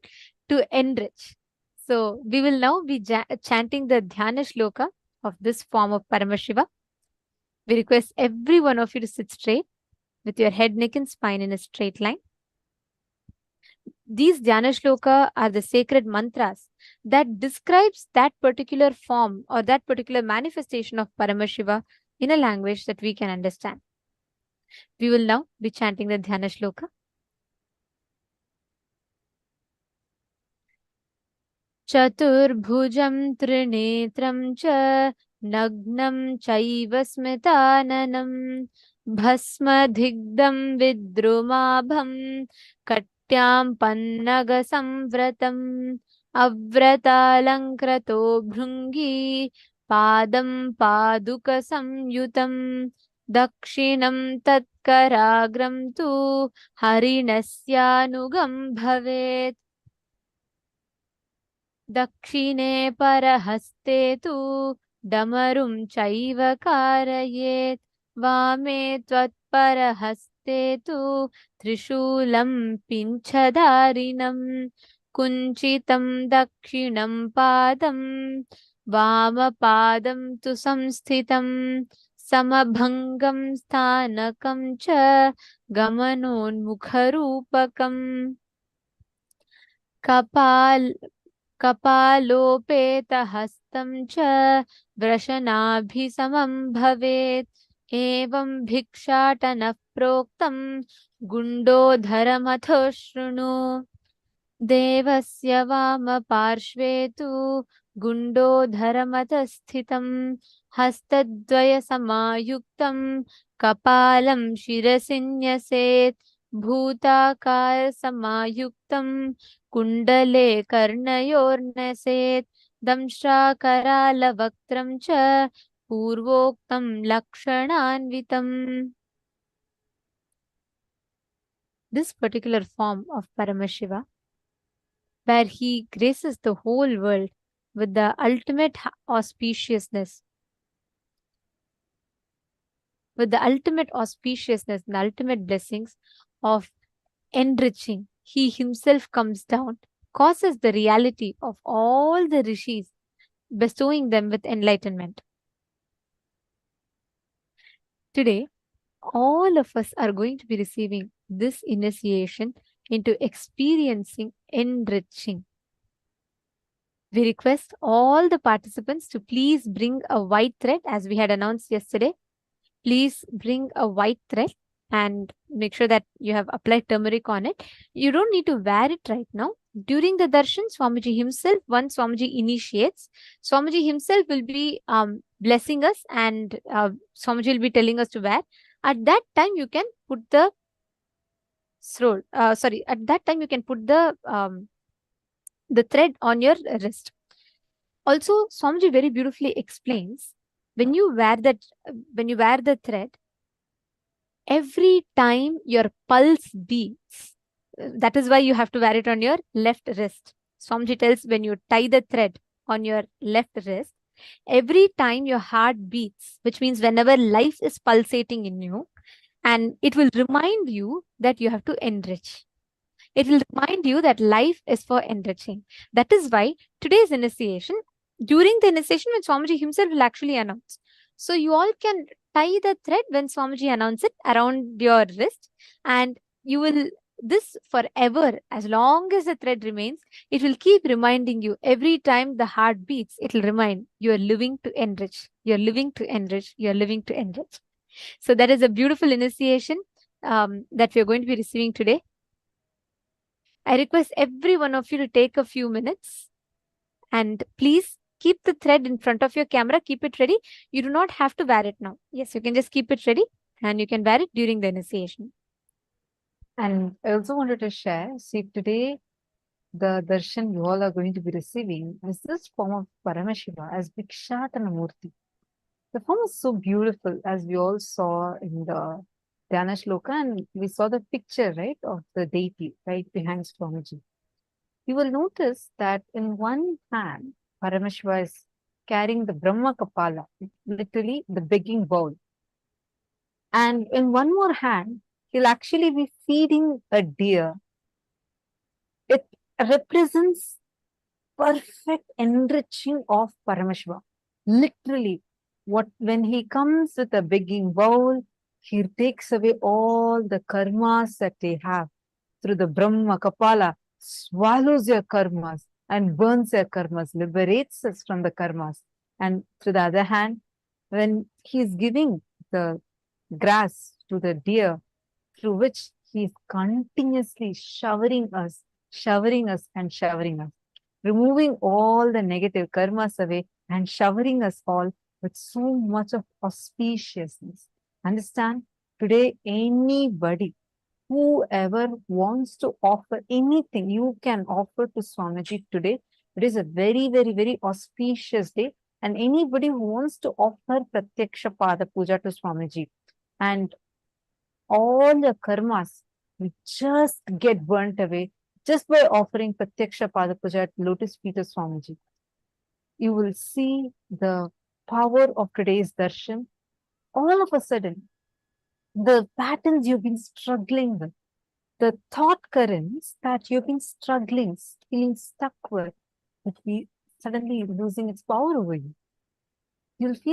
to enrich. So we will now be chanting the Dhyana Shloka of this form of Paramashiva. We request every one of you to sit straight with your head, neck and spine in a straight line. These Dhyana Shloka are the sacred mantras that describes that particular form or that particular manifestation of Paramashiva in a language that we can understand. We will now be chanting the Dhyana Shloka. Chaturbhujam trinetram cha nagnam chaiva smritananam bhasma dhigdam vidrumabham katyam pannaga samvratam avratalankrato bhrungi padam paduka samyutam dakshinam tatkaragram tu harinasyanugam bhavet Dakshine parahaste tu damarum chaiva karayet vame tvat parahaste tu trishulam pinchadarinam kunchitam dakshinam padam vama padam tu samsthitam samabhangam sthanakam cha gamanonmukharupakam Kapalopetahastam cha vrashanabhisamam bhavet evam bhikshatana proktam gundodharamatho shrunu devasya vama parshve tu gundodharamatasthitam hastadvaya samayuktam kapalam shirasinyaset bhutakar samayuktam Kundale karnayornaset damshrakara vaktram cha purvoktam lakshananvitam. This particular form of Paramashiva, where he graces the whole world with the ultimate auspiciousness, and the ultimate blessings of enriching, he himself comes down, causes the reality of all the rishis, bestowing them with enlightenment. Today, all of us are going to be receiving this initiation into experiencing enriching. We request all the participants to please bring a white thread, as we had announced yesterday. Please bring a white thread and make sure that you have applied turmeric on it. You don't need to wear it right now. During the darshan, Swamiji himself, once Swamiji initiates, Swamiji himself will be blessing us, and Swamiji will be telling us to wear. At that time, you can put the thread on your wrist. Also, Swamiji very beautifully explains, when you wear the thread, every time your pulse beats, that is why you have to wear it on your left wrist. Swamiji tells, when you tie the thread on your left wrist, Every time your heart beats, which means whenever life is pulsating in you, and it will remind you that you have to enrich. It will remind you that life is for enriching. That is why today's initiation, during the initiation, when Swamiji himself will actually announce. So you all can tie the thread when Swamiji announces it around your wrist, and you will this forever, as long as the thread remains, it will keep reminding you every time the heart beats, it will remind you are living to enrich, you're living to enrich, you're living to enrich. So that is a beautiful initiation that we are going to be receiving today. I request every one of you to take a few minutes and please keep the thread in front of your camera. Keep it ready. You do not have to wear it now. Yes, you can just keep it ready and you can wear it during the initiation. And I also wanted to share, see, today the darshan you all are going to be receiving is this form of Paramashiva as Bhikshatana Murti. The form is so beautiful, as we all saw in the Dhyana Shloka, and we saw the picture, right, of the deity right behind Swamiji. You will notice that in one hand, Paramashiva is carrying the Brahma Kapala, literally the begging bowl. And in one more hand, he'll actually be feeding a deer. It represents perfect enriching of Paramashiva. Literally, when he comes with a begging bowl, he takes away all the karmas that they have through the Brahma Kapala, swallows your karmas and burns your karmas, liberates us from the karmas. And to the other hand, when he is giving the grass to the deer, through which he is continuously showering us, and showering us, removing all the negative karmas away and showering us all with so much of auspiciousness. Understand? Today, anybody, whoever wants to offer anything, you can offer to Swamiji today. It is a very, very, very auspicious day. And anybody who wants to offer Pratyaksha Pada Puja to Swamiji, and all the karmas will just get burnt away just by offering Pratyaksha Pada Puja at Lotus Feet of Swamiji. You will see the power of today's darshan. All of a sudden, the patterns you've been struggling with, the thought currents that you've been struggling, feeling stuck with, will be suddenly losing its power over you. You'll feel